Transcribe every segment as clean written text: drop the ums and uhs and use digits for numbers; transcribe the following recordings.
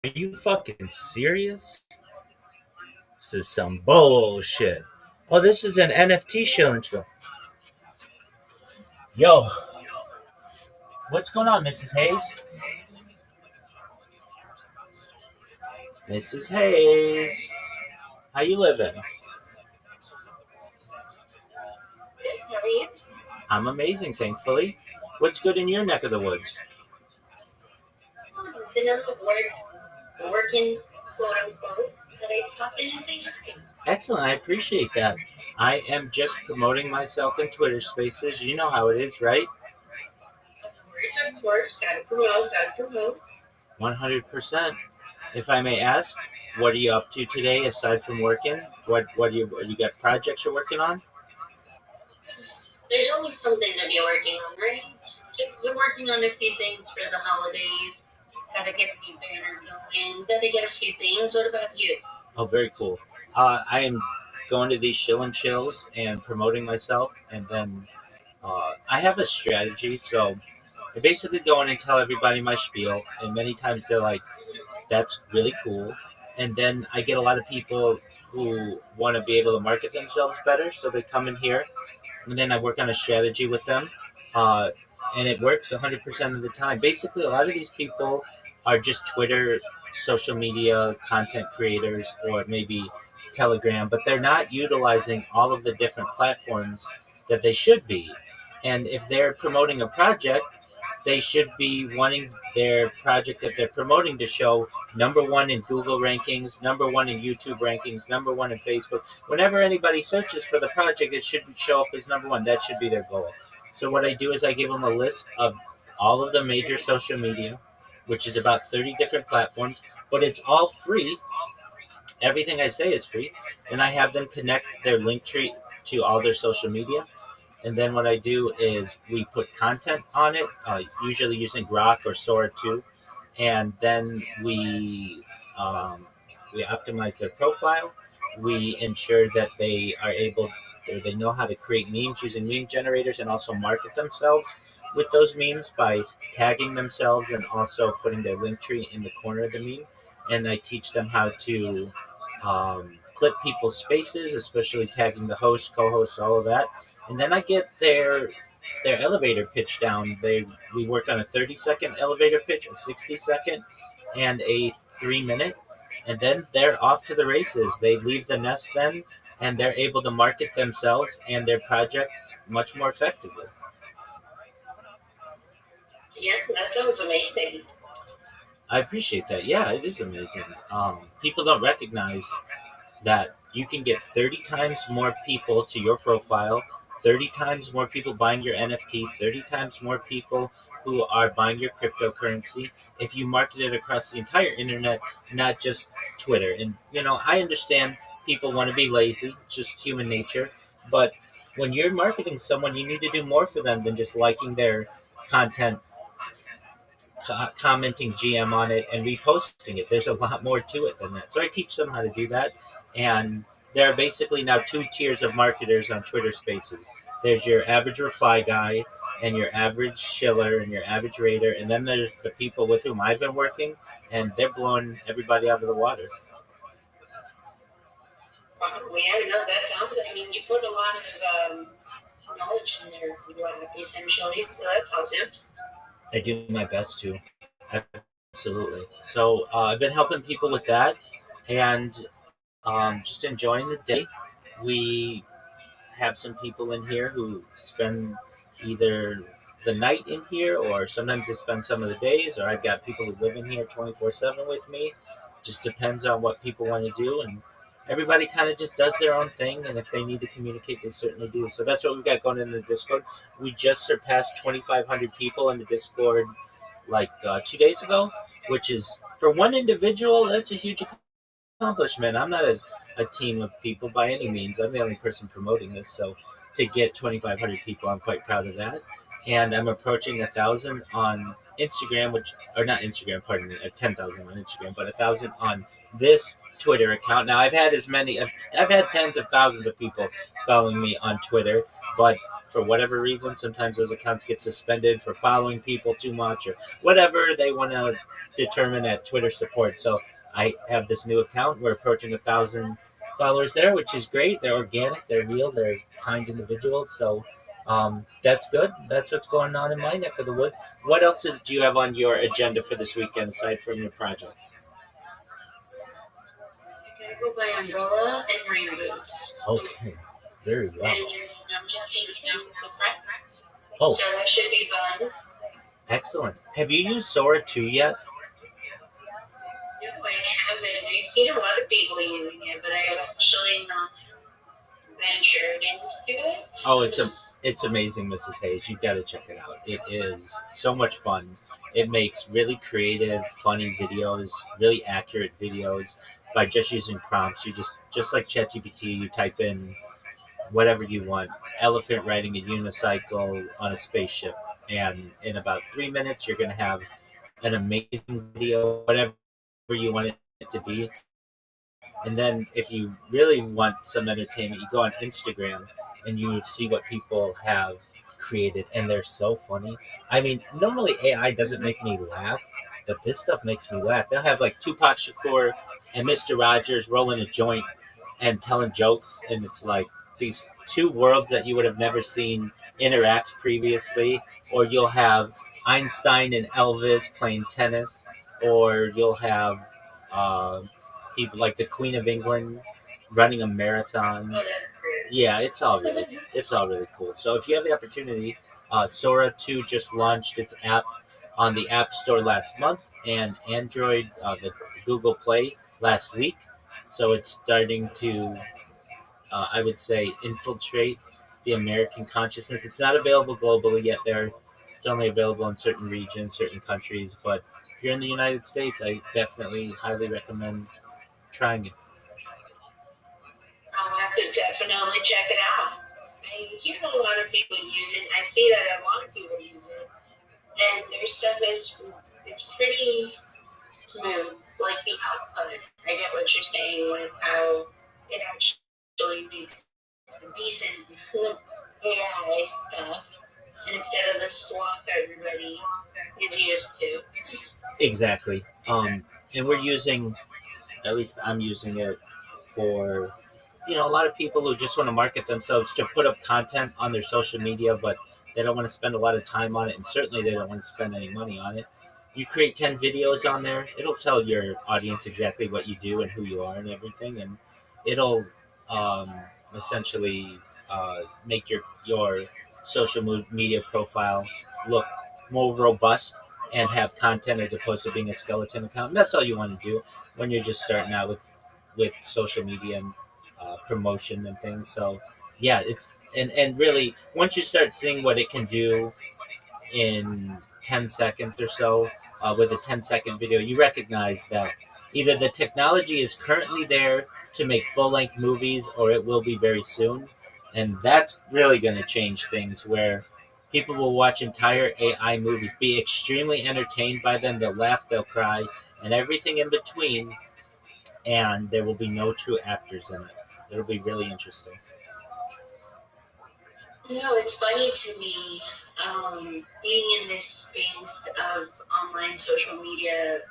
you fucking serious? This is some bullshit. Oh, this is an NFT show and show. Yo, what's going on, Mrs. Hayes? Mrs. Hayes, how you living? How are you? I'm amazing, thankfully. What's good in your neck of the woods? Been out of work, working, quote unquote. So they pop in and say hi. Excellent, I appreciate that. I am just promoting myself in Twitter Spaces. You know how it is, right? Of course, gotta promote, gotta promote. 100%. If I may ask, what are you up to today aside from working? What do you got projects you're working on? There's always something to be working on, right? Just been working on a few things for the holidays. Gotta get a few banners going. Gotta get a few things. What about you? Oh, very cool. I am going to these shill and chills and promoting myself, and then I have a strategy. So I basically go in and tell everybody my spiel, and many times they're like, "That's really cool," and then I get a lot of people who want to be able to market themselves better, so they come in here, and then I work on a strategy with them, uh, and it works 100% of the time. Basically, a lot of these people are just Twitter, social media content creators, or maybe Telegram, but they're not utilizing all of the different platforms that they should be. And if they're promoting a project, they should be wanting their project that they're promoting to show number one in Google rankings, number one in YouTube rankings, number one in Facebook. Whenever anybody searches for the project, it should show up as number one. That should be their goal. So what I do is I give them a list of all of the major social media, which is about 30 different platforms, but it's all free. Everything I say is free. And I have them connect their link tree to all their social media. And then what I do is we put content on it, usually using Grok or Sora 2, and then we optimize their profile. We ensure that they are able, or they know how to create memes using meme generators, and also market themselves with those memes by tagging themselves and also putting their link tree in the corner of the meme. And I teach them how to clip people's spaces, especially tagging the host, co-host, all of that. And then I get their elevator pitch down. We work on a 30-second elevator pitch, a 60-second, and a 3 minute, and then they're off to the races. They leave the nest then, and they're able to market themselves and their project much more effectively. Yeah, that sounds amazing. I appreciate that. Yeah, it is amazing. People don't recognize that you can get 30 times more people to your profile, 30 times more people buying your NFT, 30 times more people who are buying your cryptocurrency if you market it across the entire internet, not just Twitter. And, I understand people want to be lazy, it's just human nature. But when you're marketing someone, you need to do more for them than just liking their content, commenting GM on it, and reposting it. There's a lot more to it than that. So I teach them how to do that. And there are basically now two tiers of marketers on Twitter Spaces. There's your average reply guy, and your average shiller, and your average raider, and then there's the people with whom I've been working, and they're blowing everybody out of the water. Yeah, no, that sounds. I mean, you put a lot of knowledge in there, essentially. So that's awesome. I do my best to. Absolutely. So I've been helping people with that, and just enjoying the day. We have some people in here who spend either the night in here, or sometimes they spend some of the days, or I've got people who live in here 24/7 with me. Just depends on what people want to do, and everybody kind of just does their own thing, and if they need to communicate, they certainly do. So that's what we've got going in the Discord. We just surpassed 2,500 people in the Discord like 2 days ago, which is, for one individual, that's a huge accomplishment. I'm not a team of people by any means. I'm the only person promoting this. So to get 2,500 people, I'm quite proud of that. and I'm approaching 1,000 on Instagram, which or not Instagram, pardon me, 10,000 on Instagram, but 1,000 on this Twitter account. Now I've had tens of thousands of people following me on Twitter, but for whatever reason, sometimes those accounts get suspended for following people too much or whatever they want to determine at Twitter support. So I have this new account. We're approaching 1,000 followers there, which is great. They're organic, they're real, they're kind individuals. So that's good. That's what's going on in my neck of the woods. What else do you have on your agenda for this weekend aside from your projects? I gotta go buy umbrella and rain boots. Okay, very well. And I'm just hanging out with friends. Oh, So that should be fun. excellent. Have you used Sora 2 yet? No, I haven't. I've seen a lot of people using it, but I have actually not ventured into it. Oh, it's amazing, Mrs. Hayes. You've got to check it out. It is so much fun. It makes really creative, funny videos, really accurate videos by just using prompts. You just like ChatGPT, you type in whatever you want. Elephant riding a unicycle on a spaceship, and in about 3 minutes, you're gonna have an amazing video, whatever you want it to be. And then if you really want some entertainment, you go on Instagram and you see what people have created, and they're so funny. I mean, normally AI doesn't make me laugh, but this stuff makes me laugh. They'll have like Tupac Shakur and Mr. Rogers rolling a joint and telling jokes, and it's like these two worlds that you would have never seen interact previously. Or you'll have Einstein and Elvis playing tennis, or you'll have uh, people like the Queen of England running a marathon. Oh, that's great. Yeah, it's all really cool. So if you have the opportunity, Sora 2 just launched its app on the App Store last month and Android, the Google Play last week. So it's starting to, I would say, infiltrate the American consciousness. It's not available globally yet. It's only available in certain regions, certain countries. But if you're in the United States, I definitely highly recommend trying it. I'll have to definitely check it out. I hear a lot of people use it. I see that a lot of people use it. And their stuff it's pretty smooth, like the output. I get what you're saying with how it actually makes decent AI stuff, and instead of the slop everybody is used to. Exactly. And we're using, at least I'm using it for, a lot of people who just want to market themselves to put up content on their social media, but they don't want to spend a lot of time on it, and certainly they don't want to spend any money on it. You create 10 videos on there, it'll tell your audience exactly what you do and who you are and everything, and it'll um, essentially make your social media profile look more robust and have content as opposed to being a skeleton account. And that's all you want to do when you're just starting out with social media and promotion and things. So yeah, it's and really once you start seeing what it can do in 10 seconds or so with a 10-second video, you recognize that either the technology is currently there to make full-length movies or it will be very soon. And that's really going to change things where people will watch entire AI movies, be extremely entertained by them, they'll laugh, they'll cry, and everything in between, and there will be no true actors in it. It'll be really interesting. It's funny to me, being in this space of online social media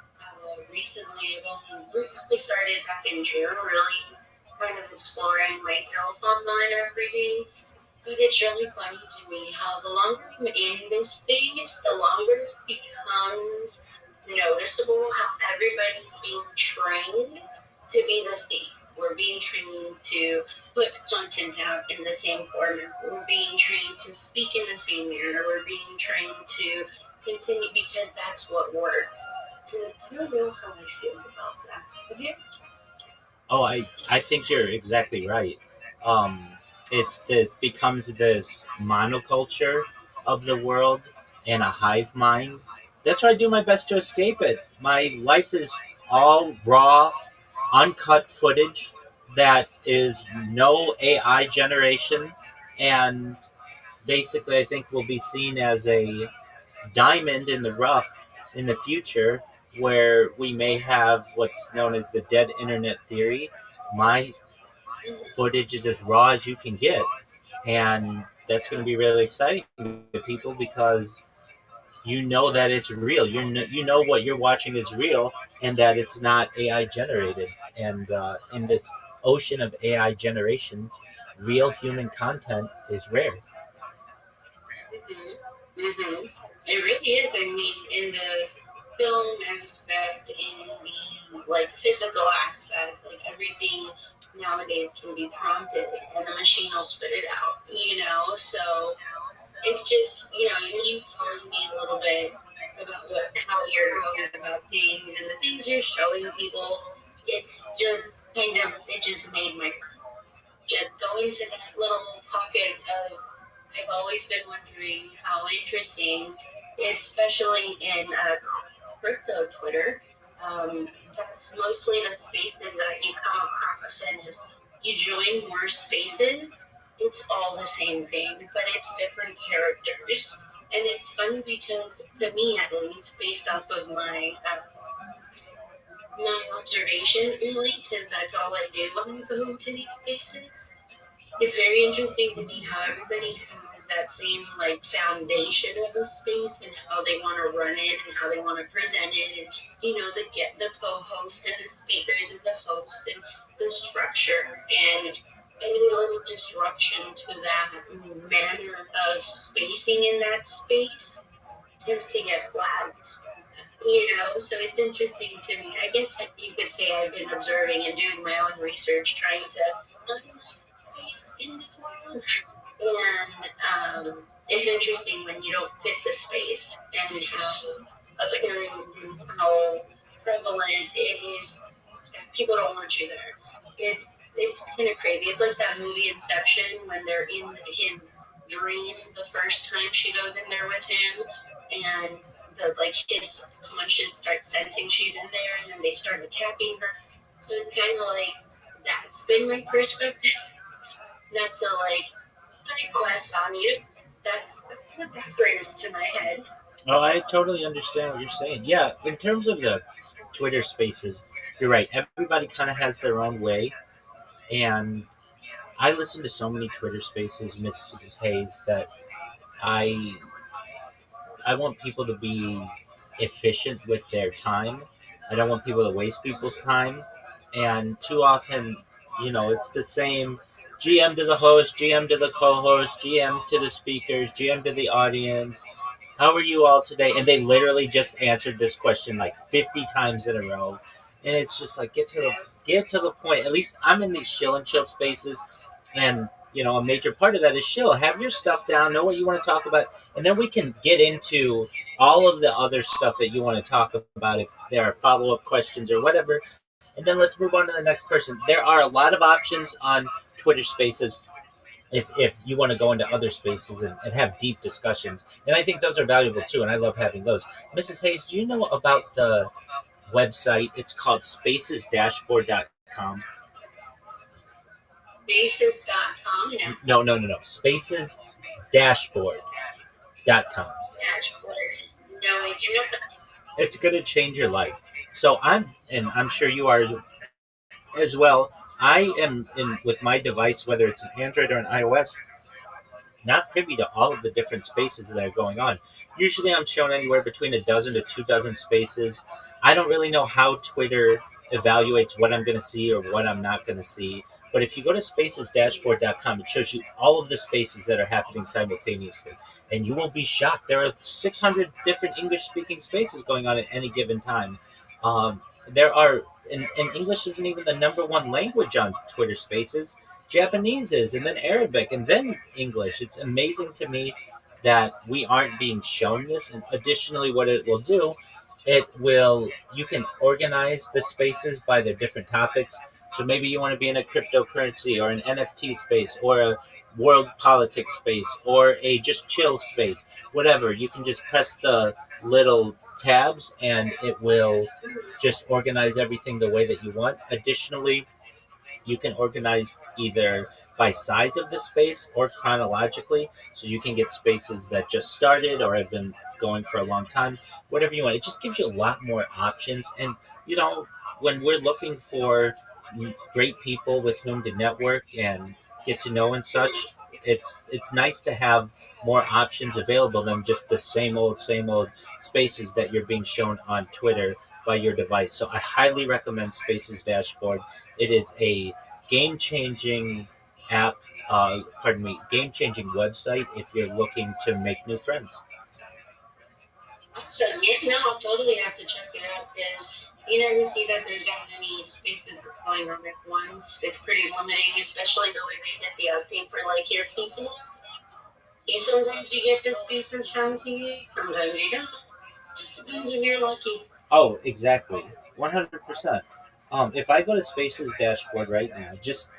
recently. I've only recently started back in June, really kind of exploring myself online and everything. But it's really funny to me how the longer I'm in this space, the longer it becomes noticeable how everybody's being trained to be the same. We're being trained to put content out in the same format. We're being trained to speak in the same manner. We're being trained to continue because that's what works. And I don't know how I feel about that. Okay? Oh, I think you're exactly right. Um, becomes this monoculture of the world and a hive mind. That's why I do my best to escape it. My life is all raw, uncut footage that is no AI generation, and basically I think will be seen as a diamond in the rough in the future, where we may have what's known as the dead internet theory. My footage is as raw as you can get, and that's going to be really exciting to people because you know that it's real. You know what you're watching is real, and that it's not AI generated. And in this ocean of AI generation, real human content is rare. Mm-hmm. It really is. I mean, in the film aspect, in the like physical aspect, like everything nowadays can be prompted, and the machine will spit it out. So it's just you telling me a little bit about how you're going about things and the things you're showing people. It's just it just made my just go into that little pocket of I've always been wondering how interesting, especially in crypto Twitter. That's mostly the spaces that you come across, and if you join more spaces, it's all the same thing, but it's different characters. And it's funny because, to me at least, based off of my observation, really, because that's all I do when I go into these spaces, it's very interesting to me how everybody has that same like foundation of a space and how they want to run it and how they want to present it, and the co-host and the speakers and the host and the structure, and any little disruption to that manner of spacing in that space tends to get flagged. So it's interesting to me. I guess you could say I've been observing and doing my own research, trying to find my space in this world. And it's interesting when you don't fit the space and how apparent and how prevalent it is that people don't want you there. It's kind of crazy. It's like that movie Inception when they're in his dream the first time she goes in there with him, and his conscience starts sensing she's in there, and then they start attacking her. So it's kind of like that's been my perspective. Not to request on you. That's what that brings to my head. Oh, I totally understand what you're saying. Yeah, in terms of the Twitter Spaces, you're right. Everybody kind of has their own way, and I listen to so many Twitter Spaces, Mrs. Hayes, that I I want people to be efficient with their time. I don't want people to waste people's time. And too often, it's the same GM to the host, GM to the co host, GM to the speakers, GM to the audience. How are you all today? And they literally just answered this question like 50 times in a row. And it's just like, get to the point. At least I'm in these chill and chill spaces, and a major part of that is chill. Have your stuff down, know what you want to talk about, and then we can get into all of the other stuff that you want to talk about if there are follow-up questions or whatever. And then let's move on to the next person. There are a lot of options on Twitter Spaces if you want to go into other spaces and have deep discussions. And I think those are valuable too, and I love having those. Mrs. Hayes, do you know about the website? It's called spacesdashboard.com. Basis.com, No, no, no, no. Spacesdashboard.com. dashboard. No, I do not. It's going to change your life. So I'm sure you are as well. I am in with my device, whether it's an Android or an iOS, not privy to all of the different spaces that are going on. Usually I'm shown anywhere between a dozen to 2 dozen spaces. I don't really know how Twitter evaluates what I'm going to see or what I'm not going to see. But if you go to spacesdashboard.com, it shows you all of the spaces that are happening simultaneously. And you will be shocked. There are 600 different English speaking spaces going on at any given time. There are, and English isn't even the number one language on Twitter Spaces. Japanese is, and then Arabic, and then English. It's amazing to me that we aren't being shown this. And additionally, what it will do, you can organize the spaces by their different topics. So maybe you want to be in a cryptocurrency or an NFT space or a world politics space or a just chill space, whatever. You can just press the little tabs and it will just organize everything the way that you want. Additionally, You can organize either by size of the space or chronologically, so you can get spaces that just started or have been going for a long time, whatever you want. It just gives you a lot more options. And, you know, when we're looking for great people with whom to network and get to know and such, it's nice to have more options available than just the same old spaces that you're being shown on Twitter by your device. So I highly recommend Spaces Dashboard. It is a game changing app, game changing website if you're looking to make new friends. Awesome. Yeah, no, I'll totally have to check it out because you never see that there's that many spaces going on at once. It's pretty limiting, especially the way they did the update for like your PC. You sometimes you get the spaces from TV, sometimes you don't. Just depends if you're lucky. Oh, exactly. 100%. If I go to Spaces Dashboard right now, just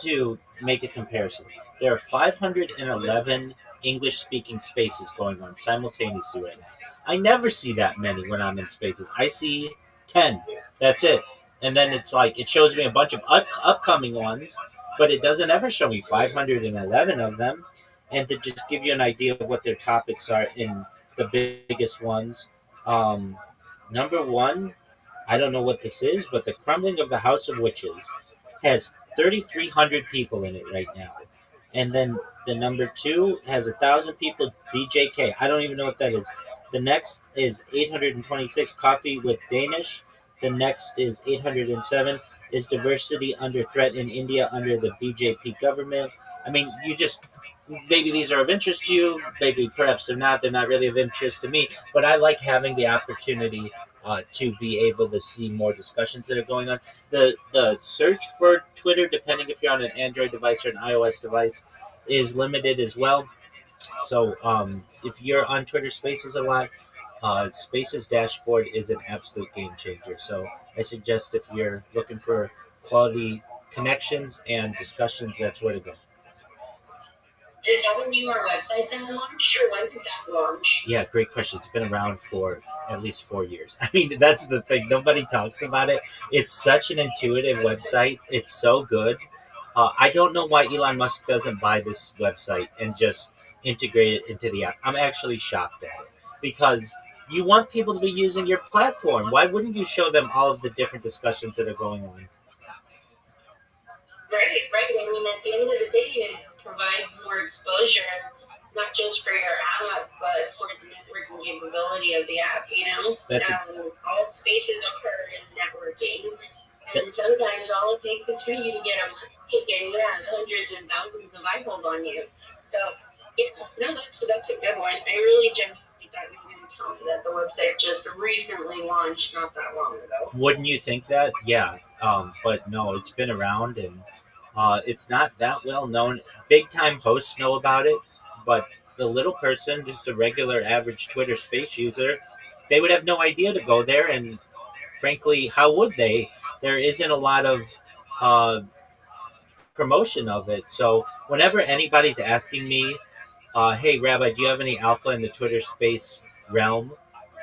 to make a comparison, there are 511 English speaking spaces going on simultaneously right now. I never see that many when I'm in spaces. I see 10. That's it. And then it's like it shows me a bunch of upcoming ones, but it doesn't ever show me 511 of them. And to just give you an idea of what their topics are in the biggest ones, um, number one, I don't know what this is, but the crumbling of the House of Witches has 3,300 people in it right now. And then the number two has 1,000 people. BJK. I don't even know what that is. The next is 826 Coffee with Danish. The next is 807 is diversity under threat in India under the BJP government. I mean, you just maybe these are of interest to you. Maybe perhaps they're not. They're not really of interest to me. But I like having the opportunity to be able to see more discussions that are going on. The search for Twitter, depending if you're on an Android device or an iOS device, is limited as well. So if you're on Twitter Spaces a lot, Spaces Dashboard is an absolute game changer. So I suggest if you're looking for quality connections and discussions, that's where to go. Is that a newer website that launched, or when did that launch? Yeah, great question. It's been around for at least 4 years. I mean, that's the thing. Nobody talks about it. It's such an intuitive website. It's so good. I don't know why Elon Musk doesn't buy this website and just integrate it into the app. I'm actually shocked at it because you want people to be using your platform. Why wouldn't you show them all of the different discussions that are going on? Right, right. I mean, at the end of the day, it provides more exposure, not just for your app, but for the networking capability of the app. That's All spaces occur is networking, and sometimes all it takes is for you to get a mic, and you have hundreds and thousands of eyeballs on you. So, yeah, no, that's a good one. I really genuinely thought you didn't tell me that the website just recently launched not that long ago. Wouldn't you think that? Yeah, but no, it's been around and it's not that well known. Big time hosts know about it, but the little person, just a regular average Twitter space user, they would have no idea to go there. And frankly, how would they? There isn't a lot of uh, promotion of it. So whenever anybody's asking me, hey, Rabbi, do you have any alpha in the Twitter space realm?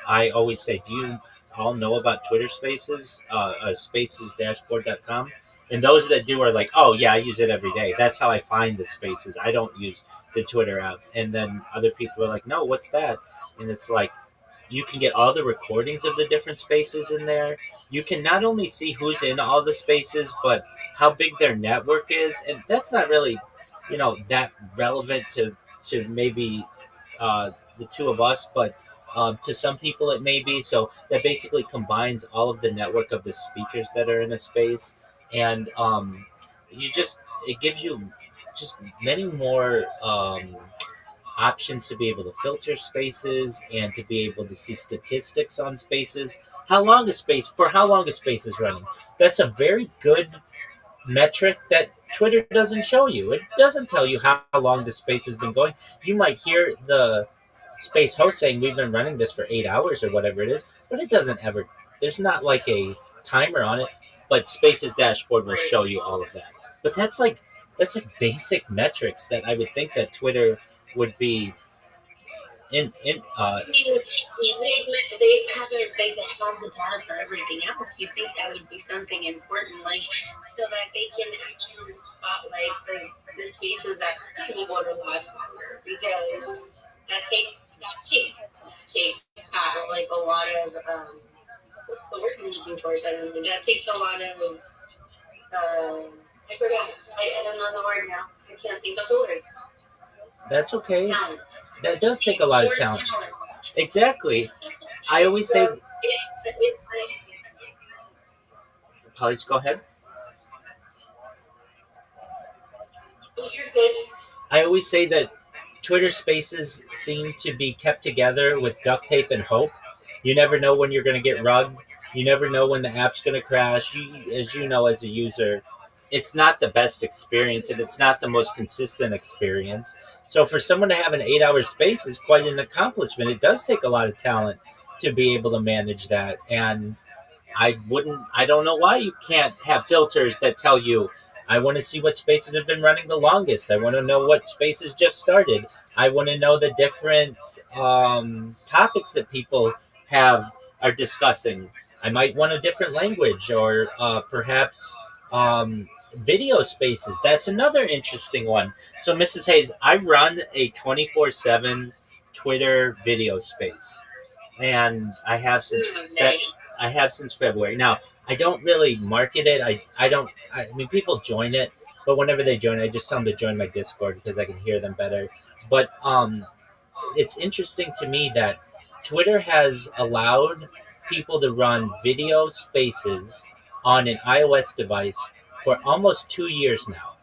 I always say, do you all know about Twitter Spaces? Spacesdashboard.com. And those that do are like, oh, yeah, I use it every day. That's how I find the spaces. I don't use the Twitter app. And then other people are like, no, what's that? And it's like, you can get all the recordings of the different spaces in there. You can not only see who's in all the spaces, but how big their network is. And that's not really, that relevant to maybe the two of us, but to some people it may be. So that basically combines all of the network of the speakers that are in a space, and it gives you just many more options to be able to filter spaces and to be able to see statistics on spaces. How long a space is running. That's a very good metric that Twitter doesn't show you. It doesn't tell you how long the space has been going. You might hear the space host saying we've been running this for 8 hours or whatever it is, but it doesn't ever. There's not like a timer on it. But Spaces Dashboard will show you all of that. But that's like basic metrics that I would think that Twitter would be in I mean, they have the data for everything else. You think that would be something important, like so that they can actually spotlight the spaces that could be border last longer because that takes like a lot of what's the word I'm looking for? So that takes a lot of I forgot. I don't know the word now. I can't think of the word. That's okay. Talent. That does take a It's lot of more talent. talent. Exactly. I always say, So it's Please go ahead. you're good. I always say that Twitter Spaces seem to be kept together with duct tape and hope. You never know when you're going to get rugged. You never know when the app's going to crash. As you know, as a user, it's not the best experience and it's not the most consistent experience. So for someone to have an 8 hour space is quite an accomplishment. It does take a lot of talent to be able to manage that. And I don't know why you can't have filters that tell you, I want to see what spaces have been running the longest. I want to know what spaces just started. I want to know the different topics that people have are discussing. I might want a different language or perhaps video spaces. That's another interesting one. So, Mrs. Hayes, I run a 24/7 Twitter video space and Nice. I have since February. Now I don't really market it. I don't. I mean, people join it, but whenever they join, I just tell them to join my Discord because I can hear them better. But it's interesting to me that Twitter has allowed people to run video spaces on an iOS device for almost 2 years now.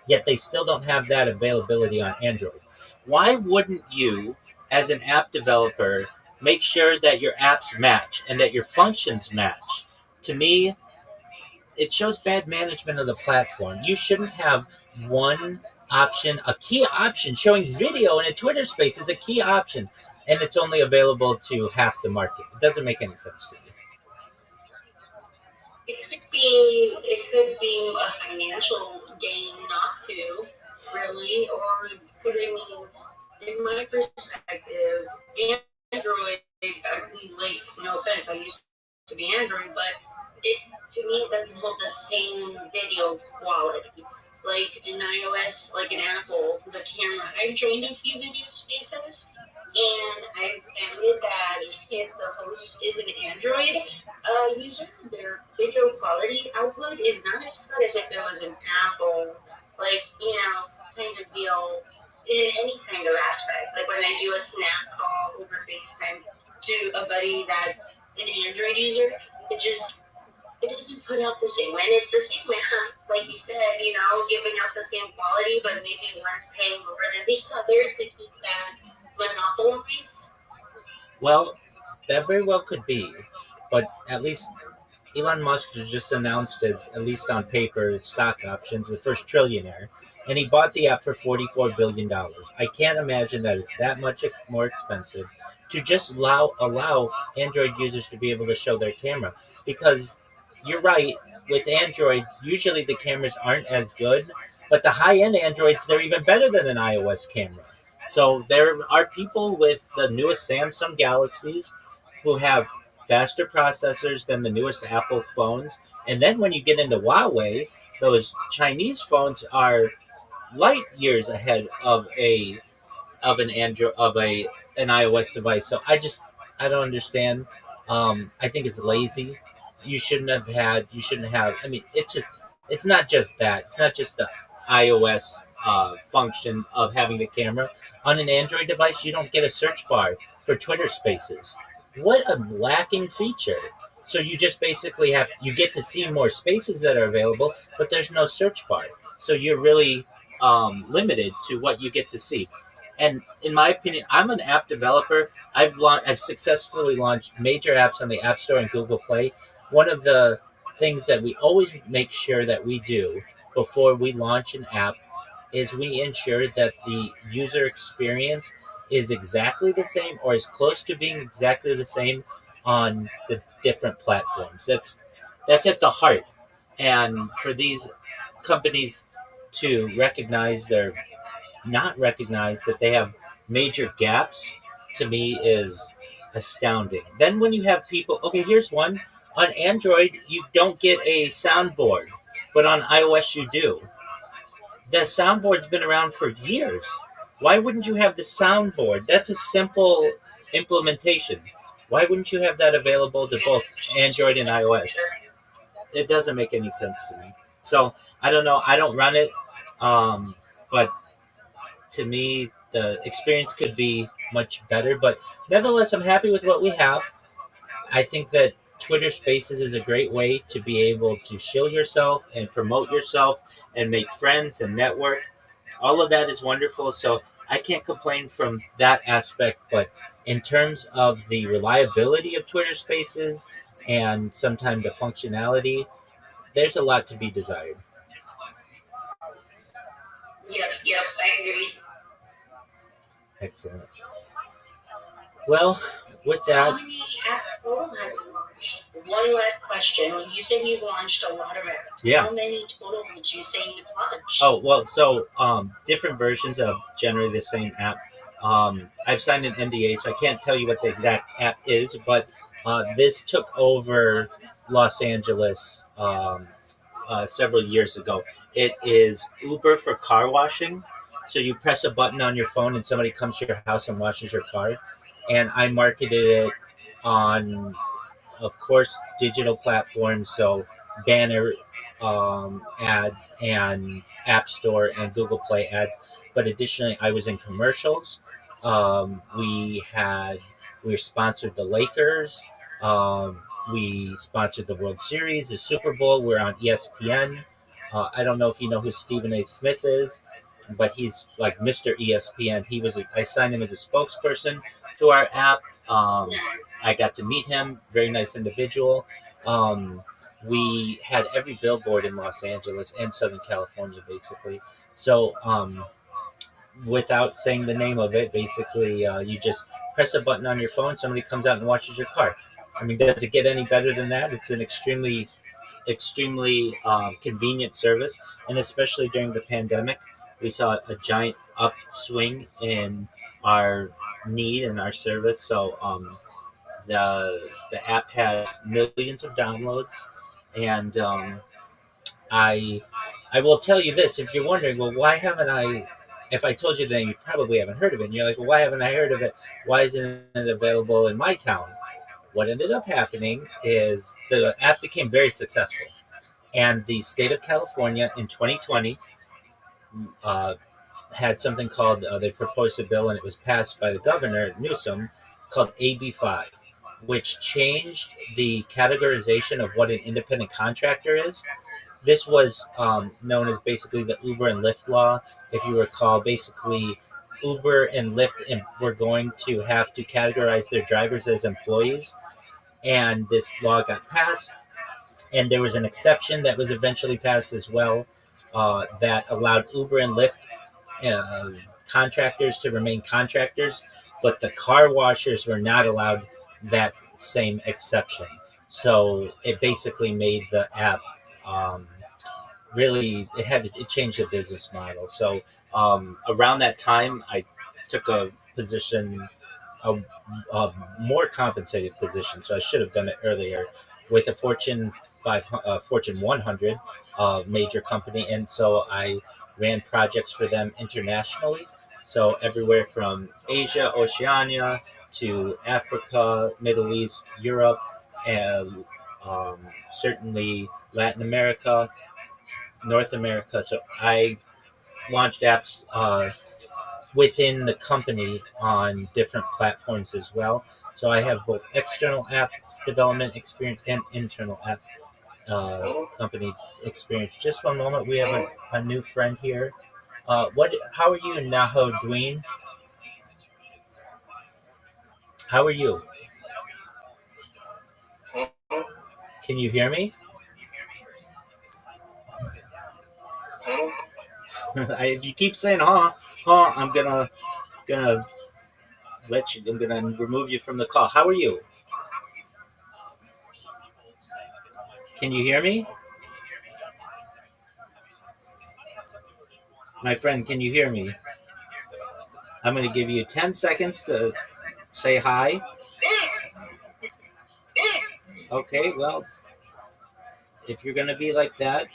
Yet they still don't have that availability on Android. Why wouldn't you, as an app developer, make sure that your apps match and that your functions match? To me, it shows bad management of the platform. You shouldn't have one option, a key option showing video in a Twitter space is a key option, and it's only available to half the market. It doesn't make any sense to me. It could be a financial gain not to really, or because I mean, in my perspective, Android. I mean, like no offense, I used to be Android, but it to me doesn't hold the same video quality. Like in iOS, like in Apple, the camera. I've joined a few video spaces, and I found that if the host is an Android user, their video quality output is not as good as if it was an Apple, like, kind of deal in any kind of aspect. Like when I do a snap call over FaceTime to a buddy that's an Android user, it just it doesn't put out the same. And it's the same way, like you said, giving out the same quality, but maybe one's paying more than the other to keep that monopolized. Well, that very well could be, but at least Elon Musk has just announced it, at least on paper, stock options, the first trillionaire, and he bought the app for $44 billion. I can't imagine that it's that much more expensive to just allow Android users to be able to show their camera. Because you're right, with Android, usually the cameras aren't as good, but the high end Androids, they're even better than an iOS camera. So there are people with the newest Samsung Galaxies who have faster processors than the newest Apple phones. And then when you get into Huawei, those Chinese phones are light years ahead of an Android of a an iOS device. So I don't understand. I think it's lazy. You shouldn't have. I mean, it's not just that. It's not just the iOS function of having the camera on an Android device. You don't get a search bar for Twitter Spaces. What a lacking feature. So you just basically you get to see more spaces that are available, but there's no search bar. So you're really limited to what you get to see. And in my opinion, I'm an app developer. I've successfully launched major apps on the App Store and Google Play. One of the things that we always make sure that we do before we launch an app is we ensure that the user experience is exactly the same or as close to being exactly the same on the different platforms. That's at the heart. And for these companies to recognize their not recognize that they have major gaps to me is astounding. Then when you have people, okay, here's one on Android, you don't get a soundboard, but on iOS you do. The soundboard's been around for years. Why wouldn't you have the soundboard? That's a simple implementation. Why wouldn't you have that available to both Android and iOS? It doesn't make any sense to me. So I don't know. I don't run it, but to me, the experience could be much better. But nevertheless, I'm happy with what we have. I think that Twitter Spaces is a great way to be able to show yourself and promote yourself and make friends and network. All of that is wonderful. So I can't complain from that aspect. But in terms of the reliability of Twitter Spaces and sometimes the functionality, there's a lot to be desired. Yep, I agree. Excellent. Well, with How that, many apps total have you launched? One last question. When you said you've launched a lot of apps, yeah. how many total would you say you've launched? Oh, well, so different versions of generally the same app. I've signed an NDA, so I can't tell you what the exact app is, but this took over Los Angeles several years ago. It is Uber for car washing. So you press a button on your phone and somebody comes to your house and washes your car. And I marketed it on, of course, digital platforms, so banner ads and App Store and Google Play ads. But additionally, I was in commercials. We sponsored the Lakers. We sponsored the World Series, the Super Bowl. We're on ESPN. I don't know if you know who Stephen A. Smith is, but he's like Mr. ESPN. I signed him as a spokesperson to our app. I got to meet him. Very nice individual. We had every billboard in Los Angeles and Southern California, basically. So, without saying the name of it, basically, you just press a button on your phone. Somebody comes out and washes your car. I mean, does it get any better than that? It's an extremely convenient service, and especially during the pandemic, we saw a giant upswing in our need and our service. So the app had millions of downloads, and I I will tell you this: if you're wondering, well, why haven't I? If I told you that, you probably haven't heard of it. And you're like, well, why haven't I heard of it? Why isn't it available in my town? What ended up happening is the app became very successful, and the state of California in 2020 uh, had something called they proposed a bill and it was passed by the governor Newsom called AB 5, which changed the categorization of what an independent contractor is. This was known as basically the Uber and Lyft law. If you recall, basically Uber and Lyft were going to have to categorize their drivers as employees, and this law got passed. And there was an exception that was eventually passed as well that allowed Uber and Lyft uh, contractors to remain contractors, but the car washers were not allowed that same exception. So it basically made the app um, really it changed the business model. So around that time, I took a position, a, a more compensated position. So I should have done it earlier with a Fortune 100 major company, and so I ran projects for them internationally. So everywhere from Asia, Oceania to Africa, Middle East, Europe, and certainly Latin America, North America. So I launched apps within the company on different platforms as well. So I have both external app development experience and internal app company experience. Just one moment, we have a new friend here. What? How are you, Naho Dween? How are you? Can you hear me? You keep saying, huh, huh. I'm gonna let you. I'm gonna remove you from the call. How are you? Can you hear me, my friend? Can you hear me? I'm gonna give you 10 seconds to say hi? Okay, well, if you're going to be like that,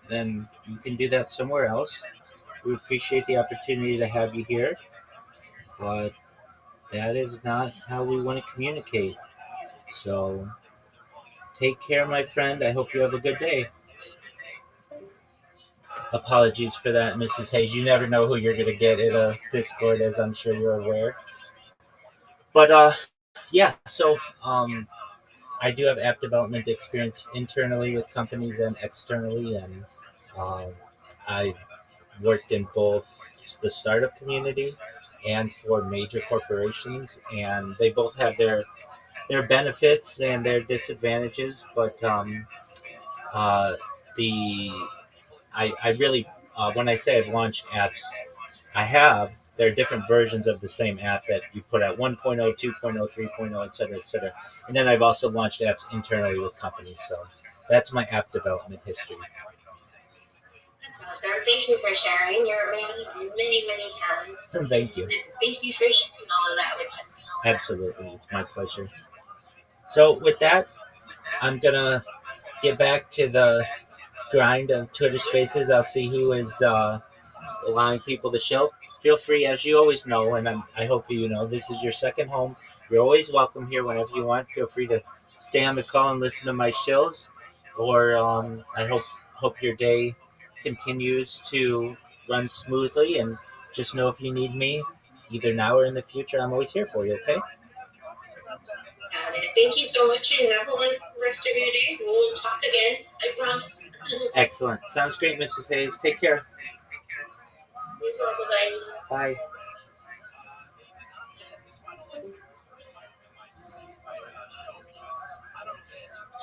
then you can do that somewhere else. We appreciate the opportunity to have you here, but that is not how we want to communicate. So take care, my friend. I hope you have a good day. Apologies for that, Mrs. Hayes. You never know who you're going to get in a Discord, as I'm sure you're aware. But yeah, so I do have app development experience internally with companies and externally, and um, I worked in both the startup community and for major corporations, and they both have their benefits and their disadvantages. But the I really when I say I've launched apps, I have. There are different versions of the same app that you put out 1.0, 2.0, 3.0, et cetera, et cetera. And then I've also launched apps internally with companies. So that's my app development history. Awesome. Thank you for sharing your many talents. Thank you. Thank you for sharing all of that with us. Absolutely. It's my pleasure. So, with that, I'm going to get back to the grind of Twitter Spaces. I'll see who is allowing people to show. Feel free, as you always know, and I hope you know, this is your second home. You're always welcome here whenever you want. Feel free to stay on the call and listen to my shows. Or I hope your day continues to run smoothly. And just know if you need me, either now or in the future, I'm always here for you. Okay? Got it. Thank you so much and have a wonderful rest of your day. We'll talk again, I promise. Excellent. Sounds great, Mrs. Hayes. Take care. You too. Bye-bye. Bye.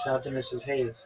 Shout out to Mrs. Hayes.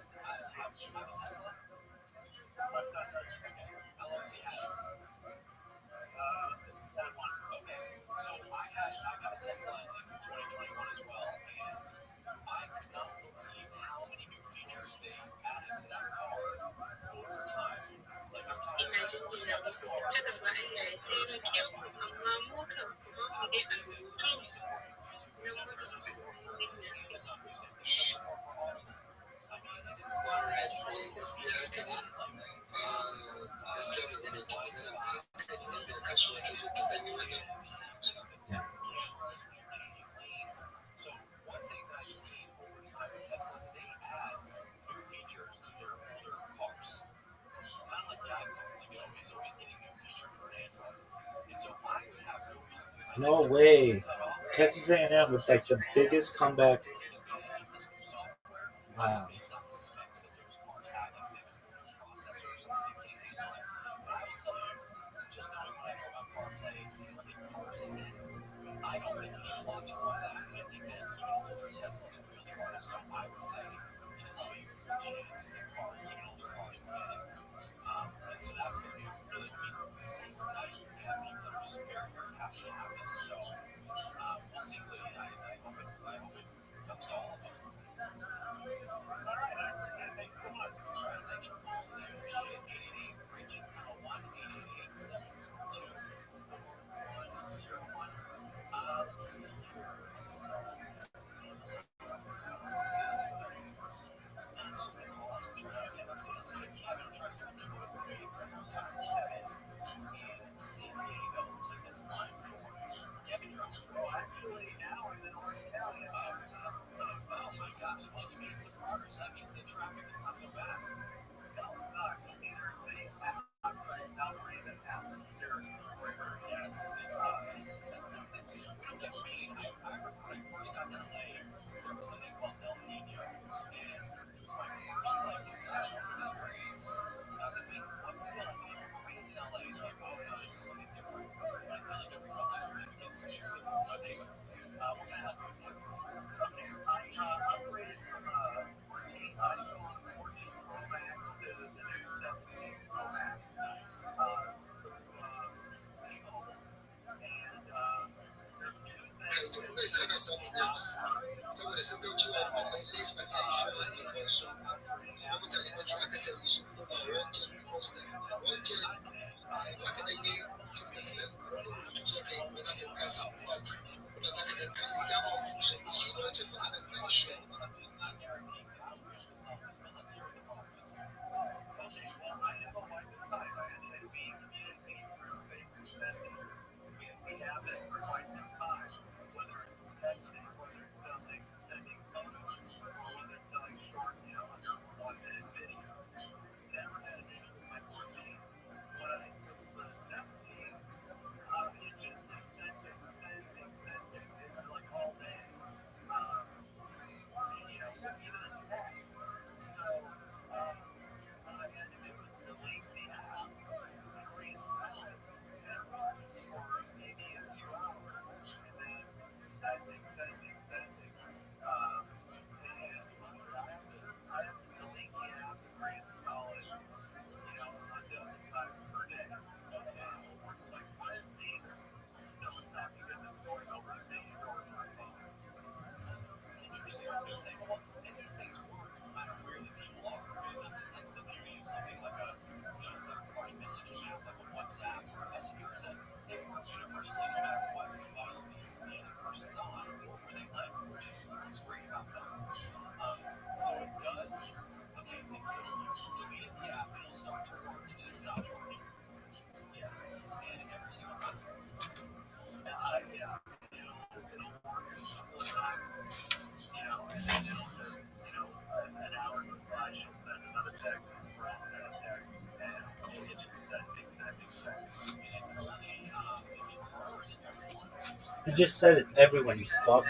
Yeah. No way. Texas A&M with like the biggest comeback. Wow. You just said it's everyone, you fuck.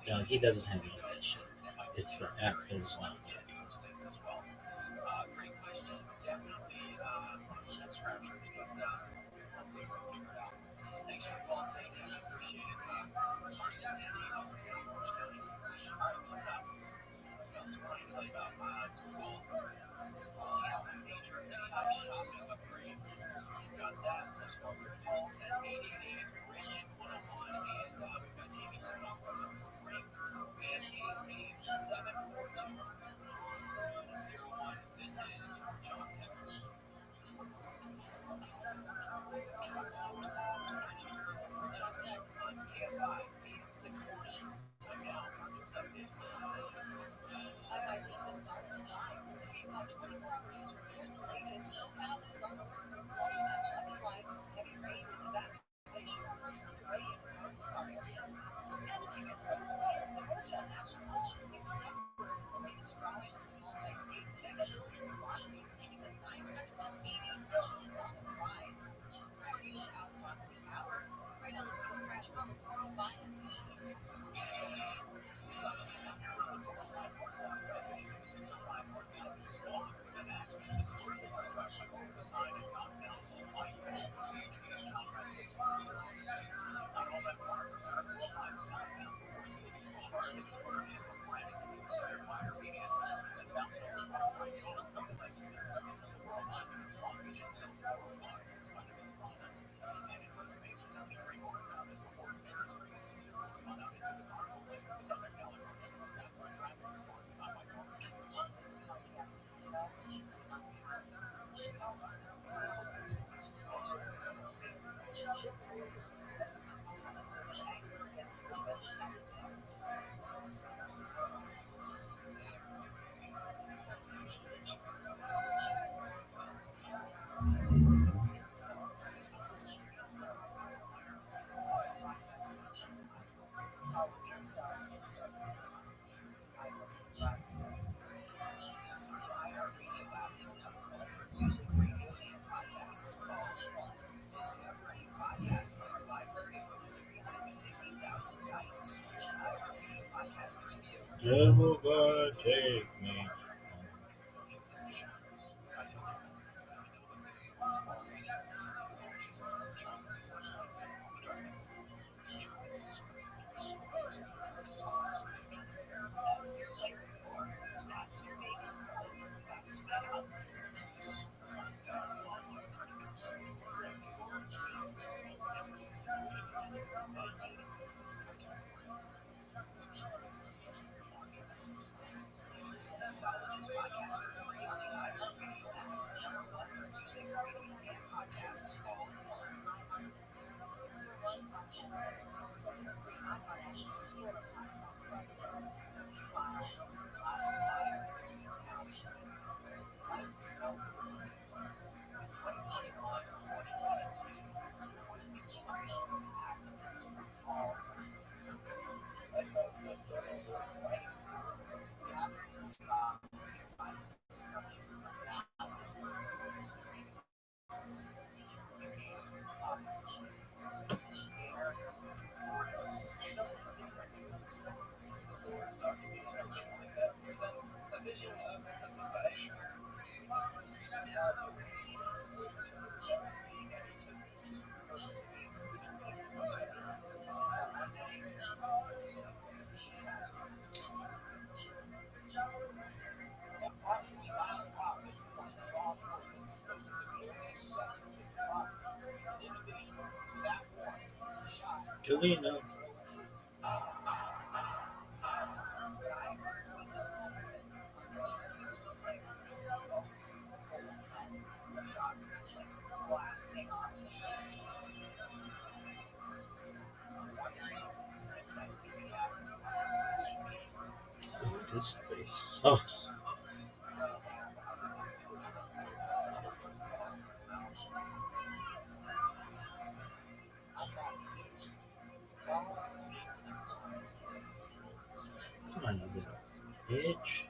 No, he doesn't have any of that shit. It's for actors only. Never gonna take me. Julina. This space. Oh, come on, you little bitch.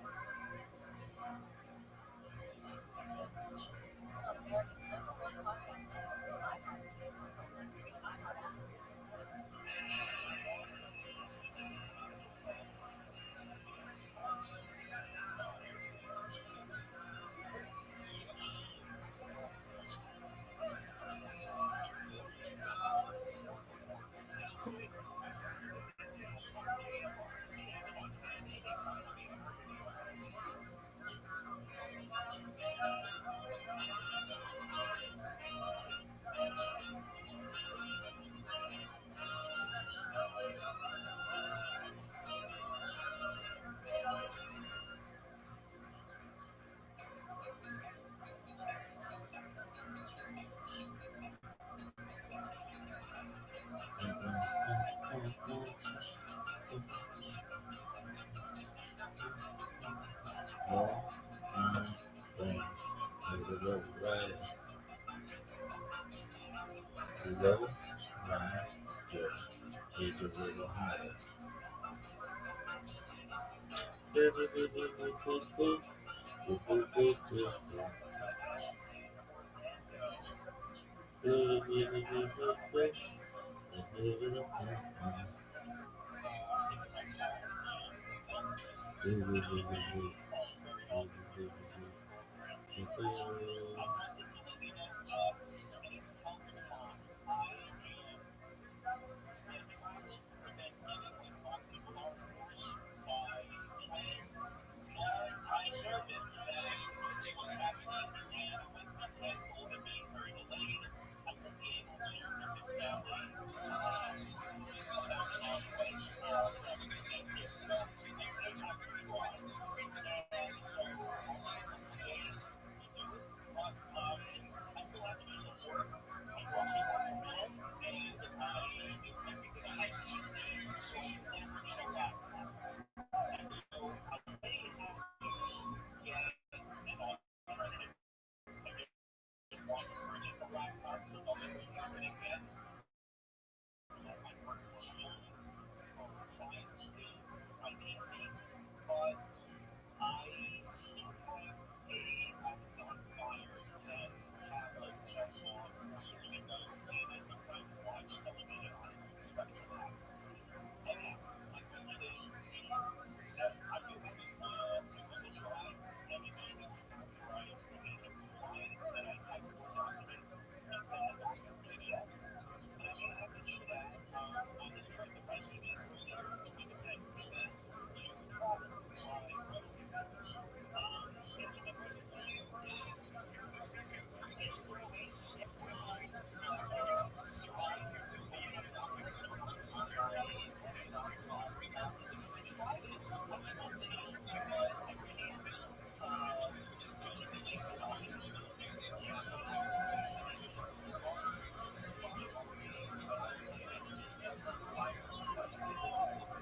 All my friends is a little rider. Below my foot is a little higher.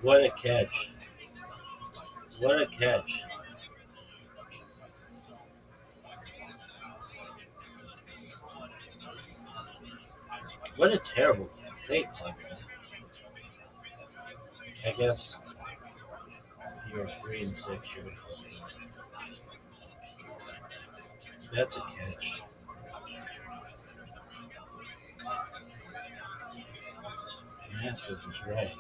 What a catch. What a catch. What a terrible play call. I guess you're 3-6. That's a catch. Masters is right.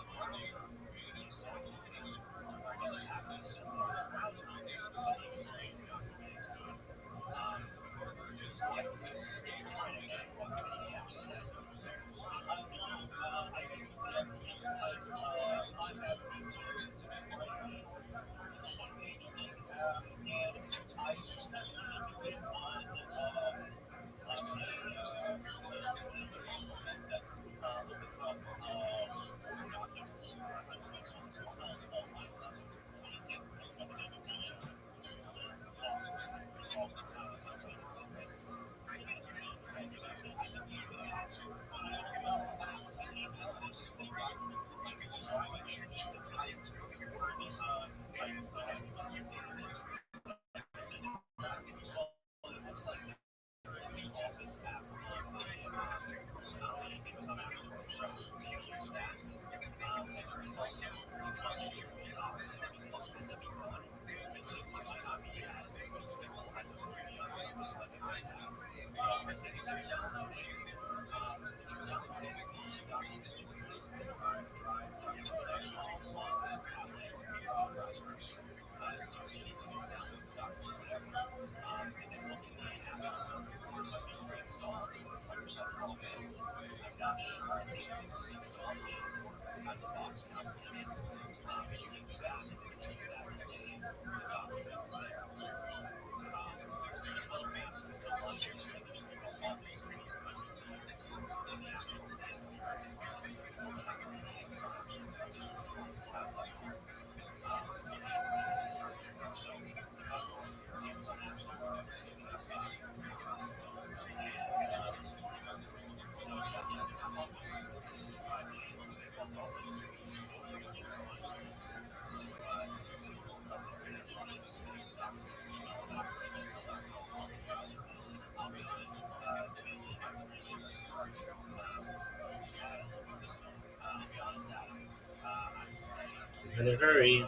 Better hurry.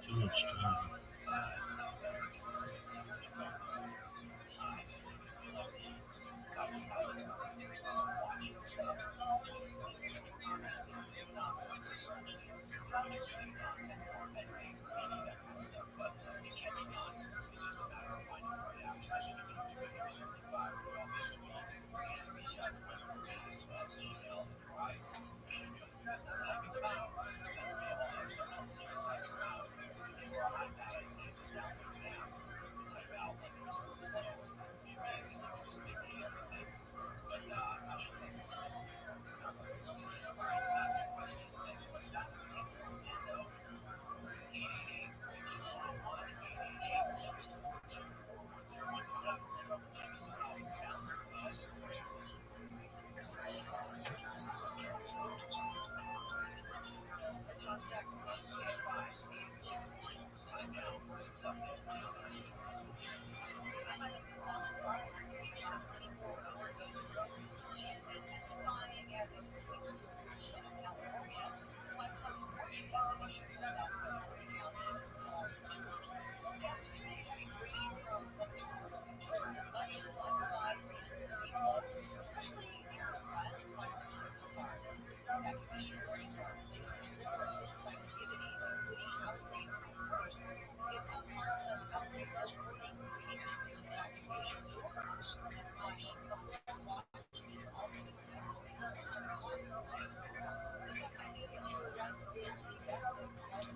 Too much time.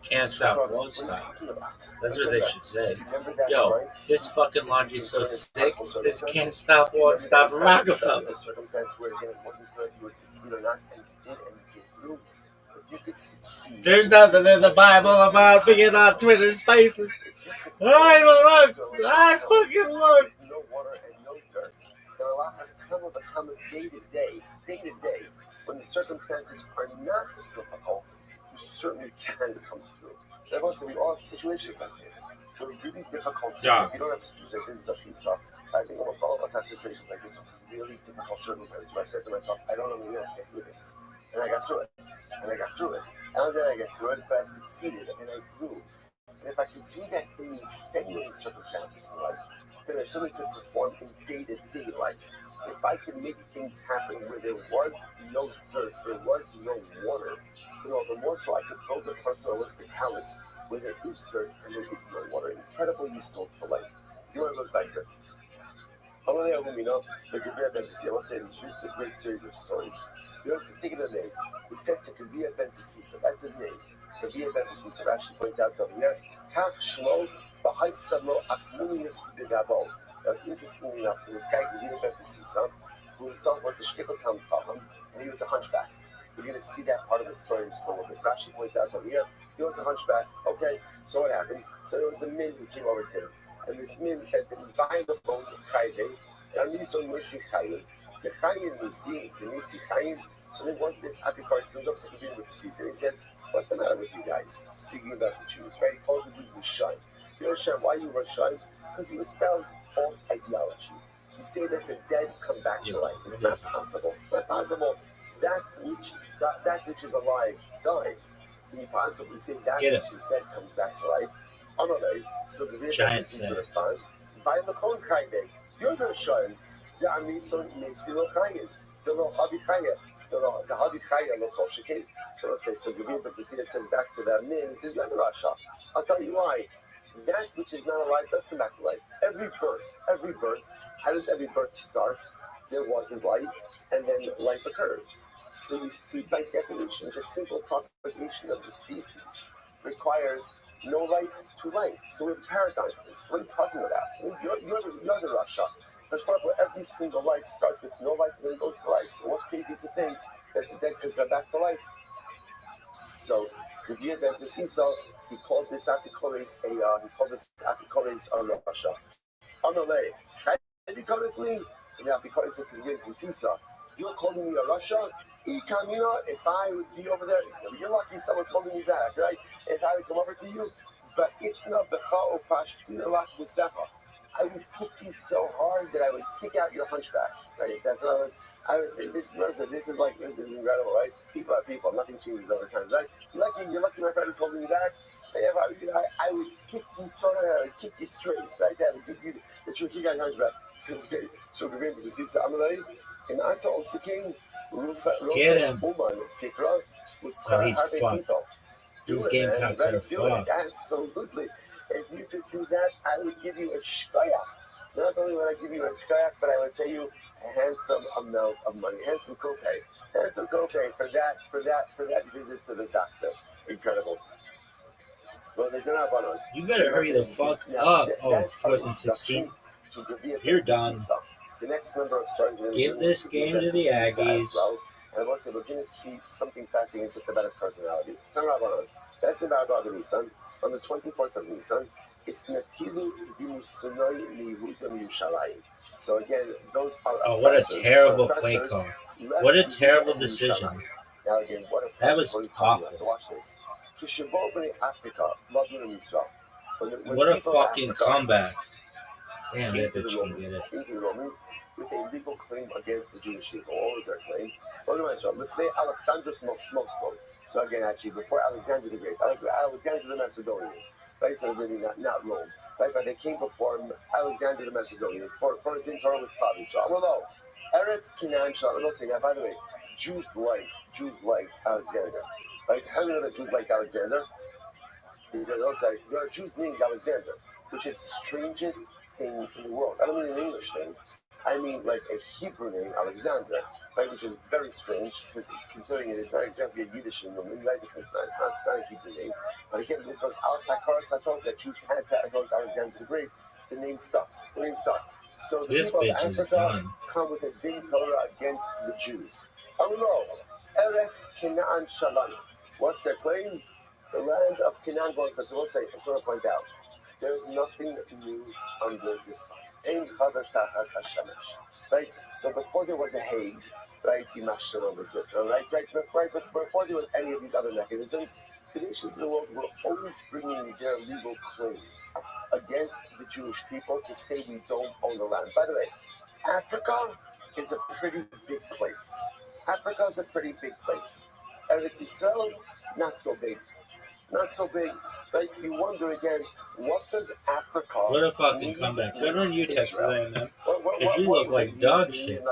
Can't stop, won't stop. That's what they should say. Yo, this fucking laundry's so sick. This can't stop, won't stop. Rockefeller. A circumstance where again it wasn't clear if you would succeed or not, and you did, and you get through. If you could succeed, There's nothing in the Bible about being on Twitter Spaces. I fucking look. No water and no dirt. There are lots of come of day to day, when the circumstances are not difficult, you certainly can come through. So we all have situations like this. Really, really difficult situations. Yeah. If you don't have situations like this, is a piece up. I think almost all of us have situations like this, really difficult circumstances where I said to myself, I don't know when I'm going to get through this. And I got through it. And then I get through it, but I succeeded, and I grew. And if I could do that in the extenuating circumstances in life, then I certainly could perform in day-to-day life. If I could make things happen where there was no dirt, there was no water, the more so I could build a personalistic house where there is dirt and there is no water. Incredible yield for life. You want to go back there? I want to say this is a great series of stories. It's a particular name. We said to Kavia Ben Pesisa. That's his name. Kavia Ben Pesisa. Rashi points out over here. Kach Shmo B'Hai Samo Akmunius B'Gabo. Interestingly enough, so this guy Kavia Ben Pesisa, who himself was a Shkipper Tam Chacham, and he was a hunchback. We're going to see that part of the story just a little bit. Rashi points out over here. He was a hunchback. Okay, so what happened? So there was a man who came over to him, and this man said to him, "Buy the phone of Friday, and me so Nisi Chayim." The Chayim Nisi, the Nisi Chayim. So they wanted this Apikar to up to the beginning with the season. He says, "What's the matter with you guys?" Speaking about the Jews, right? He called the Jews Rishon. You know, Shem, why you Rishon? Because you espouse false ideology. to say that the dead come back to life. It's not possible. It's not possible. That which is alive dies. Can you possibly say that which is dead comes back to life? Amalei. So the Vietnamese responds, "Vayilachon chayde." You're going to show him the Amison Mesilo Chayin. The Lo Havi Chaya. The Havi Chaya Lo Koshikin. So let's say, so Gavir Bakasina says back to that man, he says, "You're the Rasha." I'll tell you why. That which is not alive does come back to life. Every birth, how does every birth start? There wasn't life, and then life occurs. So you see, by definition, just simple propagation of the species requires no life to life. So we have a paradigm for this. What are you talking about? You're the Rasha. There's part where every single life starts with no life and then goes to life. So what's crazy to think that the dead comes back to life? So the year that the Sisa, he called this apikoles a Russia. Amalei. Apikoles. So the apikoles says to the year the Sisa, "You're calling me a Russia? If I would be over there, you're lucky someone's holding you back, right? If I would come over to you, but I would kick you so hard that I would kick out your hunchback, right? That's what I would say. This is incredible, right? People are people. Nothing changes over time, right? You're lucky my friend is holding you back. I would kick you so hard, I would kick you straight, right? I would kick you that you would kick out your hunchback. So it's great. So we're going to see Amalei. In Anta Osiking, Get him. Tikra, Oh, he's fucked. These Gamecocks are fucked. Absolutely. If you could do that, I would give you a shkoyach. Not only would I give you a shkoyach, but I would pay you a handsome amount of money, handsome copay for that visit to the doctor. Incredible. Well, you better hurry the fuck up. Oh, 4th and 16. You're done. The next number of stars. Give this game to the Aggies. Well. And we're going to see something fascinating just about his personality. Turn around on. That's about Nissan. On the 24th of Nissan, it's Natilu Dimusunoi Mihutam Yushalayim. So again, those are. Oh, what a terrible play call. What a terrible decision. Now again, what a that was awful. So watch this. Africa, what a fucking comeback. Damn, that bitch can get it. Into the Romans with a legal claim against the Jewish people. What was their claim? Alexandros Moscom. So again, actually, before Alexander the Great, Alexander the Macedonian, right? So really not Rome, right? But they came before Alexander the Macedonian for a dinner with Claudius. So although Eretz Canaan, I'm not saying that. By the way, Jews like Alexander. Right? How do you know that Jews like Alexander? Because also there are Jews named Alexander, which is the strangest thing in the world. I don't mean an English name. I mean like a Hebrew name, Alexander, right? Which is very strange because considering it is not exactly a Yiddish name, right? It's not a Hebrew name. But again, this was outside Sato that Jews had to acknowledge Alexander the Great. The name stuck. So the people of Africa come with a din Torah against the Jews. Amlo, Eretz Canaan Shalom. What's their claim? The land of Canaan. I just want to point out, there is nothing new under the sun. Right? So before there was a Hague, right? Right? Before there was any of these other mechanisms, the nations of the world were always bringing their legal claims against the Jewish people to say we don't own the land. By the way, Africa is a pretty big place. Eretz Yisrael, not so big. Right? You wonder again, what does Africa? What a fucking comeback! Good on you, Texas A&M. Because you look like dog shit.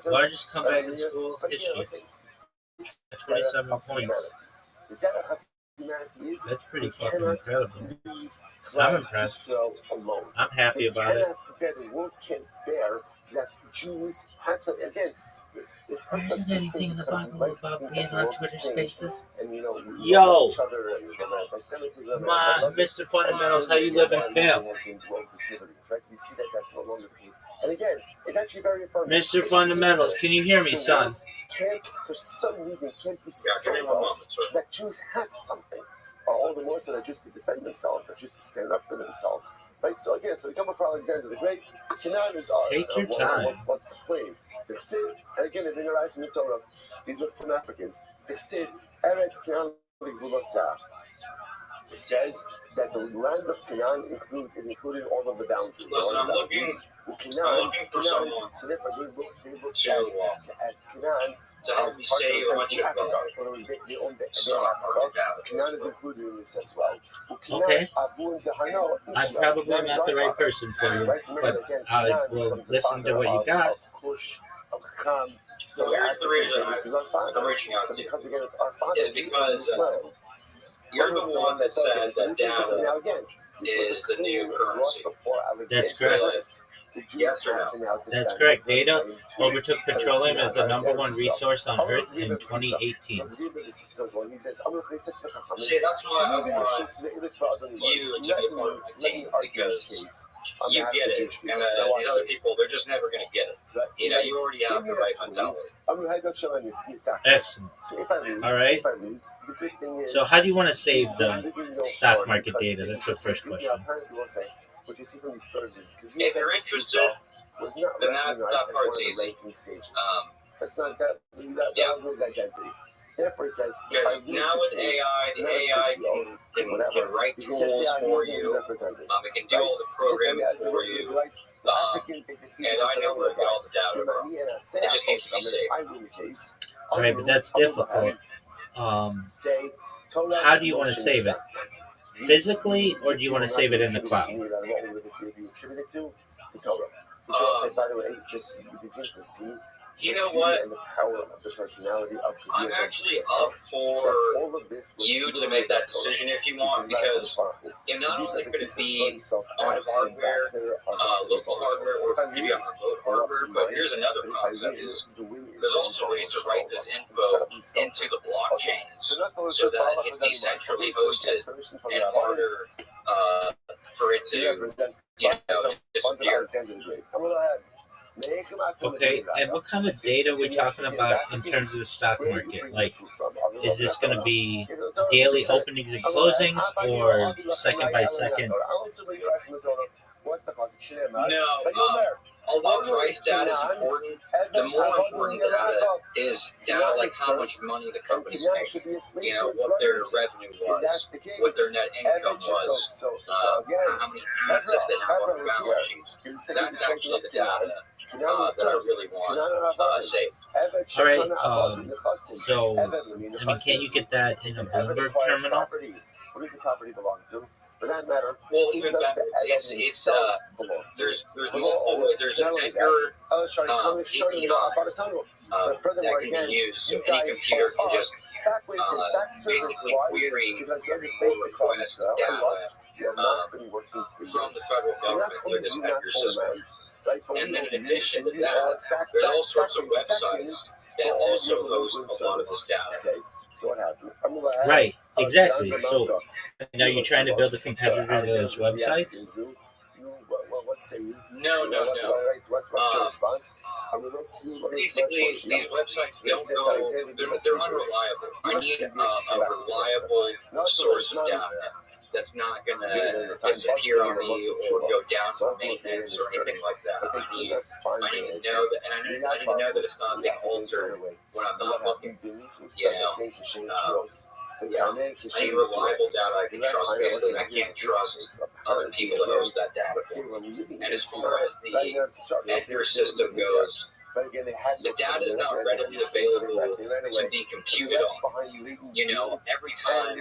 Largest comeback in school history. 27 points. That's pretty fucking incredible. I'm impressed. I'm happy about it. The world can't bear that Jews had some, again, it hurts us to anything in the Bible about being on Twitter Spaces? And, Yo! Each other and Come on, Mr. Fundamentals, how you live in camp? We see that that's no longer the case. And again, it's actually very important. Mr. Fundamentals, can you hear me, son? For some reason, can't be so well that Jews have something. All the more so that Jews can defend themselves, that Jews can stand up for themselves. Right, so again, they come before Alexander the Great. Canaan is ours. Take your time. What's the claim? The Sid, and again, they bring it right from the Torah. These were from Africans. The Sid, Eretz Canaan Gvulosah. It says that the land of Canaan is including all of the boundaries. Listen, I'm looking for someone so therefore they looked to at Canaan help as me part say of a bunch Central of Africa. In other words, they owned the some Africa. Africa. Canaan is included in this as well. Okay. I probably am not the right person for you, but I will listen to what you got. So here's the reason I'm reaching out so to you. because again, it's our father. Is because you're the one that said that data is the new currency. That's correct. Yes or no? That's correct. Data overtook petroleum as the number one resource on Earth in 2018. See, that's why I want you to be a part of my team, because you get it, and these other people, they're just never going to get it. You know, you already have the right mentality. Excellent. So if I lose, All right. if I lose, the good thing is. So how do you want to save the stock market data? That's the first question. What you see from these stories is if you're interested, then that part's easy. That's not that was his identity. Therefore, it says because now with AI, the AI can write tools for you. It can do all the programming for you. And I know where to get all the data from. It just needs to be saved. All right, but that's difficult. How do you want to save it? Physically, or do you want to save it in the cloud? By the way, just you begin to see. You know what? And the power of the personality of the I'm actually up for you to make that decision if you want, because not only could it be on hardware, local hardware, or maybe on remote hardware, but here's another concept: is there's also ways to write this info into the blockchain so that it's decentrally hosted and harder for it to, disappear. Okay, and what kind of data are we talking about in terms of the stock market? Like, is this going to be daily openings and closings, or second by second? No, although price data is important, the more important data is data like how much money the companies make, what their revenue was, what their net income was, how many assets they have on their balance sheets. That's actually the data that I really want saved. All right, so, I mean, can't you get that in a Bloomberg terminal? What does the property belong to? For that matter, well, even better, it's there's multiple ways. There's an Edgar API that can be used, so any computer can just basically query or request data from the federal government through this Edgar system. And then in addition to that, there's all sorts of websites that also host a lot of this data. So what happened? Right, exactly. So, are you trying to build a competitor to those websites? What say you? No. What's your response? Basically, these websites don't go, they're unreliable. I need a reliable source of data that's not going to disappear on me or go down for maintenance or anything like that. I need to know that, and I need to know that it's not being altered when I'm not looking. I need reliable data I can trust. Basically, I can't trust other people to host that data for me. And as far as the Edgar system goes, the data is not readily available to be computed on. Every time I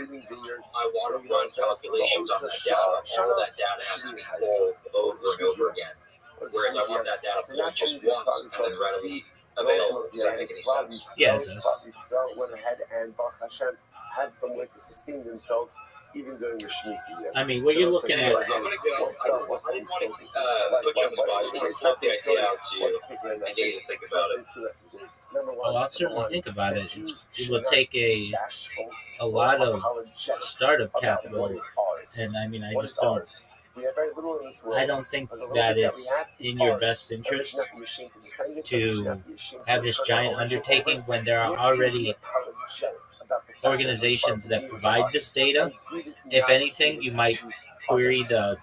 want to run calculations on that data, all that data has to be pulled over and over again. Whereas I want that data pulled just once and then readily available. Does that make any sense? Yeah, it does. Went ahead and Baruch Hashem had from where to sustain themselves even during the Shemitah year. I mean, what you're looking at. I'm going to go. I didn't want to put you on the spot. I just want to float the idea out to you and get you to think about it. Well, I'll certainly think about it. It will take a lot of startup capital, and I mean, I just don't. I don't think that it's in your best interest to have this giant undertaking when there are already organizations that provide this data. If anything, you might query the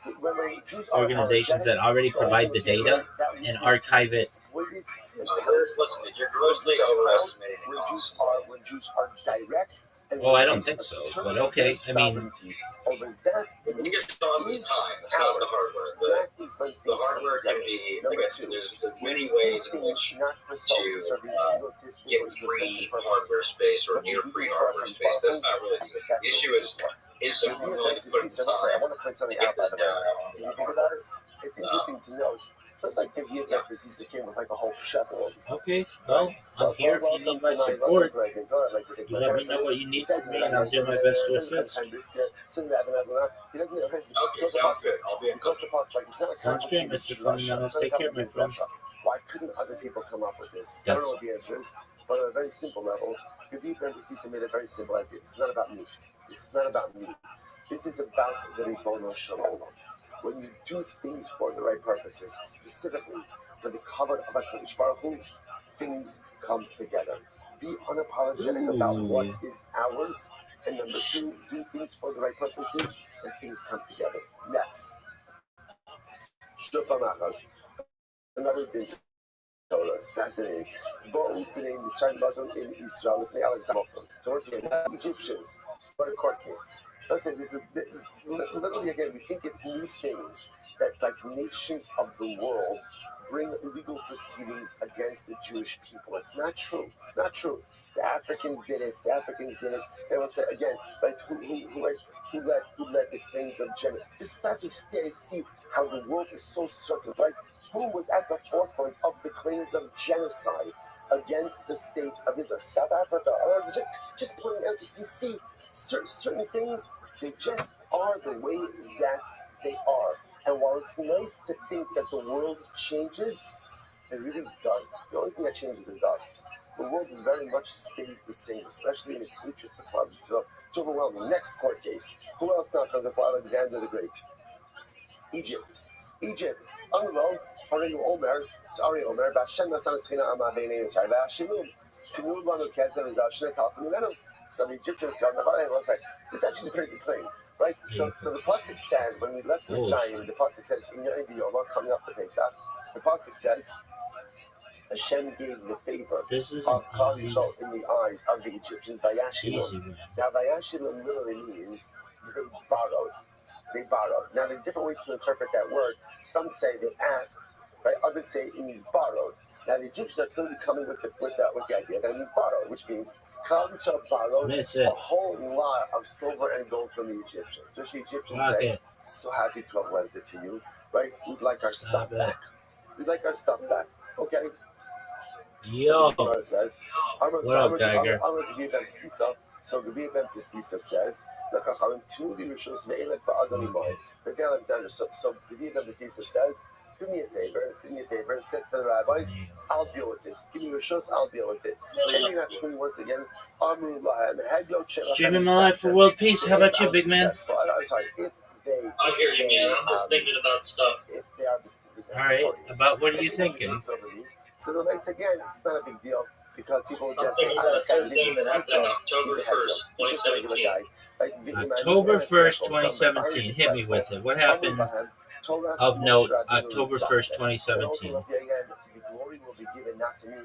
organizations that already provide the data and archive it. Listen, you're grossly overestimating the cost. When Jews are direct and Oh, I don't Egypt's think so, asserting but okay. their I mean, sovereignty over that The which biggest problem is is time. It's not the ours. hardware. That is when The things come hardware can together. be, Number again, two, there's when many you do ways in things which not for to self-serving, egotistic, get or egocentric free hardware purposes, space or but you near do free this for hardware Hakadosh space. That's Baruch Hu, not really the that's issue. what it's for. Is So someone be willing to put in the listen, I time want to point to something get out, by this the guy way. onto If you that think hardware? about it, it's interesting to note. So it's like if you get this, he came with like a whole shekel. okay. Well, I'm here if you need my support. You let me know what you need from me, and I'll do my best to assist. He doesn't know. Okay, sounds good. I'll be in touch. Like, it's not a Sounds great, Mr. Fundamentals. Take care, my friend. Why couldn't other people come up with this? I don't know what the answer is, but on a very simple level, Gavit and Basisa made a very simple idea. It's not about me. It's not about me. This is about the Ribono Shalom. When you do things for the right purposes, specifically for the cover of HaKadosh Baruch Hu, things come together. Be unapologetic about what is ours. And number two, do things for the right purposes, and things come together. Next. Shupamachas. Another thing to Torah is fascinating. Bo B'nai Mitzrayim Bazon in Israel with the Alexander. So once again, Egyptians, what a court case. Let's say this is literally again. We think it's new things that, like nations of the world, bring legal proceedings against the Jewish people. It's not true. It's not true. The Africans did it. The Africans did it. They will say again, right? Who led the claims of genocide? Just fascinating. Just to see how the world is so circular, right? Who was at the forefront of the claims of genocide against the state of Israel? South Africa. Or just pointing out, just you see certain things, they just are the way that they are. And while it's nice to think that the world changes, it really doesn't. The only thing that changes is us. The world is very much stays the same, especially in its hatred for Klal Yisrael. It's overwhelming. Next court case. Who else now does it for Alexander the Great? Egypt. Amro, Hari Omer, sorry Omer, Bashem Nasan Schina Ama Bene and China Shilum. Tinu Lanu Kazan is Ashna Tatanum. So the Egyptians come up and was like, this actually is a pretty good claim, right? So the Pasuk said, when we left Mitzrayim, the Pasuk says, in your Yoma, coming up the Pesach, the Pasuk says, Hashem gave the favor of Klal Yisrael in the eyes of the Egyptians by Yashilum. Now, by Yashilum literally means they borrowed. They borrowed. Now, there's different ways to interpret that word. Some say they asked, right? Others say it means borrowed. Now, the Egyptians are clearly coming with the idea that it means borrowed, which means Klal Yisrael borrowed a whole lot of silver and gold from the Egyptians. So the Egyptians say, so happy to have lent it to you, right? We'd like our stuff back. We'd like our stuff back. Okay? Yo, so the says, what up, Geiger? So Gavir Ben Pesisa says, but Alexander, so Gavir Ben Pesisa says, do me a favor, it says to the rabbis, I'll deal with this. Give me your shows, I'll deal with it. And you're not tweeting once again, streaming my life for world peace. How about you, big man? I'm sorry, if they... I hear you, man. I'm just thinking about stuff. If they are... Alright, about what are you thinking? So the next again, it's not a big deal because people will just say, this happened October 1st, 2017. October 1st, 2017. Hit me with it. What happened of note October 1st, 2017? The glory will be given not to me,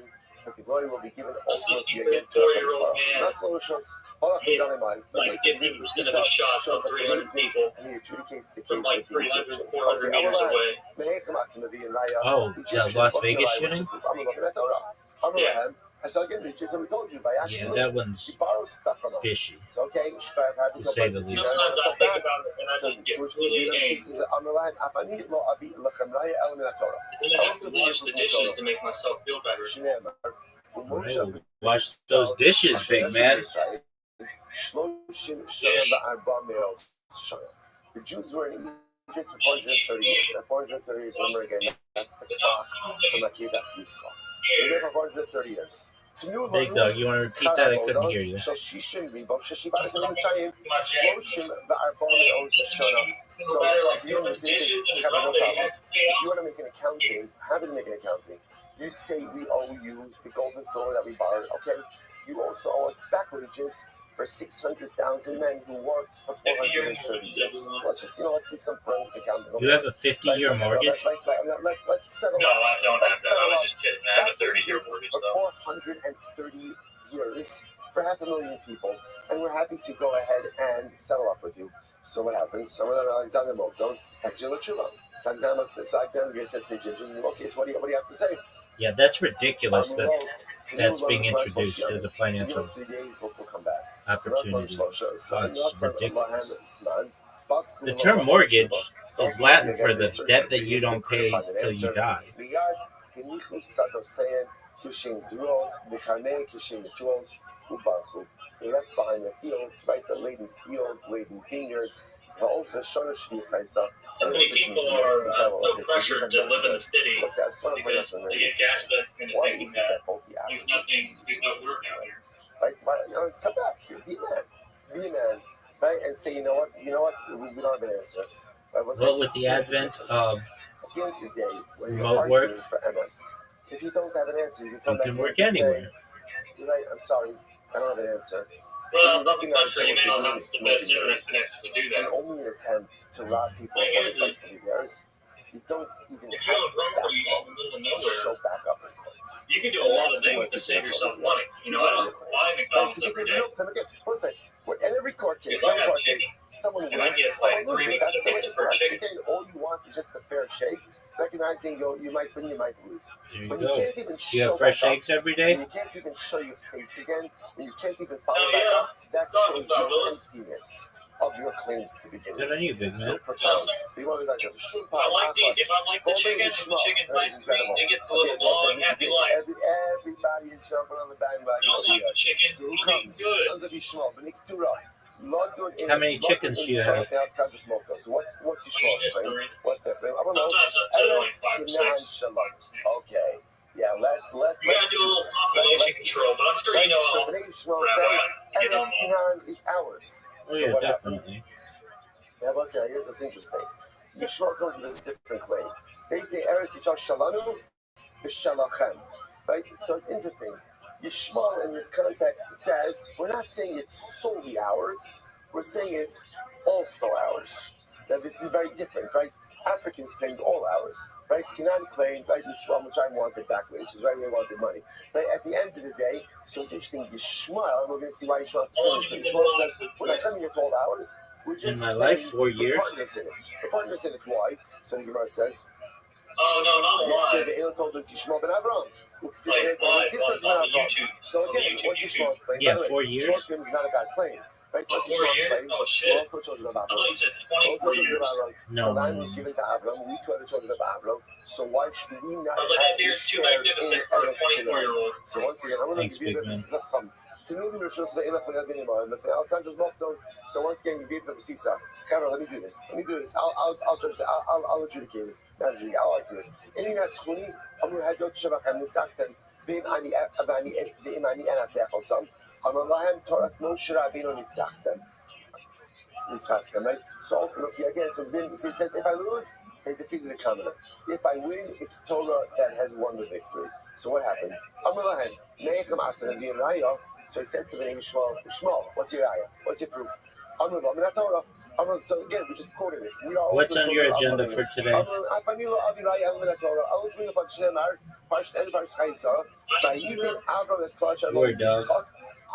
but the glory will be given also to the 34-year-old man like 50% of the shots of 300 people from like 300, 400 meters away. Oh, the Las Vegas shooting? Yeah. So again, we told you, Yeah, that one's borrowed stuff from us. fishy, So okay, to say the least. Sometimes I think about it and I just get really angry. And then I have to wash the dishes to make myself feel better. Right, wash those dishes, big man. The Jews were in Egypt for 430 years. That 430 years, remember again, that's the clock from Akedas Yitzchak. So they're for 430 years. Big dog, you want to repeat that? I couldn't hear you. So if you want to make an accounting, how do you make an accounting? You say we owe you the gold and silver that we borrowed. Okay, you also owe us back wages for 600,000 men who worked for 430 years. Let's just, let's do some forensic accounting. You have a 50-year mortgage? Let's settle. No, I don't have that. I was just kidding. I have a 30-year mortgage, for though. 430 years for 500,000 people, and we're happy to go ahead and settle up with you. So what happens? Someone like Alexander Mogdon, that's your Lachuva. So Alexander says to the Egyptians, okay, so what do you have to say? Yeah, that's ridiculous that's being introduced as a financial opportunity. It's ridiculous. The term mortgage is Latin for the debt that you don't pay till you die. They left behind the fields, right? The laden fields, laden vineyards. How many people are so pressured to live in the city because they get gassed up and thinking that there's no work out here. Right? Come back here, be a man, right? And say, you know what, we don't have an answer. Well, with the advent of at the end of the day, when remote you're work, for MS, if you don't have an answer, you can work anywhere. You're right, I'm sorry, I don't have an answer. Well, not the country, you may not have the best internet connection to do that. And only an attempt to rob people of what is rightfully theirs, you don't even if have you have a property out in the middle of to show nowhere, back up in court. you can do a lot of things to save yourself money. I don't buy McDonald's every day. In every court case, someone and I wins, get someone like 3 loses. That's the way McNuggets it for a works. chicken. Again, all you want is just a fair shake, recognizing you might win, you might lose. There you When go. you can't even Do you have fresh eggs every day? when you can't even show your face again, when you can't even follow Oh, back yeah. up, that Stop shows about the Willis. emptiness of your claims to begin Good on you, big So man. profound. You want to like a shoot If I like the chicken, and the chicken's nice and green, it gets to live a long, happy life. Everybody is jumping on the bandwagon. I don't like the chicken. So who It comes? tastes good. Sons of Yishmael, B'nai Keturah. How many chickens do you have? So what's Yishmael's claim? What's their claim? I don't know. Sometimes up to like 5 or 6. Okay. Yeah, let's We gotta do a little population control, but I'm sure you know So how B'nai Yishmael say, Rabbi, Eretz Canaan is ours. Oh So yeah, what happened? definitely. Yeah, but here's what's interesting. Yishmael comes with a different claim. They say Eretz Yisrael Shalanu B'Shalachem. Right? So it's interesting. Yishmael in this context says, we're not saying it's solely ours, we're saying it's also ours. Now this is very different, right? Africans claimed all ours, right? Canaan claimed, right? Mitzrayim wanted back wages, right? They wanted money. Right? At the end of the day, so it's interesting, Yishmael, and we're going to see why Yishmael's claiming. So Yishmael says, we're not claiming it's all ours. We're just In my life, 4 years. We're partners in it. We're partners in it. Why? So the Gemara says, Oh, no, not alive. the Elon told us Yishmael ben Avram. Like on YouTube. So again, YouTube, what's Yishmael's claim? Yeah, By the way, 4 years. Yishmael's claim is not a bad claim. Right? Oh, What's 4 Yishmael's years? claim? Oh, We're shit. also children of I thought Avram. you said Also 24 children of years. Avram. No, The no, land no. was given to Avram. We too are the children of Avram. So why should we not I was like, have that beard's too share magnificent in for a Eretz Canaan? 24-year-old. So once again, I'm going to Thanks, give you big this is man. the thumb. So once again, you gave the Sisa. Let me do this. I'll judge that. I'll adjudicate it. Not adjudicate. I'll argue it. Any not twenty. I'm going to have Shabbat and Nisaktan. Vim ani anatech or some. I'm Allahem Torah Moshe Rabbeinu Nitzachtan. Right? So ultimately, again, so then it says, if I lose, they defeated the covenant. If I win, it's Torah that has won the victory. So what happened? So he says to the name Shmuel, what's your ayah? What's your proof? So again, we just quoted it. We are What's also on your children of agenda for today? Poor dog.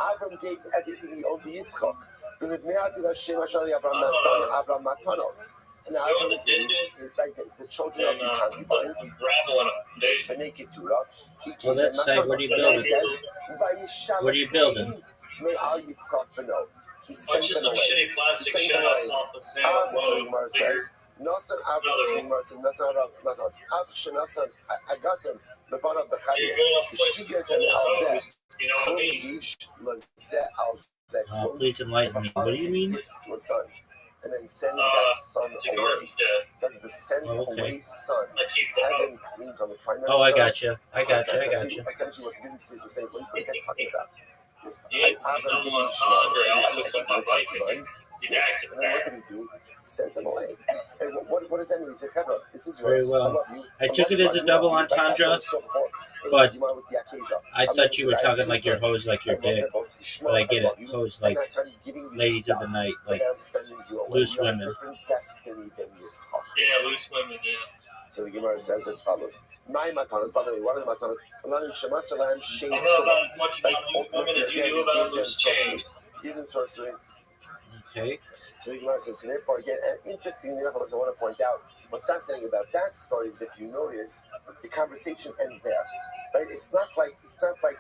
Avram gave everything he owed to Yitzchak. And now Avram gave the children of the concubines, B'nai Keturah. Well, that's like, what are you building? What are you building? He Oh, sent it's just them some away. shitty plastic He shit sent I them saw away. up with sale. Gemara says, Nasan I got him, the bun of the So you're Chayim. going up The quick, Shigas full and of Al hose, you know what I mean? Oh, please enlighten me. What do you mean? To a son, and then send that son It's a away. garden Does the send away son I keep have any claims on the primary Oh, I son? gotcha. I gotcha. Essentially, what Gideon says was saying, what are you guys talking about? If Yeah, Avram gave no, Yishmael, Andre, and also he sent sent my the bike. concubines, He's yes, acting and then what bad. did he do? He sent them away. And what does that mean? He said, Hebron, this is Very yours. well. I love you. I took it as a double entendre, but I thought you were talking like your hose, like your dick. But I get it. Hose like ladies of the night, like loose women. Yeah, loose women, yeah. So the Gemara says as follows: My matanos, by the way, what are the matanos? Ultimately, again, he gave them sorcery. Gave them sorcery. Okay. So the Gemara says, so therefore, again, and interestingly enough, I want to point out, what's fascinating about that story is, if you notice, the conversation ends there, right? It's not like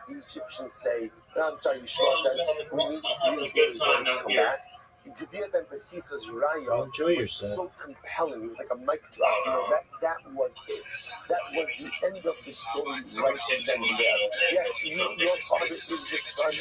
the Egyptians say, no, I'm sorry, Yishmael says, we need 3 days for to come back. Gevir ben Basisa's raya was so compelling. It was like a mic drop. That was it. That was the end of the story right then and there. Yes, your father is the son of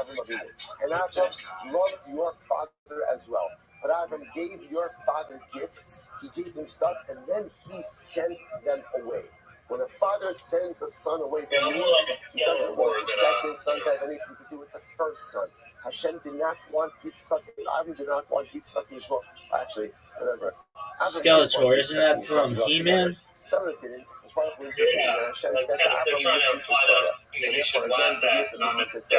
Avram Avinu. And Avram loved your father as well. But Avram gave your father gifts. He gave him stuff, and then he sent them away. When a father sends a son away from you, he doesn't want the second son to have anything to do with the first son. Hashem did not want Yitzchak. Avram did not want Yitzchak and Yishmael. Actually, remember, Skeletor, isn't that from He-Man? Sarah didn't. And Hashem said to Avram, listen to Sarah. So therefore, again, the says,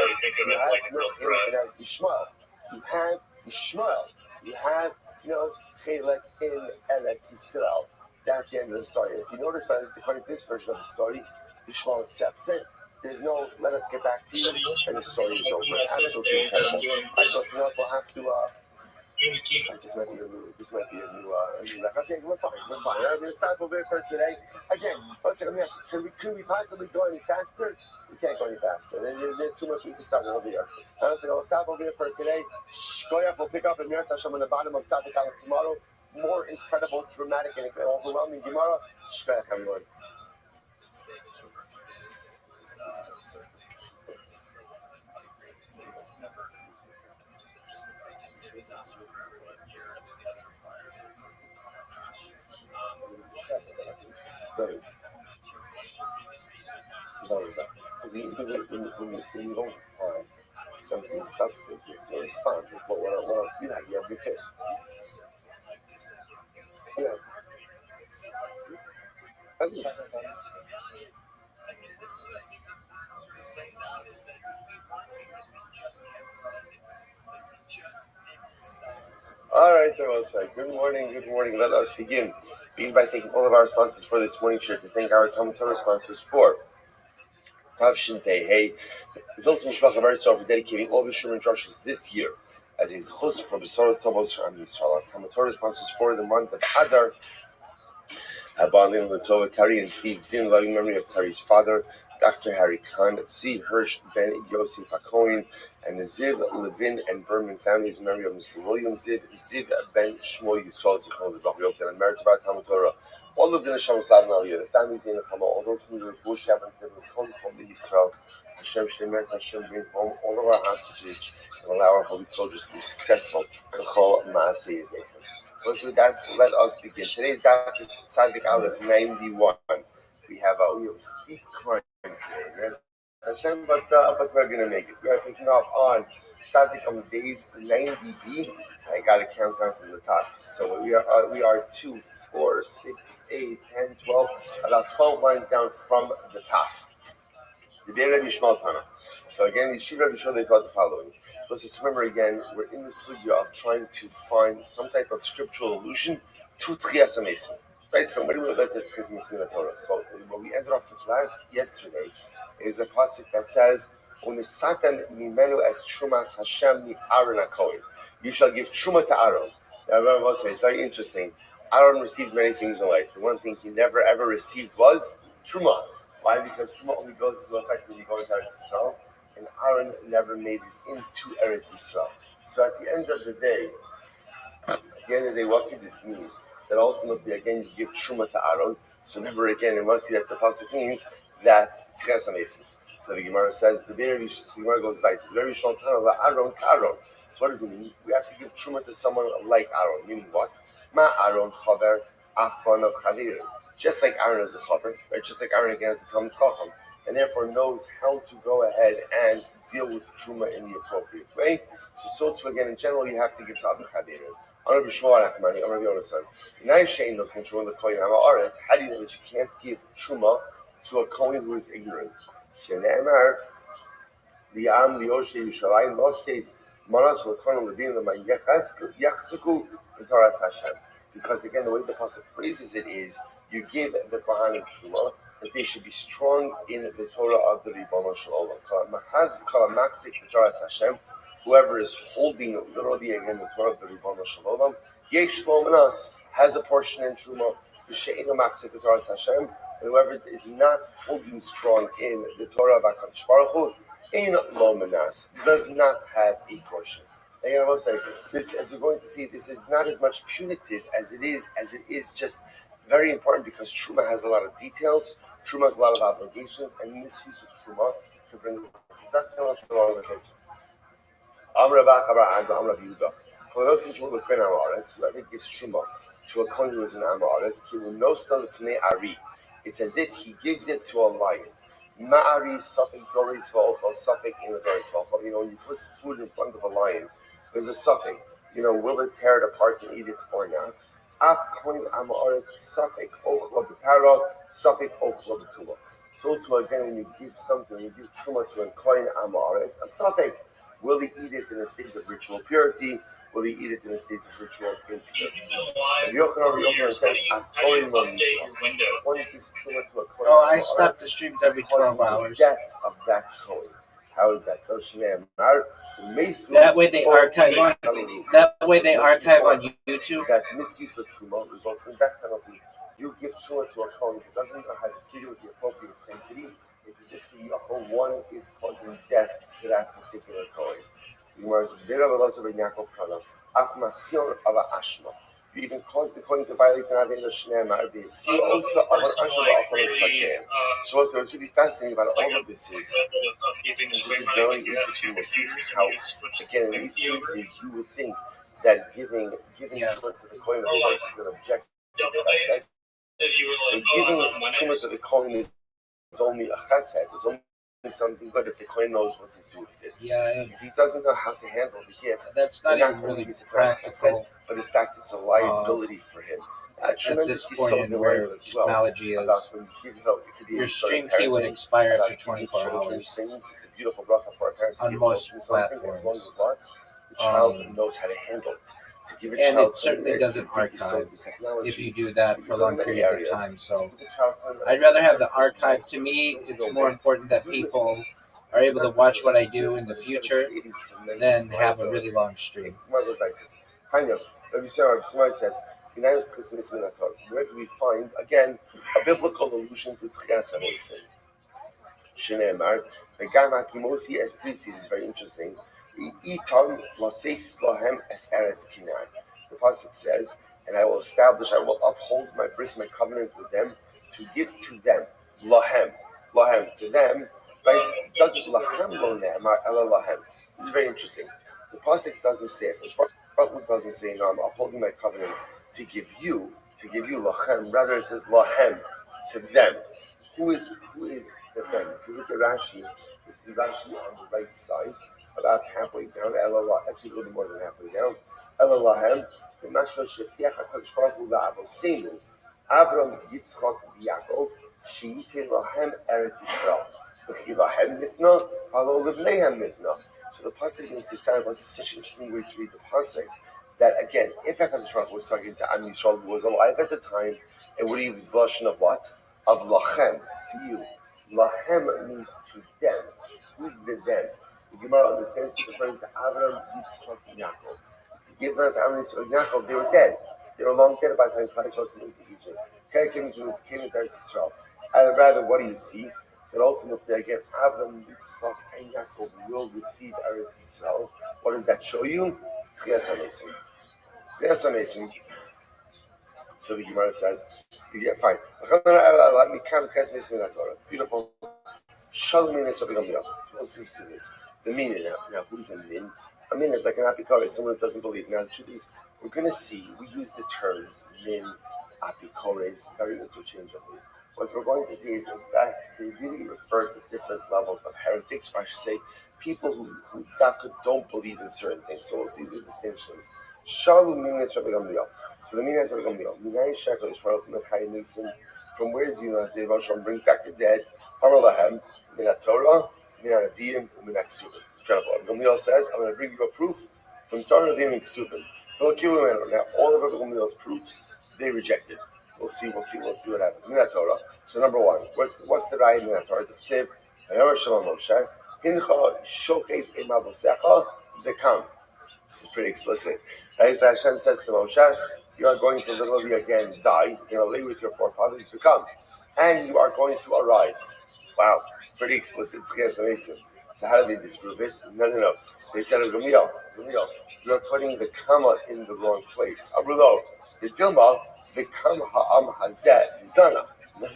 you have Yishmael. You have Chelek in Eretz Yisrael. That's the end of the story. And if you notice, according to this version of the story, Yishmael accepts it. There's no, let us get back to you, and the story is over. Absolutely incredible. I thought, we'll have to, this might be a new record. Okay, we're fine. I'm going to stop over here for today. Again, let me ask you, can we possibly go any faster? We can't go any faster. There's too much we can start over here. I'll stop over here for today. Goyach will pick up in Meretz Hashem on the bottom of Tzadik Aleph tomorrow. More incredible, dramatic, and overwhelming Gemara. Shkoyach, everyone. Right. Because when you don't have something substantive to respond to, what else do you have? You have your fist. Yeah. At least. All right, ROTHSCHILD. Good morning. Let us begin by thanking all of our sponsors for this morning share, to thank our Talmud Torah sponsors for Rav Shin Pei Hey, the Vilson Mishpach of Eretz for dedicating all the Sherman Drushes this year as a zchus for Besoros Tovos for Am Yisrael. Our Talmud Torah sponsors for the month of Adar, Habalim Latova Tari and Steve Zin, loving memory of Tari's father, Dr. Harry Khan, C. Hirsch Ben Yosef HaKohen, and the Ziv, Levin, and Berman families in memory of Mr. William Ziv, Ziv Ben Shmuel Yisrael Zichron Zebach and merit of our Talmud Torah. All of the Neshama Slav Aliyah, the families in the Chama, all those who live full Shabbat, and come from the Yisrael. Hashem Shemeres, Hashem bring home all of our hostages and allow our holy soldiers to be successful. Kachol Maaseh Yedei. With that, let us begin. Today's daf is Tzadik Aleph 91. We have a steep climb here, Hashem, but we're going to make it. We're picking up on Tzadik on days 90b. I got to count down from the top. So we are 2, 4, 6, 8, 10, 12, about 12 lines down from the top. The day Rabbi Yishmael Tana. So again, the Yeshiva Rabbi Yishmael, they thought the following. Let's remember again, we're in the sugya of trying to find some type of scriptural allusion to Tchias HaMesim. Right? From where we learned there's Tchias HaMesim in the Torah. So what we ended off with yesterday is the pasuk that says, "Unisatan mimenu es trumas Hashem mi Aaron HaKohen." You shall give truma to Aaron. Now, remember what I say, it's very interesting. Aaron received many things in life. The one thing he never ever received was truma. Why? Because truma only goes into effect when you go into Eretz Yisrael, and Aaron never made it into Eretz Yisrael. So at the end of the day, what could this mean? That ultimately, again, you give truma to Aaron. So remember again, it must be that the pasuk means that Tchias HaMesim. So the Gemara says, the Gemara goes like, Aaron, Aaron. So what does it mean? We have to give truma to someone like Aaron. Meaning what? Ma Aaron chaver afban of chavir. Just like Aaron is a chaver, right? Just like Aaron again is a Talmid Chacham, and therefore knows how to go ahead and deal with truma in the appropriate way. So too again, in general, you have to give to other chavirim. How do you know that you can't give truma to a Kohen who is ignorant? Because again, the way the pasuk phrases it is you give the Kohanim Truma, that they should be strong in the Torah of the Ribono Shel Olam. Whoever is holding literally again the Torah of the Ribono Shel Olam, Yesh Lo Manas, has a portion in Truma. And whoever is not holding strong in the Torah of HaKadosh Baruch Hu, Ein Lo Manas, does not have a portion. And I will say this, as we're going to see, this is not as much punitive as it is just very important, because Truma has a lot of details, Truma has a lot of obligations, and misuse of Truma can bring that penalty along with it. Whoever gives Truma to a kohen who is an Amaretz, it's as if he gives it to a lion. Ma'ari suffik doris v'ochel, suffik in the doris v'ochel. When you put food in front of a lion, there's a suffik. Will it tear it apart and eat it or not? Af kohen Amaretz, suffik ochla b'tara, suffik ochla b'tula. So too again, when you give something, you give Truma to a kohen Amaretz, a suffik. Will he eat it in a state of ritual purity? Will he eat it in a state of ritual impurity? I stop the streams every 12 hours. Death of that coin. How is that? So that way they archive on. That way they archive on YouTube. That misuse of truma results in death penalty. You give truma to a coin that doesn't know how to treat it with the appropriate sanctity. It's as if the one is causing death to that particular coin. You even cause the coin to violate an avin of Shnei. So what's really fascinating about all of this is just a very interesting motif. How, again, in these cases, you would think that giving truma to the coin of the coin is an objective. So giving truma to the coin is only a chesed, is only something good if the kohen knows what to do with it. If he doesn't know how to handle the gift, that's not even really practical. But in fact, it's a liability for him. At this point in where technology is, your stream key would expire after 24 hours. It's a beautiful bracha for a parent on most platforms. As long as the child knows how to handle it. And it certainly doesn't archive if you do that for long periods of time. So I'd rather have the archive. To me, it's more important that people are able to watch what I do in the future than have a really long stream. Where do we find, again, a biblical allusion to Tchias HaMeisim? Shneimar, the Gam HaKimosi as priest is very interesting. The pasuk says, and I will uphold my bris, my covenant with them, to give to them, lahem, to them, right? It doesn't lahem lo ne'emar ela lahem. This is very interesting. The pasuk doesn't say it. The doesn't say, no, I'm upholding my covenant to give you lachem. Rather, it says lahem, to them. Who is the them? If you look at Rashi, you see Rashi on the right side, about halfway down, actually a little more than halfway down. Ela lahem, the mashma shetiach HaKadosh Baruch Hu la'avosenu, Avram, Yitzchak, Yaakov, she'yitin lahem Eretz Yisrael. So the pasuk makes it sound like such an interesting way to read the pasuk that, again, if HaKadosh Baruch Hu was talking to Am Yisrael who was alive at the time, it would use the lashon of what? Of lachem, to you. Lachem means to them. Who's the them? The Gemara understands it's referring to Avram, Yitzchak, and Yaakov. To give them to Avram, Yitzchak, and Yaakov, they were dead. They were long dead by the time Israel came into Egypt. Came into Israel. Rather, what do you see? That ultimately, again, Avram, Yitzchak, and Yaakov will receive Eretz Yisrael. What does that show you? Tchias HaMeisim. Tchias HaMeisim. So the Gemara says, fine. Beautiful. Shalom in Israel. Let's listen to this. The meaning now. Who's a min? A min is like an apikore, someone that doesn't believe. Now, the truth is, we're going to see, we use the terms min, apikores, very interchangeably. What we're going to see is that they really refer to different levels of heretics, or I should say, people who don't believe in certain things. So we'll see the distinctions. Shalom means Rabbi Gamliel. So the meaning is Rabbi Gamliel. Minay shekel Yisrael from the Chayim Nisim. From where do you know that the Yevashon brings back the dead? Amar lahem min Torah, min Nevi'im, min Ksuvim. It's incredible. Rabbi Gamliel says, I'm going to bring you a proof from Torah, Nevi'im, and Ksuvim. Now, all of Rabbi Gamliel's proofs, they rejected. We'll see what happens. Minat Torah. So number one, what's the Raya in Minat Torah? The Siv, Vayomer Shalom Moshe, Hincha Shochev Emavusecha V'kam. This is pretty explicit. As Hashem says to Moshe, you are going to literally again die. You're going to lay with your forefathers to come, and you are going to arise. Wow, pretty explicit. It's amazing. So how do they disprove it? No. They said, Gamil, you're putting the comma in the wrong place. Arulo, the Dilma, the kam ha'am hazeh zana. No.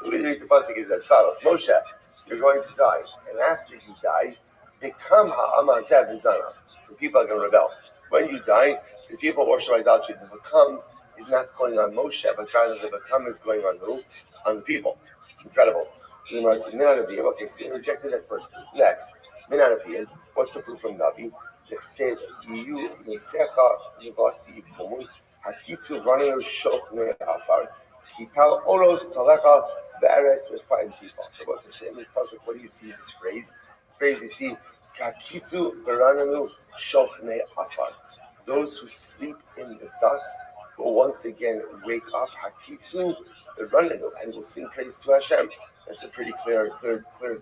The way to read the pasuk is as follows: Moshe, you're going to die, and after you die, the kam ha'am hazeh zana. The people are going to rebel. When you die, the people worship idolatry. The Vakam is not going on Moshe, but rather the Vakam is going on who? On the people. Incredible. So the Gemara says, Minanaviyim. Okay, so they rejected that first proof. Next, Minanaviyim. What's the proof from Navi? They said, Yiyu Nesecha Nivasi Pomun Hakitzu Vanir Shok Ne Afar Kital Oros Talecha Be'eretz with fine people. So what's it say? In this pasuk, what do you see in this phrase? The phrase you see, Kakitzu Verananu Shochne Afar. Those who sleep in the dust will once again wake up. Hakitzu Verananu, and will sing praise to Hashem. That's a pretty clear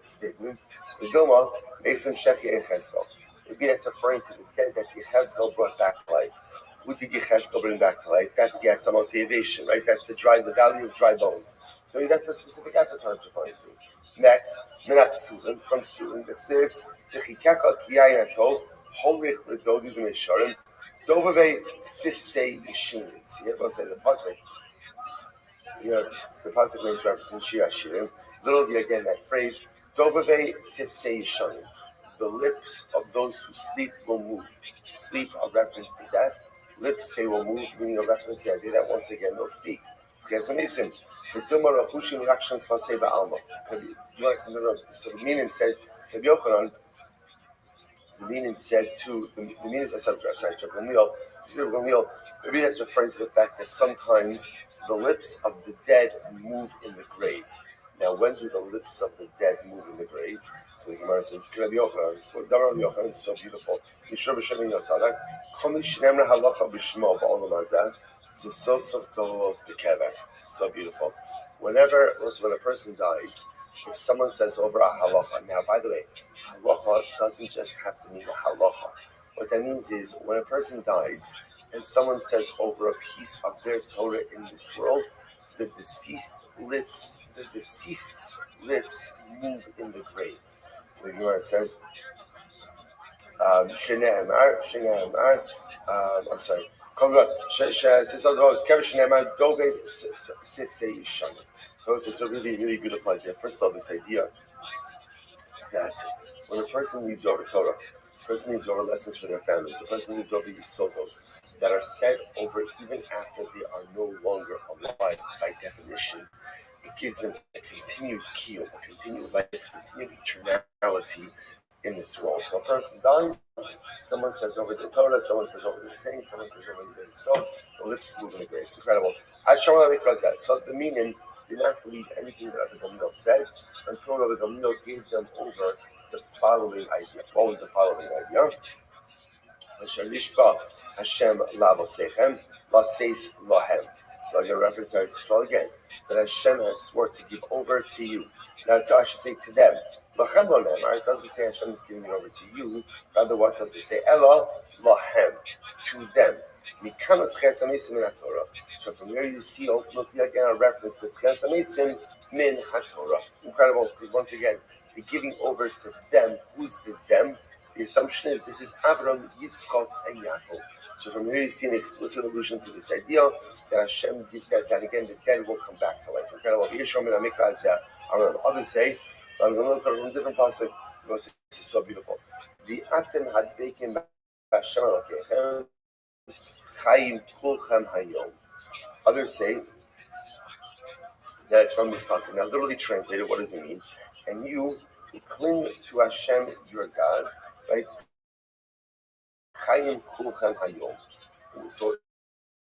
statement. The Gilma makes him Sheki Yechezkel. Maybe that's referring to the dead that Yechezkel brought back to life. Who did Yechezkel bring back to life? That's the Atzamos Yevation, right? That's the valley of dry bones. So that's a specific episode it's referring to. Next, Minak Psulim, from Psulim, the Ksiv, the Chikaka Kiyayin Atov, Holrich Ledogi V'Mesharim, Dovave Sifsei Yishinim. See, here goes the pasuk. Here, the pasuk makes reference in Shir Hashirim. Literally, again, that phrase, Dovave Sifsei Yishinim. The lips of those who sleep will move. Sleep, a reference to death. Lips, they will move, meaning a reference to the idea that once again they'll speak. So the meaning said to Yochanan, maybe that's referring to the fact that sometimes the lips of the dead move in the grave. Now, when do the lips of the dead move in the grave? So the Gemara says, Rabbi Yochanan is so beautiful. So beautiful. When a person dies, if someone says over a halacha, now by the way, halacha doesn't just have to mean a halacha. What that means is when a person dies and someone says over a piece of their Torah in this world, the deceased's lips move in the grave. So the Gemara says, I'm sorry. It's a really, really beautiful idea. First of all, this idea that when a person reads over Torah, a person reads over lessons for their families, a person reads over Yisodos that are said over even after they are no longer alive by definition, it gives them a continued keel, a continued life, a continued eternality in this world. So a person dies, someone says over the Torah, someone says over the saying, someone says over the soul, the lips move in the grave. Incredible. So the meaning did not believe anything that Rabbi Gamliel said until Rabbi Gamliel gave them over the following idea. What was the following idea? Hashem lavosechem laseis lahem. So I'm going to reference our Yisrael again. That Hashem has sworn to give over to you. Now, I should say to them. Lachem lahem. It doesn't say Hashem is giving it over to you. Rather, what does it say? Ela lahem. To them. So from here you see ultimately again a reference to Tchias HaMesim min HaTorah. Incredible, because once again, the giving over to them. Who's the them? The assumption is this is Avram, Yitzchak, and Yaakov. So from here you see an explicit allusion to this idea that Hashem gives that again the dead will come back to life. Incredible. Others say, I'm going to look from different pasuk. This is so beautiful. The Atem Hadvekim Hashem Elokeichem Chaim Kulchem Hayom. Others say that it's from this pasuk. Now, literally translated, what does it mean? And you cling to Hashem, your God, right? Chaim Kulchem Hayom. So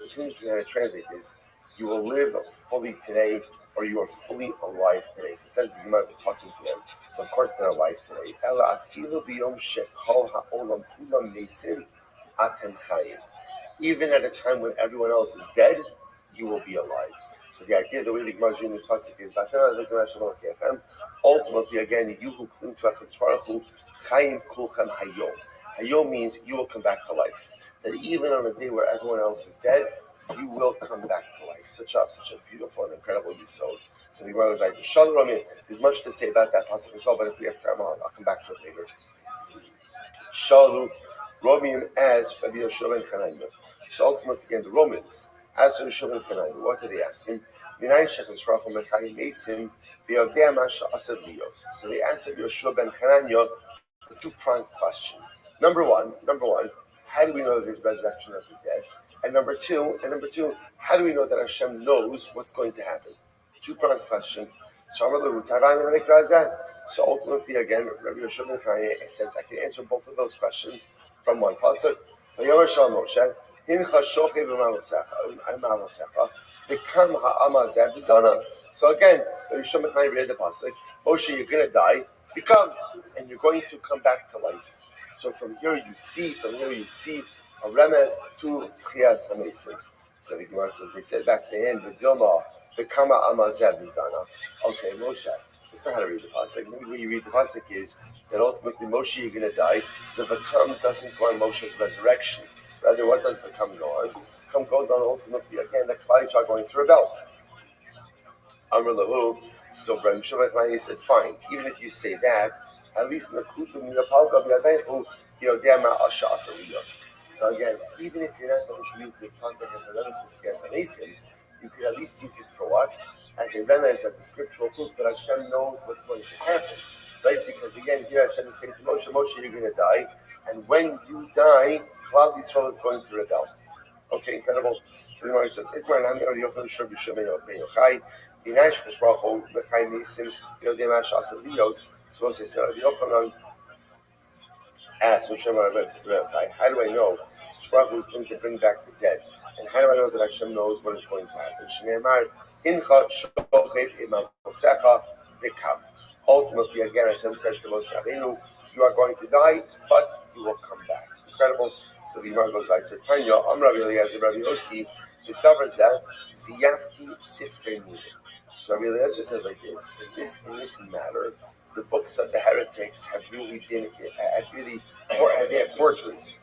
it seems to me how to translate this. You will live fully today, or you are fully alive today. So it says the Gemara was talking to them. So of course they're alive today. Even at a time when everyone else is dead, you will be alive. So the idea, the way the Gemara is reading this pasuk is, ultimately, again, you who cling to HaKadosh Baruch Hu, Chayim Kulchem Hayom. Hayom means you will come back to life. That even on a day where everyone else is dead, you will come back to life. Such a beautiful and incredible yisod. So the Gemara was like, there's much to say about that pasuk as well, but if we have time, I'll come back to it later. Shalu Romim as Rabbi Yoshua ben Chananya. So ultimately, again, the Romans asked Rabbi Yoshua ben Chananya, what did they ask him? So they asked Rabbi Yoshua ben Chananya a two-pronged question. Number one, how do we know that there's resurrection of the dead? And number two, how do we know that Hashem knows what's going to happen? Two-pronged question. So ultimately, again, Rabbi Yoshua ben Chananya says, I can answer both of those questions from one pasuk. So again, Rabbi Yoshua ben Chananya read the pasuk. Moshe, you're going to die. Become, and you're going to come back to life. So from here you see a remez to Tchias HaMesim. So the Gemara says, they said back to him, V'dilma, V'kama Amazeh V'zana. Okay, Moshe, that's not how to read the pasuk. Maybe the way you read the pasuk is that ultimately Moshe, you're going to die. The V'kam doesn't go on Moshe's resurrection. Rather, what does V'kam go on? V'kam goes on ultimately, again, the Klais are going to rebel. Amr Lahu. So Rabbi Yoshua ben Chananya said, fine, even if you say that, at least in the kutu minapalga b'yadechu diodema asha asaviyos. So again, even if you're not going to use this concept as a remez, you could at least use it for what? As a remez, as a scriptural proof that Hashem knows what's going to happen, right? Because again, here Hashem is saying to Moshe, you're going to die, and when you die, Klal Yisrael is going to rebel. Okay, incredible. So the Gemara says, it's my name, Rabbi Yochanan ben Yochai. So we'll say, Rabbi Yochanan asked Moshe, how do I know Shprach was going to bring back the dead? And how do I know that Hashem knows what is going to happen? Ultimately, again, Hashem says to Moshe Rabbeinu, you are going to die, but you will come back. Incredible. So the Gemara goes like, so Tanya, Amrav Eliezer, Rabbi Yossi, the Tavrazah, Ziyafti Sifrei. So Rabbi Eliezer says like this: in this matter, the books of the heretics have really been they have forgeries.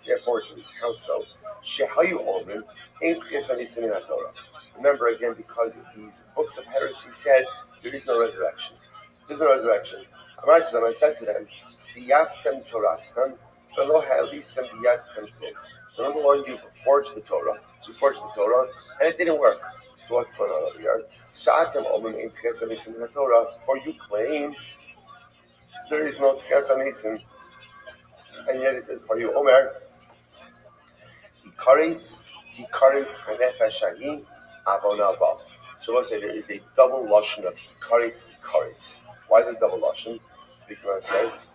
How so? Shehayu Omen ain't Chesanisim in Torah. Remember again, because these books of heresy said there is no resurrection. There's no resurrection. I said to them, Siyaftem Toraschem velo ha'elisem biyadchem klum. So number one, you've forged the Torah. You forged the Torah, and it didn't work. So what's going on over here? Sha'atem Omen ain't Chesanisim in Torah. For you claim there is no Chesanisim, and yet it says, "Are you Omer?" Tikaris, Hanefeshahi, Avonava. So we'll say there is a double lashon of Tikaris. Why the double lashon? The Gemara says,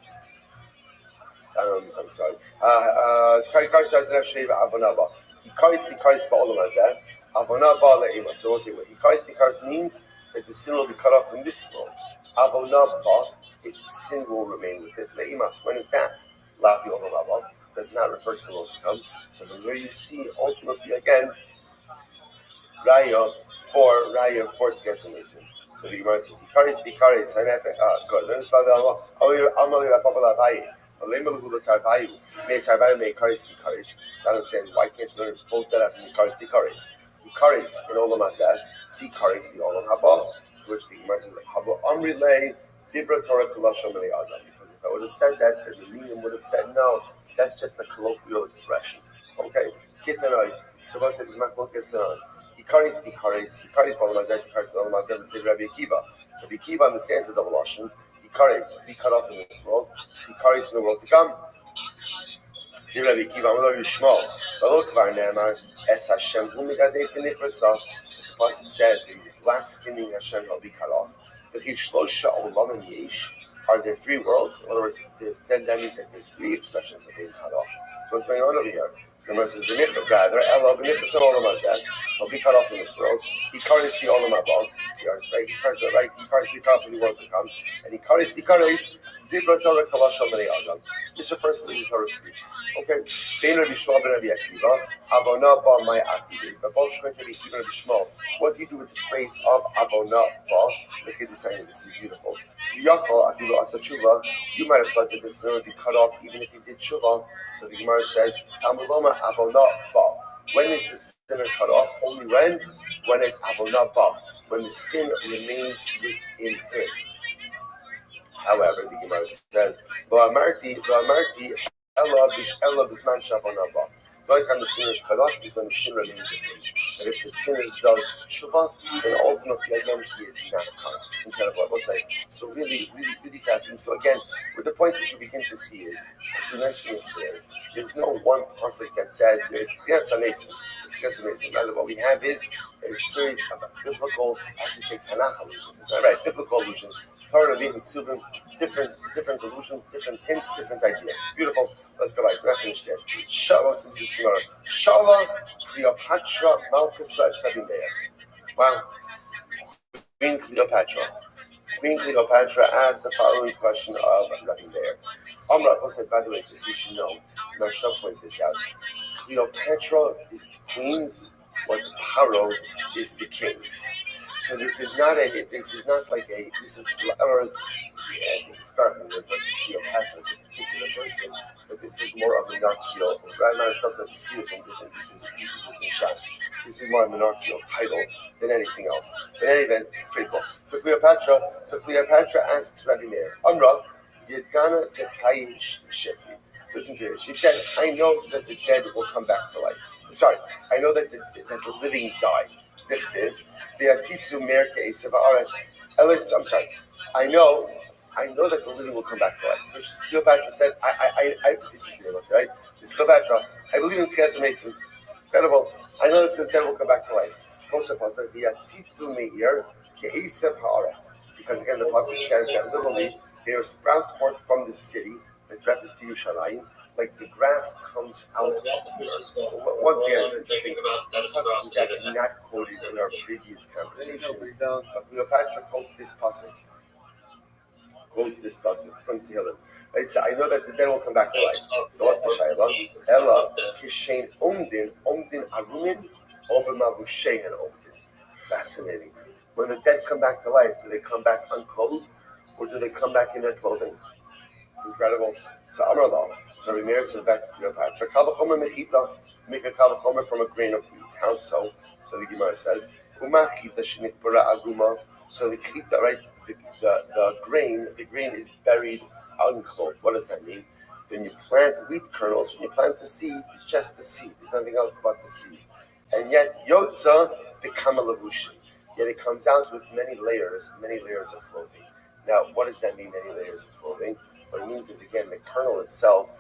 I'm sorry. Tikaris Avonava. Tikaris ba'olam hazeh, Avonava le'ema. So we'll say what Tikaris means that the sin will be cut off from this world. Avonava, its sin will remain with it. Le'emas. When is that? Lavi Olamava. Does not refer to the world to come. So from where you see ultimately again Raya for Tchias HaMesim. So the Gemara says Tikaris good. So I understand why can't you learn both that from Tikaris in Olam Hazeh, Tikaris the Olam Haba, which the Gemara says Haba Amrilei Dibra Torah Kulashon Melei Adam. Because if I would have said that, the Meaning would have said no. That's just a colloquial expression. Okay. So God said, Tikaris, Olam Hazeh, Tikaris, Olam Hazeh, Rabbi Akiva. Rabbi Akiva understands the double lashon. Tikaris, be cut off in this world. Tikaris in the world to come. Rabbi Akiva, Amar Yishmo, V'lo Kvar Ne'amar, Es Hashem, Hu Megadei F'nei Krasa. The pasuk says that he's blaspheming Hashem, he'll be cut off. V'chid Shlosha Olamim Yesh. Are there three worlds? In other words, then that means that there's three expressions of being cut off. So what's going on over here? So the Gemara says, rather, Ella, b'nichas olam hazeh, he'll be cut off in this world. He carries the olam haba, right? He carries the cut off in the world to come, and he carries the kares, dibra Torah kalashal b'nei adam. This refers to the Torah speaks. Okay, Bein Rabbi Shmuel ben Rabbi Akiva, Avona ba my akidi. But both going to be Akiva Rabbi Shmuel. What do you do with the phrase of Avona ba? Look at this saying. This is beautiful. Yachal Akiva asa tshuva. You might have thought that this would be cut off even if he did tshuva. So the Gemara says, Tamuloma Avona ba. When is the sinner cut off? Only when it's Avona ba. When the sin remains within him. However, the Gemara says, Lo amarti, Ella bisman shavona ba. The only time the sinner is cut off is when the sin remains with him. But if the sinner does tshuva, then ultimately again he is not cut off. Incredible. We'll say. So really fascinating. So again, with the point that you begin to see is, as we mentioned yesterday, there's no one pasuk that says there's tchias hamesim. Rather, what we have is a series of biblical, I should say Tanakh allusions. Is that right? Biblical allusions. Torah, different allusions, different hints, different ideas. Beautiful. Let's go back. We're not finished yet. Shala says this Gemara. Shala Cleopatra Malchus Rabbi Meir. Wow. Queen Cleopatra asked the following question of Rabbi Meir. Amra said, by the way, just so you should know, Marsha points this out. Cleopatra is the queens, what Paro is the kings. So this is not like a, this is, or starting with Cleopatra is a particular person, but this is more of a monarchical. Rabbi Marsha says you see this in different uses in Shas. This is more a monarchical title than anything else. In any event, it's pretty cool. So Cleopatra asks Rabbi Meir, Amra, Yedana Techayim Shefit. So listen to this. She said, I know that the dead will come back to life. I'm sorry, I know that the living die. This is Beatzitzu Merke Esav Aretz. I'm sorry. I know that the living will come back to life. So Cleopatra said, I right? This Cleopatra, I believe in Tchias Mason. Incredible. I know that the dead will come back to life. Most of us are Beatzitzu Meir Ke Esav Haaretz. Because again, the pasuk says that literally they will sprout forth from the city, that's reference to Yerushalayim, like the grass comes out of the earth. So once again, it's interesting. This pasuk is actually not quoted in our previous conversations, but Cleopatra quotes this pasuk from Tehillim. Right? So I know that the dead will come back to life. So what's the shayla? Ella kishein omdin arumin obemavushein omdin. Fascinating. When the dead come back to life, do they come back unclothed or do they come back in their clothing? Incredible. So Amrullah. So Rameir says back to Cleopatra. Kavachomer mechita, make a kavachomer from a grain of wheat. How so? So the Gemara says, Umachita shenitbara aguma. So the chita, right? The grain is buried unclothed. What does that mean? When you plant wheat kernels, when you plant the seed, it's just the seed. There's nothing else but the seed. And yet Yotza become a lavushi. Yet it comes out with many layers of clothing. Now, what does that mean, many layers of clothing? What it means is, again, the kernel itself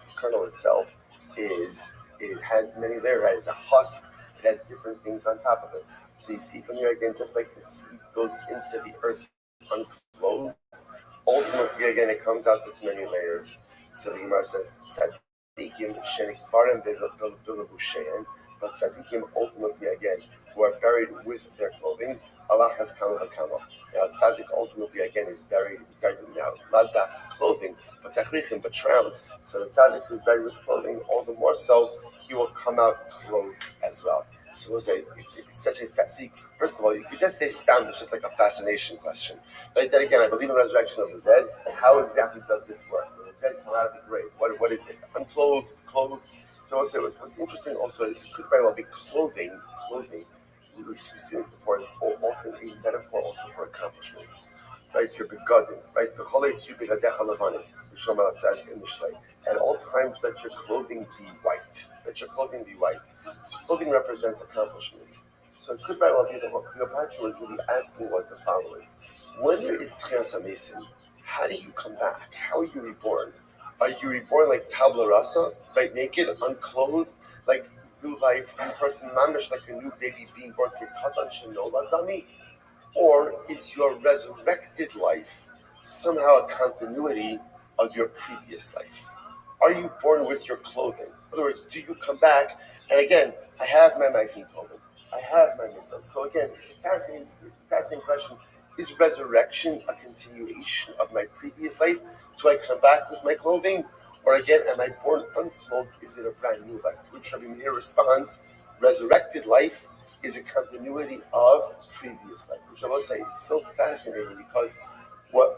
it has many layers, right? It's a husk, it has different things on top of it. So you see from here, again, just like the seed goes into the earth unclothed, ultimately, again, it comes out with many layers. So the Gemara says, Tzadikim shenikbarim b'levushein, but tzadikim ultimately, again, who are buried with their clothing, Allah has kama v'kama. Now, tzaddik ultimately, again, is buried now, not that clothing, but takrichim, but shrouds. So the tzaddik who is buried with clothing, all the more so, he will come out clothed as well. So we'll say, it's such a first of all, you could just say stam, it's just like a fascination question. Like that again, I believe in resurrection of the dead. How exactly does this work? When the dead come out of the grave, what is it? Unclothed, clothed? So we'll say, what's interesting also is it could very well be clothing. We've seen this before, is often a metaphor also for accomplishments. Right, you're begotten, right? The Shlomo says in Mishlei, at all times let your clothing be white. So clothing represents accomplishment. So it could very well be that what Cleopatra was really asking was the following: when there is Tchias Mason, how do you come back? How are you reborn? Are you reborn like tabla rasa, right? Naked, unclothed, like new life, new person, mamish, like a new baby being born, kikatan shenola dami? Or is your resurrected life somehow a continuity of your previous life? Are you born with your clothing? In other words, do you come back? And again, I have my Ma'asim Tovim. I have my mitzvahs. So again, it's a fascinating question. Is resurrection a continuation of my previous life? Do I come back with my clothing? Or again, am I born unclothed? Is it a brand new life? To which Rabbi Meir responds, resurrected life is a continuity of previous life, which I will say is so fascinating because what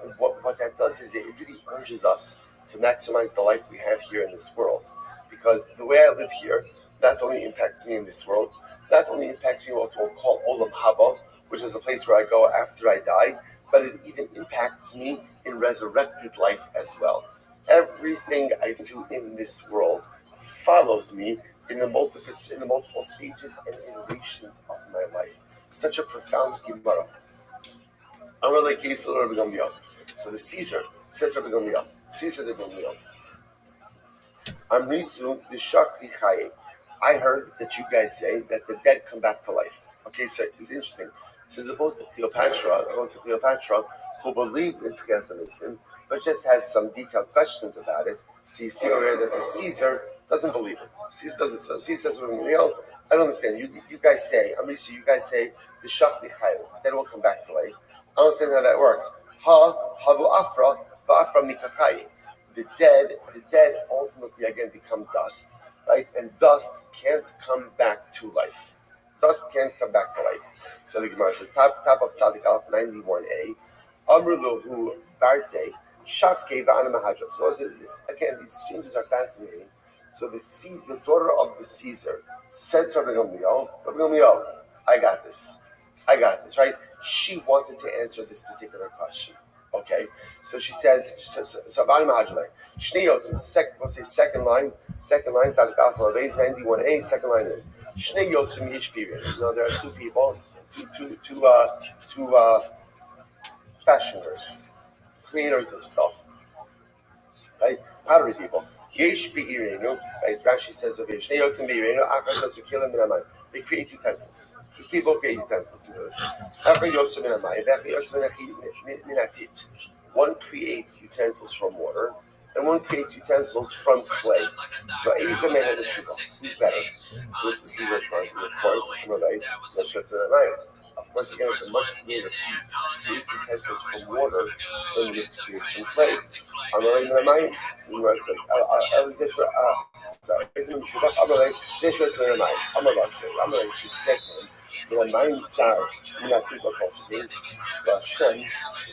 that does is it really urges us to maximize the life we have here in this world. Because the way I live here not only impacts me in this world, not only impacts me what we'll call Olam Haba, which is the place where I go after I die, but it even impacts me in resurrected life as well. Everything I do in this world follows me in the multiple stages and iterations of my life. Such a profound Gemara. So the Caesar says Rabbi Gamliel, Caesar the Gamliel, Amrisu v'shakvi chayim. I heard that you guys say that the dead come back to life. Okay, so it's interesting. So as opposed to Cleopatra, who believed in Tchias HaMesim, but just had some detailed questions about it. So you see over here that the Caesar doesn't believe it. Caesar doesn't. So Caesar says, I don't understand. You guys say, Amrisu, you guys say the shakvi chayim, the dead will come back to life. I don't understand how that works. Havu afra va'afra mikachayim. The dead ultimately again become dust, right? And dust can't come back to life. Dust can't come back to life. So the Gemara says, top of Tzadik Aleph 91a, Amruluhu Barte, Shafke V'ana Mahadra. So again, these exchanges are fascinating. So the daughter of the Caesar said to Rabbi Gamliel, I got this, right? She wanted to answer this particular question. Okay, so she says, second line, Tzadik Aleph 91a, second line is Shnei Yotzim Yesh Period. There are two people, two fashioners, creators of stuff, right? Pottery people. Yesh Be'irenu, right? Rashi says over here, Shnei Yotzim Be'irenu, Achas to kill him in a man. They create utensils. Two people create utensils. Listen to this. One creates utensils from water, and one creates utensils from clay. So Asa may have a shuvah. Who's better? So it's the Of course, Of course, again, it's a much greater feat to create utensils from water than it is to create from clay. She said to him, so Hashem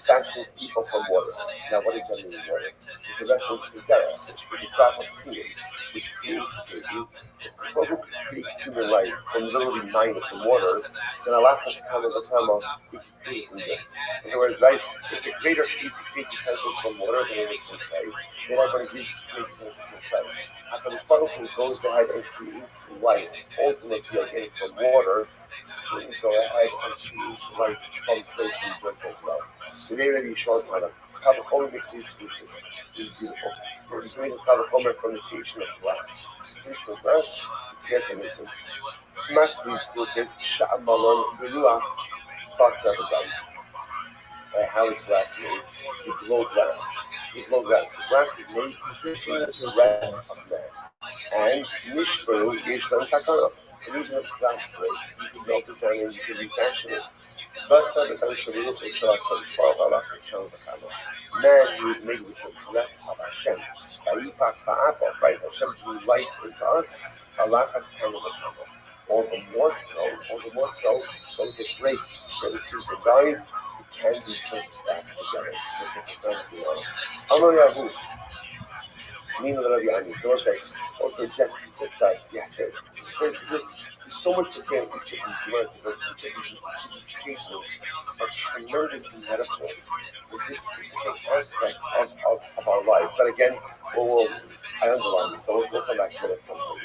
fashions people from water. Now, what does that mean, water? It's a reference to Zerah, the crop of seed, which creates baby. So people who create human life from literally mine it from water, then Allah has come with a time of we can create from dirt. In other words, right, it's a greater feat to create utensils from water than it is from clay. Then everybody agrees to create utensils from clay. HaKadosh Baruch Hu goes ahead and creates life, ultimately again from water, so we go ahead and choose life from clay and dirt as well. Today, Rabbi Yishmael Tana, Kavachomer makes these speeches. This is beautiful. So we're doing Kavachomer from the creation of glass. The creation of glass, it's Tchias HaMesim. Matli's focus, Sha'amalon, Beruach, Basar V'dam. How is glass made? You blow glass. Glass is made with the breath of man. And Nishbaru, Yeshvan Takana. And even if glass break, you can melt it down and you can refashion it. Basar V'dam Shavuot V'Shalach Kodesh Baruch Allah has come with man who is made with the breath of Hashem. Vayifach Ba'apah, right? Hashem drew life into us. Allah has come with a all the more so, so the great, so to speak, the guys who can be put back together. Amayahu. So also just there's so much to say in each of these words, because each of these statements are tremendous metaphors for just different aspects of our life. But again, I underline this, so we'll come back to it at some point.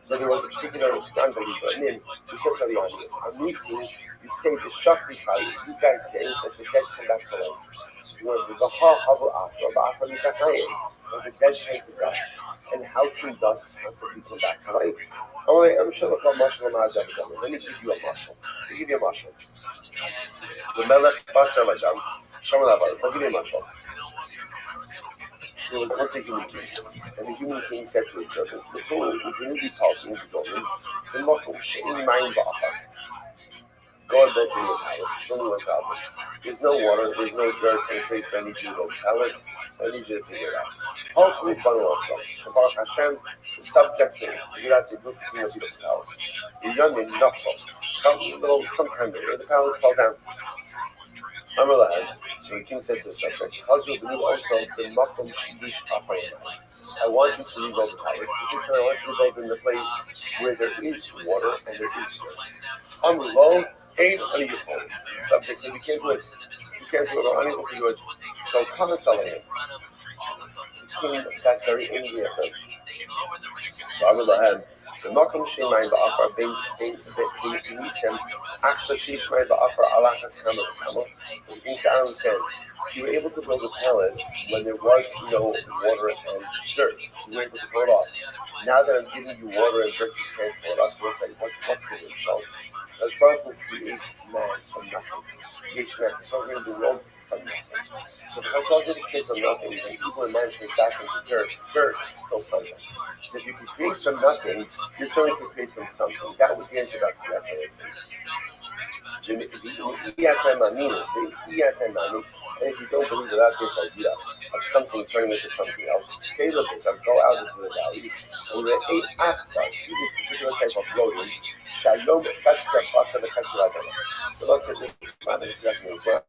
So there was a particular non-believer named Rabbi, you say the Shakri Chai, you guys say that the dead come back to life. You want to say the afra mikatayim, like a dead thing to dust. And how can dust possibly come back to life? I'm sure look how much let me give you a muscle. Let me give you a muscle. The melech basar ladam. I'll give you a muscle. There was once a human king, and the human king said to his servants, "The fool, if you be talking to Golim, then welcome, shame mind ba'afar. Go and build your palace. There's only one problem. There's no water, there's no dirt in place, but I need you to build a palace, so I need you to figure it out. Hopefully, Banu also. And Baruch Hashem, the subjects will figure out to build a beautiful palace. The young and Nafsal, sometime later, the palace fell down. So the king says to the subjects, also the Makom Shidish Afayim. I want you to rebuild the palace. I want you to build in the place where there is water and there is dirt. Amrullah, aid on your phone. The subject says, you can't do it. You can't do it, or unable to do it. So come and sell him. The king got very angry at them. The Makom Shemayim Ba'afar Bein Nisem Actually Shishmai Ba'afar Alachas Kamal. The king said, I don't understand. You were able to build a palace when there was no water and dirt. You were able to pull it off. Now that I'm giving you water and dirt, you can't pull it off. So what's the result? As Baruch creates man from nothing. Each man is going to be rolled from nothing. So because all the kids from nothing, and even when man came back into dirt is still something. So if you can create from nothing, you're certainly can create from something. That was the introduction. That's what it is. And if you don't believe without this idea of something turning into something else, say the bit, go out into the valley, see this particular type of floating, so let's say this is not an example about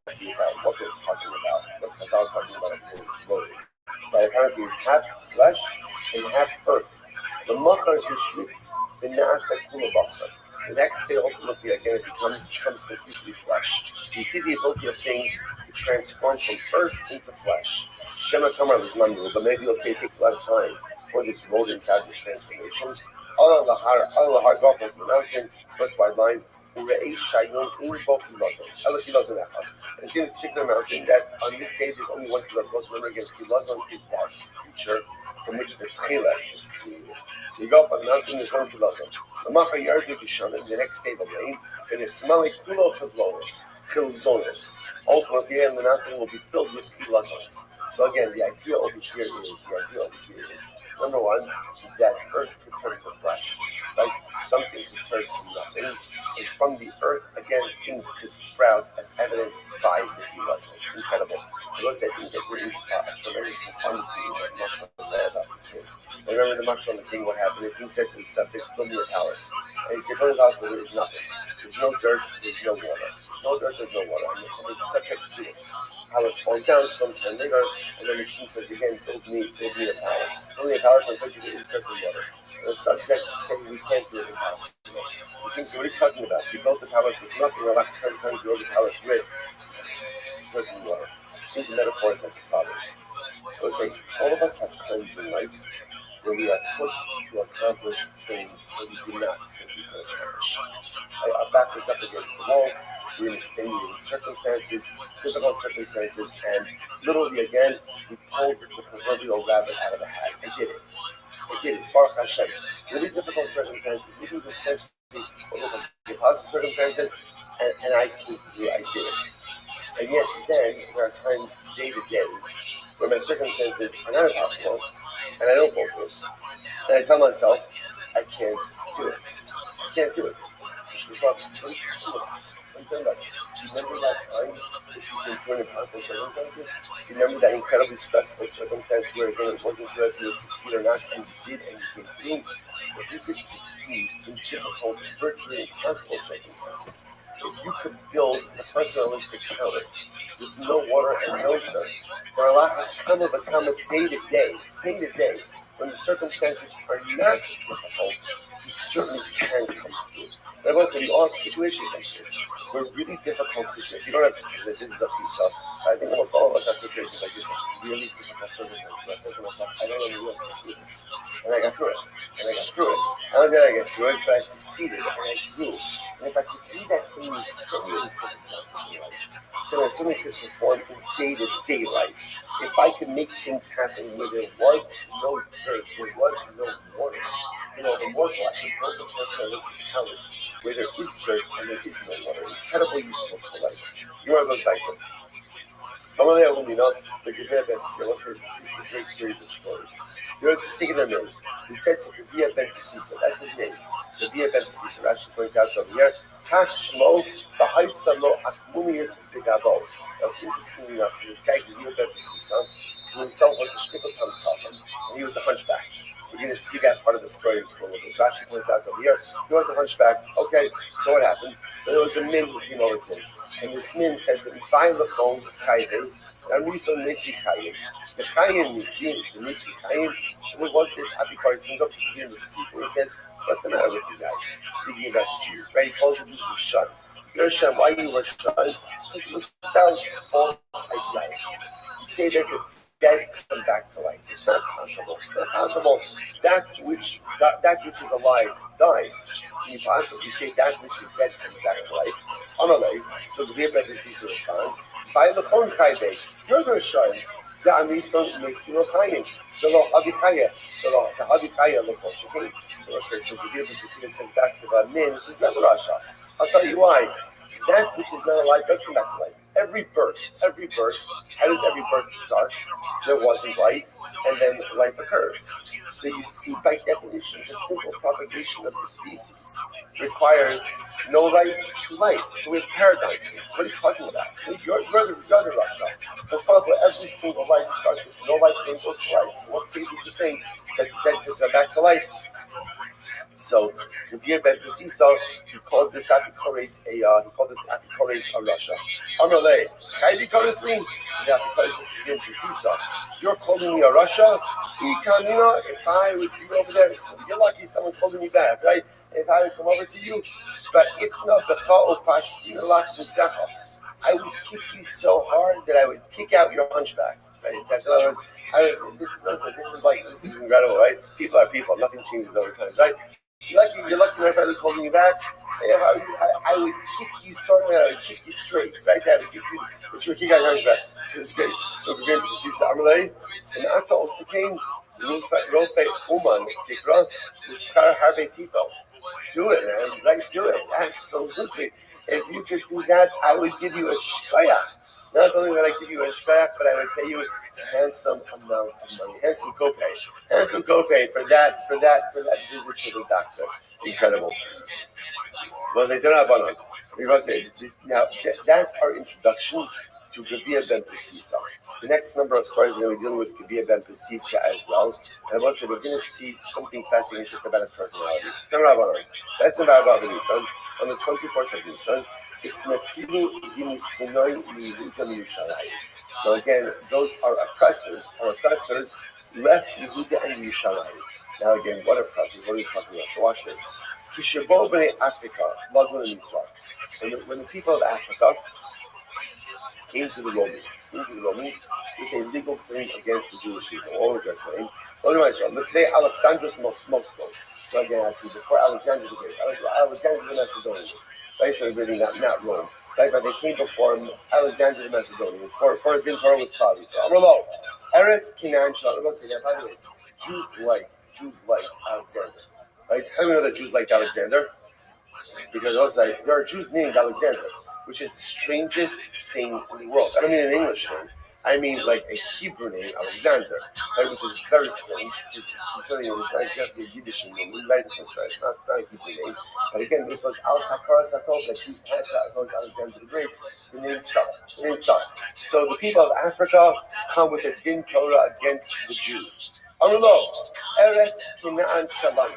what we're talking about. What Chazal talking about is floating. But apparently it's half flesh and half earth. The machar is schwitz, the nasa kula basar. The next day, ultimately, again, it becomes completely flesh. So you see the ability of things to transform from earth into flesh. Shema Kamar is Mamdu, but maybe you'll say it takes a lot of time for this rodent to have this transformation. Allah Lahar, go up onto the mountain, first wide line, and see this particular mountain that on this stage there's only one Kilazon. Remember again, Kilazon is that creature from which the Chelas is created. So you go up on the mountain, there's one Kilazon. The next day of the rain, and it's smelling Kulo Chilzonis. Ultimately, and the mountain will be filled with Kilazons. So again, the idea over here is number one, that earth could turn to flesh. Right? Something could turn to nothing. And from the earth, again, things could sprout as evidenced by the Kilazon. It's incredible. I think that there is a tremendous profundity in the Mashal about the king. I remember the Mashal on the king, what happened. The king said to the subjects, build me a palace. And he said, build a house where there is nothing. There's no dirt, there's no water. There's no dirt, there's no water. And the subjects do it. Palace falls down sometime later, and then the king says again, build me a palace. Build me a palace, and put you in dirt and water. And the subjects say, we can't do it impossible. The king said, what are you talking about? You built a palace with nothing, the last time you build a palace with dirt and water. See the metaphors as follows. I would say, all of us have times in life where we are pushed to accomplish things that we do not think we could accomplish. Our back is up against the wall, we're in extenuating circumstances, difficult circumstances, and literally again, we pulled the proverbial rabbit out of the hat. I did it. Baruch Hashem. Really difficult circumstances, even potentially positive circumstances, and I came through, I did it. And yet then, there are times day to day where my circumstances are not impossible, and I don't go through it. And I tell myself, I can't do it. Remember that time that you've been through in impossible circumstances? Remember that incredibly stressful circumstance where again it wasn't clear if you would succeed or not, and you did, and you came through? If you could succeed in difficult, virtually impossible circumstances, if you could build a personalistic palace with no water and no dirt, there are lots of day to day, when the circumstances are not difficult, you certainly can come through. But I want to say, we all have situations like this. We're really difficult situations. If you don't have situations, this is up to yourself. I think almost all of us have situations like this, really difficult circumstances. I said to myself, I don't know what to do this. And I got through it. Not only did I get through it, but I succeeded and I grew. And if I could do that in many circumstances in life, then I certainly could perform in day-to-day life. If I could make things happen where there was no dirt, there was no water, the mortal, I can build a personalistic house where there is dirt and there is no water. Incredibly useful for life. You are those items. The Gevir ben Tisisa, this is a great series of stories. There was a particular man who said to Gevir ben Tisisa, that's his name, Gevir ben Tisisa, Rashi points out over here, Kach Shmo, V'haisalo Akmunius Begavo. Now, interestingly enough, so this guy, Gevir ben Tisisa, who himself was a Shkipot Chacham, and he was a hunchback. We're going to see that part of the story just a little bit. Rashi points out over here, he was a hunchback. Okay, so what happened? So there was a min who came over to him. And this min said to him, Vai lechon chayim, nariso nisi chayim. The chayim nisi, the nisi chayim. So there was this apikar. So he goes to the and he says, what's the matter with you guys? Speaking about the Jews, right? He calls the Jews Rishon. You're Rishon. Why are you Rishon? Because you espouse false ideas. You say that the dead come back to life. It's not possible. It's not possible. That which is alive dies. Can you possibly say that which is dead comes back to life? Unalive. So the Gevir ben Tisisa responds, Vai lechon chayim. You're the Rishon. The Amrison Mesino Chayim. The Lo Havichaya. The Havichaya Lokol Shekin. So let's say, so the Gevir ben Tisisa says back to the men, it says, Rasha. I'll tell you why. That which is not alive does come back to life. Every birth, how does every birth start? There wasn't life, and then life occurs. So you see, by definition, the simple propagation of the species requires no life to life. So we have paradigm for this. What are you talking about? You're the Russia. So it's probably every single life starts with no life, then goes to life. So what's crazy to think that could go back to life? So Gevir ben Tisisa, he called this apikores a Russia. Amalei, Chaydi me. The apikores of Gevir ben Tisisa. You're calling me a Russia? If I would be over there, you're lucky someone's holding me back, right? If I would come over to you, but I would kick you so hard that I would kick out your hunchback. Right? That's in other words. This is incredible, right? People are people. Nothing changes over time, right? You're lucky my brother's holding you back. I would kick you kick you straight, right? I would kick you, but you would kick out your hunchback. So it's great. So we're going to see Amalei, and Ata also came, Rofe Uman, Tikra, Uskar Harve Tito. Do it, man. Right? Do it. Absolutely. If you could do that, I would give you a shkayach. Not only would I give you a shkayach, but I would pay you a handsome amount of money. Handsome copay for that visit to the doctor. Incredible. Well, they don't have one. Now, that's our introduction to Gevir ben Tisisa. The next number of stories we're going to be dealing with Gevir ben Tisisa as well. And I will say we're going to see something fascinating just about his personality. That's about Nisan. On the 24th of Nisan, so again, those are oppressors. Our oppressors left Yehuda and Yerushalayim. Now again, what oppressors? What are we talking about? So watch this. Kishabo b'nei Africa, when the people of Africa came to the Romans with a legal claim against the Jewish people. What was that claim? Let's say Alexander's Moscow. So again, actually, before Alexander the Great, Alexander the Macedonian, right? So really not Rome, right? But they came before Alexander the Macedonian for a din Torah with Favi. So Amrlo, Eretz Canaan Shalom. By the way, Jews like Alexander, right? How do we know that Jews liked Alexander? Because also there are Jews named Alexander, which is the strangest thing in the world. I don't mean an English name. I mean like a Hebrew name, Alexander, right, which is very strange. It's not exactly a Yiddish name, right? It's not a Hebrew name. But again, this was Al Takar Satov that Jews had as well as Alexander the Great. The name stuck. So the people of Africa come with a din Torah against the Jews. Amrlo, Eretz Canaan Shalom.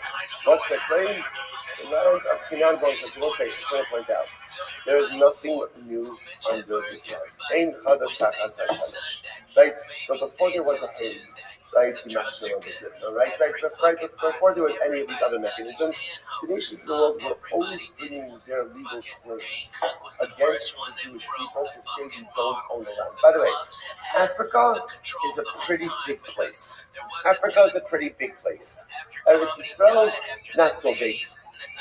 What's the claim? The land of Canaan goes, as we'll say, it's going to point out, there is nothing new under the sun. Ein chadash tachas hashamash. Right? So before there was a haze, right? Before there was any of these other mechanisms, the nations of the world were always bringing their legal claims against the Jewish people to say you don't own the land. By the way, Africa is a pretty big place. Africa is a pretty big place. Eretz Israel, not so big.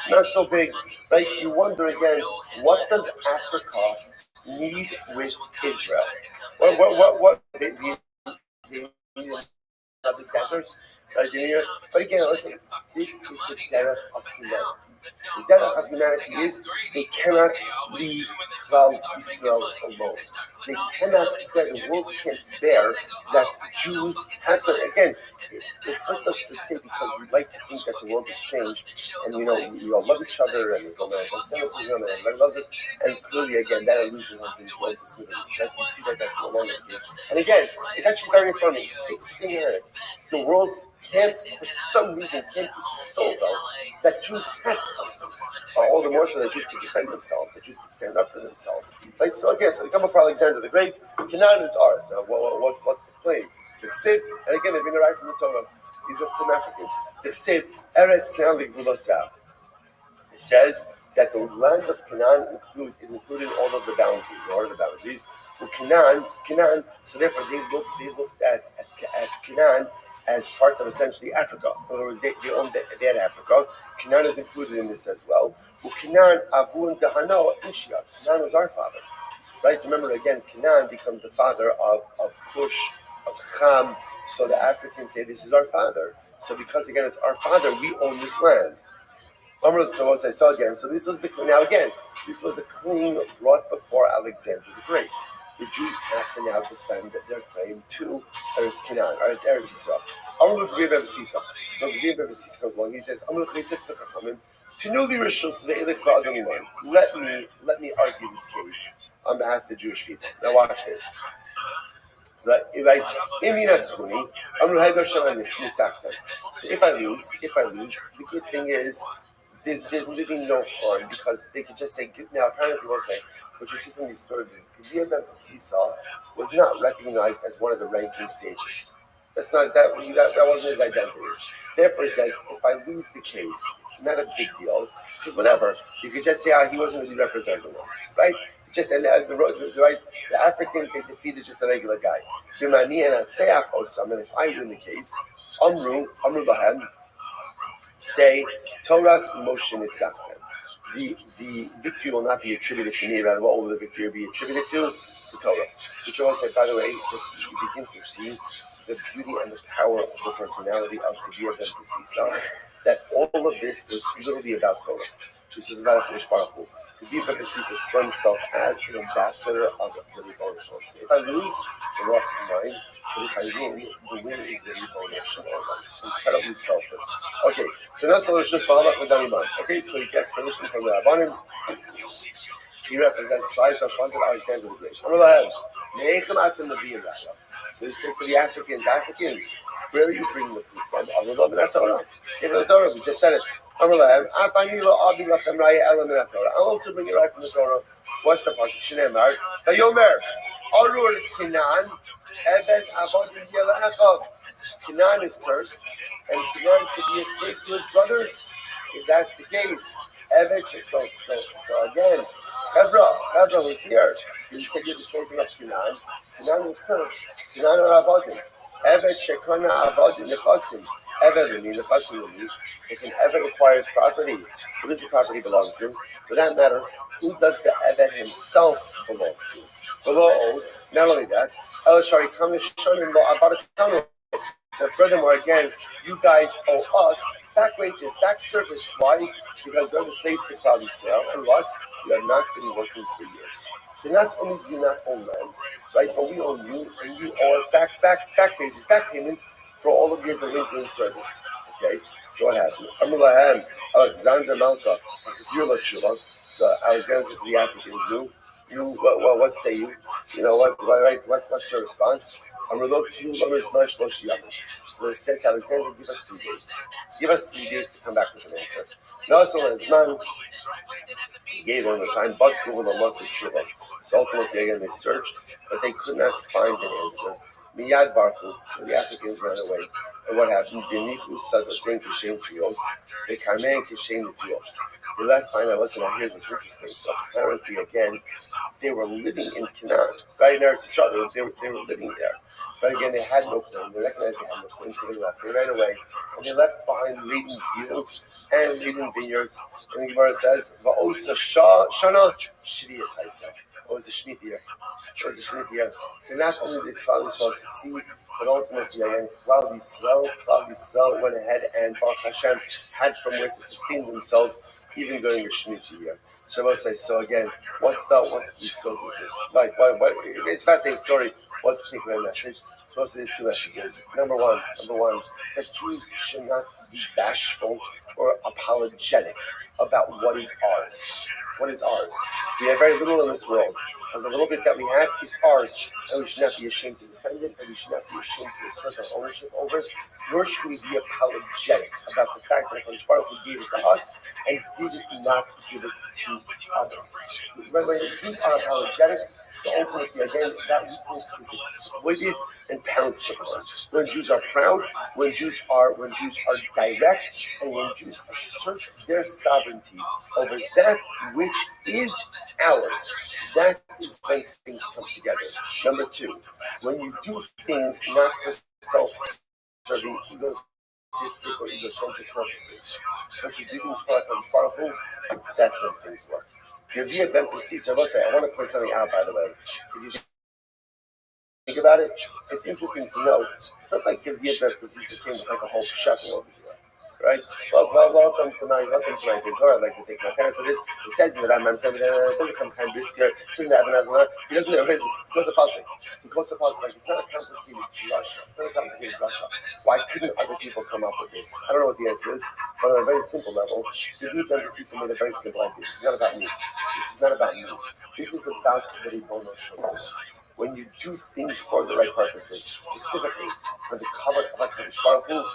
Not so big, right? You wonder again, what does Africa need with Israel? What they need another desert, right? But again, listen, this is the derech of humanity. The derech of humanity is they cannot leave Klal Yisrael alone. They cannot, the world can't bear that Jews have something. Again, it hurts us to say because we like to think that the world has changed and we all love each other and there's no anti-Semitism and everybody loves us, and clearly again that illusion has been blown to smithereens. Right? We see that that's no longer the case. And again, it's actually very affirming. It's the same narrative. The world can't, for some reason, can't be so well that Jews have something. All the more so that Jews can defend themselves, that Jews can stand up for themselves. Right? So again, so they come before Alexander the Great. Canaan is ours. Now, what's the claim? The Ksiv, and again, they've been right from the Torah. These are from Africans. The Ksiv, Eretz Canaan Ligvulosah. It says that the land of Canaan is included in all of the boundaries. What are the boundaries? Well, Canaan. So therefore, they looked at Canaan as part of essentially Africa. In other words, they had Africa. Canaan is included in this as well. Well, Canaan, Avun Dahano, Ishia. Canaan was our father. Right? Remember, again, Canaan becomes the father of Cush, of Ham. So the Africans say, this is our father. So because, again, it's our father, we own this land. So as I saw again, so this was this was a claim brought before Alexander the Great. The Jews have to now defend their claim to Eretz Canaan, Eretz Yisrael. So Gvir Rebbe Sisa comes along, he says, let me argue this case on behalf of the Jewish people. Now watch this. So if I lose, the good thing is there's really no harm because they could just say, now apparently we'll say, what you see from these stories is Gvir ben Sisa was not recognized as one of the ranking sages. That wasn't his identity. Therefore, he says, if I lose the case, it's not a big deal because whatever. You could just say, he wasn't really representing us, right? Just and the Africans, they defeated just a regular guy. And if I win the case, Amru Bahem, say Torah's Moshe Nitzachtem. The victory will not be attributed to me, rather what will the victory be attributed to? The Torah. Which I said, by the way, you begin to see the beauty and the power of the personality of Gvir ben Sisa, that all of this was literally about Torah. This is about Hakadosh Baruch Hu. Gvir ben Sisa saw himself as an ambassador of the Rebbeinu Shalom. If I lose, the loss is mine. But if I win, the win is the Rebbeinu Shalom. It's incredibly selfless. Okay, so now solutions for Halach V'Daniman. Okay, so he gets permission from the Rabbanim. He represents tribes of front of Alexander the Great. So he says to the Africans, where are you bringing the proof from? Give the Torah. We just said it. I'll also bring it right from the Torah. What's the pasuk? Shneimar. Vayomer. Arur is Canaan. Evet avodim yelachav. Canaan is cursed, and Canaan should be a slave to his brothers. If that's the case, Evet. So again, Chevra was here. He said you're the children of Canaan. Canaan was cursed. Canaan are avodim. Evet shekona avodim nechasim. Evet nechasim. If an Evet acquires property, who does the property belong to? For that matter, who does the Evet himself belong to? Not only that, so furthermore, again, you guys owe us back wages, back service. Why? Because we're the slaves to Klal Yisrael, and what? You have not been working for years. So not only do you not own land, right, but we owe you, and you owe us back wages, back payment for all of your delinquent service. Okay, so what happened? Alexander Malka, so Alexander says to the Africans, what say you? You know what? Right? What's your response? So they said to Alexander, give us 3 days. Give us 3 days to come back with an answer. He gave them the time, but so ultimately again they searched, but they could not find an answer. Miyad Barku, when the Africans ran away. And what happened? Vinichu Sadosing Kishain Trios, the Karmen Kishain Trios. They left behind, listen, I hear this interesting. So apparently, again, they were living in Canaan. Right in Eretz Yisrael, they were living there. But again, they had no claim. They recognized they had no claim, so they left. They ran away. And they left behind laden fields and laden vineyards. And the Gemara says, Va'osa Shana Shviyas Haisa. It was a Shemitah year. It was a Shemitah year. So not only did Klal Yisrael succeed, but ultimately, again, Klal Yisrael went ahead and Baruch Hashem had from where to sustain themselves even during the Shemitah year. So again, what's the soak with this? Like, what? It's a fascinating story. What's the takeaway message? So there's two messages. Number one, that Jews should not be bashful or apologetic about what is ours. What is ours? We have very little in this world. And the little bit that we have is ours. And we should not be ashamed to defend it, and we should not be ashamed to assert our ownership over it. Nor should we be apologetic about the fact that HaKadosh Baruch Hu gave it to us and did not give it to others. When Jews are apologetic, so ultimately, again, that weakness is exploited and pounced upon. When Jews are proud, when Jews are direct, and when Jews assert their sovereignty over that which is ours, that is when things come together. Number two, when you do things not for self-serving, egotistic or egocentric purposes, but you do things for HaKadosh Baruch Hu, that's when things work. Gavia Ben Precis, I want to point something out, by the way. If you think about it, it's interesting to note, it's not like Gavia Ben Precis came with like a whole shekel over here, right? Well, welcome to my Torah. I'd like to take my parents with this. It says in the Rambam, it says come time brisker, it says in the Evan Azanah, he doesn't know, he quotes a pasuk. He quotes a pasuk, like it's not a complicated drasha. It's not a complicated drasha. Why couldn't other people come up with this? I don't know what the answer is, but on a very simple level, the Ben Precis made a very simple idea. This is not about me. This is not about me. This is about the Ribono Shel Olam. When you do things for the right purposes, specifically for the cover of HaKadosh Baruch Hu,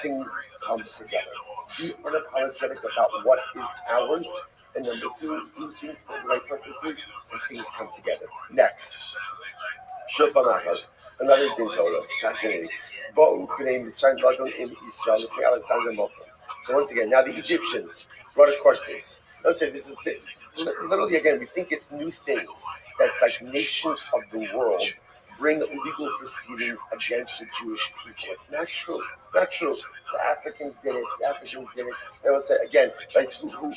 things come together. Be unapologetic about what is ours, and number two, do things for the right purposes, and things come together. Next, Shofar Machas, another din Torah. It's fascinating. Bo'u b'nei Mitzrayim v'adon im Yisrael l'fnei Alexander Mokom. So once again, now the Egyptians brought a court case. Let's say this is literally again. We think it's new things that like nations of the world bring legal proceedings against the Jewish people. It's not true. It's not true. The Africans did it. They will say again, right? Who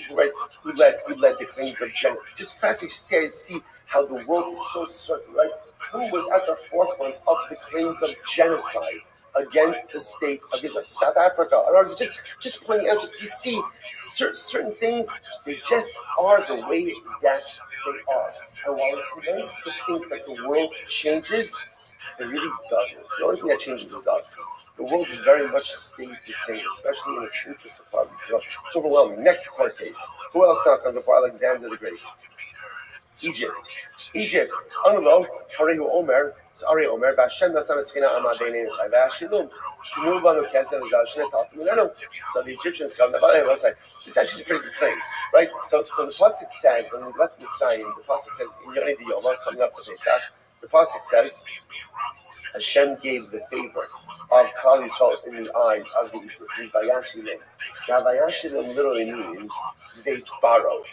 led the claims of genocide? Just fascinating. Just to see how the world is so certain, right? Who was at the forefront of the claims of genocide against the state of Israel? South Africa. In other words, just pointing out, just you see certain things, they just are the way that they are. And while it's nice to think that the world changes, it really doesn't. The only thing that changes is us. The world very much stays the same, especially in its future for Klal Yisrael. It's overwhelming. Next court case. Who else knocked on before Alexander the Great? Egypt. Anlo, Harehu Omer, Ari Omer, Bashem Nasan Skina Amadene, Vashilum, Tunubanu Kesa, Zalshina Tatumino. So the Egyptians come, this actually is a pretty good claim, right? So the Pasuk says, when we left Mitzrayim, the Pasuk says, in Yoni the Yoma, coming up to Pesach, the Pasuk says, Hashem gave the favor of Klal Yisrael in the eyes of the Egyptians, Vayashilim. Now, Vayashilim literally means they borrowed.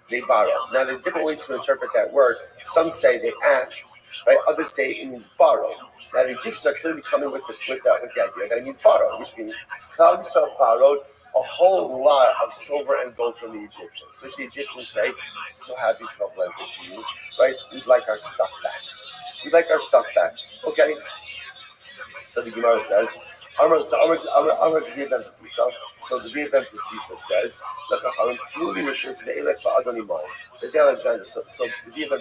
Now, there's different ways to interpret that word. Some say they asked, right? Others say it means borrow. Now, the Egyptians are clearly coming with the idea that it means borrow, which means Klal Yisrael borrowed a whole lot of silver and gold from the Egyptians, which the Egyptians say, so happy to have lent it to you, right? We'd like our stuff back. Okay? So the Gemara says, so the Rabbi Ben Pesisa says, so the Rabbi Ben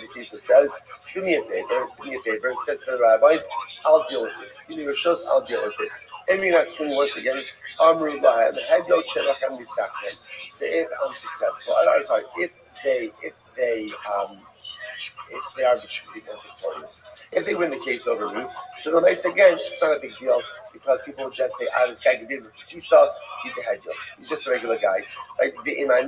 Pesisa says, do me a favor, it says to the rabbis, I'll deal with this. Give me rishos, I'll deal with it. And we're not screaming once again, say if I'm successful, sorry, if they are victorious. If they win the case over me, so the nice again, it's not a big deal because people will just say, this guy did Sisa, he's a hedgehog. He's just a regular guy. Right? But if I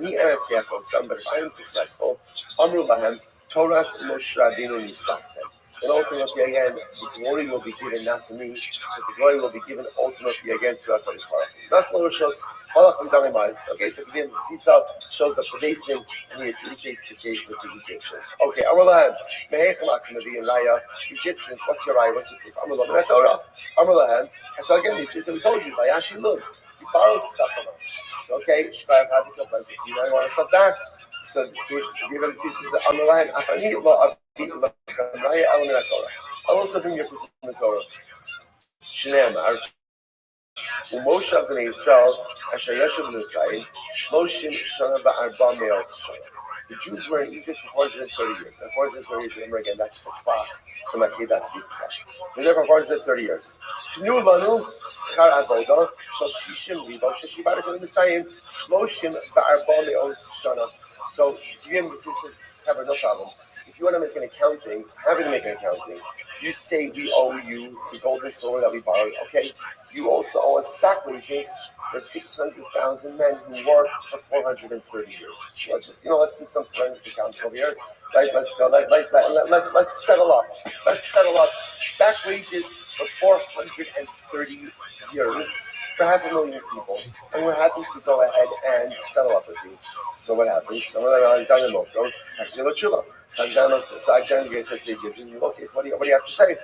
am successful, Amru Lahem, Torahs Moshe Rabbeinu Nisaftem. And ultimately, again, the glory will be given not to me, but the glory will be given ultimately again to HaKadosh Baruch Hu. That's the shows. Okay, so again, Sisa shows up the basement and he adjudicates the case with the Egyptians. Okay, Amrlahan, Egyptians, what's your eye? What's your proof? Amrlahan, Torah. Amrlahan. And so again, the Egyptians, we told you, Vayashi, look, you borrowed stuff from us. So, okay, Shkayah, you know, you want stuff back? So you know, says, Amrlahan, Afani, lo, I'll also bring your proof from the Torah. Shneimar. Moshe b'nei Yisrael, asher yashav b'Mitzrayim, 30 shana v'arba me'os shana. The Jews were in Egypt for 430 years. And 430 years, remember again, that's the clock to Makedas Yitzchak. So they're there for 430 years. Tnu lanu schar avoda, shal shishim riba, sheshibaret b'Mitzrayim, 30 v'arba me'os shana. So, again, this is, have no problem. If you want to make an accounting, having to make an accounting, you say we owe you the gold and silver that we borrowed. Okay, you also owe us back wages for 600,000 men who worked for 430 years. Let's just, let's do some forensic accounting over here. Right, let's go. Let's settle up. Let's settle up back wages for 430 years for 500,000 people, and we're happy to go ahead and settle up with you. So what happens? Some of them are Zion Moshe, actually the Tshuva. So Alexander says to the Egyptians, okay, so what do you have to say?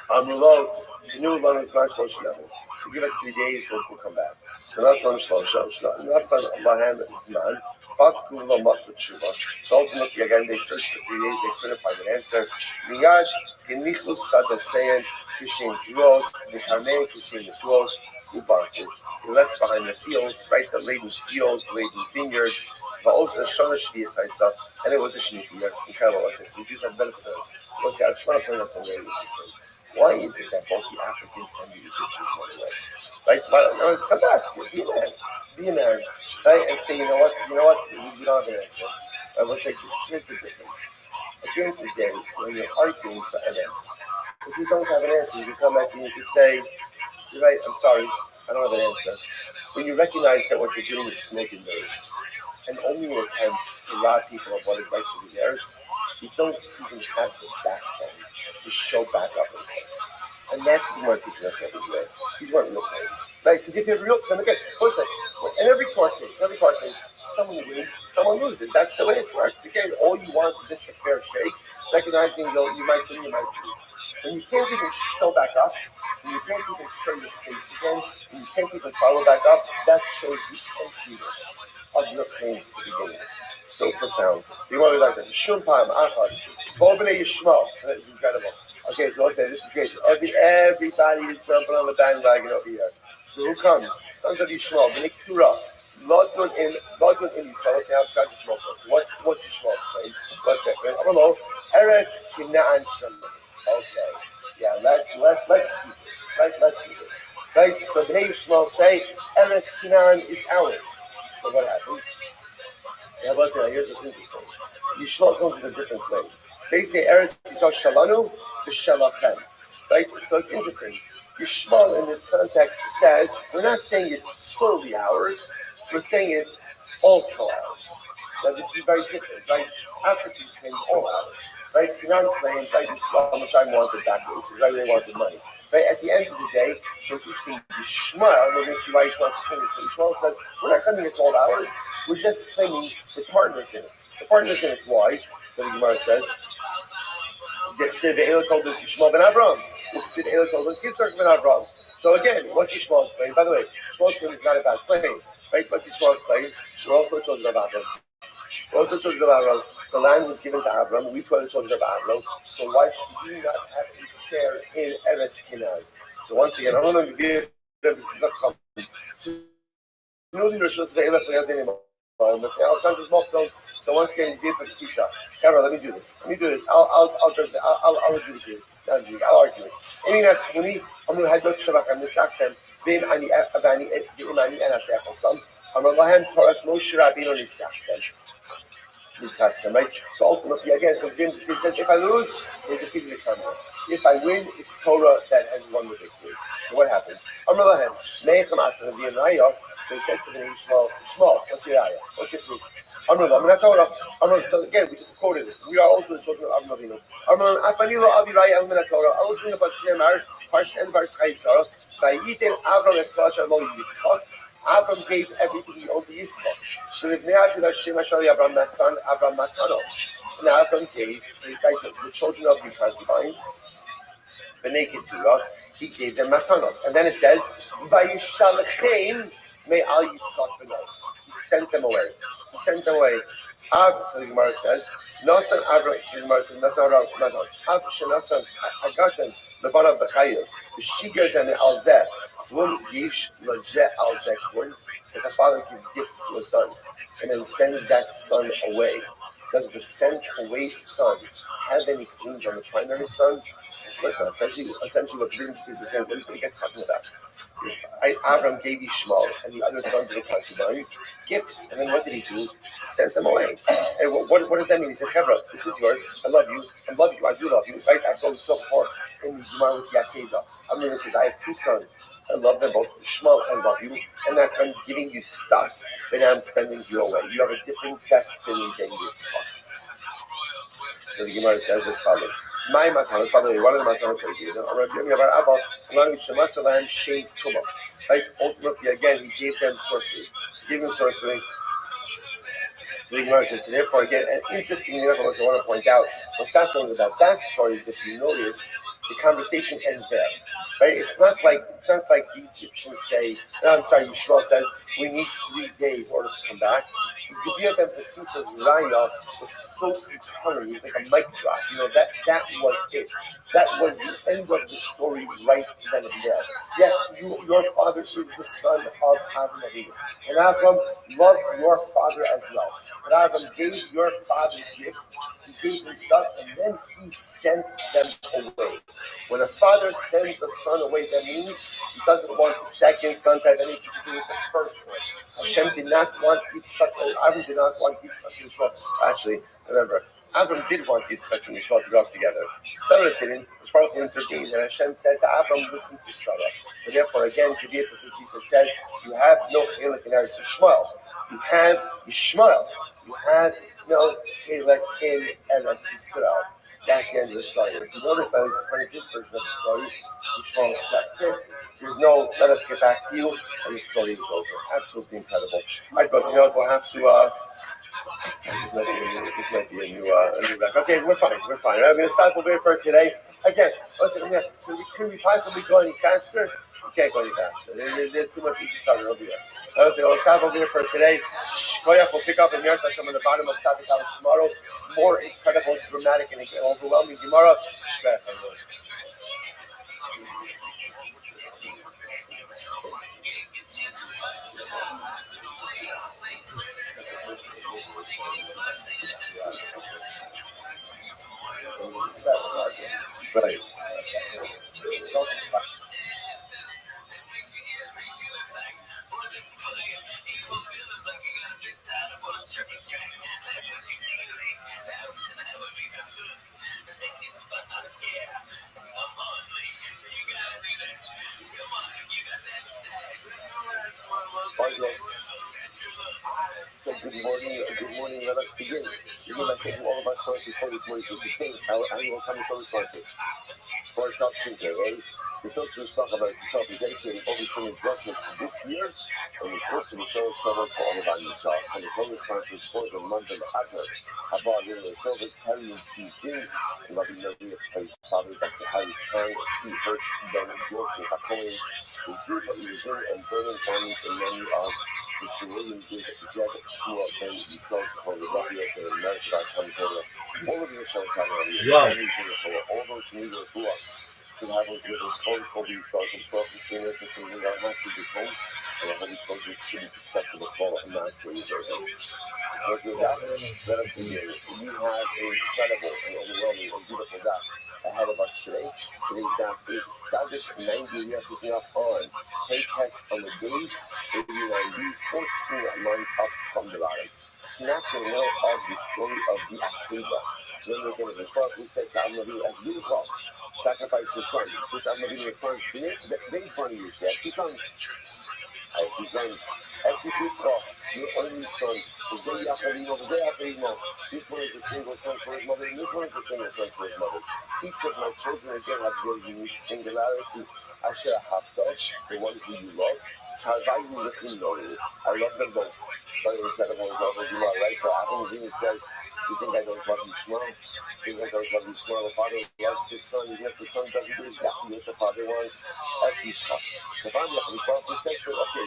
Amulo, Tinu Lon is much more shenanigans. So give us 3 days, we'll come back. So Nasan Shlosha, Nasan Lahem Zman, Fat Kulo Matsu Tshuva. So ultimately, again, they searched for 3 days, they couldn't find an answer. Miyaj, Genichlu Sadav Sayan, Kishin Zeros, the Karmei, Kishin Zeros, Ubarku. They left behind the fields, right? The laden fields, laden vineyards, but also Shana Shvias Isa, and it was a Shemitah year. Incredible, I say. The Jews had benefit of this. Let's see, I just want to point out something very interesting. Why is it that both the Africans and the Egyptians went away? Right? Let's come back. Be a man. Be a man. Right? And say, you know what? We don't have an answer. I will say, here's the difference. At the end of the day, when you're arguing for MS, if you don't have an answer, you can come back and you can say, you're right, I'm sorry, I don't have an answer. When you recognize that what you're doing is smoke and mirrors, and only an attempt to rob people of what is rightfully theirs, you don't even have the backbone to show back up in things. And that's what we want to teach us every day. These weren't real claims, right? Because if you have real claims, again, listen, in every court case, someone wins, someone loses. That's the way it works. Again, all you want is just a fair shake, recognizing you might win, you might lose. When you can't even show back up, when you can't even show your face again, when you can't even follow back up, that shows the emptiness of your claims to begin with. So profound. So you want to be like that. Shumpam, Achas, Bobele Yishmael. That's incredible. Okay, so I'll say this is great. Everybody is jumping on the bandwagon over here. So who comes? Sons of Yishmael, B'nei Keturah, Lodun in Yisrael. Okay, outside the smoke. So what's Yishmael's claim? What's that claim? I don't know. Eretz Kinaan Shalom. Okay. Yeah, let's do this. Right, let's do this. Right, so B'nei Yishmael say Eretz Kinaan is ours. So what happened? Yeah, listen, here's what's interesting. Yishmael comes with a different claim. They say Eretz Yisrael Shalanu v'Shalachem. Right? So it's interesting. Yishmael in this context says, we're not saying it's solely ours, we're saying it's also ours. Now this is very different, right? Africans claim all ours. Right? Canaan claimed, right, Yishmael, which I wanted back wages, right? They wanted money. Right? At the end of the day, so it's interesting, Yishmael, we're going to see why Yishmael's claiming. So Yishmael says, we're not claiming it's all ours, we're just claiming the partners in it. The partners in it, why? So the Gemara says, Eila told us Yishmael ben Avraham. Eila told us Yitzchak ben Avraham. So again, what's Yishmael's claim? By the way, Yishmael's claim is not a bad claim. Right? What's Yishmael's claim? We're also children of Avraham. The land was given to Avraham. We were the children of Avraham. So why should we not have a share in Eretz Canaan? So once again, I don't know if this is not common. So once again, Kara, let me do this. I'll judge it. I'll adjudicate it. I'll argue it. Any that's funny, I'm going to head to Shabbat. I'm going to sack them. Then Ani Avani Imani and Atzachosam. I'm going to Torah's Moshe Rabbeinu Nitzach them. discuss them, right? So ultimately, again, so he says, if I lose, they defeated the camera. If I win, it's Torah that has won the victory. So what happened? So he says to the Shmuel, what's your ayah? What's your proof? So again, we just quoted it. We are also the children of Avram Avinu. Avram gave everything he owned to Yitzchak. So if Avram son, Avram matanos. And Avram gave the children of the concubines, the naked Torah, he gave them matanos. And then it says, Vayishalchem may al Yitzchak b'nov. He sent them away. So the Gemara says, Nasan Avram, so the Gemara says, Nasan Avram matanos. Av shenasan agaten lebanav b'chayev. The shigers and the alzeh. If a father gives gifts to a son and then sends that son away, does the sent away son have any claims on the primary son? Of course not. Essentially what the Rebbe says, what are you guys talking about? If Avram gave Ishmael and the other sons of the concubines gifts, and then what did he do? He sent them away. And what does that mean? He said, Chevra, this is yours. I love you. I do love you. Right? I've gone so far in the Gemara with Yaakov. Amir says, I have two sons. I love them both. Shmuel, I love you. And that's why I'm giving you stuff, but I'm sending you away. You have a different destiny than Yitzchak. So the Gemara says as follows. My matanos, by the way, one of the matanos that he gave them, right? Ultimately, again, he gave them sorcery. So the Gemara says, so therefore, again, and interestingly enough, I want to point out, what's fascinating about that story is, if you notice, the conversation ends there, right? It's not like the Egyptians say. No, I'm sorry. Yishmael says we need 3 days in order to come back. The Gebir ben Pesisa's raya was so compelling. It was like a mic drop. That was it. That was the end of the story right then and there. Yes, your father is the son of Avram Avinu, and Avram loved your father as well. And Avram gave your father gifts. He gave him stuff, and then he sent them away. When a father sends a son away, that means he doesn't want the second son to have anything to do with the first son. Hashem did not want Yitzchak, Avram did not want Yitzchak and Yishmael. Actually, remember, Avram did want Yitzchak and Yishmael to grow up together. Sarah didn't, which part of 13, and Hashem said to Avram, listen to Sarah. So therefore, again, Judea Prophecy says, you have no Chelek in Eretz Yishmael. You have Yishmael. You have no Chelek in Eretz Yisrael. That's the end of the story. If you notice by this version of the story, Yishmael accepts it. There's no, let us get back to you, and the story is over. Absolutely incredible. All right, boys, we'll have to, this might be a new record. Okay, we're fine. I'm going to stop over here for today. Again, listen, can we possibly go any faster? We can't go any faster. There's too much we can start over here. We'll stop over here for today. Koyach will pick up in Yer Tashem on the bottom of Tzaddik Aleph tomorrow. More incredible, dramatic, and overwhelming Gemara. Right. Good morning, let us begin. Begin by taking all of our sponsors for this morning to think how we will come from the sponsors. For our top thinker, right? The first is talk about yourself is dedicating overturning adjustments this year, and it's supposed to be so troubles for all about yourself. And the program sponsors for the month of Adler, Habba, Lily, Silvers, Harry, and Steve James, and Rabbi Maria, Praise Father, Dr. Harry Kang, Steve Hirsch, Dan Wilson, Hakoins, the Zipa, Yuzin, and Vernon Farmings, and many of Mr. William Zed, Shmuel, Ben, Yisrael, for the Rabbi, and America, Commentator. All of your shows have all those who need to do us. Should have with his home, Kobe started from 12 to senior to senior that much with his home, and I hope he's going to be successful for a master user. Because with that, let us begin. You have a incredible and overwhelming and beautiful God. ahead of us today. Today's daf is Tzaddik 90. We are picking up on Test on the days 89b, 14 lines up from the bottom. Snap the middle of the story of the Akedah. So when we get to the 12, he says that Avinu as beautiful. Sacrifice your son, which Avinu responds, they funny you. She had 2 sons. I have 2 sons. Your only son. This one is a single son for his mother, and this one is a single son for his mother. Each of my children again have their unique singularity. Asher Haftash, the one who you love. I love them both. Very incredible example. You are right. Adam says, you think I don't love you, Shmuel? You think I don't love you, Shmuel? The father loves his son, even if the son doesn't do exactly what the father wants. That's Yitzchak. So finally, he says, okay,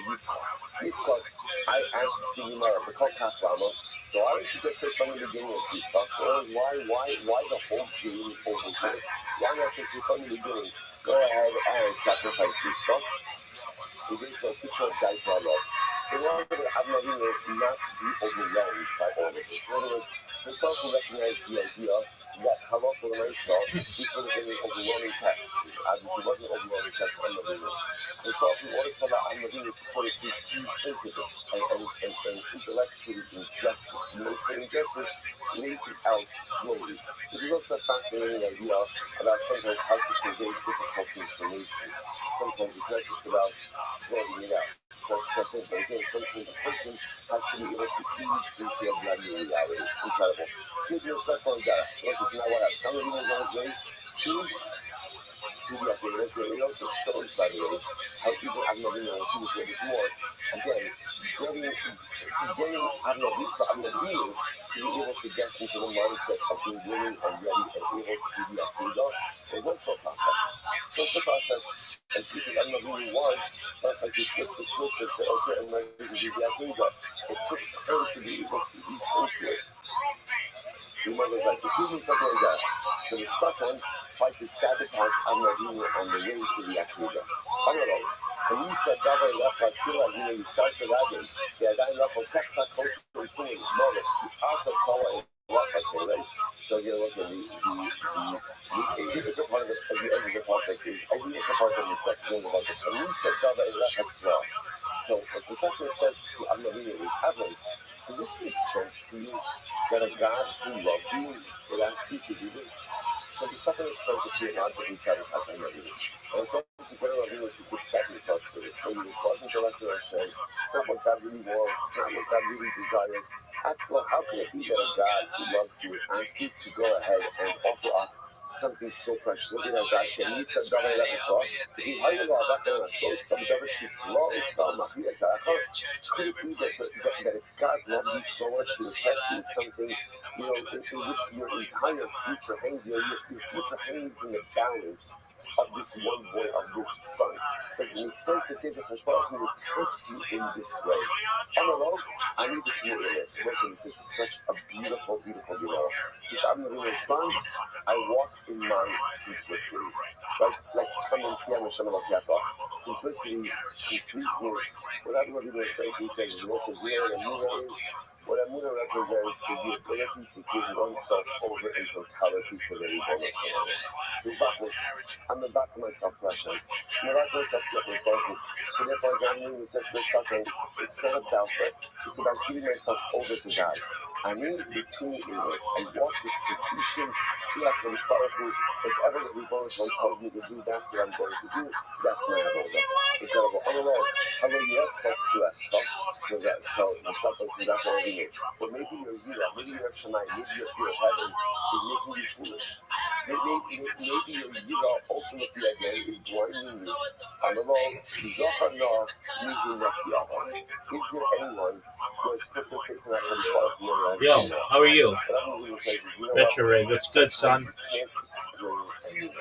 Yitzchak, I asked the Gemara, the Kol Kaflama, so why don't you just say from the beginning of Yitzchak? Why the whole game over here? Why not just say from the beginning? Go ahead and sacrifice Yitzchak. He gives a picture of Daita love. In order for Avinu not to be overwhelmed by all of this. In other words, the person recognized the idea that Halakha and I saw this would have been an overwhelming test. Obviously, it wasn't an overwhelming test for Avinu. The person, in order for Avinu to sort of ease into this and intellectually ingest this, emotionally ingest this, lays it out slowly. It is also a fascinating idea about sometimes how to convey difficult information. Sometimes it's not just about blowing it out. But again, sometimes the person has to be able to ease into a brand new reality. Incredible. Keep yourself on that. So this is not what I'm telling you about grace. To the appearance, it also shows, by the way, how people have not been able to see this a little bit more. Again, getting Avinu to be able to get into the mindset of being willing and ready and able to do the Akedah is also a process. So it's a process, as because Avinu was, not like you flip the switch and say, okay, I'm ready to do the Akedah. It took time to be able to ease into it. The mother's like, if you do something like that. So the second tried to sabotage Avinu on the way to the Akedah. I don't know. And he said, Rabbi, you said to Rabbi, so there was a part of the process. I think it's a part of the reflection about this. And he said, so the second says to Avinu is heaven. Does this make sense to you that a God who loved you would ask you to do this? So the second is trying to theologically sabotage Avinu. And it's not to get Avinu to give second thoughts to this. When he responds to intellectual understanding, it's not what God really wants, it's not what God really desires. After all, how can it be that a God who loves you would ask you to go ahead and offer up something so precious? Look at that God. He said, could it be that if God loved you so much, he would test you with something, in which your entire future hangs, your future hangs in the balance of this one boy, of this son? Does it make sense to say that Hashbara would test you in this way? Analog, I need to know it. Listen, this is such a beautiful, beautiful Gemara. Which Avinu responds, I walk in my simplicity. Like simplicity, completeness. What Avinu says, he says, what Amunah represents is the ability to give oneself over in totality to the Ribbon Shalom. His backness, I'm the back of myself flesh out. I'm the back of myself flesh out. So therefore, God says to the second, it's not about it. It's about giving myself over to God. I need between it. I walk with completion to HaKadosh Baruch Hu. If ever the Ribbon Shalom tells me to do, that's what I'm going to do. That's my avodah. Incredible. Otherwise, so the suffering is not going to be. But maybe your Yira, maybe your Shemai, maybe your fear of heaven is making you foolish. Maybe your Yira ultimately again is blinding you. Is there anyone who has put their faith in that kind of Yo, how are you? Retro Ray, what's good, son? You just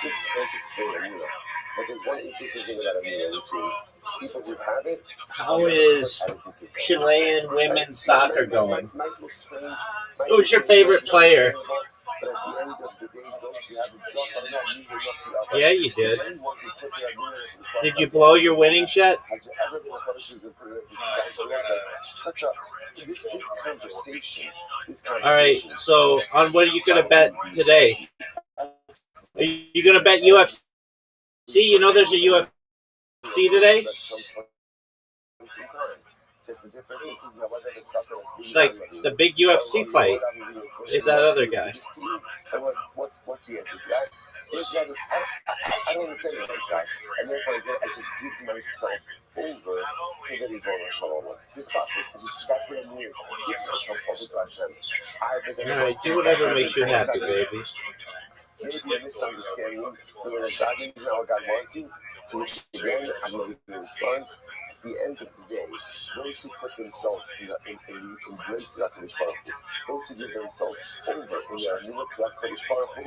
can't explain Amira. But there's one interesting thing about Amira, which is people who have it. How is Chilean women's soccer going? Who's your favorite player? Yeah, you did. Did you blow your winnings yet? All right, so on what are you going to bet today? Are you going to bet UFC? You know there's a UFC today? It's like the big UFC fight. It's that other guy. What's the answer to that? I don't understand this guy. And therefore, I just give myself over to the Ribbon Shalom. This practice, that's what it means. I give myself over to Hashem. Alright, do whatever makes you happy, baby. Maybe a misunderstanding. The way that God is now God wants you, to which again, I'm not going to respond. At the end of the day, those who put themselves in the embrace of HaKadosh Baruch Hu, those who give themselves over in their neighbor to HaKadosh Baruch Hu,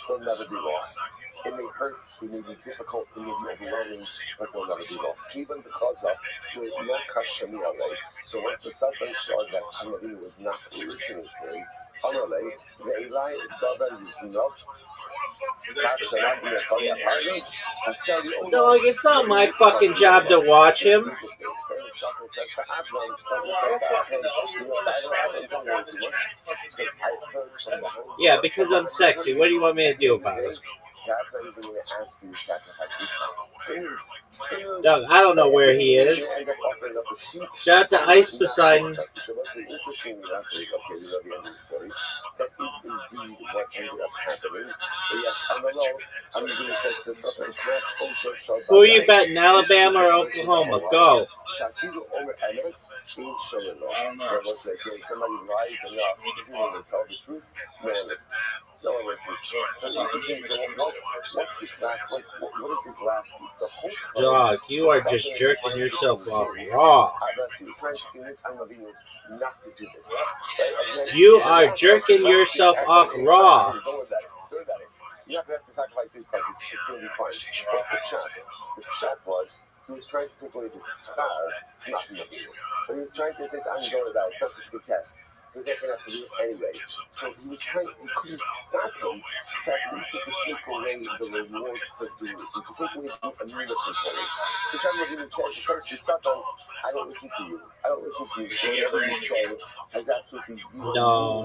they'll never be lost. It may hurt, it may be difficult, it may be overwhelming, but they'll never be lost. Even because of the no kashami alay. So once the Satan saw that Hanari was not listening to him, Amalei, the Eli, Davar, Yunov, No, it's not my fucking job to watch him. Yeah, because I'm sexy. What do you want me to do about it? Doug, I don't know where he is. Shout out to Ice Poseidon. That is indeed what ended up happening. But yet, I don't know. I'm going to say this up and who are you betting, Alabama or Oklahoma? Go. Somebody lies enough to tell the truth. No one listens. No one listens. So what's this last? What is this last piece? The whole Dog, you are just jerking yourself off raw. You're trying to convince Anavinu not to do this. You are jerking yourself off raw. You don't have to have to sacrifice these cards. It's going to be fine. What's the chat? The chat was he was trying to take away the scar to not be Navinu. But he was trying to say, I'm going to die. It's not such a big test. Because they're going to have to do it anyway. So he was trying, he couldn't stop him. So at least he could take away the reward for doing it. He could take away the immunity component. Which I'm going to say, starts to suck on, I don't listen to you. I don't listen to you. So whatever you say has absolutely zero.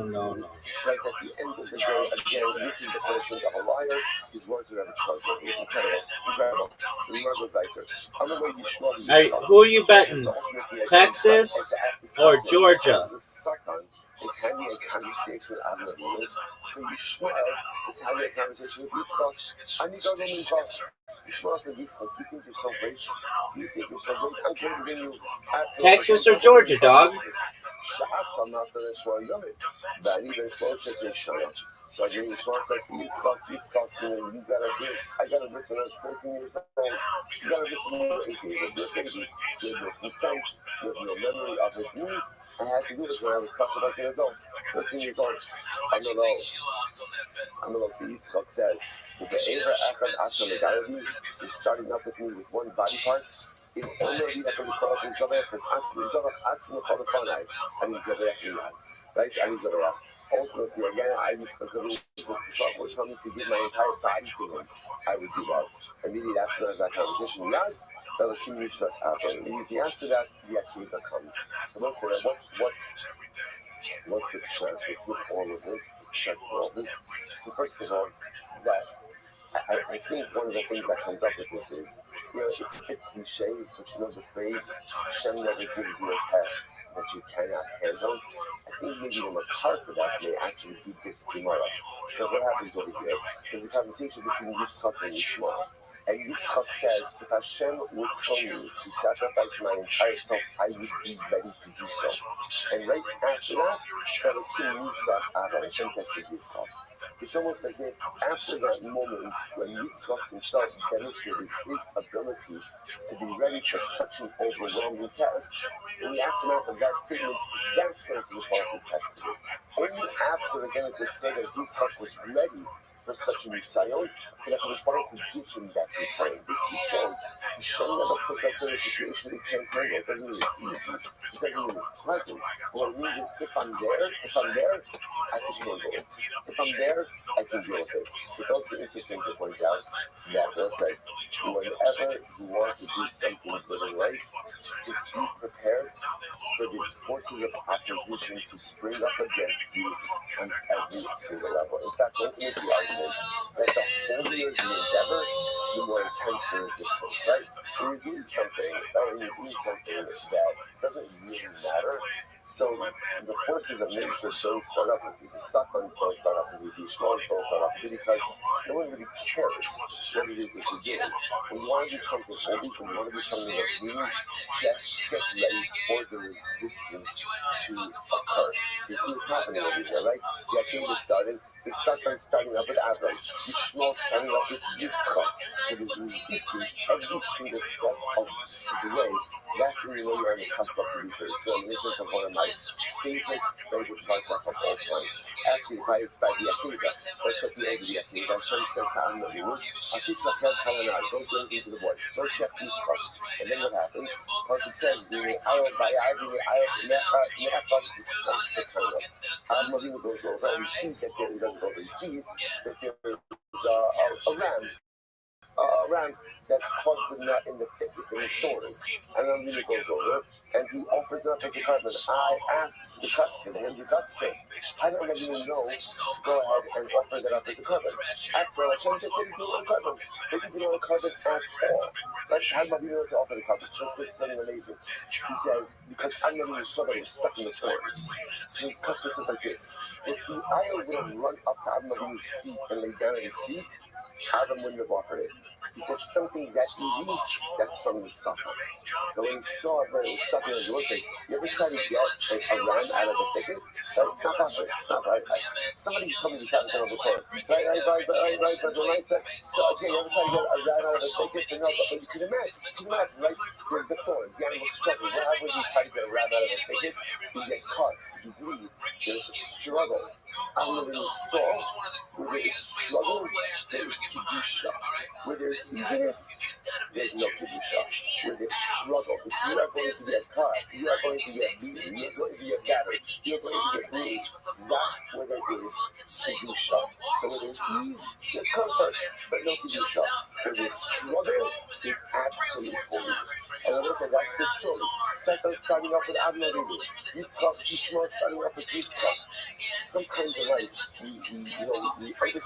No. Because at the end of the day, again, this is the punishment of a liar. His words are never trusted. Incredible. So the word goes back to I'm going to Hey, who are you betting? Texas or Georgia? Is having a conversation with Avnei. So Yishmael is having a conversation with Yitzchak. And you don't know Yitzchak. Yishmael says, Yitzchak, you think you're so great? You think you're so great? I'm going to bring you after Texas or Georgia, dog? So again, Yishmael said to Yitzchak, you got a verse. I got a verse when I was 14 years old. You got a verse when I was 18 years old. You have no consent. You have no memory of it. I had to do this when I was caught like an adult, 13 years old. I'm alone. See, Yitzchak says, if the Eva Echad Asham Megalavi, you're starting up with me with one body part, in honor of the HaKadosh in Zoveach, because Zoveach Atzim Cholofanai, and he's Zoveach Miyad. Right? And he's Zoveach. Ultimately, again, I Yitzchak was telling me to give my entire body to him. I would do that. Immediately after that conversation, Miyad, Fellowship Yitzchak happened. Immediately after that, the Akiva comes. So let's say, what's the chance with all of this? So first of all, that I think one of the things that comes up with this is, it's a bit cliche, but the phrase, Hashem never gives you a test that you cannot handle. I think maybe the makar for that may actually be this Gemara. Because what happens over here? There's a conversation between Yitzchak and Yishmael. And Yitzchak says, if Hashem would tell me to sacrifice my entire self, I would be ready to do so. And right after that, Elohim Nisas Ava, Hashem tested Yitzchak. It's almost as if after that moment when Yitzchak himself demonstrated his ability to be ready for such an overwhelming test, in the aftermath of that statement, that's when the responsible test is. Only after, again, it was said that Yitzchak was ready for such a Nisayon, that the responsible could give him that Nisayon. This Nisayon, Hashem never puts us in a situation we can't handle. It doesn't mean it's easy. It doesn't mean it's pleasant. What it means is if I'm there, I can handle it. If I'm there, I can deal with it. It's also interesting to point out that whenever you want to do something good in life, just be prepared for the forces of opposition to spring up against against you on every single level. In fact, one can make the argument that the holier the endeavor, the more intense the resistance, right? When you're doing something, that doesn't really matter, so the forces of nature don't start up with you. The satans don't start up with you. The shmons don't start up with you because no one really cares what it is that you're doing. When you want to do something holy, when you want to do something of meaning, just get ready for the resistance to occur. So you see what's happening over here, right? The activity started, the Satan starting up with Avram, the Shmuel starting up with Yitzchak. So there's resistance every single step of the way. That's when you know you're on the cusp of Kedusha. It's reminiscent of one of my favorite podcasts of all time. Actually, it's by the Akida. That's what the end of the Akida. Hashem says to Am Navinu, Akitzak Hed Kalanai, don't do anything to the boy. Don't check Yitzchak. And then what happens? Because it says, Ayah Bayah, Me'afak, the smoke the Torah. Am Navinu goes over and he sees that there, he doesn't go over, he sees that there is a ram that's caught in the thicket, in the thorns. And then Rina goes over and he offers it up as a carbon. I asks the Katzkin, the Andrew Katzkin, I don't even know to go ahead and offer that up as a carbon. After all, Hashem just said you can want a carbon. They didn't want a carbon at all. Right? How about you know to offer the carbon? That's what's something amazing. He says, because I never even saw that he was stuck in the thorns. So the Katzkin says like this, if the idol would have run up to Adam Avinu's feet and laid down at his seat, Adam wouldn't have offered it. He says something that easy, that's from the Satan. But when he saw that it was stuck in his nose, you ever try to get a ram out of the thicket? It's not possible. It's not right. Somebody told me this happened on the before. Right. So again, you ever try to get a rat out of the thicket? No, but you can imagine, right? There's the thorns, the animal struggling. What happens when you try to get a rat out of the thicket? You get cut, you bleed. There's a struggle. I really saw where there is struggle, there is Kedusha. Where there is easiness, there's no Kedusha. Where there's struggle, if you are going to get cut, you are going to get beaten, you are going to get battered, you are going to get bruised, that's where there is Kedusha. So where there's ease, there's comfort, but no Kedusha. Where there's struggle, there's absolute holiness. And as I said, that's the story. Satan starting off with Adam Avinu, Yitzchak, Ishmael starting off with Yitzchak. Sometimes in life, we undertake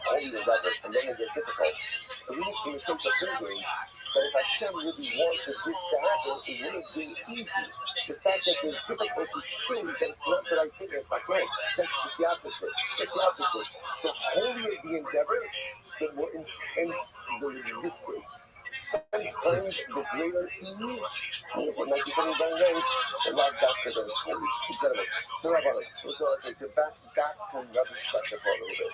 holy endeavors, and then it gets difficult. And we need to make sense of figuring that if Hashem really wanted this to happen, it wouldn't have been easy. The fact that there's difficulty shows that it's not that I think it's like, right, that's just the opposite. Just the opposite. The holier the endeavor, the more intense the resistance. Sometimes the greater ease means it might be something very nice, but not back to the holy. Incredible. So back to another structure for a little bit.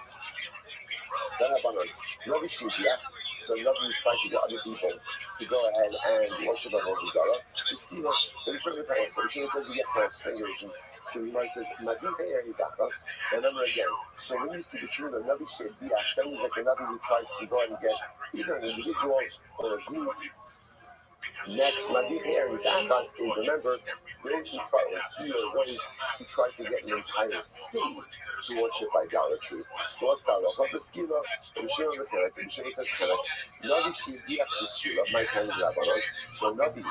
So Rabbi tried to get other people to go ahead and worship a Avodah Zarah. The Rishon says we get past fingers. So he might say, remember again. So when you see the scene of Rabbi Shediach, that means like a Rabbi who tries to go and get either an individual or a group. Next, Madicher is Abbas is, remember, those who try to heal those who try to get an entire city to worship idolatry. So what's that? ROTHSCHILD, Rishon Metelek, Rishon says Kelek, Navi Shediach the Skila, my kind of Rabbanon. So Navi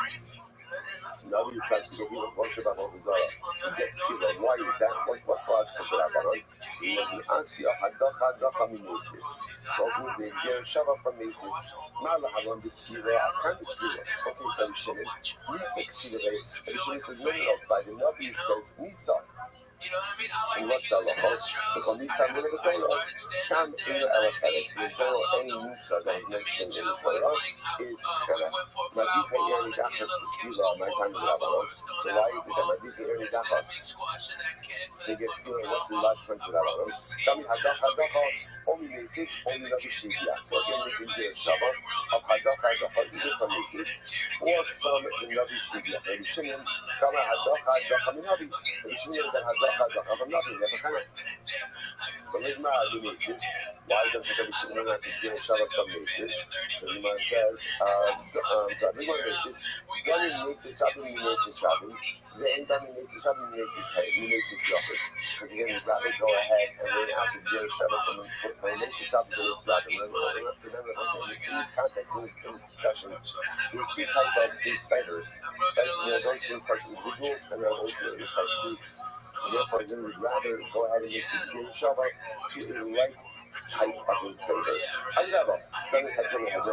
who tries to get people to worship Avodah Zarah, he gets Skila. Why is that? What God said to Rabbanon? So he was in Asya, Hadacha Mimesis. So who the Xer Shava from Mesis. Malaharon the Skila, Akan the Skila. Okay, very Shimon. Misak Skila, and Shimon says, no, by the Navi it says Misak. And what's the law? Because Misa in the Torah, stand in the Elephetic. In Torah, any Misa that is mentioned in the Torah is Chana. Madika Eri Dachas the Skila, my time is Rabbanon. So why is it that Madika Eri Dachas? They get Skila, what's the large country Rabbanon? Kami Hadacha, only Mesis, only Rabbi Shediach. So again, we can say a Shabbat of Hadacha, either from Mesis or from the Rabbi Shediach. Rabbi Shimon, Kama Hadacha Minabi. Rabbi Shimon can Hadacha. Of nothing, so Nigma Mesis. Why does the Rabbi Shimon not consider Shabbat from Mesis? So Nigma says, Nigma Mesis, Gami Mesis, Shabbat Mesis, Shabbat, then Gami Mesis, Shabbat Mesis, Mesis, Shabbat. Because again, you'd rather go ahead and learn how to do Shabbat from Mesis, Shabbat to this Shabbat. Remember, I'm saying in this context, in this discussion, there's two types of inciters. Those who incite individuals and those who incite groups. So And therefore, then we'd rather go ahead and make the Gzir Shabbat to the right type of his Seder. I'd rather learn how to learn out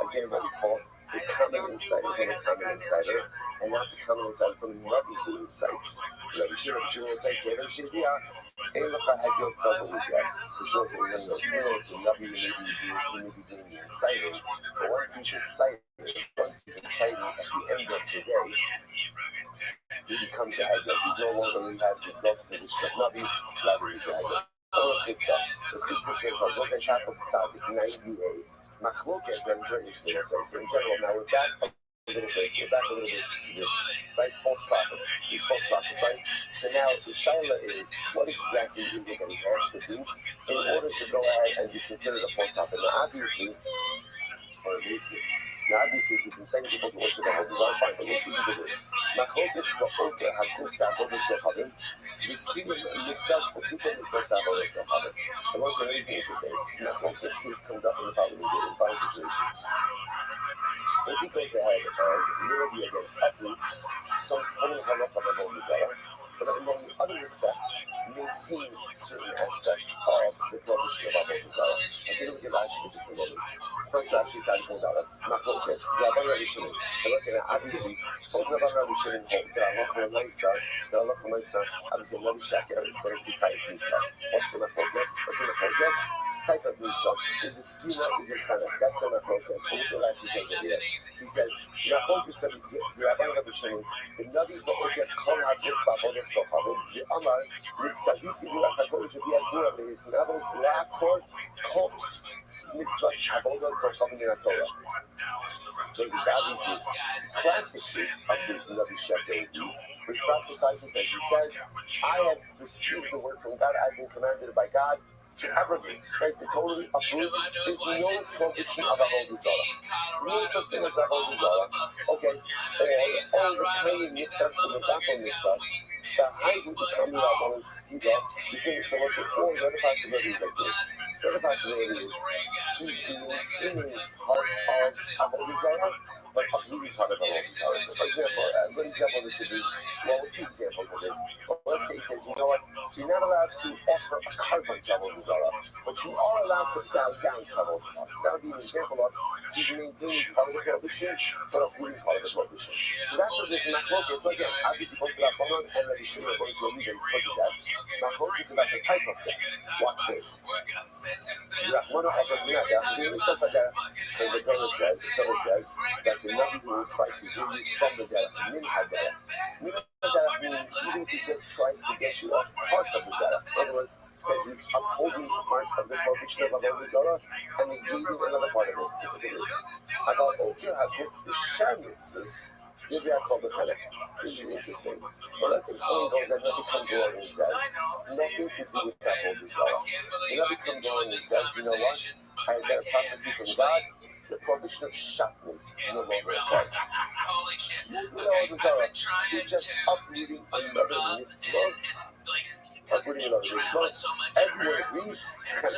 again what we call the common insider from a common insider, and not the common insider from another who incites. Rabbi Shimon will say, "Kevin Shivia, Elaka had your double with that." Which shows that even though it's a Nabi, you may be doing the inciting, but once he's inciting at the end of the day, he becomes a Hagel. He's no longer really has the exalted position of Nabi, rather he's a Hagel. All of this stuff. The sister says, "I was a chapel to Saudi, 98. Machloket, that is very interesting to say. So in general, now we're back a little bit to this, right? False prophet. He's false prophet, right? So now the Shaila is, what exactly is it that he has to do in order to go ahead and be considered a false prophet? Now obviously, or a racist. Now obviously, he's inciting people to worship God. These are fine, but let's listen to this. Machloket ba'oker hakuf ta'avodes b'chavim. V'kiyum mitzvah v'kiyum mitzvah ta'avodes b'chavim. I want to say anything interesting. Machloket case comes up in the following situation. If he goes ahead and literally again uproots some total halakha of Avodah Zarah, but among other respects, maintains certain aspects of the prohibition of Avodah Zarah. And take a look at Rashi for just a moment. First Rashi is Tzaddik Modala, Machloket, Rabbi Rishon. And let's say that obviously, both Rabbi Rishon hold that Allah Chamaisa, obviously Rabbi Shaker is going to be Chayat Nisa. What's the Machloket? Type of Nisa. Is it Skila? Is it Chanach? That's the Machloket. But look what Rashi says over here. He says, Machloket, the Rabbi Rishon, the Navi Ba'oket Kol HaGuf Ba'avodas B'chavim, the Amar, Mitzvahisi V'lach HaKodesh V'yad Gura V'his Navos La'akor Kol Mitzvah Avodas B'chavim in HaTorah. There's this obvious classic case of this Navi Sheker, which prophesizes, as he says, I have received the word from God, I've been commanded by God to abrogate, right, to totally uproot. There's no prohibition of Avodah Zarah. No such thing as Avodah Zarah. Okay, all the kind of mitzvahs from the Bapel mitzvahs, that I would become the Rabbanon Skida, between the Shalosh and four, the other possibility is like this. The other possibility is, he's maintaining part of Avodah Zarah, but uprooting part of Avodah Zarah. So, for example, a good example of this would be, well, we'll see examples of this. Well, let's say he says, you know what, you're not allowed to offer a carbon to Avodah Zarah, but you are allowed to bow down to Avodah Zarah. So that would be an example of he's maintaining part of the prohibition, but uprooting part of the prohibition. So that's what this is Machloket. So again, obviously both Rabbanon and Rabbi Shimon are going to agree that it's put to death. Machloket is about the type of thing. Watch this. Rabbanon Abba because the Torah says that the Navi will try to bring you from the death, min haderech. Min haderech means even if he just tries to get you off part of the death. In other words, that he's upholding part of the prohibition of Avodah Zarah and he's leaving another part of it. Listen to this. About Okir Hakuf, the Shar mitzvahs, this is interesting. But let's say someone goes and Navi comes along and says, nothing to do with Avodah Zarah. The Navi comes along and says, you know what? I have got a prophecy from God. The prohibition of shatnez no longer applies. Avodah Zarah, you're just uprooting another mitzvah. Uprooting another mitzvah. Everyone agrees. It's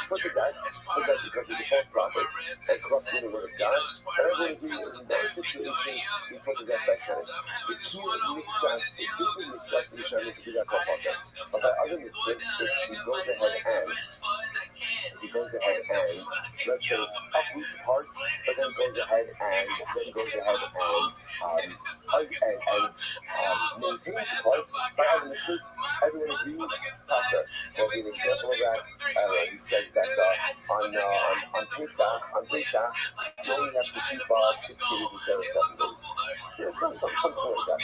put to death. Because he's a false prophet and corrupting the word of God. And everyone agrees in that situation, he's put to death by Shannon. The key mitzvahs, the different mitzvahs to the Shannon is to do that called Pata. But by other mitzvahs, if he goes ahead and let's say uproots part, but then goes ahead and maintains part by other mitzvahs, everyone agrees. Pata. Well, an example of that, he says that on Pesach, you only have to keep 6 days instead of 7 days. Yeah, something like that.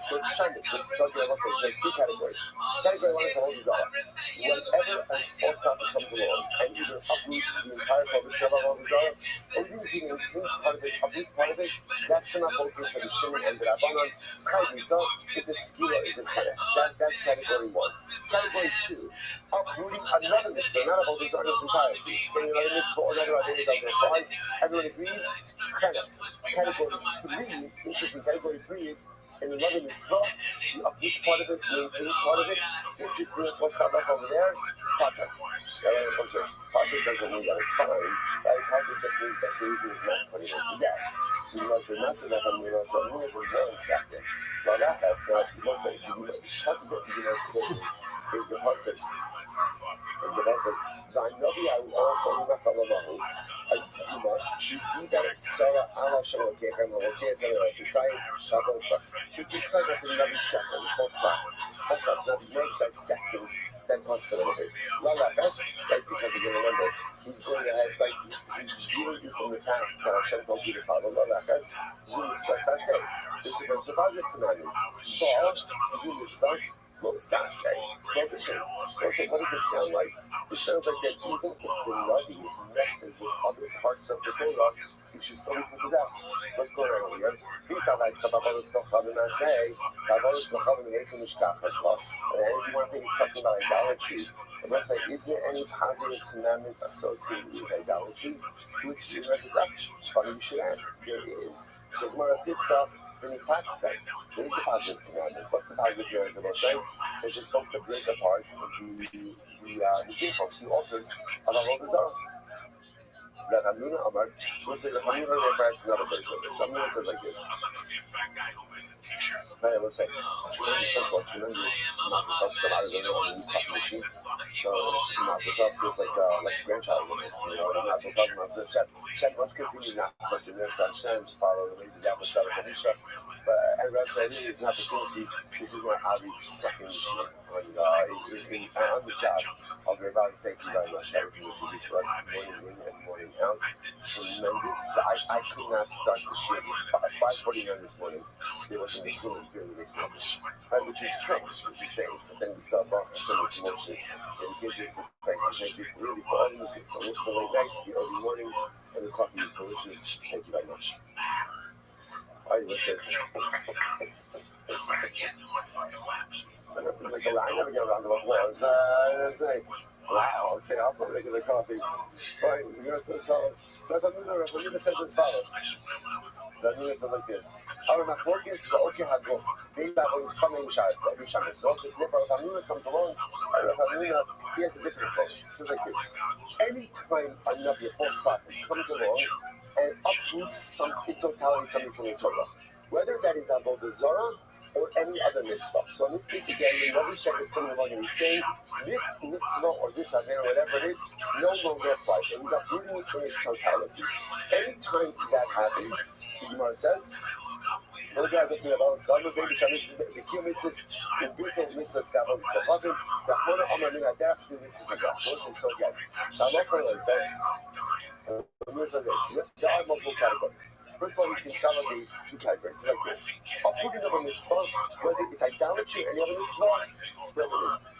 So it's Shannon. So there's 3 categories. Category 1 is Avodah Zarah. Whenever a false prophet comes along and either uproots the entire prohibition of Avodah Zarah, or even if he maintains part of it, uproots part of it, that's the Machloket for the Shimon and the Rabbanon. So is it Skila, is it Chanech? That's category 1. Category 2, uprooting another mitzvah, not Avodah Zarah in its entirety. Saying another mitzvah or another idea doesn't apply. Everyone agrees. Chanech. Category 3, interesting. Category 3 is in another mitzvah, he uproots part of it, maintains part of it. Interesting. What's that over there? Pata. Pata doesn't mean that it's fine. Right? Pata just means that Daisy is not putting it to death. So you must say, not so that I'm going to was one second. Now that has not, you must say, because of the is the process. Is the process. Vanovi al also Machalomahu. You must do that. Sarah Allah Shalokek and the Tias and the Society. Since it's kind of a Navi Shepherd, the false prophet. Now he was dissecting that possibility. Lala S, right, because you remember, he's going ahead, like, he's viewing you from the path that Hashem told you to follow. Lala S, Zoom Mitzvah Saseh. This is the Zavagah Tanani. Baal, Zoom Mitzvah. Saseh, prohibition. What does it sound like? It sounds like that even if the Rabbi messes with other parts of the Torah, you should still be put to death. So what's going on over here? These are like Kabbalah's Kochav and Naseh, Kabbalah's Kochav and Yechim Mishkach Haslav. And if you want to think he's talking about idolatry, the rest like, is there any positive commandment associated with idolatry? Which the rest is up. But you should ask. There is. So Gemara Tista, then he cuts that. There is a positive commandment. What's the positive commandment about saying? They're just supposed to break apart the defaults, the altars of Avodah Zarah. Rabbi Amar, so let's say Rabbi Amar refers to another place like this. Rabbi says like this. Right, let's say, first of all, tremendous Mazel Tov, provided them on the top machine. So Mazel Tov feels like a grandchild almost, you know, Mazel Tov, Mazel Tov. Shem, let's continue now. Listen, there's Hashem, follow the ways of Yahweh, Shalom, Kadisha. But everyone said, this is an opportunity. This is my Avi's second machine. On the job, I'll be about to thank you very much. Everything that you do for us, morning in and morning out. Tremendous. I could not start the shit at 5:49 this morning. There was an assuming period this morning. Right, which is strange. But then we saw about Hashem's motion. And it gives us a thank you really for all this, for the late nights, the early mornings, and the coffee is delicious. Thank you very much. All right, listen. I never get a round of applause. Wow, okay, I'll take regular coffee. Fine, so Rabbi says as follows. Rabbi says like this. Our Machlokes, okay, Haguf. Maybe Rabbi is coming, every Shabbos. So this Rabbi comes along, Rabbi he has a different approach. He says like this. Any time a Navi, a false prophet, comes along and uproots something, totality, something from the Torah, whether that is Avodah Zarah or any other mitzvah. So in this case, again, the Rabbi Shem is coming along and he's saying, this mitzvah or this aver, whatever it is, no longer applies. And he's uprooting it in its totality. Anytime that happens, the Gemara says, the key mitzvahs, the beautiful mitzvahs that are spoken, the Hona Amar Min Aderech, the mitzvahs of God. So it's so good. Now, I'm not going to say, there are multiple categories. First of all, he consolidates two categories. It's like this. Uprooting of a mitzvah, whether it's idolatry or any other mitzvah,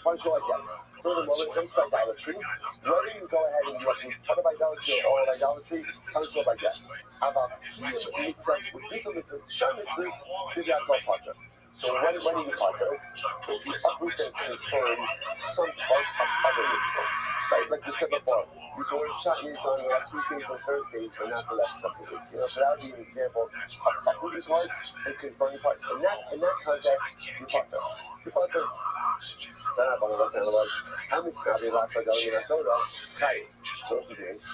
punishment like that. Furthermore, when it comes to idolatry, whether you go ahead and you uproot part of idolatry or all of idolatry, punishment like that. About mitzvahs, with little mitzvahs, the sham mitzvahs, did not call pater. So when you pater, if you uproot and confirm some part of other mitzvahs, right? Like we said before, you can wear shatnez on Tuesdays and Thursdays, but not the last couple of weeks. You know, so that would be an example of uprooting part and confirming part. In that context, you pater. You pater. Then I want to analyze how many snappy last by telling you that Torah, Chai. So what it is,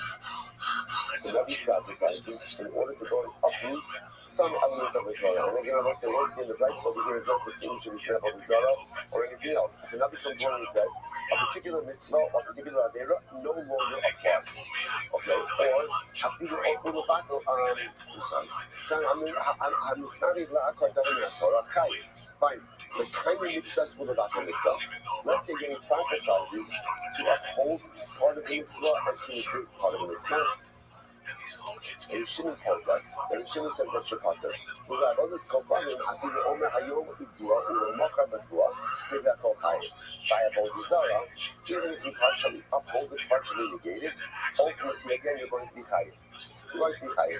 the Rabbi God decides in order to go and uproot some element of the Torah. And again, I want to say once again, the Bright over here is not distinguishing between Avodah Zarah or anything else. If the Rabbi comes along and says a particular mitzvah or a particular avera no longer applies, okay? Or after the battle, I'm sorry. I'm snappy la'akar telling you that Torah, Chai. Fine, the kind of mitzvahs will not mitzvahs. Let's say he prophesizes to uphold part of the mitzvah and to negate part of the mitzvah. And you shouldn't hold that. And you shouldn't say that you're pater. But I know this Kofanim, after the Omer Hayom Ibdua, or Makar Badua, give that Kochai. By Avodah Zarah, even if you partially uphold it, partially negate it, ultimately, again, you're going to be high. You're going to be high.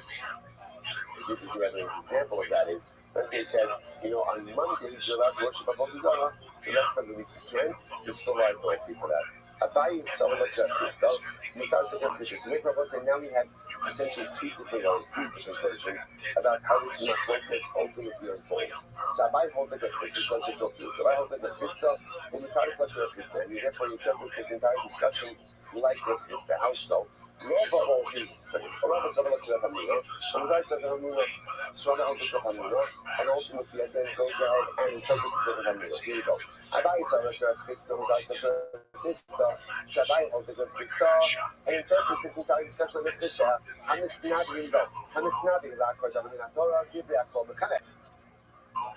This is the other example of that is, let's say it says, on Mondays you're allowed to worship Avodah Zarah, the rest of the week you can't, you're still liability for that. Abai is someone like that, this stuff, you can't say that this is make Rabbi say now we have essentially three different versions about how this machlokas ultimately unfolds. So Abai holds like a Christus, let's just go through. So Abai holds like a Christus, and you try to select a Christus, and therefore you interpret this entire discussion like a Christus. How so? Rava holds is second. Rava Sabbath Hamuna, and the guy says Hamuna, Swama Hamuna Hamuna, and ultimately then goes out and interprets the Hamuna. Here you go. Abai Sabbath Krista, who guys said Krista, Sabai holds the Krista, and interprets this entire discussion of the Krista. Hamis Nabi, Lakor Davina Torah, give the Akol Mechanek.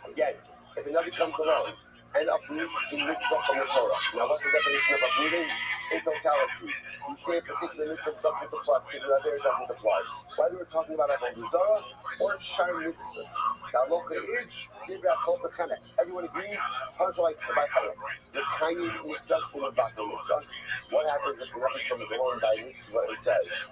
Again, if another comes along and uproots the mitzvah from the Torah. Now, what's the definition of uprooting? In totality. You say a particular mitzvah doesn't apply, particular other doesn't apply. Whether we're talking about Avodah Zarah or Shar mitzvahs. The halacha is everyone agrees, like the kind of mitzvahs for the back mitzvahs. What happens if the Rabbi comes along by mitzvah and says,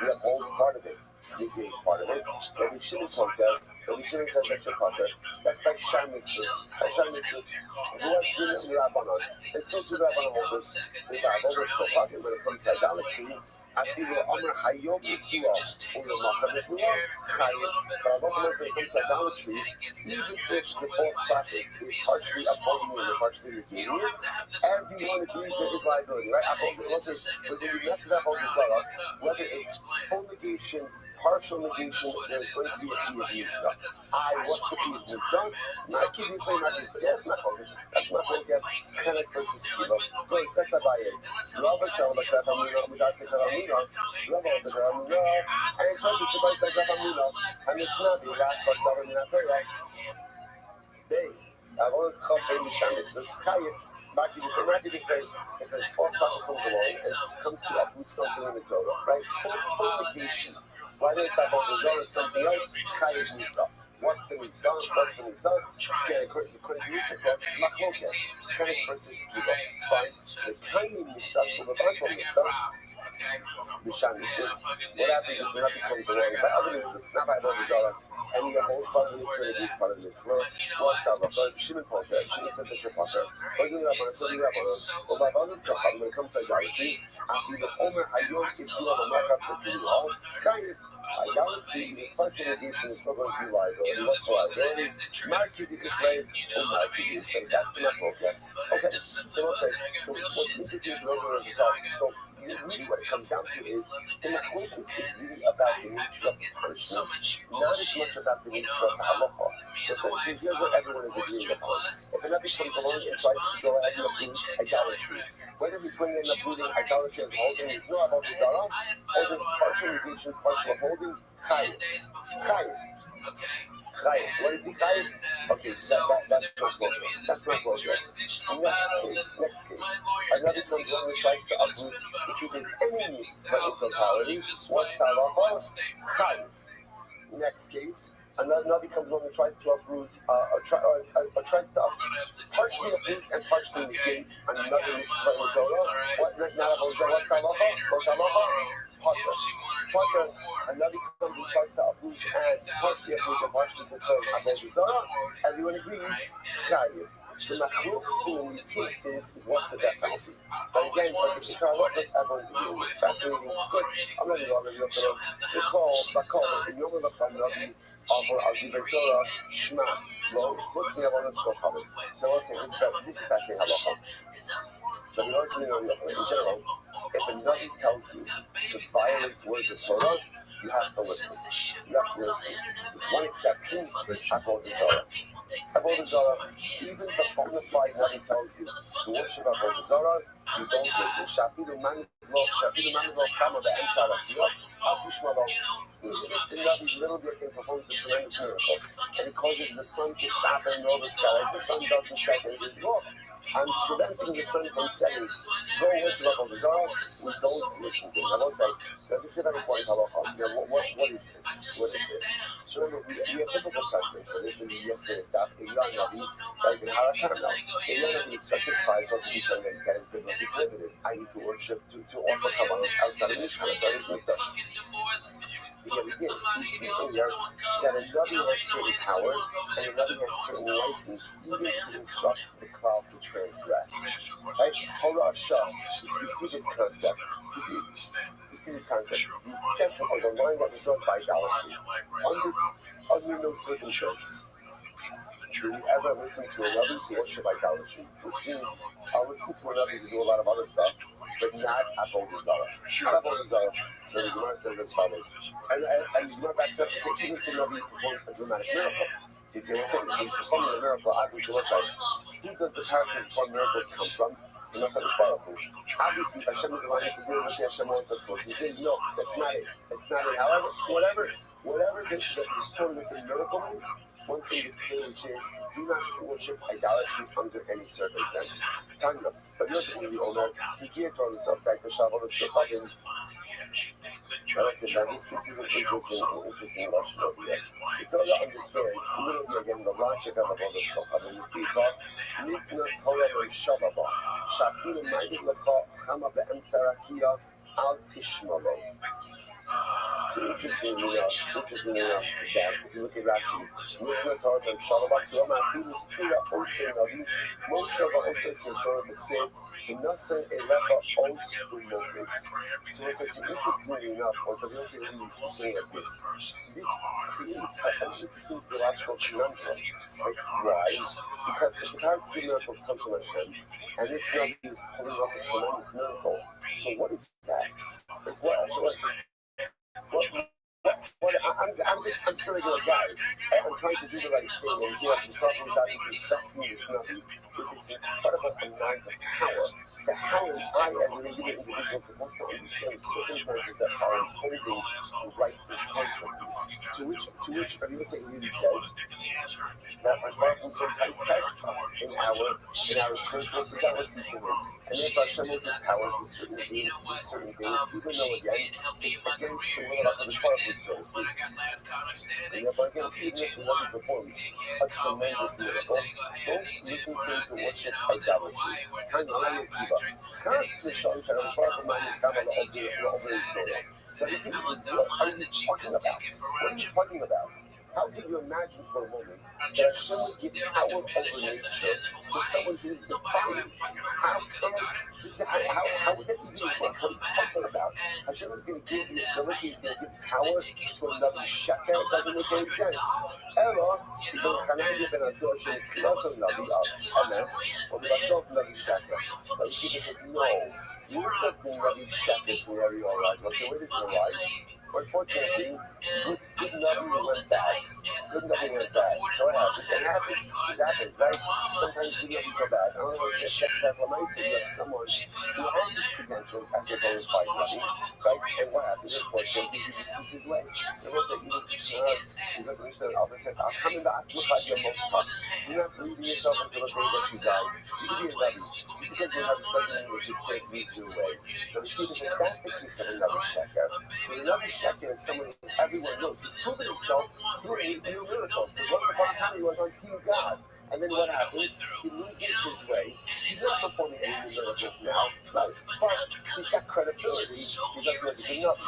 we uphold part of it, negate part of it, then we shouldn't talk that. But we shouldn't have extra potter. That's by Shar mitzvahs. By Shar mitzvahs, who have given the Rabbanon. And so to the Rabbanon holders, the Rabbanon still potter when it comes to idolatry. Afilo Amar Hayom Yikua, Ulamacham Yikua, Chayim. But when it comes to idolatry, even if the false prophet is partially upholding you and partially negating it, everyone agrees there is liability, right? When you mess with Avodah Zarah, whether it's full negation, partial negation, there's going to be a Kiyuv Yisa. What's the Kiyuv Yisa? Not Kiyuv Yisa, yeah, it's not focus. That's not focus. Chenek versus Kiva. Good, that's Abaye. Rabbi Shalom, like that, Rabbi the Ramuna, and it's hard to survive like Ramuna, and it's not the last part of the Torah. They have all this company Shandises, Chayim, Maki the same, if an off-topic comes along and comes to uproot something in the Torah, right? Full negation. Whether it's about the Zohar or something else, Chayim Nisa. What's the Nisa? Okay, according to this approach, Machlokas, Chenek versus Kiva. Fine. The Chayim Nisas, or the Batal Nisas, the Shan Nisas, what happens if the Rabbi comes along by other Nisas, not by Avodah Zarah, and you hold part of the Nisas and against part of the Nisas? What's that? Shimon Potter, Shimon says it's your Potter, but you have a or by others, when it comes to idolatry, after the Omer Hayom is doing a markup for the law, Chayim. Idolatry, the partial negation is still going to be liability. What's liability? Market the slave or market the slave. That's not focus. Okay, so let's say, so what's interesting to know is so really what it comes down to is the machlokes is really about the nature of the punishment, not as much about the nature of the halacha. So essentially, here's what everyone is agreeing upon. If a Rabbi comes along and tries to go ahead and uproot idolatry, whether he's going to end up rooting idolatry as a whole, saying there's no Avodah Zarah, or there's partial negation, partial upholding, Chayiv. What is he Chayiv? Okay, so that's not focus. That's not focus. Next case. Another comes along and tries to uproot, which is any mitzvah in totality. What's the halacha? Chayiv. Next case. Another comes along and tries to uproot, tries to partially uproot and partially negate another mitzvah in the Torah. What's the halacha? Potter. Another comes and tries to uproot and partially fulfill Avodah Zarah. Everyone agrees, Chayiv. The machlokes in these cases is what's the death penalty. But again, for the Ikar Locus, everyone's agreeing. Fascinating. Good. I'm not going to go over the Bakol, the Yom Lacham Rabbi, Avor Al Torah, Shema, Lo, Chutz Mi'avodas Kochavet. So let's say this is fascinating halacha. So we always know in general, if a Navi tells you to violate words of Torah, you have to listen. With one exception, Avodah Zarah. Avodah Zarah, even the bona fide Navi tells you to worship Avodah Zarah, you don't listen. Shafilu man lo chama be'emtzar ha'kiyah, al tishma lo. Even if the Navi little bit can perform a tremendous miracle, and it causes the sun to stop and all the sky, the sun doesn't set and it is wrong. I'm preventing the sun from setting. Go worship Avodah Zarah, we don't listen to it. I will say, so this is a very important halacha. What is this? So remember, we have biblical precedent for this. This is yesterday's stuff. A young Navi, like in Harakarno, a young Navi instructed tribes what to do something that is biblically prohibited, i.e. to worship, to offer kabanos outside of Mishkan, outside of Mikdash. Yeah, we did. So you see from here that a Navi has certain power and a Navi has certain license even to instruct the cloud to transgress. Right? Hora Shah. We see this concept. You see this concept. The exception of the line that was drawn by idolatry. Under no circumstances do we ever listen to a Rabbi to worship idolatry? Which means I'll listen to a Rabbi to do a lot of other stuff, but not Avodah Zarah. Not Avodah Zarah. So the Gemara says as follows. And the Gemara backs up to say, even if the Rabbi performs a dramatic miracle, so you'd say, what's it? He's performing a miracle, obviously, what's right? Who does the power to perform miracles come from? Obviously, Hashem is allowing to do what Hashem wants us to. So you say, no, that's not it. That's not it. However, whatever the story with the miracle is, one thing is clear, which is do not worship idolatry under any circumstance. Tanya, but you're saying the owner, he can't throw himself back to Shabbat. This is an interesting Russian over here. It's all to understand, literally again, the logic of all this stuff. I mean, Nikna Torah and Shabbat, Shakir Maidit Lakov, Hama Be'emtsarakia, Al Tishmalo. So interestingly enough, that if you look at Rashi, Nisna Torah and Shabbat, Yoma Afilu Tira Ose Navi, Moshe Va'ose Kitzor B'Sev, V'Nasen Elecha Os U'Mofis. So it's interestingly enough, or the real thing is saying like this. This creates an interesting theological conundrum. Like, why? Because if the power to do miracles comes from Hashem, and this Navi is pulling off a tremendous miracle, so what is that? Like, what? So I'm still a good guy. I'm trying to do the right thing, and here the problem is obviously besting this Navi with this incredible amount of power. So how am I, as an individual, supposed to understand circumstances that are unfolding right in front of me? To which Rabbi really says that our Father sometimes tests us in our spiritual fidelity to Him, and if Hashem will give power to certain beings to do certain things, even though again it's against the will of the Father, so to speak. And therefore, again, even if the one performs a tremendous miracle, don't listen to him to worship idolatry. So he thinks, what are you talking about? What are you talking about? How can you imagine for a moment that Hashem would give power over nature to someone who is defying? How would that even work? What are you talking about? Hashem is going to give the ability, is going to give power to another sheker. It doesn't make any sense. Ella, but Jesus says, no. You said the Rabbi sheker scenario arises. I'll say, where does it arise? Unfortunately, good Navi went bad. Good Navi went bad. So it happens. It happens, right? Sometimes good Navis go bad. I don't know if you check that for nice. You have someone who has his credentials as a bona fide Navi, right? And what happens? Unfortunately, he uses his way. So what's that? His resolution of Alpha says, I'll come in the Atzmachad Yomosma. Do not believe in yourself until the day that you die. You can be a Navi. Just because you're a Navi doesn't mean that you can't lose your way. So the truth is that that's the case of a Navi sheker. So the Navi sheker is someone who everyone knows. He's proven himself through new miracles. Because once upon a time he was on Team God. And then what happens? He loses his way. He's not performing any miracles now. But he's got credibility because he was a good enough.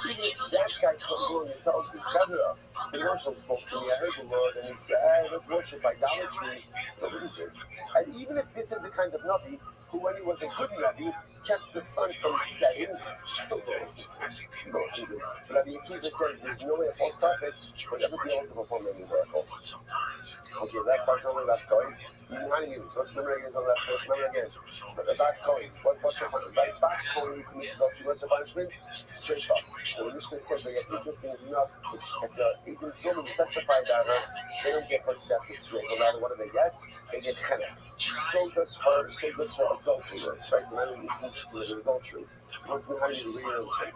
Even if that guy comes along and tells you, Governor, the Marshal spoke to me, I heard the Lord, and he said, hey, let's worship idolatry. But listen, and even if this is the kind of Navi who, when he was a good Navi, kept the sun from setting, still don't listen to him. Still don't listen to him. Rabbi Akiva says there's no way a false prophet would ever be able to perform any miracles. Okay, last part, last going. Behind you, what's the regulars on last verse? Remember again. The last going. What's your punishment? Last going, you commit adultery. What's your punishment? Straight up. So the Mishnah says that interesting enough, if the even someone who testified about her, they don't get put to death with straight. No matter what do they get? They get chenek. So does her adultery, right? No matter if she committed adultery. So what's behind you? Read it straight.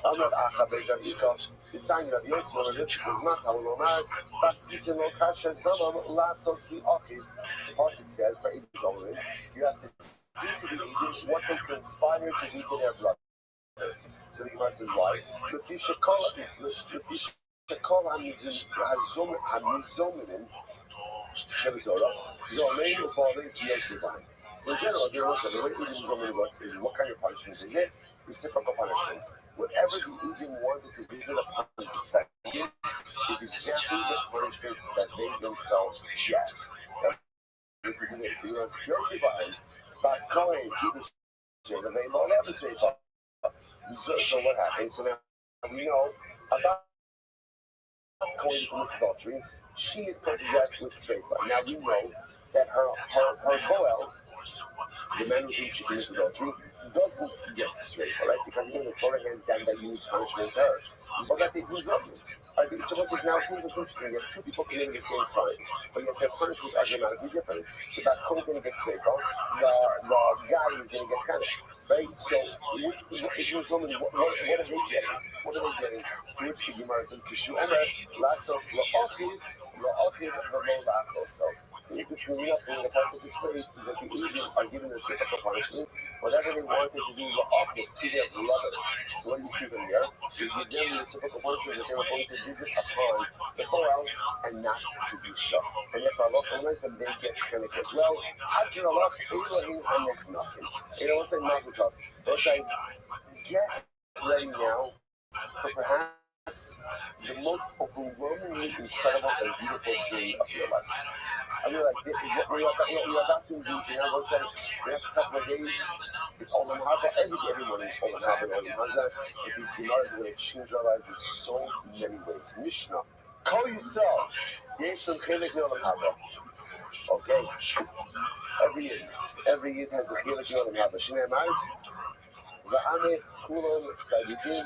Amar Acha Bejavikov, the sign of Yosef, and this is Mata Lomar, Fasisen Lokasha Zamam, Lasos the Achiv. The Pasuk says, for Eid Zorin, you have to do to the Eid what they conspire to do to their brother. So the Gemara says, why? The Fisha Kol HaMizominin, Shevitorah, Zomein Ubali Yosefan. So in general, there also, the way Eid Zomin works is what kind of punishment is it? Reciprocal punishment. Whatever the Eden wanted to visit upon the defendant is exactly the punishment that they themselves get. Now, listen to this. The Lord's purity behind Bas Kohen, he was straight, and they won't have a straight up. So what happened? So now we know about Cohen commits adultery, she is put to death with streifa. Now we know that her Boel, the man with whom she commits adultery, doesn't get streifa, right? Because he doesn't throw her hands down that you need punishment to her. So that they lose up. So what's this now? Here's what's interesting. You have two people committing the same crime, but yet their punishments are dramatically different. The Bascom is going to get streifa, the guy is going to get chana, right? So what are they getting? What are they getting? To which the Gemara says, "Kishu Omer lasos la'ochiv v'lo la'achos." So if it's moving up in the pasuk is phrase is that the Indians are given a reciprocal punishment, whatever they wanted to do la'ochiv to their brother. So what do you see from here? You give them the reciprocal punishment that they were going to visit upon the Torah and not the Isha. And therefore Allah knows that they get chenek as well. Hajir Allah Elohim Hanechnakim. Let's say Mazel Tov. Let's say get ready now for perhaps the most overwhelmingly incredible and beautiful journey of your life. I mean, like, what we're about to engage in, I will say, the next couple of days, it's Olam Haba. Every morning is Olam Haba and Olam Hazah. But these Gemaras are going to change our lives in so many ways. Mishnah. Kol Yisrael. Yesh Lem Chelek Olam Haba. Okay. Every yid has a Chelek Olam Haba. Shnei Amar. Va'ame Kulon Tzadikim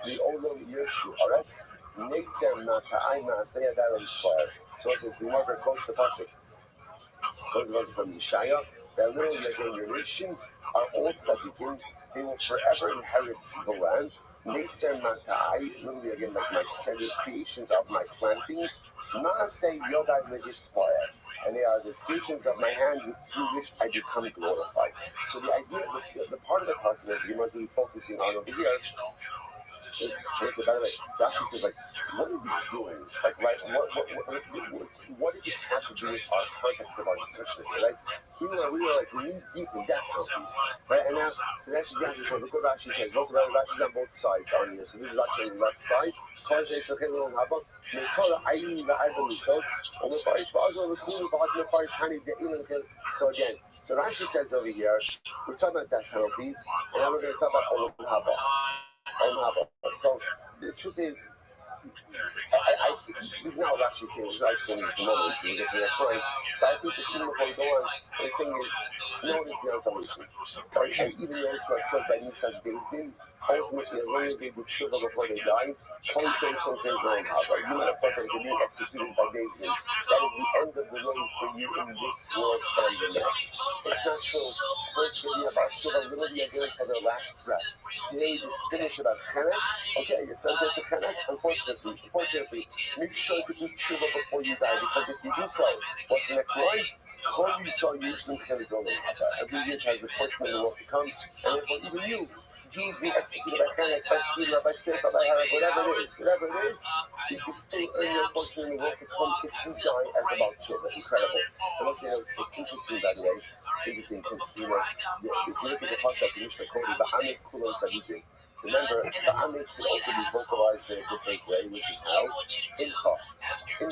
Li'olam Yershu Aretz Neitzer Ma'ka'ai Ma'asei Adar Yisrael. So it says, the marker quotes the pasuk. Quotes the pasuk from Yeshaya. That little generation are all tzaddikim. They will forever inherit the land. Neitzer Ma'ka'ai, literally again like my creations of my plantings. Ma'asei Yodai Le'Yisrael. And they are the creations of my hand through which I become glorified. So the idea, the part of the pasuk that you're going to be focusing on over here is, by the way, Rashi says, like, what is this doing? Like, right, what does this have to do with our context of our discussion here, right? We were like knee deep in that context, right? And now, so that's exactly what look what Rashi says. Most of Rashi's on both sides on here. So this is Rashi on the left side. So again, so Rashi says over here, we're talking about death penalties, and now we're going to talk about Olam Haba. So the truth is, this is not what Rashi is saying. This is Rashi saying just a moment. We get to the next line. But I think just even before we go on, what it's saying is, no one is beyond salvation. Right? And even those who are killed by Nisas Bezdin, ultimately, as long as they do tshuva before they die, Kol Yisrael something going on. Right? You might have thought that they're being executed by Bezdin. That is the end of the road for you in this world and the next. It's not true. First, we about tshuva literally again for their last breath. See, you just finish about Chenek. Okay, you're subject to Chenek. Unfortunately, make sure to eat tshuva before you die, because if you do so, what's the next line? Kol Yisrael Yishlim Chelek Olam Haba. Every yid has a portion of the world to come, and therefore even you, Jews being executed by Chenek, by Skila, by Skirpa, by Harab, whatever it is, you can still earn your portion in the world to come if you die as about tshuva. Incredible. And let's say it's interesting, by the way. It's interesting because if you look at the pasuk, the Mishnah quoted the Amit Kulam Sadikim. Remember, the Amit can also be vocalized in a different way, which is how? Incha. The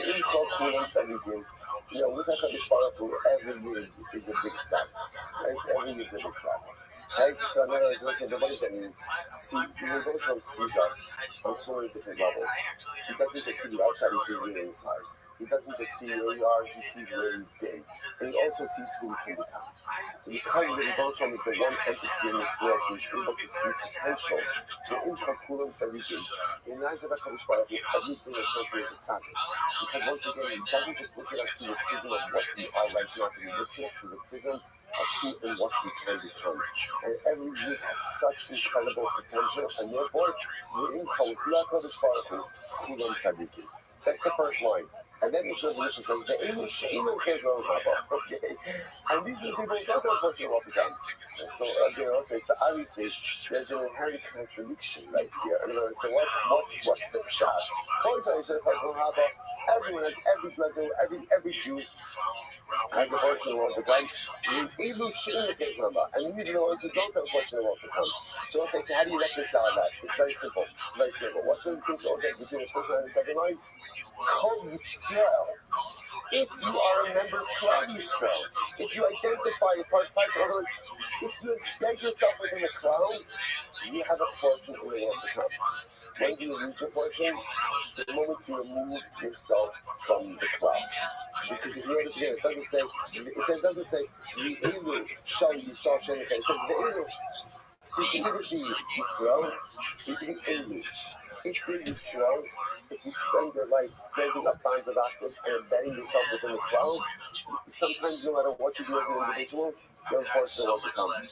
Incha Kulam Sadikim. You know, with HaKadosh Baruch Hu, every year is a big tzad. Right? Every year is a big tzad. Right? So in other words, let's say, what does that mean? See, the Rebbe sees us on so many different levels. He doesn't just see the outside, he sees the inside. He doesn't just see where you are, he sees where you've been. And he also sees who we can become. So because the Rebbe is the one entity in this world who is able to see potential, the Incha everything. In the eyes of HaKadosh Baruch Hu, every single person is a tzaddik. Because once again, he doesn't just look at us through the prism of what we are right now, he looks at us through the prism of who and what we can become. And every youth has such incredible potential, and therefore, the Incha HaKadosh Baruch Hu, Kulam Tzaddikim. That's the first line. And then the Mishnah says, the English kids don't have okay. And these are the people who don't have a portion of all to come. So, so obviously, there's an inherent contradiction right here. So what's the pshat? Everyone has, every Dresser, every Jew has a portion of all to come. And these are the ones who don't have a portion of all to come. So let's say, how do you reconcile that? It's very simple. What's the difference between the first line and the second line? Kol Yisrael. If you are a member of Klal Yisrael, if you identify a part, in other words, if you embed yourself within the Klal, you have a portion in the world to come. When do you lose your portion? The moment you remove yourself from the cloud. Because if you notice again, it doesn't say Ve'elu shall Yisrael Shem Echad. It says Ve'elu. So you can either be Yisrael, you can be Elu. If you're Yisrael, if you spend your life building up bonds of actors and embedding yourself within the cloud, sometimes no matter what you do as an individual, you're unfortunate what to come. But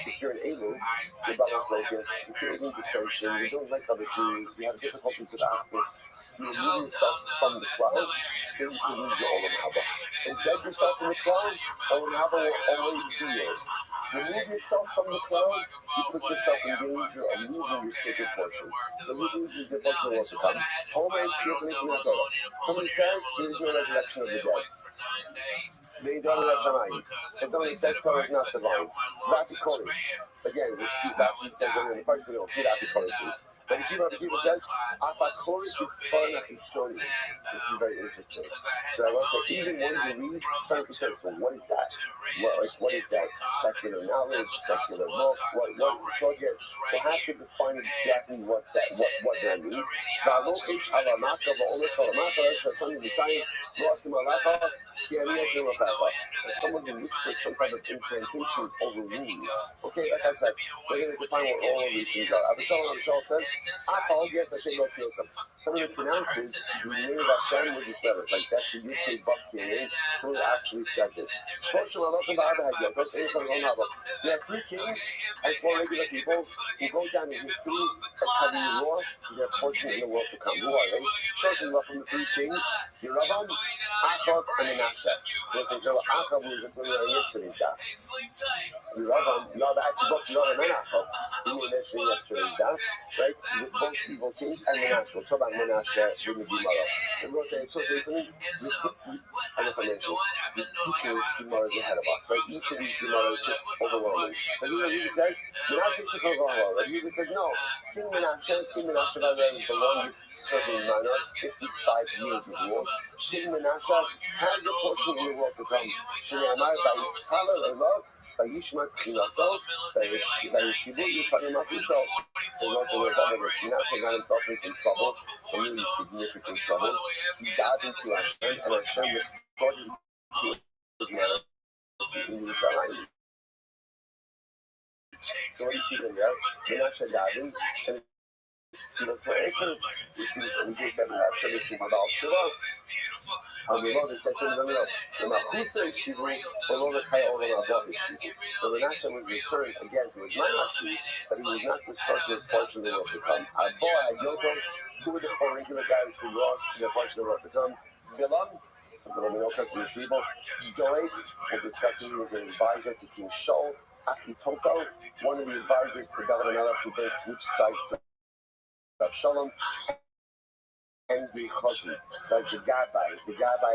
if you're an Elu, you're Baba focus, you're creating dissension, you don't like other Jews, you have difficulties with actors, you remove yourself from the cloud, then you can lose your Olam Haba. Embed yourself in the cloud, Olam Haba will always be yours. Remove yourself from the cloud, you put yourself in danger of losing your sacred portion. So who loses their portion of what's to come? Somebody says there is no resurrection of the dead. And somebody says Torah is not divine. Rabbi again, we'll see Rashi says earlier in the first video, we'll see what Rabbi is. But Akiva says, this is very interesting. So I want to say, even when you read Sfar Kitzur, so what is that? What is that? Secular knowledge, secular books, what? So again, we'll have to define exactly what that means. As someone who whispers some kind of incantations over wounds. Okay, like I said, we're going to define what all of these things are. Avishal says, someone who pronounces the name of Hashem with his letters, like that's the UK Bucky name, someone who actually says it. There are 3 kings and 4 regular people who go down in history as having lost their portion in the world to come. Who are they? Shoshim from the 3 kings, Rabbi, Achab, and Menashe. Achab was just learning on yesterday's daf. Actually both Rabbi and Achab, we didn't mention yesterday's daf, right? With both evil kings and Menashe. We'll talk about Menashe in the Gemara. And we'll say, so there's something, I don't know if I mentioned, ridiculous Gemaras ahead of us, right? Each of these Gemaras is just overwhelming. But you know, he says, Menashe should go over. Right? He says, no, King Menashe is the longest serving monarch, 55 years of rule. King Menashe has a portion in the world to come. Shneamar Vayischala Elov, Vayishmat Chilaso, Vayishivu Yishanim Apiso. There's also no doubt this. Menashe got himself in some trouble, some really significant trouble. He got into Hashem, and Hashem restored him to his marriage in Yerushalayim. So what do you see there? Menashe Davin, and Tefillas were answered. You see this immediate that we have Shem Tzuvah Baal Tshuva. Hamillah, they said to him, no, the Machusa Yeshivu, below the Chaya Olam Haba Yeshivu. But Menashe was returned again to his monarchy, but he was not restored to his portion of the world to come. Adbo Hayotos, who were the 4 regular guys who lost their portion of the world to come? Bilam, some of them know Jewish people. Doeg, we'll discuss him, he was an advisor to King Shaul. Achitopel, one of the advisors to David HaMelech who then switched sides to Avshalom, and the Chazi, like the Gabbai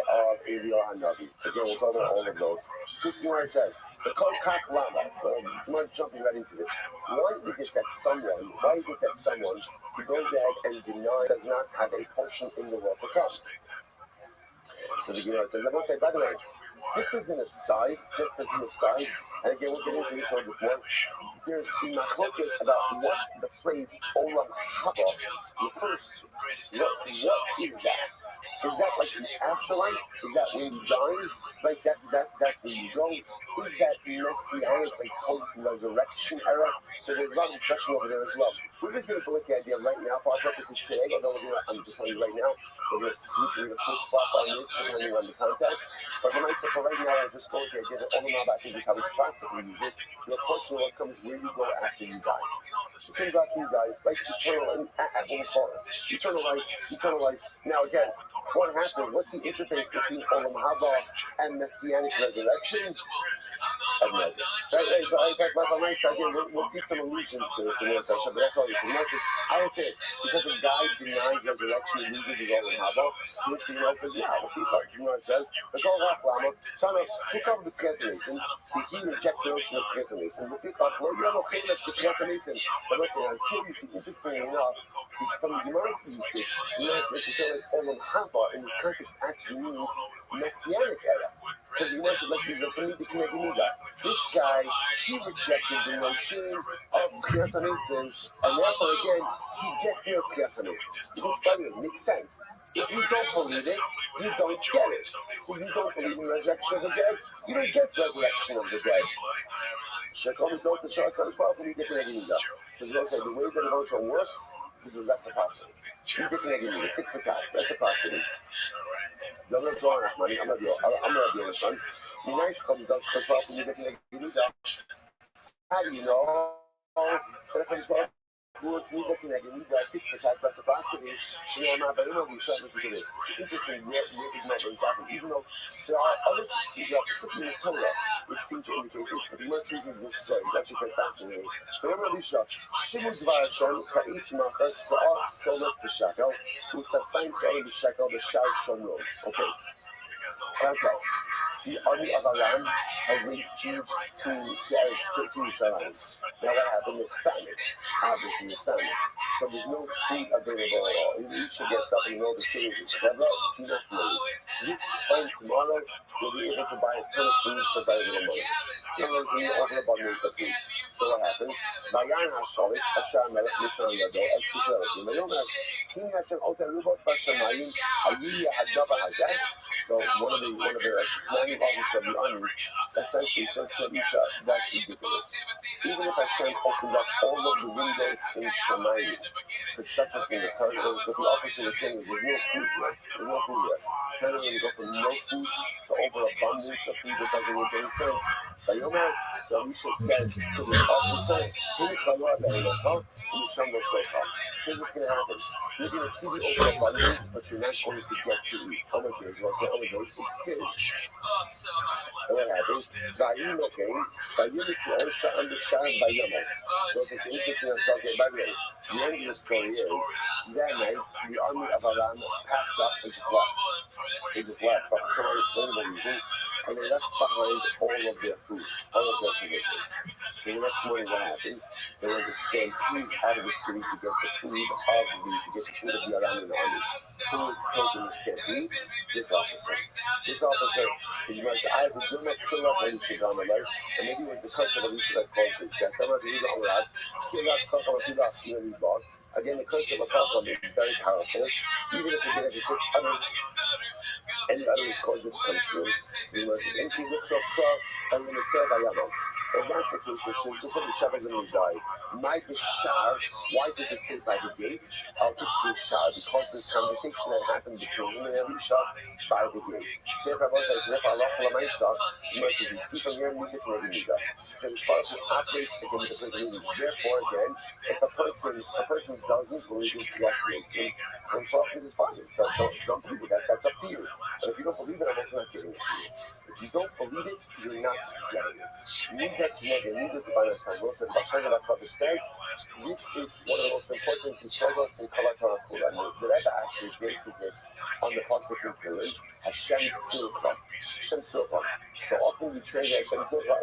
of Eliyahu Hanavi. Again, we'll talk about all of those. This Gemara says, the Kol Kak Lama. I'm not jumping right into this. Why is it that someone who goes ahead and denies does not have a portion in the world to come? So the Gemara says, I'm going to say, by the way, just as an aside, and again, we'll get into this a little bit more. There's the machlokas about what the phrase Olam Haba refers to. What is that? Is that like the afterlife? Is that when you die? Like that's where you go? Is that messianic, like post-resurrection era? So there's a lot of discussion over there as well. We're just going to look at the idea right now for our purposes today. Although I'm just telling you right now, we're going to switch, we're going to flip-flop on this depending on the context. But the nice for right now, we're just going to the idea that Olam Haba, I think, is how we classically use it. Your portion of what comes where you go after you die. It's when you go after you die, like eternal life. Now again, what happened? What's the interface between Olam Haba and Messianic resurrection? We'll see some allusions to this in this session, but that's all you see. Not just, I would say, because a guy denies resurrection, he loses his Olam Haba. Which the Gemara says, yeah, what the Gemara says, the Kol Rak Lama, son of, who comes to Tzedek? See, he rejects the notion of Tchias HaMesim. If you thought, well, you have a thing that's the Tchias HaMesim. But let's say, here you see, interestingly enough, from the Gemara's usage, Tchias necessarily Olam Haba in this context actually means Messianic era. Because the Gemara says, like, he's a Tamid Kinegimiga. This guy, he rejected the notions of Tchias HaMesim, and therefore, again, he gets no Tchias HaMesim. This, by the way, makes sense. If you don't believe it, you don't get it. So you don't believe in the resurrection of the dead, you don't get resurrection of the dead. Shekom goes to Shah Kadosh Baruch Hu, you get the Negimiga. Because they say the way that devotion works is with reciprocity. You get the Negimiga, tick for tat, reciprocity. I'm not drawing off money, I'm not the other son. The nice comes down to Kadosh Baruch Hu, you get the Negimiga. How do you know that Kadosh Baruch Hu to me looking at you, I think it's like reciprocity. Shinama, but we shall listen to this. It's interesting, really exactly. Even though there are other specifically in the Torah which seem to indicate this, but the Gemara chooses this story. It's actually quite fascinating. But Rabbi Shimon Dvar Hashem, Ka'is Machar, Sa'ar Solas B'Shakel, Usasayim Sa'ar B'Shakel, B'Shar Shomron. Okay. Context. The army of Aram have refuged to Yerushalayim. Now what happened is famine. Obviously, it's famine. So there's no food available at all. You should get stuff in all the cities. It's clever. Do not worry. This time tomorrow, you'll be able to buy a ton of food for very little money. You're going to overabundance of food. So what happens? Vayan HaShalish, Asher Melech Nishan Yado, as Kisharetim. Vayomer, Kim Hashem Ote Rubot Bashamayim, Ayi Hadava Hazeh. So one of the commanding officers of the army essentially says to Elisha, that's ridiculous. Even if Hashem opened up all of the windows in Shemayim, could such a thing occur? What the officer was saying is there's no food here. There's no food here. How do you go from no food to overabundance of food that doesn't make any sense? So Elisha says to the officer, here's what's going to happen. You're going to see the overabundance, but you're not going to get to eat. Oh my goodness, well, I say, oh my goodness, and what happens? So it's interesting, okay, by the way, the end of the story is, that night, the army of Aram packed up and just left. They just left for some unexplainable reason. And they left behind all of their food, all of their provisions. So the next morning, what happens? There was a stampede out of the city to get the food of the Aramean army. Who was killed in the stampede? This officer. This officer, he was, I have been doing kill us Elisha Gamalai, and maybe it was the curse of Elisha that caused this death. Again, the curse of a Chacham is very powerful. Even if it's just any utterance causes it to come true. So the word is, if that's the case, it should just have the Shabbat when we die. My Bishar, why does it say by the gate? I'll just give Shar, because this conversation that happened between him and Elisha by the gate. Say if I was like, if Allah for myself, the word says, you see from here, we get from Elisha. The Shpar operates again with the person. Therefore, again, if a person doesn't believe in Tchias HaMesim, then this is fine. Don't believe it. That's up to you. But if you don't believe it, I'm also not giving it to you. If you don't believe it, you're not getting it. Need that to make a need to find us. Wilson Bashanga says this is one of the most important Yisrodos in Kala Torah Kula. The Rebbe actually bases it on the pasuk in Purim, Hashem Tzilcha. Hashem Tzilcha. So often we translate Hashem Tzilcha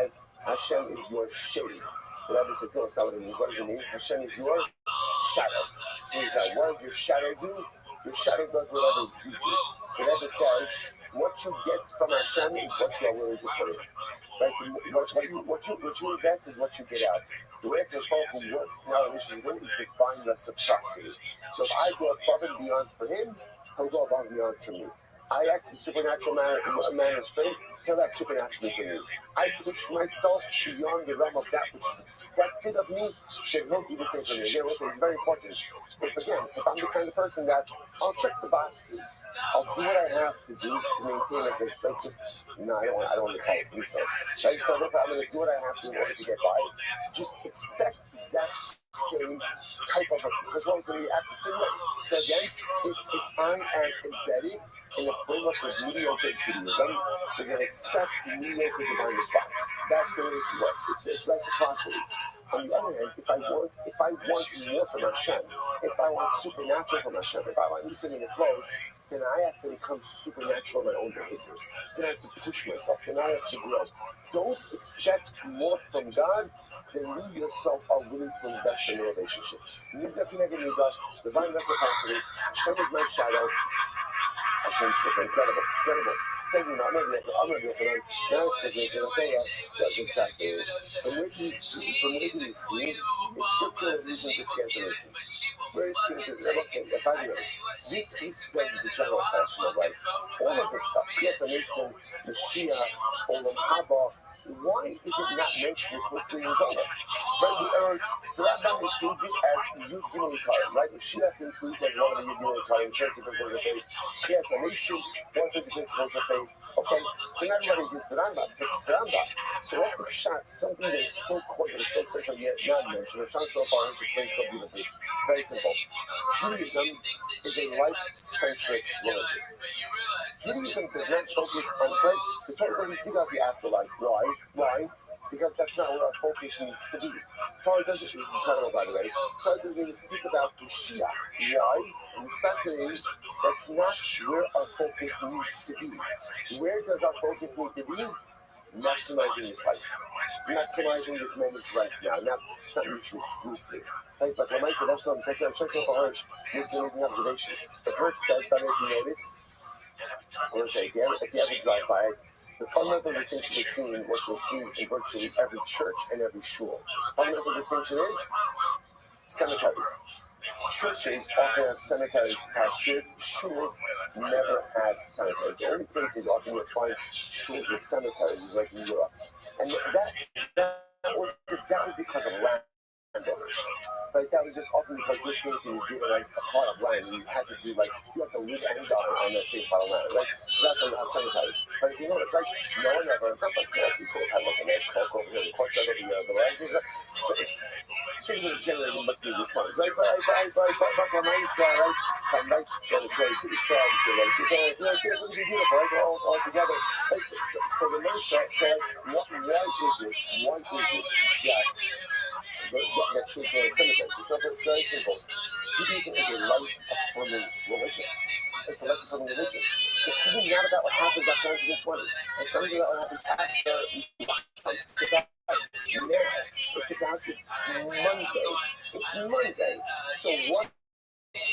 as Hashem is your shade. The Rebbe says, no, it's not what it means. What does it mean? Hashem is your shadow. So what does your shadow do? Your shadow does whatever you do. The Rebbe says, what you get from Hashem is what you are willing to put in. Right? What you invest is what you get out. The way Akadosh Baruch Hu works now in Israel is divine reciprocity. So if I go above and beyond for him, he'll go above and beyond for me. I act in supernatural manner strength, he'll act supernaturally for me. I push myself beyond the realm of that which is expected of me, then he'll do the same for me. Again, it's very important. If I'm the kind of person that I'll check the boxes, I'll do what I have to do to maintain it. I don't want to call it research. Right? So if I'm going to do what I have to in order to get by, just expect that same type of because one's going to react the same way. So again, if I am embedded in the framework of mediocre Judaism, so you're going to expect mediocre divine response. That's the way it works. It's reciprocity. On the other hand, if I want more from Hashem, if I want supernatural from Hashem, if I want me singing the flows, then I have to become supernatural in my own behaviors. Then I have to push myself. Then I have to grow. Don't expect more from God than you yourself are willing to invest in a relationship. Divine reciprocity. Hashem is my shadow. Hashem is incredible, incredible. Something I'm not real for them. Now it's business, and I tell you, it's fascinating. From where do you see the scriptural reason for cancellation? Where is cancellation? This begs the general question of like, all of this stuff, cancellation, Mashiach, Olam Haba, why is it not mentioned explicitly in the Torah? Right? The Rabbi includes it as Yud Gimel Karim, right? The Mashiach includes as one of the Yud Gimel Karim, 30 principles of faith. Cancellation, 150 principles of faith. Okay, so now everybody agrees the Rambam, but it's the Rambam. So what's the shot? Something that is so core, that is so central, yet not mentioned. Rav Shlomo explains so beautifully. It's very simple. Judaism is a life-centric religion. Judaism does not focus on bread. The Torah doesn't speak about the afterlife. Why? Why? Because that's not where our focus needs to be. The Torah doesn't, it's incredible by the way, the Torah doesn't even speak about Mashiach. Why? And it's fascinating, that's not where our focus needs to be. Where does our focus need to be? Maximizing this life. Maximizing this moment right now. Now, it's not mutually exclusive. Right? But when I say that's what I'm saying, makes an amazing observation. The verse says, better if you notice, or say, if you ever drive by, the fundamental distinction between what you'll see in virtually every church and every shul. The fundamental distinction is cemeteries. Churches often have cemeteries pastured. Shuls never had cemeteries. The only places often you'll find shuls with cemeteries is like in Europe. And that was because of landowners. Right, that was just often because Jewish community was given like a plot of land, and you had to do like you had to live and die on that same plot of land, right? So that's why you have cemeteries. But if you notice, right, no one ever. It's not like people have like a nice house over here, the courtyard over here, the land. So you're generating much bigger funds, right? Right. So the great pretty strong, it's really beautiful, right? All together. Right? So the main said, why is it that children are cemeteries? It's very simple. Judaism is a life-affirming religion. It's a life-affirming religion. It's really not about what happens after 120. It's not even about what happens after it's about now. It's about Monday. It's Monday. So what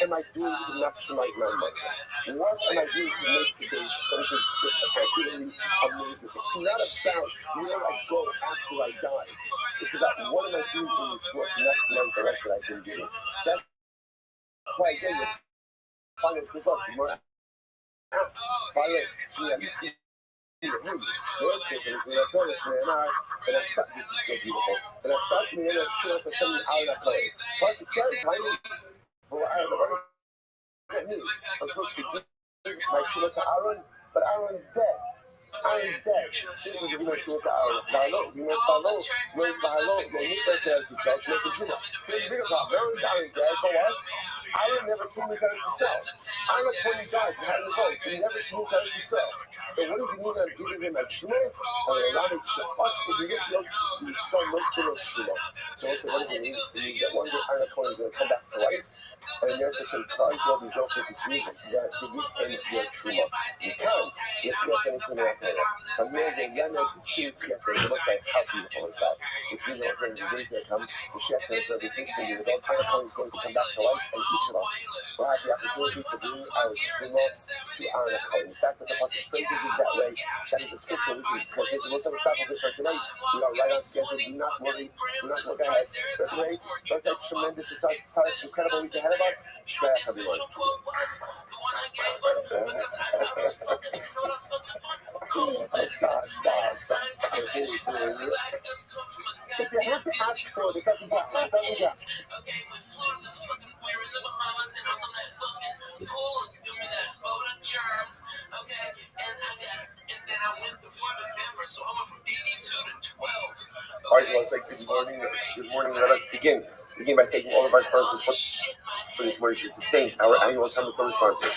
am I doing to maximize my money? What am I doing to make today something spectacularly amazing? It's not about where I go after I die. It's about what am I doing in this world to maximize the life that I've been doing. That's why again, your finance results. The more asked, this is so beautiful. And I saw me in as true as Hashem out of play. Plus, it says, what does that mean? I'm supposed to give my children to Aaron, but Aaron's dead. Aaron's dead. This is giving my children to Aaron. Here's the bigger problem. Aaron's dead, but what? Aaron never came into Israel. Aaron, when he died, he had to go. He never came into Israel. So what does it mean I'm giving him a truma? You start most people of truma. So also, what does it mean? It means that one day Aaron is going to come back to life. And there's Hashem Christ will be built with this reason. You got to give him your truma. You can. You can't say anything about it. And there's a Yanas Chief Kiasa. You must say how beautiful is that? Which means also in the days that come, the Shia said that this thing's going to be the Aaron is going to come back to life, and each of us will have the opportunity to bring our truma to Aaron. The fact that the Pasuk phrases is that way, that is a scripture we should translate. So we'll stop with it for tonight. We are right on schedule. Do not worry. Do not look ahead. But anyway, that's a tremendous, incredible week ahead of us. Shmaya, everyone. Stop. If you have to ask for it, it doesn't get. All right, well, it's like good morning. Let us begin. begin by thanking all of our sponsors for this morning show, to thank our annual Talmud Torah sponsor,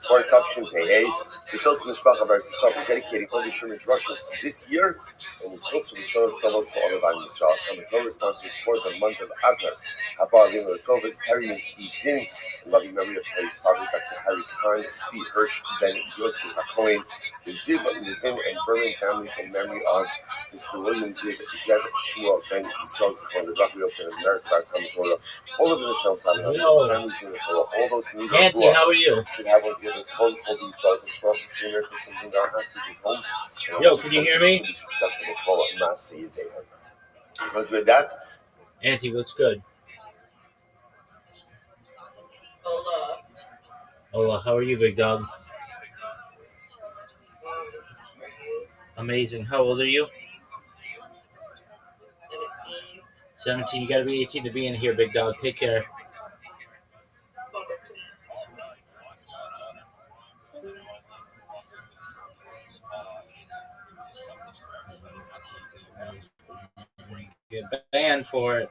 for Kapshin Pei, the Tilson Mishpach of our Yisrael, for dedicating all the Sherman Russians this year, and it's also resource levels for all of our Yisrael. Talmud Torah sponsors for the month of Adar, Haba Lima Tovas, Terry and Steve Zinn, in loving memory of Terry's father, Dr. Harry Kahn, Steve Hirsch, Ben Yosef HaKohen, the Ziv, Levin, and Berman families, in memory of Mr. William Ziv, Zev Shmuel, Ben Yisrael, for the Rabbi of the merit of our Talmud Torah. All of the Mishals have families in the Torah, all those who need Nancy, how are you? should have one together with Kohen for these fellows and 12 Katrina for something our hostages home. Yo, can you hear me? Should be successful with Paula and Massey. Because with that, Auntie, what's good? Hola, how are you, big dog? Amazing. How old are you? 17. You gotta be 18 to be in here, big dog. Take care. Get banned for it.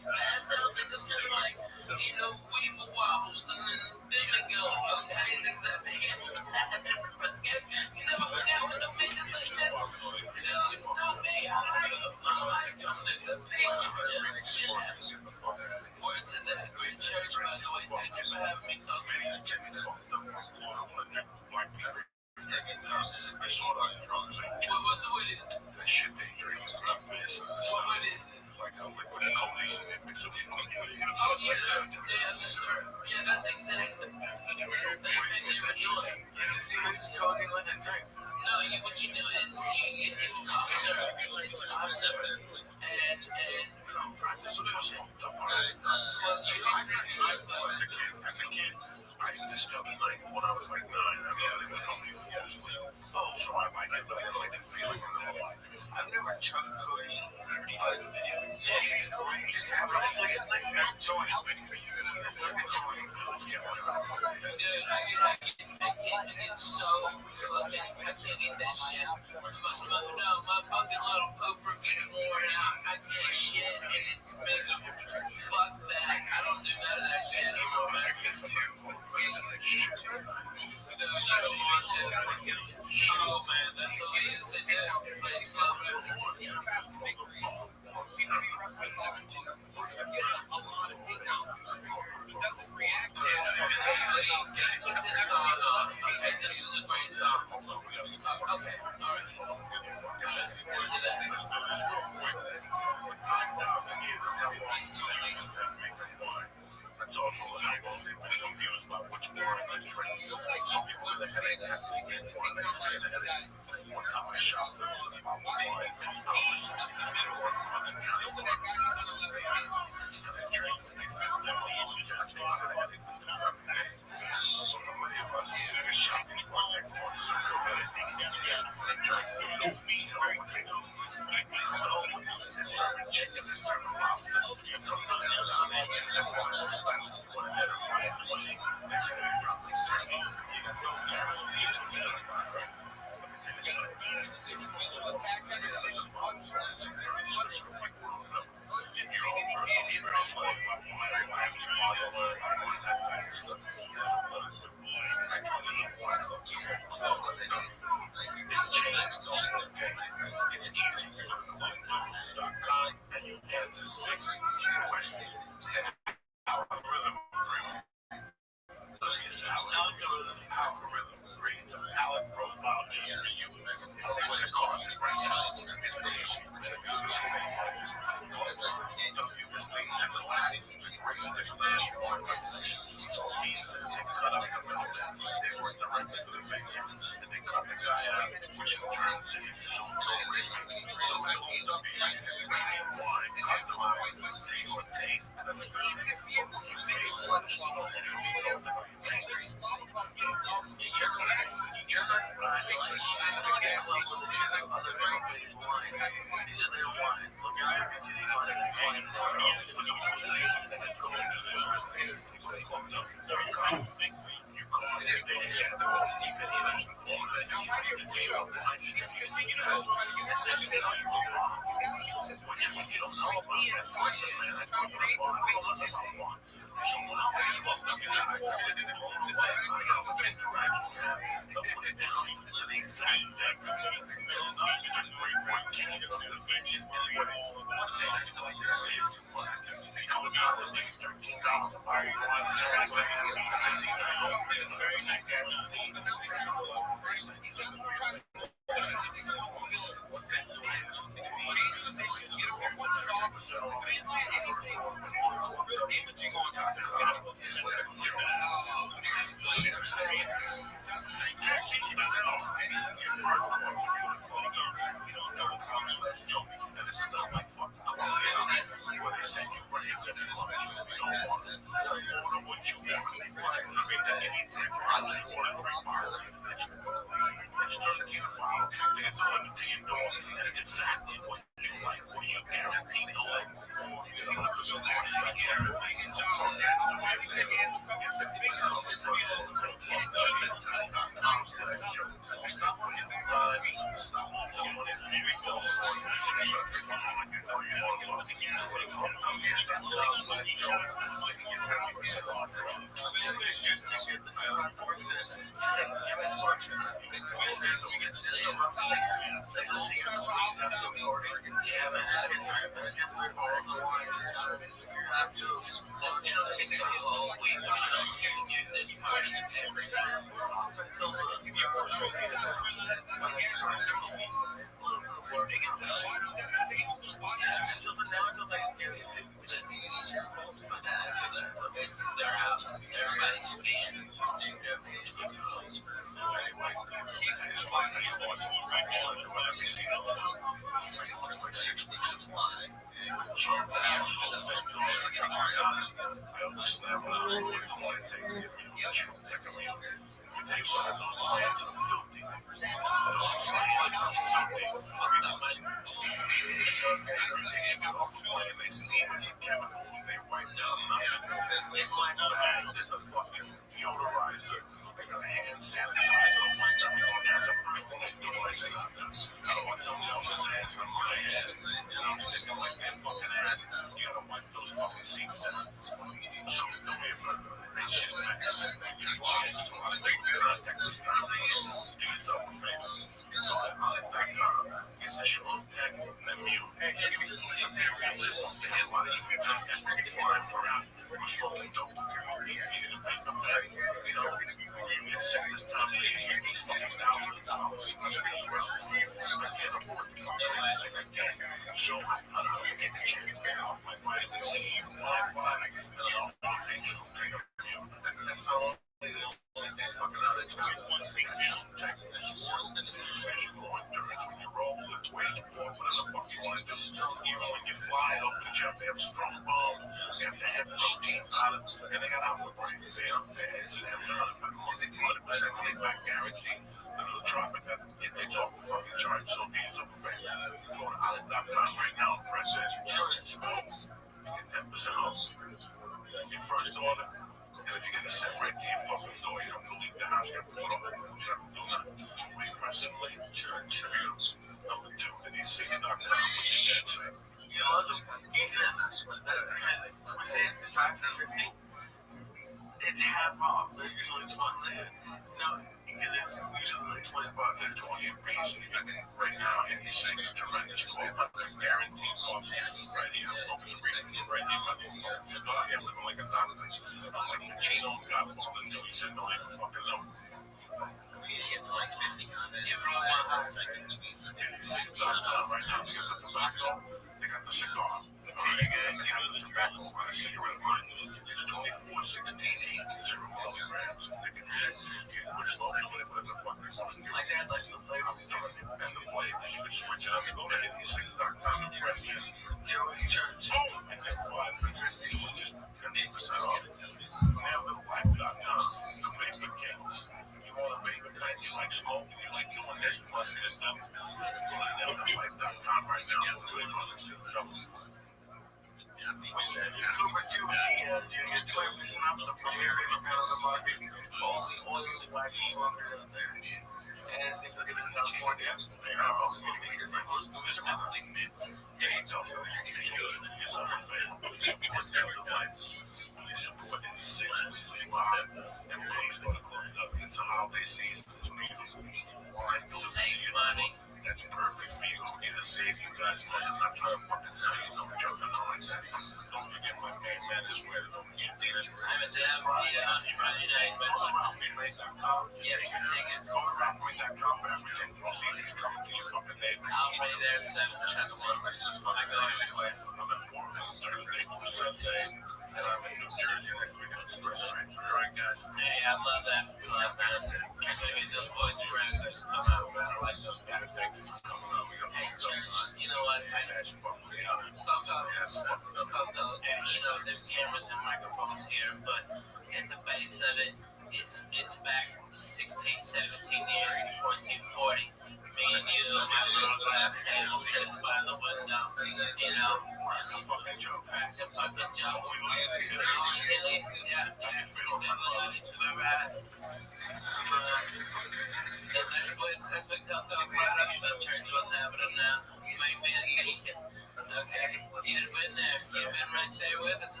what's happening now. You might be taken. Okay, you've been there. You've been right there with us.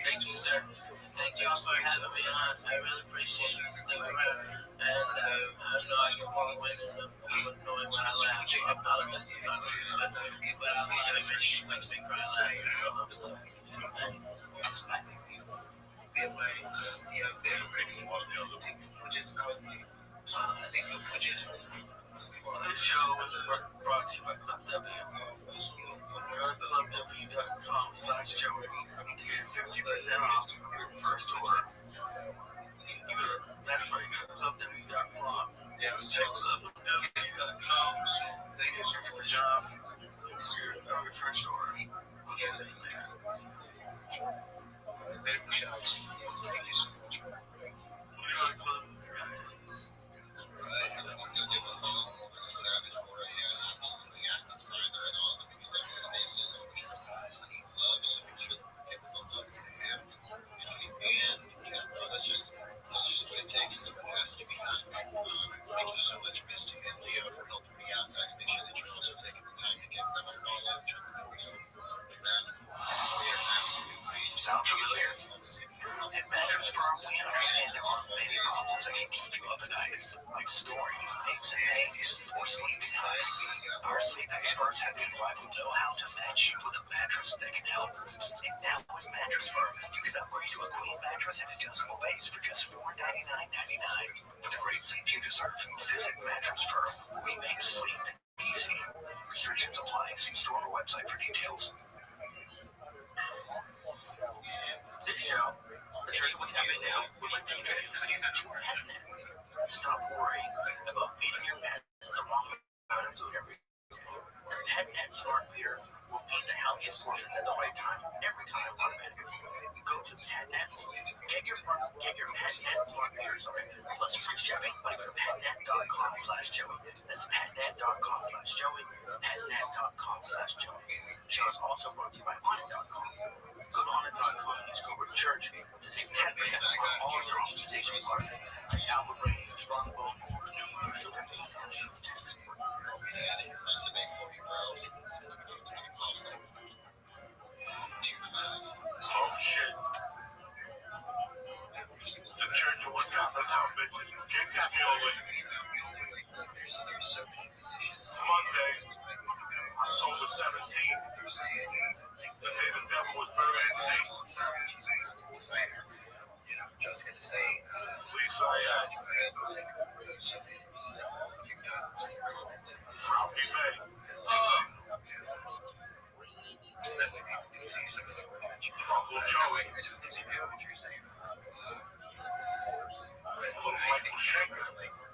Thank you, sir. Thank you for having me on. I really appreciate you sticking around. And I know I can walk away with some knowing when I laugh. So I apologize if I'm but I love it. It makes me cry laughing. So I'm still. This show was brought to you by Club W. Go to clubw.com/Joey to get 50% off your first order. That's right, clubw.com. Check clubw.com to get 50% off your first order. Yes, it's there. Thank you so much. Thank you so much, Misty and Leo, for helping me out. Guys, make sure that you're also taking the time to give them a follow. Sound familiar? At Mattress Firm, we understand there are many problems that can keep you up at night, like snoring, aches and pains, or sleeping high. Our sleep experts have the unrivaled know-how to match you with a mattress that can help. And now at Mattress Firm, you can upgrade to a queen mattress and adjustable base for just $499.99. For the great sleep you deserve, visit Mattress Firm. We make sleep easy. Restrictions apply. See store or website for details. This show, the truth of what's happening now, would like to introduce you to our head net. Stop worrying about feeding your pet the wrong amount of food every day. Head Net Smart Feeder will feed the healthiest portions at the right time, every time automatically. Go to Pet Nets. Get your Pet Net Smart Feeder plus free shipping by going to petnet.com/Joey. That's petnet.com/Joey. Petnet.com/Joey. The show is also brought to you by Onnit.com. Go to Onnit.com and use code Church to save 10% on all of your optimization products like Alpha Brain, Strongbow, Sugar Bean, and Sugar Text. Oh shit. The church of what's happening now, bitches. Can't get me all in. Monday, October 17th. The day the devil was buried in Satan. Lisa, Ralphie May. Uncle Joey. Michael Schenker.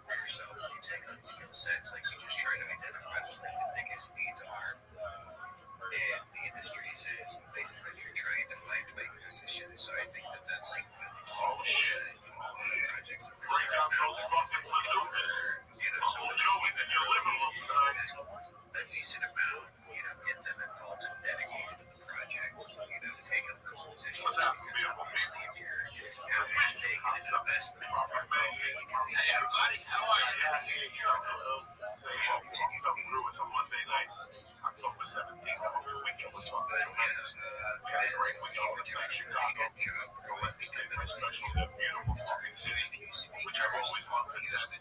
For yourself, when you take on skill sets, like you just try to identify what like the biggest needs are in the industries and places that you're trying to find like positions. So I think that that's like projects that we're starting out. Uncle Joey's in your living room tonight. A decent amount, get them involved and dedicated to the projects, take on those positions. Because obviously, if you're taking an investment, hey everybody, how are you? Dedicated to continue to through until Monday night, October 17th. The weekend was fun. We had a great weekend in Chicago. Go let's take a special, beautiful fucking city, which I've always wanted to visit.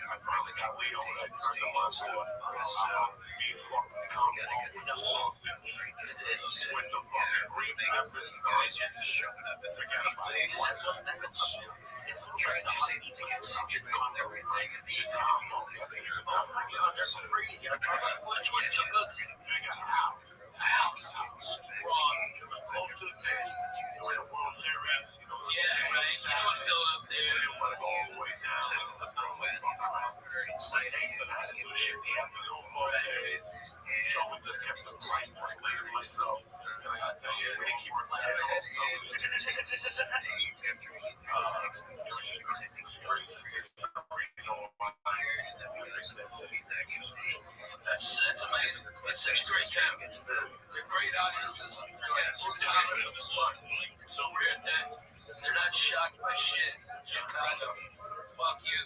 I finally got Leo and I turned them on to being fucking comfortable with the fucking green peppers and guys are just showing up at the place. Trying to say to get situated and everything, and the next thing you're oh my god, they're crazy. I'm trying to watch what you look at. Ow. Strong. Close to the pitch. Win a World Series. Yeah, right. You don't want to go up there. You don't want to go all the way down. That's not what I'm talking about. Like, but I had to do shit the afternoon days. So we just kept it right for players myself. And I gotta tell you, we didn't keep playing at all. That's amazing. It's such a great time. They're great audiences. They're like blue collar but smart. It's a rare thing. They're not shocked by shit. Chicago. Fuck you.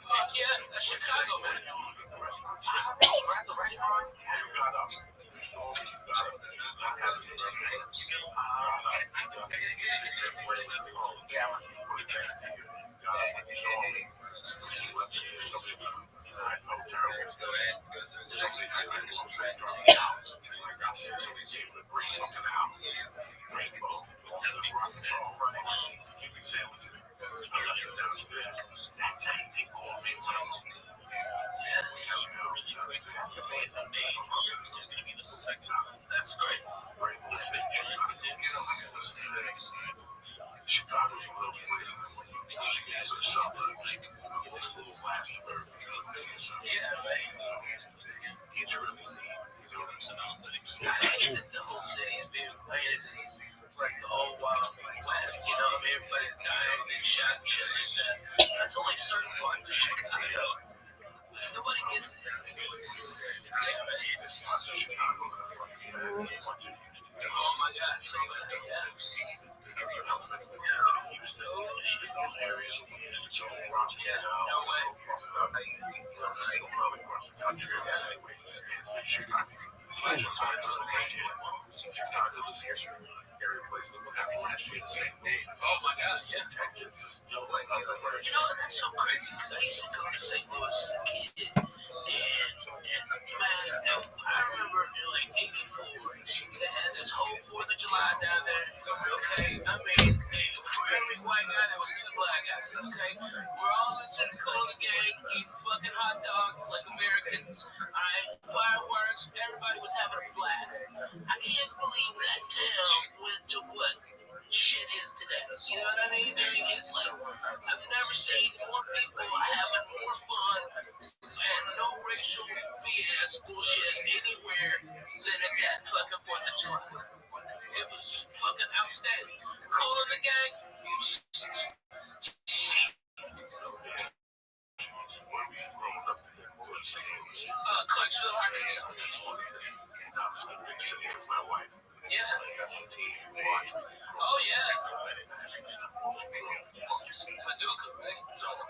Fuck yeah, that's Chicago, man. That's great. Yeah, right. I hate that the whole city is being planted like the whole wild west. You know, I mean, everybody's dying, being shot, and shit like that. That's only certain parts of Chicago. There's nobody gets it. Yeah, man. Oh my God, so bad. Yeah. Oh shit. Yeah, no way. Oh my God, yeah. You know, that's so crazy because I used to go to St. Louis as a kid, and man, I remember in like '84, they had this whole 4th of July down there. Okay, I mean, for every white guy, there was 2 black guys. Okay, we're all listening to Cool Gang, eating fucking hot dogs like Americans. Alright, fireworks, everybody was having a blast. I can't believe that town went to what shit is today. You know what I mean? It's like I've never seen more people having more fun and no racial BS bullshit anywhere than at that fucking 4th of July. It was just fucking outstanding. Cool in the gang. Clarksville, Arkansas. Yeah. Oh yeah. Paducah, right? Paducah.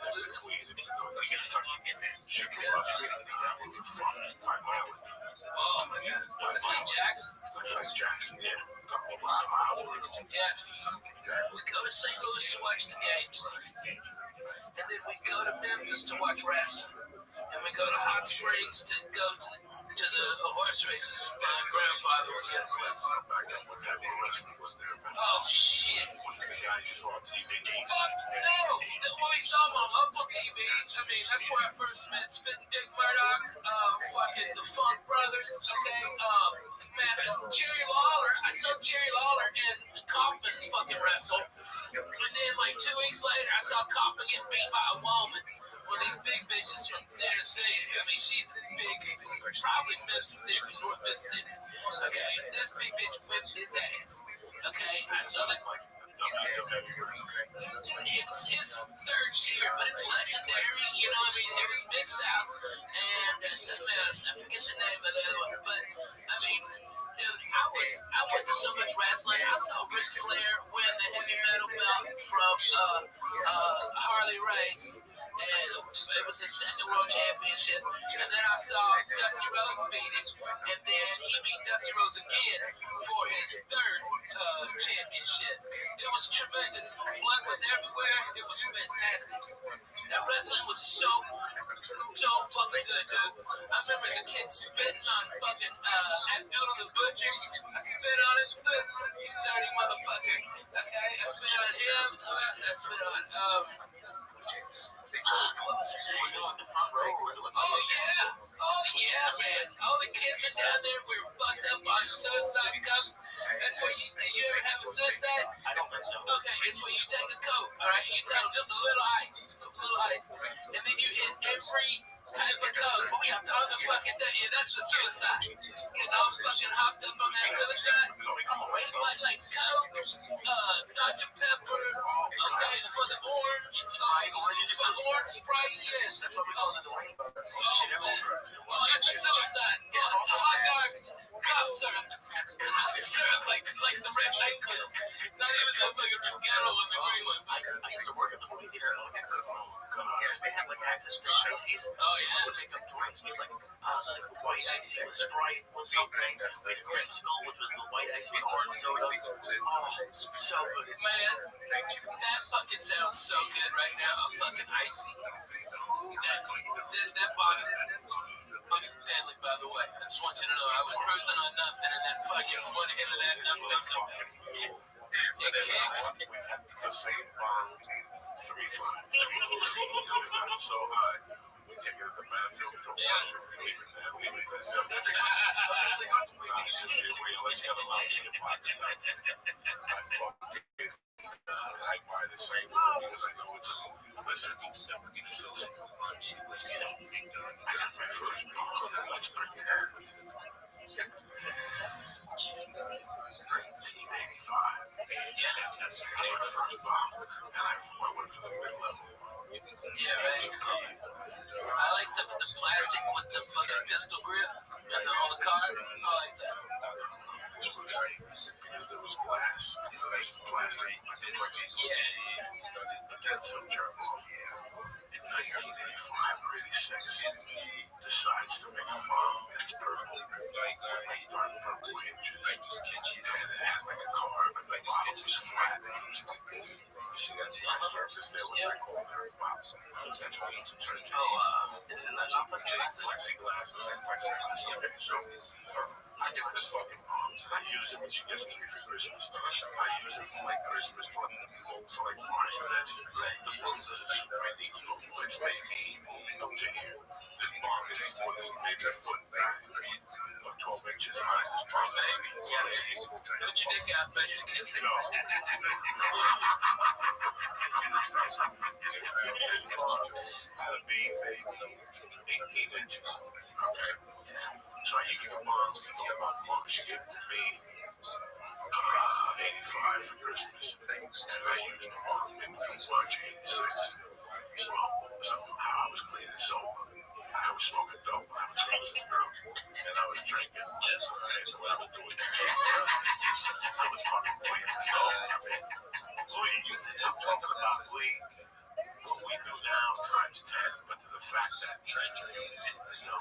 Oh my God. It's like Jackson. Yeah. We go to St. Louis to watch the games, and then we go to Memphis to watch wrestling. And we go to Hot Springs to go to the horse races. My grandfather was in place. Oh shit! Fuck no! Well, we saw him on local TV. I mean, that's where I first met Spittin' Dick Murdoch. Fucking the Funk Brothers. Okay. Man, Jerry Lawler. I saw Jerry Lawler and Kaufman fucking wrestle. And then like 2 weeks later, I saw Kaufman get beat by a woman. Well, these big bitches from Tennessee. I mean, she's big, probably Mississippi, North Mississippi. Okay, this big bitch whipped his ass. Okay, I saw that. It's 3rd tier, but it's legendary. You know what I mean? It was Mid-South, and something else. I forget the name of the other one, but I mean, dude, I went to so much wrestling. I saw Ric Flair win the heavy metal belt from Harley Race. And it was his 2nd world championship. And then I saw Dusty Rhodes beat him. And then he beat Dusty Rhodes again for his 3rd championship. It was tremendous. Blood was everywhere. It was fantastic. That wrestling was so fucking good, dude. I remember as a kid spitting on fucking Abdul the Butcher. I spit on it. You dirty motherfucker. Okay? I spit on him. Who else I spit on? What was his name? Oh yeah, man. All the kids are down there. We were fucked up on suicide cups. That's where you ever have a suicide? I don't think so. Okay, it's where you take a coat, all right, and you tell them just a little ice, and then you hit every Type of code, motherfucking yeah, that's the suicide. Get all fucking hopped up on that suicide. Like Coke, Dr. Pepper, okay, for the orange, for orange Sprite, yes. Oh, man. Oh, that's a suicide. Yeah, hot garbage, cough syrup, like the red light pills. Not even that fucking ghetto in the green one. I used to work at the movie theater. They had like access to ices. Oh yeah. Would make up drinks with like white icy with Sprite or something. Like creamsicle with the white icy with orange soda. Oh, so good, man. That fucking sounds so good right now. I'm fucking icy. That body's deadly, by the way. I just want you to know I was cruising on nothing and then fucking one hit of that nothing. It kicked. We've had the same bond 3 times. So we take it at the bathroom to wash it, leave it there, leave it there. I buy the same thing because I know it's a listen. I got my first bond. Let's prepare. 1985. Yeah, that's my first bomb, and I went for the mid-level. Yeah, right. I like the plastic with the fucking pistol grip and on the car. I like that. Because there was glass, there's plastic. Yeah. Then some jerk off in 1985 or 86 decides to make a bomb that's purple, like dark purple hinges, and it had like a car, but the bottom was flat. She got the surface there, which I call her box. That's why you turn to plexiglass. Okay, so I get this fucking bomb. I use it when she gets to me for Christmas. I use it for like Christmas to like March and then the roses my knees go it's maybe up to here. This bomb is more than maybe a foot back or 12 inches high. This bomb maybe. Put your dick out, baby. No. This bomb had a beam, baby, 18 inches. Okay. So I get the bomb, she gave it to me 85 for Christmas. And I used the bomb in March 86. Well, somehow I was clean and sober. I was smoking dope, I was drinking girl, and I was drinking. And what I was doing, I was fucking clean and sober. I'm talking about weed. What we do now times 10, but to the fact that you didn't know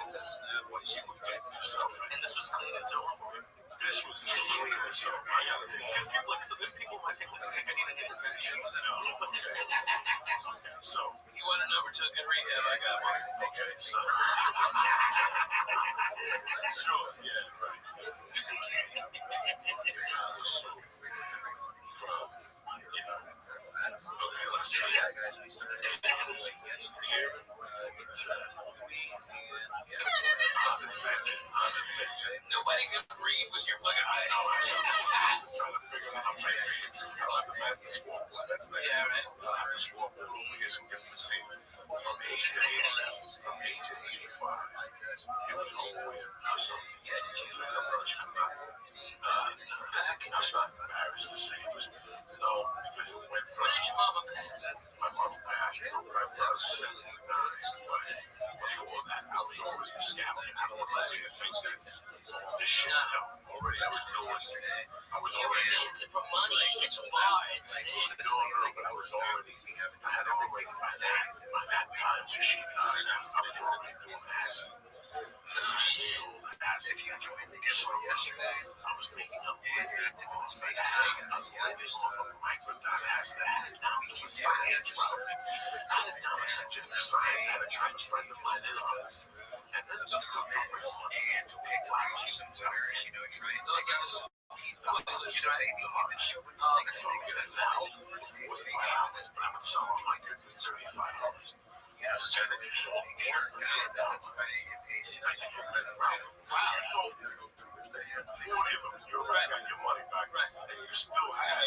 what you were getting yourself in. And this was clean and sober. This was clean and sober. I gotta say, there's people I think I need a different version. no. Okay, so You want an over to a good rehab? I got one. okay, so sure, yeah, right. From okay, let's try that. Understand. Nobody can breathe with your fucking eyes. I was trying to figure out how to I the master squat. That's the Yeah, right. I have to squat over here so get the same from age to 85. It was always something. I'm not embarrassed to say it was no, because it went from When did your mama pass? my mom passed in November of 79, but before that I was already a scouting. I don't want to think that this shit already I was doing. I was You were already dancing for money at the bar at 6. no, but I was already I had already by that time when she died, I was already doing acid. So acid. So I was making up off of acid. I was living off of microdot acid. I had it down to a science, bro. I had it down to such a science. I had a kind of friend of mine and then the cook and black Jesus. Yes, and then you saw you're right on your money back, and you still had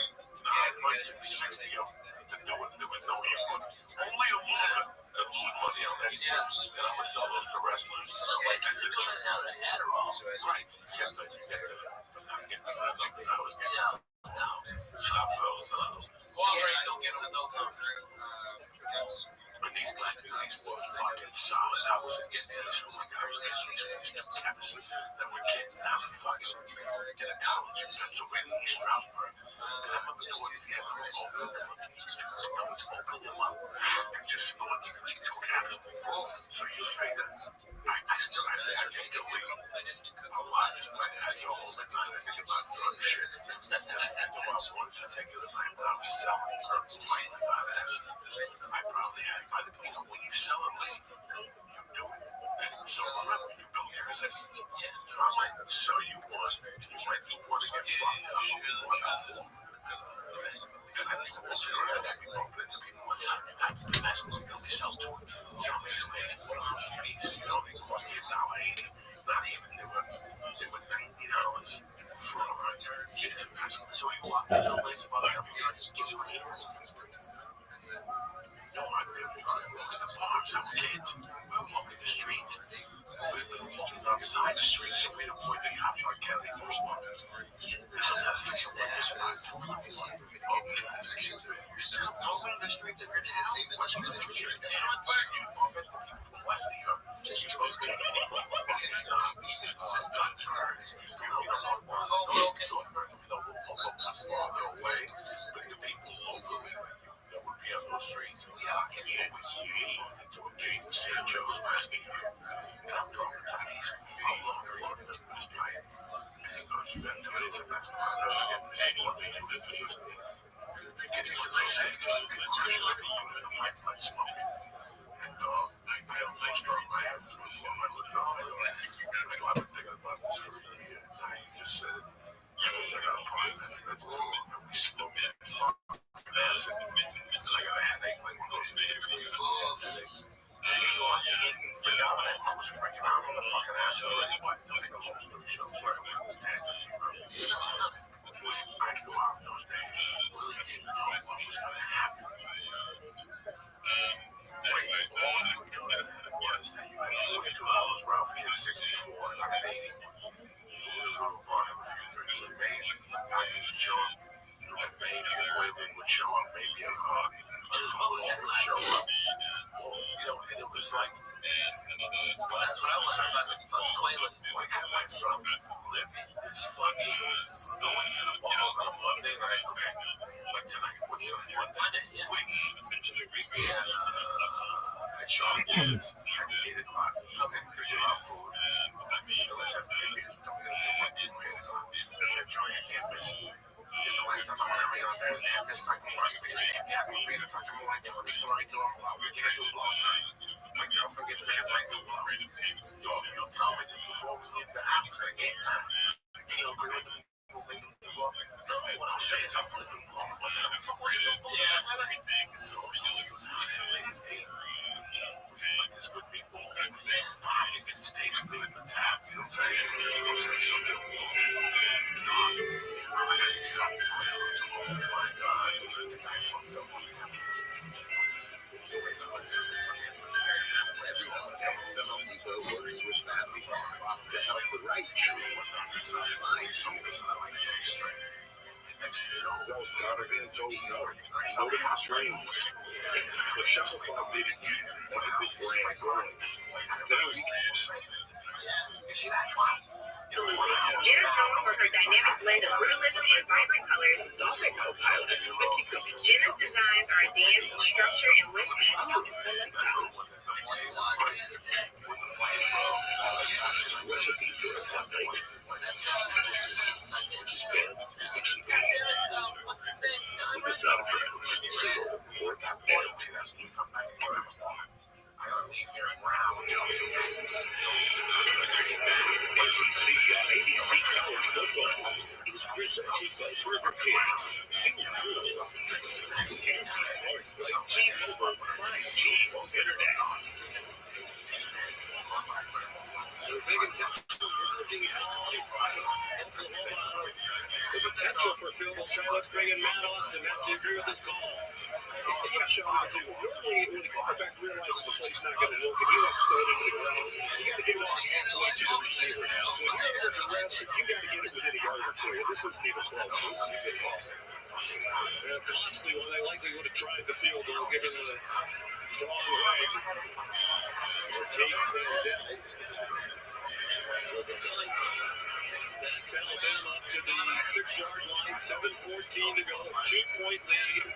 960 of them to do it. There was no input. Only a loser could lose money on that. And I would sell those to wrestlers. Like you could turn down the Adderall. Right. Yeah, but I'm getting the numbers I was getting. Stop those numbers. Walgreens don't get them those numbers. And these guys were fucking solid. I wasn't getting this from like I was getting these two chemists that were getting down in fucking in a college in Pennsylvania, East Stroudsburg. And I remember going together and I was opening them up and just snorting two capsules. So you figure I still had to take a week. A lot is my head all the night. I think about drug shit. And about one particular night that I was selling drugs lately by that. I probably had by the people when you sell them, you do it. So remember, you build your resistance. So I might sell you one, you might do one to get fucked up. And I think what's your head that you open to people one time, you have to do that, they'll be sell to it. Sell me some amazing $1 piece, you know, they cost me $1.80. Not even, they were $90 for a $100. So you walk into a place about a couple yards, just get your hands. No, I've been trying to look at the bars, I'm kids. We're walking the streets. We're walking outside the streets, so we don't point the cops on Kennedy Boulevard. This is not official word. This is not nobody in the streets of Virginia is safe unless you're in the church. It's not back. You walk into people from West New York. Just you post it. Jenna's known for her dynamic blend of realism and vibrant colors, Dolphin Co-Pilot. Jenna's designs are advanced, structured, and whimsy. The potential for Phil Charlotte's bringing Matt Austin. Matt, do you agree with this call? Yeah, Sean, I do. Normally, when the quarterback realizes the play's not going to work, and he tried the field goal, given a strong way. Ortiz and Dell. That's Alabama up to the 6-yard line, 7:14 to go, 2-point lead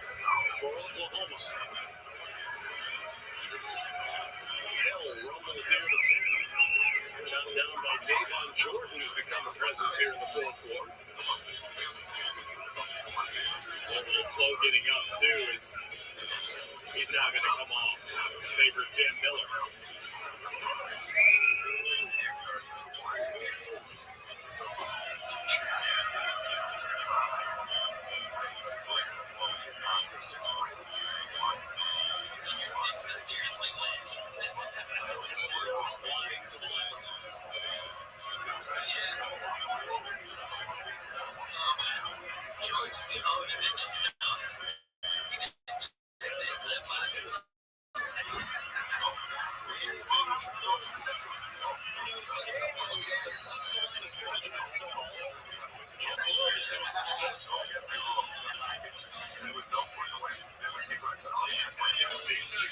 for Oklahoma. Hill rumbles near the 10. Chopped down by Davon Jordan, who's become a presence here in the fourth quarter. A little slow getting up, too. He's now going to come off. Favorite Dan Miller.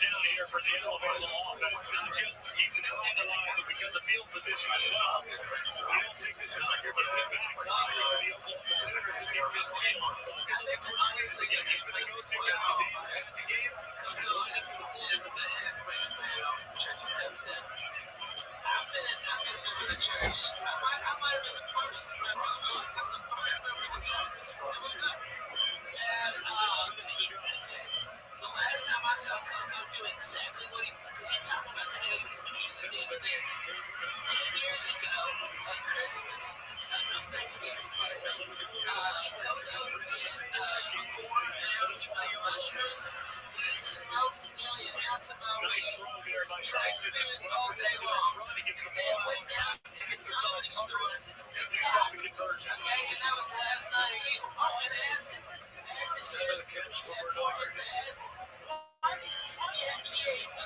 Down here for the Alabama offense, not just keeping it alive, but because of field position as well. I don't think this is like you're going to get back to the Oklahoma Sooners and get good field. So I'm going to look for this again. He's going to go to the defense game. I've been to church. I might have been the first. The last time I saw Coco do exactly what because he's talking about the 80s and he used to do it 10 years ago at Christmas. Thanksgiving. Coco did mushrooms. He smoked nearly an ounce of my weed. Tried to do it all day long. Then went down to the comedy store. And that was last night. He went acid. Acid shit. For his ass. Yeah, he ate 1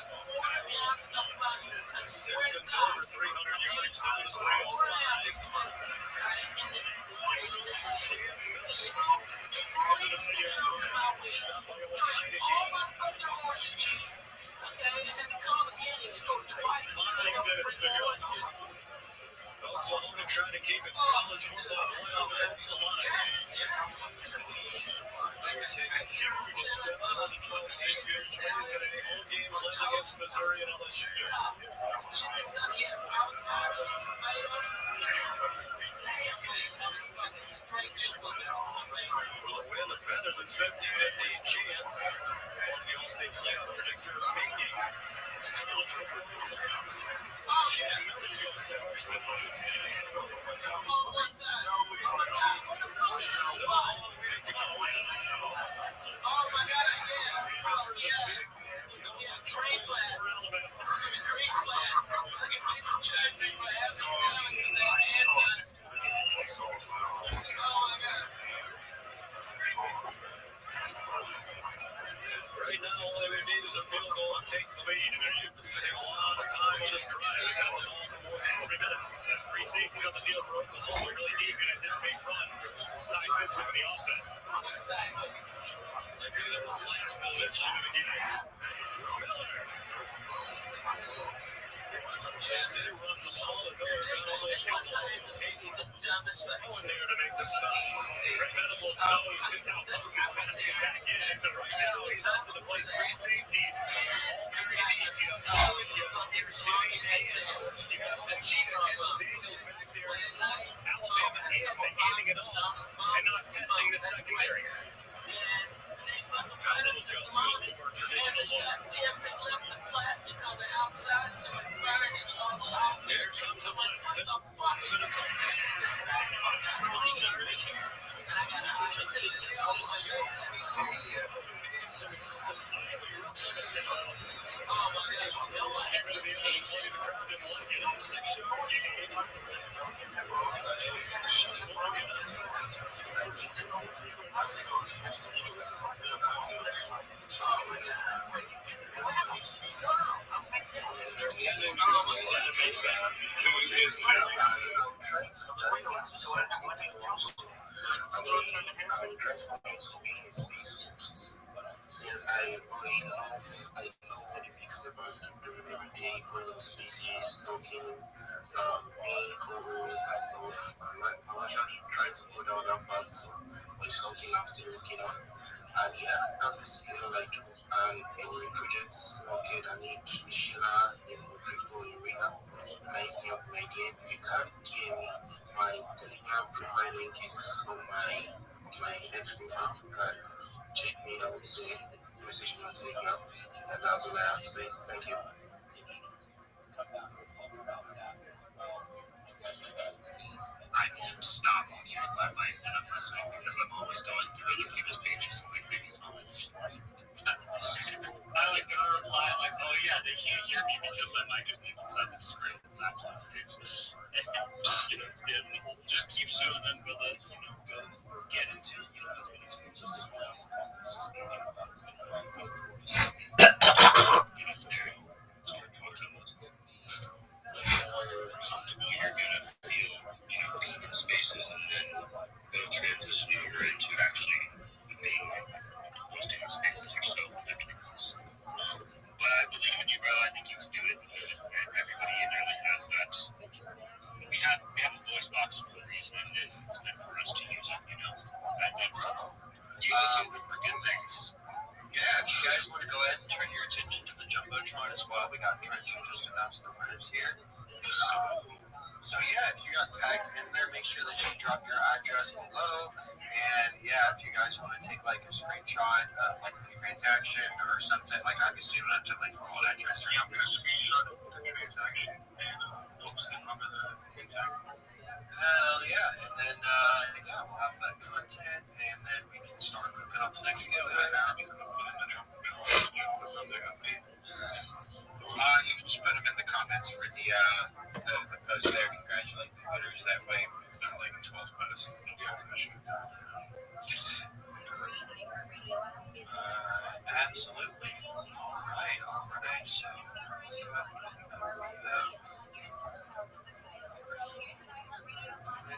ounce of mushrooms. I swear to God. Over 300 yards now. 305. Smoked 40 cigarettes in my weed. Drank all my fucking orange juice. Okay, and had to call again. He scored twice. Oklahoma trying to keep it college football playoff hopes alive. They were taking a huge step on the 12-team field today. All games led against Missouri and LSU. Will win a better than 50-50 chance on the All-State playoff predictor speaking. Right now, all they need is a field goal and take the lead. And they're using a lot of time on this drive. They've got the ball for more than 3 minutes. Free safety on the field for Oklahoma. Really deep and anticipate run. Nice into the offense. They do their last possession of the game. Miller. And they run the ball and Miller got all the Hayden there to make the stop. Brett Venable knows just how focused the attack is. And right now, he's up to the plate. Free safeties. Very easy to know if you doing aces. You got to keep Daniels back there. Alabama handing it off and not testing the secondary. Venable just doing the more traditional look. Plastic on the outside, so it burns all the way. Here comes the one. This Watson Just back fucking 20 years here. And I got to actually use it all the way through. Oh my gosh, no one has love what it makes the bus keep doing every day, going on species, talking, being co-host and stuff. I'm actually trying to go down that path, so it's something I'm still working on. And yeah, that's like any projects okay that need Sheila in the crypto arena, you can hit me up my game. You can DM me. My Telegram profile link is on my X profile. You can check me out there, message me on Telegram, and that's all I have to say. Thank you. I won't stop muting my mic that I'm listening because I'm always going through other people's pages and like making comments. I like gonna reply like, oh yeah, they can't hear me because my mic is muted inside the screen. That's what it is. You know, it's good. Just keep showing them, but like, you know, go get into as many things as you want. It's just gonna get get up there and start talking with them. The more comfortable you're gonna feel, you know, being in spaces, and then they'll transition you over into actually being hosting the spaces yourself and everything else. But I believe in you, bro. I think you can do it. And everybody in there that has that. We have a voice box for a reason, and it's meant for us to use it, you know. I think use it for good things. Yeah, if you guys want to go ahead and turn your attention to the Jumbotron as well, we got Trent who just announced the winners here. So yeah, if you got tagged in there, make sure that you drop your address below. And yeah, if you guys want to take like a screenshot of like the transaction or something, like obviously you don't have to like full address. Yeah, I'm gonna screenshot of the transaction and post it under the tag. Hell yeah, and then yeah, we'll have that content, and then we can start cooking up the next video. And put in the jump. You can just put them in the comments for the post there. Congratulate the winners that way. It's not like 12 posts. Absolutely. All right. So,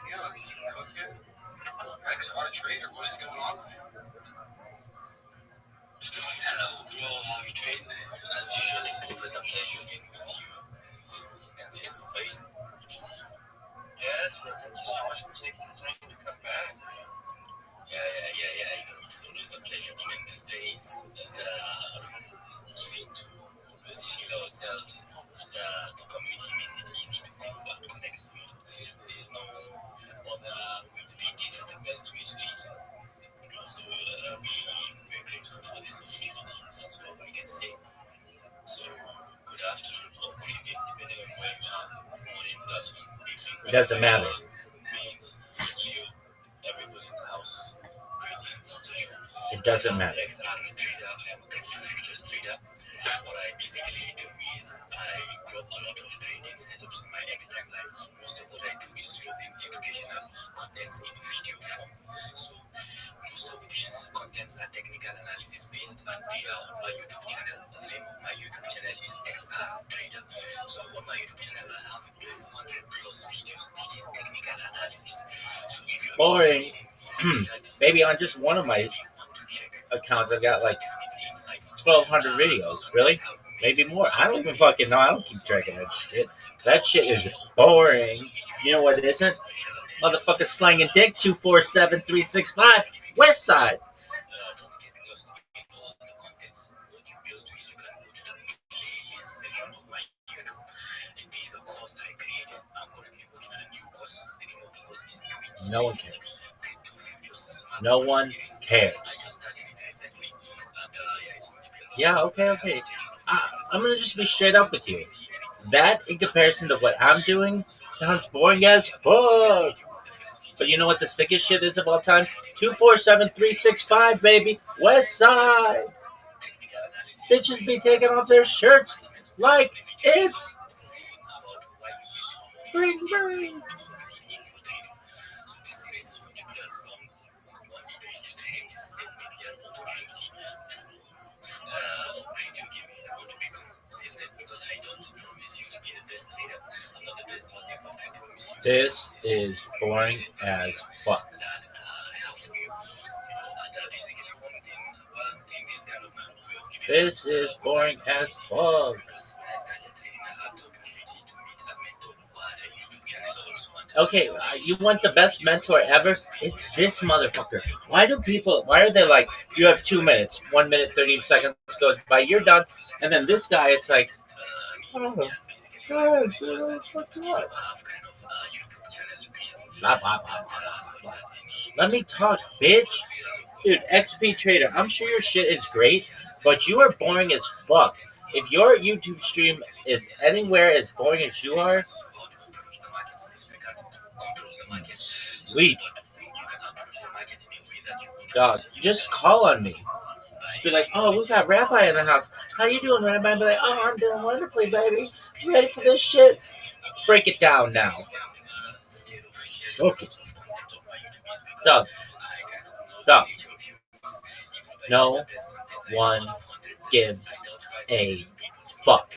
yeah, let's keep cooking. XR Trader, what is going on? Hello, bro. How are you doing? As usual, it's always a pleasure being with you in this space. Yes, well, thank you so much for taking the time to come back. Yeah. You know, it's always a pleasure being in this space and giving to heal ourselves. And the community makes it easy to come back connect. So, there's no other way to do it. This is the best way to do it. So, we're grateful for this opportunity. That's all we can say. So, good afternoon or good evening, depending on where you are. Morning, good afternoon, good evening. It doesn't matter. Means you, everybody in the house, greetings to you. It doesn't matter. I'm a trader. I'm a crypto futures trader. What I basically do is I drop a lot of trading setups in my X timeline. Most of what I do is dropping educational contents in video form. So most of these contents are technical analysis based, and they are on my YouTube channel. The name of my YouTube channel is XR Trader. So on my YouTube channel, I have 200 plus videos teaching technical analysis. So if you're Boring. Maybe on just one of my accounts, I've got like 1,200 videos. Really? Maybe more. I don't even fucking know. I don't keep track of that shit. That shit is boring. You know what it isn't? Motherfucker slanging dick 247-365 West Side. No one cares. No one cares. Yeah, okay. I'm gonna just be straight up with you. That, in comparison to what I'm doing, sounds boring as fuck. But you know what the sickest shit is of all time? 247-365, baby. West Side. Bitches be taking off their shirts like it's spring break. This is boring as fuck. This is boring as fuck. Okay, you want the best mentor ever? It's this motherfucker. Why are they like, you have 2 minutes, 1 minute, 30 seconds goes by, you're done. And then this guy, it's like, oh, God, fuck you up. Blah, blah, blah, blah, blah. Let me talk, bitch. Dude, XP Trader, I'm sure your shit is great, but you are boring as fuck. If your YouTube stream is anywhere as boring as you are, sweet. Dog, just call on me. Just be like, oh, we got Rabbi in the house. How you doing, Rabbi? Be like, oh, I'm doing wonderfully, baby. You ready for this shit? Break it down now. Okay. Dog. No one gives a fuck.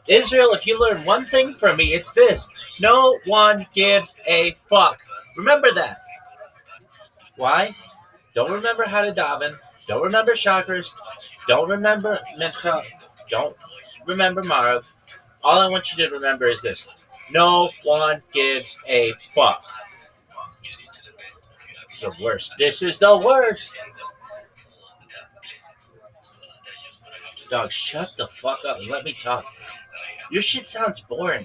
Israel, if you learn one thing from me, it's this. No one gives a fuck. Remember that. Why? Don't remember how to daven. Don't remember chakras. Don't remember Mincha. Don't remember Marav. All I want you to remember is this. No one gives a fuck. It's the worst. This is the worst. Dog, shut the fuck up and let me talk. Your shit sounds boring.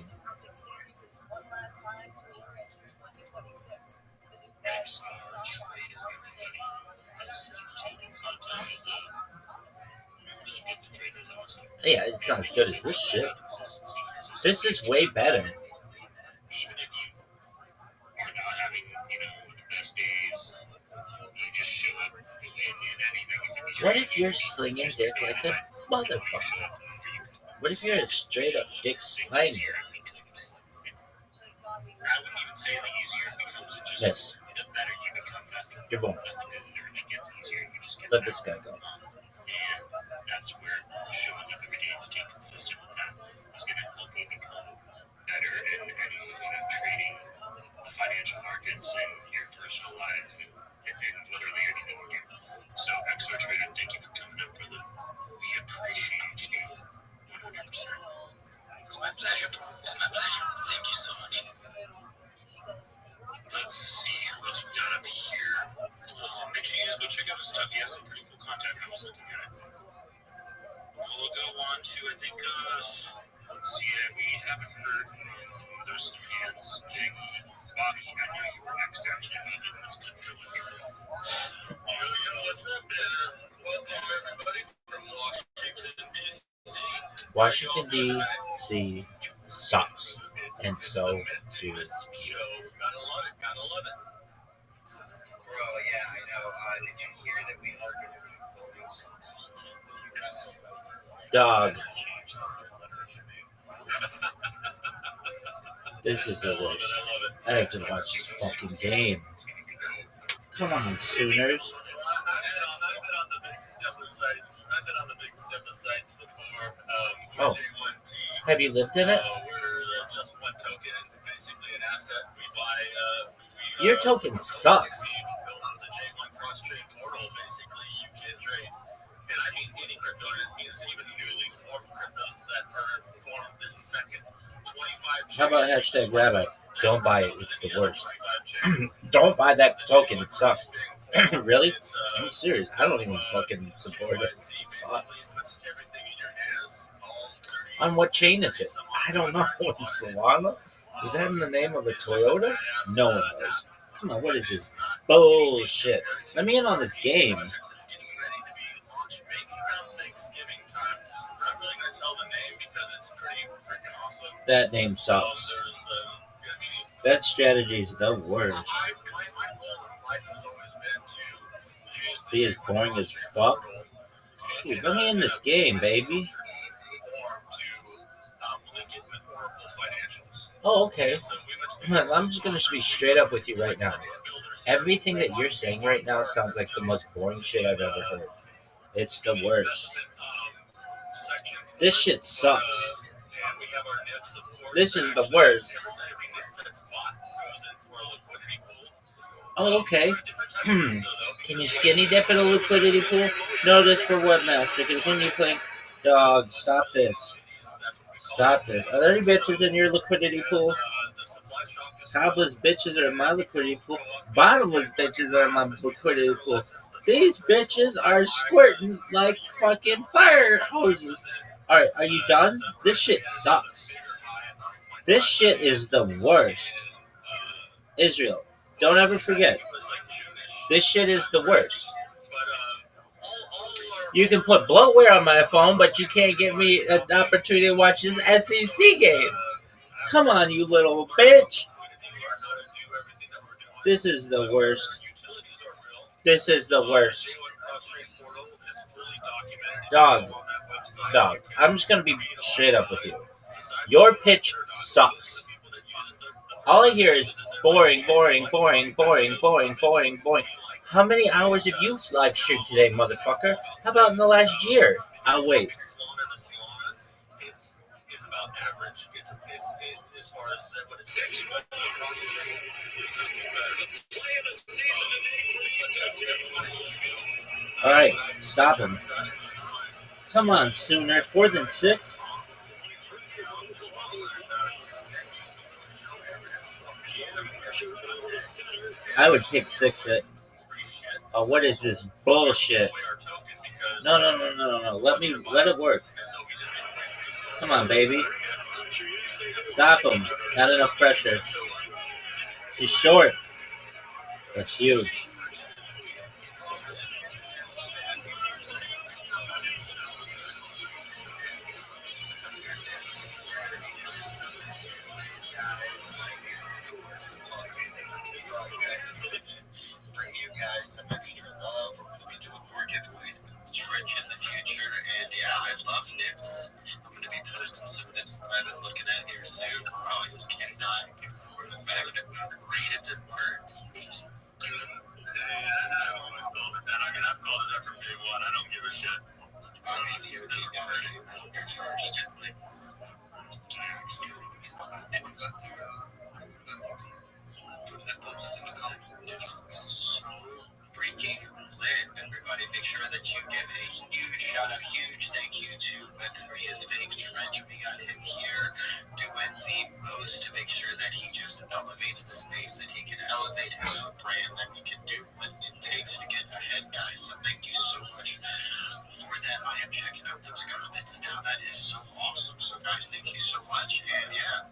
Yeah, it's not as good as this shit. This is way better. What if you're slinging dick like a motherfucker? What if you're a straight up dick slanger? Yes. You're born. Let this guy go. That's where showing up every day and staying consistent with that is going to help you become better and trading the financial markets and your personal life and literally anything you do. So, Exo Trader, thank you for coming up, brother. We appreciate you 100%. It's my pleasure, bro. It's my pleasure. Thank you so much. Let's see who else we got up here. Make sure you guys go check out his stuff. He has some pretty cool content. I was looking at it. We'll go on to, I think, we haven't heard from, there's some hands. Jiggy, Bobby, I know you were next, actually. That's good. Yo, what's up, man? Welcome, everybody, from Washington, D.C. Washington, D.C. sucks. And so do you. Gotta love it. Bro, yeah, I know. Did you hear that we are going to be filming some content? Dog. This is the worst. I have to watch this fucking game. Come on, Sooners. I've been on the big stepper sites before. Oh. Have you lived in it? We're just one token. It's basically an asset. We buy. Your token sucks. We build the J1 cross-trade portal. Basically, you can trade. And I mean any crypto. It means even newly formed cryptos that are formed this second. 25. How about hashtag Rabbi? Don't buy it. It's the worst. Don't buy that token. It sucks. Really? I'm serious. I don't even fucking support it. On what chain is it? I don't know. Solana? Is that in the name of a Toyota? No one knows. Come on, what is this? Bullshit. Let me in on this game. That name sucks. That strategy is the worst. Be as boring as fuck. Dude, let me in this game, baby. Oh, okay. I'm just gonna be straight up with you right now. Everything that you're saying right now sounds like the most boring shit I've ever heard. It's the worst. This shit sucks. This is the worst. Oh, okay. Can you skinny dip in a liquidity pool? No, this for webmaster. Continue playing. Dog, stop this. Stop it. Are there any bitches in your liquidity pool? Topless bitches are in my liquidity pool. Bottomless bitches are in my liquidity pool. These bitches are squirting like fucking fire hoses. Alright, are you done? This shit sucks. This shit is the worst. Israel, don't ever forget. This shit is the worst. You can put bloatware on my phone, but you can't give me an opportunity to watch this SEC game. Come on, you little bitch. This is the worst. This is the worst. Dog. I'm just going to be straight up with you. Your pitch sucks. All I hear is boring, boring, boring, boring, boring, boring, boring. How many hours have you live streamed today, motherfucker? How about in the last year? I'll wait. Alright, stop him. Come on, Sooner. 4th and 6? I would pick 6 it. Oh, what is this bullshit? No. Let it work. Come on, baby. Stop him. Not enough pressure. He's short. That's huge. Bring you guys some extra love. We're going to be doing more giveaways with Twitch in the future, and yeah, I love nifts. I'm going to be posting some nifts that I've been looking at here soon. Oh, I just cannot get over the fact that we rated this bird. I always called it that. I mean, I've called it that from day one. I don't give a shit. Obviously, you're the guys who are charged. Freaking lit, everybody. Make sure that you give a huge shout out, huge thank you to Web3 is Fake Trench. We got him here doing the most to make sure that he just elevates the space, that he can elevate his own brand, that we can do what it takes to get ahead, guys. So thank you so much for that. I am checking out those comments now. That is so awesome. So guys, thank you so much. And yeah,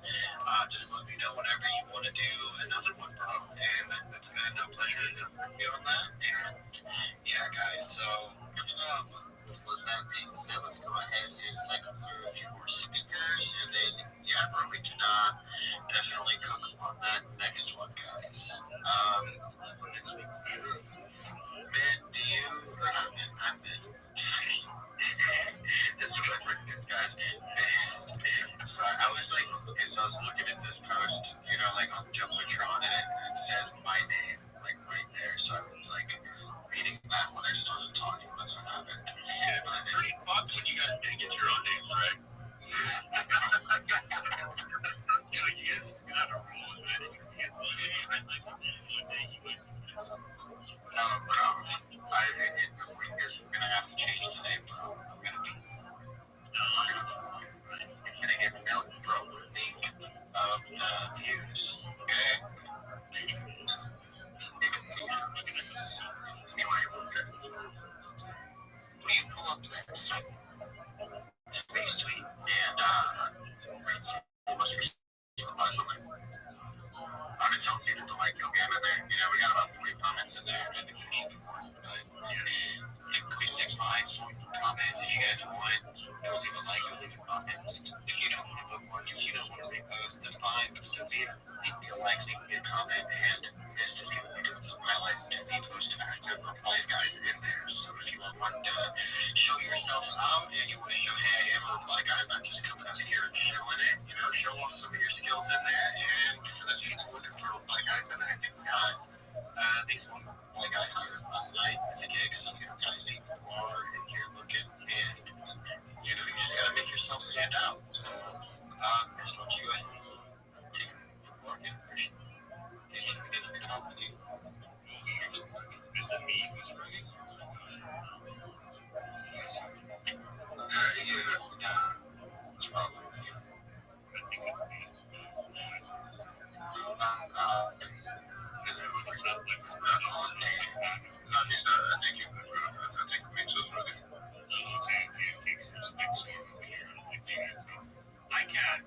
just let me know whenever you want to do another one, bro. And that's been a pleasure to be on that. And yeah, guys, so with that being said, let's go ahead and cycle through a few more speakers. And then, yeah, bro, we can definitely cook on that next one, guys. Next week for sure. Man, do you, I'm in. This is what I this, guys. So I was like, okay, so I was looking at this post, you know, like on Jumbotron, and it says my name, like right there. So I was like reading that when I started talking. That's what happened. Yeah, it's pretty fucked when you gotta get your own names right. You know, you guys just gotta roll with it. If you get one name, I'd like to be one day you guys be missed. No, bro. We're gonna have to change the name, bro. I'm gonna be. I'm gonna get milk, bro. Of the views, okay?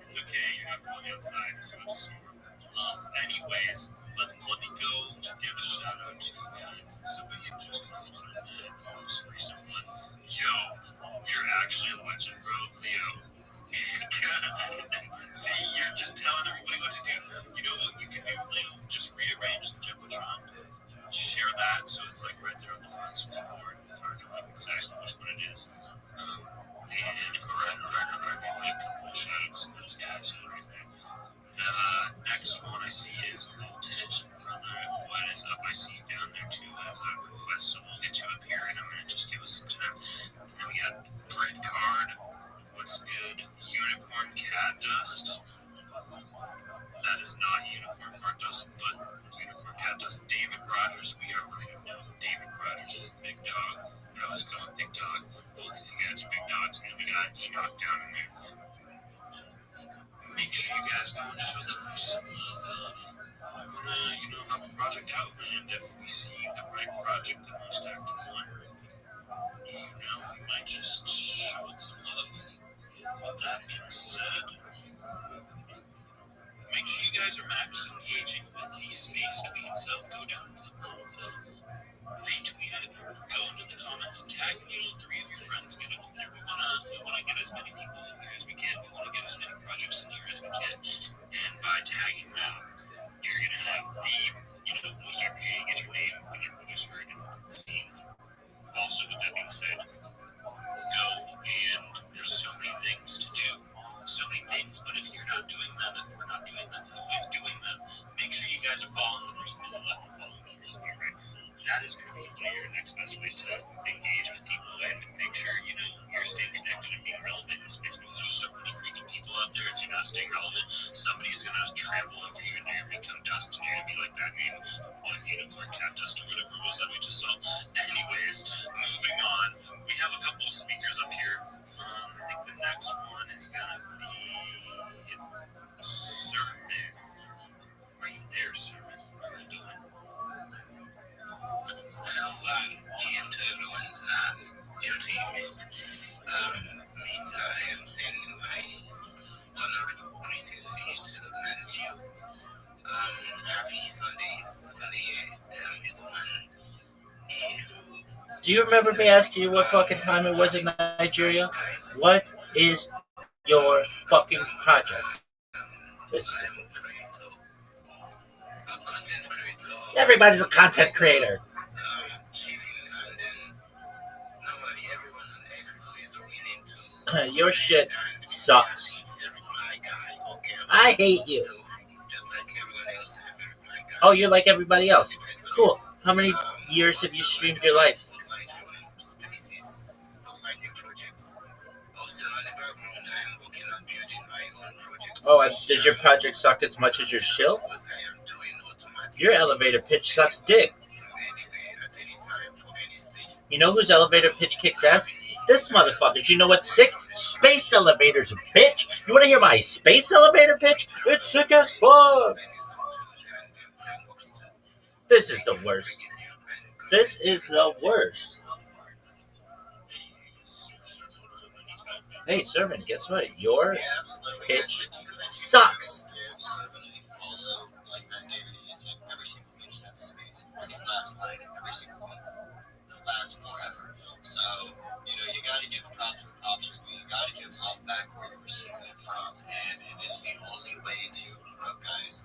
It's okay. You're not going outside. It's about to storm. Anyways, let me go to give a shout out to somebody who just called on the most recent one. Yo, you're actually a legend, bro. Leo. See, you're just telling everybody what to do. You know what you can do, Leo? Just rearrange the Jumbotron. Share that so it's like right there on the front so people are knowing exactly which one it is. And alright. Like a couple of shout-outs. Let's get to right there. The next one I see is Voltage. Brother, what is up? I see you down there too as a request, so we'll get you up here in a minute. Just give us some time. And then we got Bread Card. What's good? Unicorn Cat Dust. That is not Unicorn Fart Dust, but Unicorn Cat Dust. David Rogers. We already know David Rogers is Big Dog. I always call him Big Dog. Both of you guys are big dogs. And we got Enoch down in there. Make sure you guys go and show that person love. I'm gonna, help the project out, and if we see the right project, the most active one, we might just show it some love. With that being said, make sure you guys are max engaging with the space tweet itself. Go down to the retweet it, go into the comments, tag 3 of your friends, get it in there. We wanna get as many people in here as we can. We wanna get as many projects in here as we can. And by tagging them, you're gonna have the most opportunity to get your name and your voice heard and seen. Also, with that being said, go and there's so many things to do. So many things, but if you're not doing them, if we're not doing them, who is doing them? Make sure you guys are following the person to the left and following the person to your right. That is going to be one of your next best ways to engage with people and make sure you're staying connected and being relevant in space, because there's so many freaking people out there. If you're not staying relevant, somebody's going to trample over you and you're going to become dust and you're going to be like that name, Unicorn Cat Dust or whatever it was that we just saw. Anyways, moving on, we have a couple of speakers up here. I think the next one is going to be Sermon. Are you there, Sermon? How are you doing? Hello, GM to everyone. Gently missed. Mate, I am sending my honorable greetings to you too, and you. Happy Sunday. Sunday is one. Do you remember me asking you what fucking time it was in Nigeria? What is your fucking project? Everybody's a content creator. Your shit sucks. I hate you. Oh, you're like everybody else. Cool. How many years have you streamed your life? Oh, and does your project suck as much as your shill? Your elevator pitch sucks dick. You know whose elevator pitch kicks ass? This motherfucker. You know what's sick? Space elevators, bitch. You want to hear my space elevator pitch? It's sick as fuck. This is the worst. This is the worst. Hey, Sermon, guess what? Your pitch sucks. Last forever. So, you gotta give props where props are due. You gotta give love back where you're receiving it from. And it is the only way to grow, guys.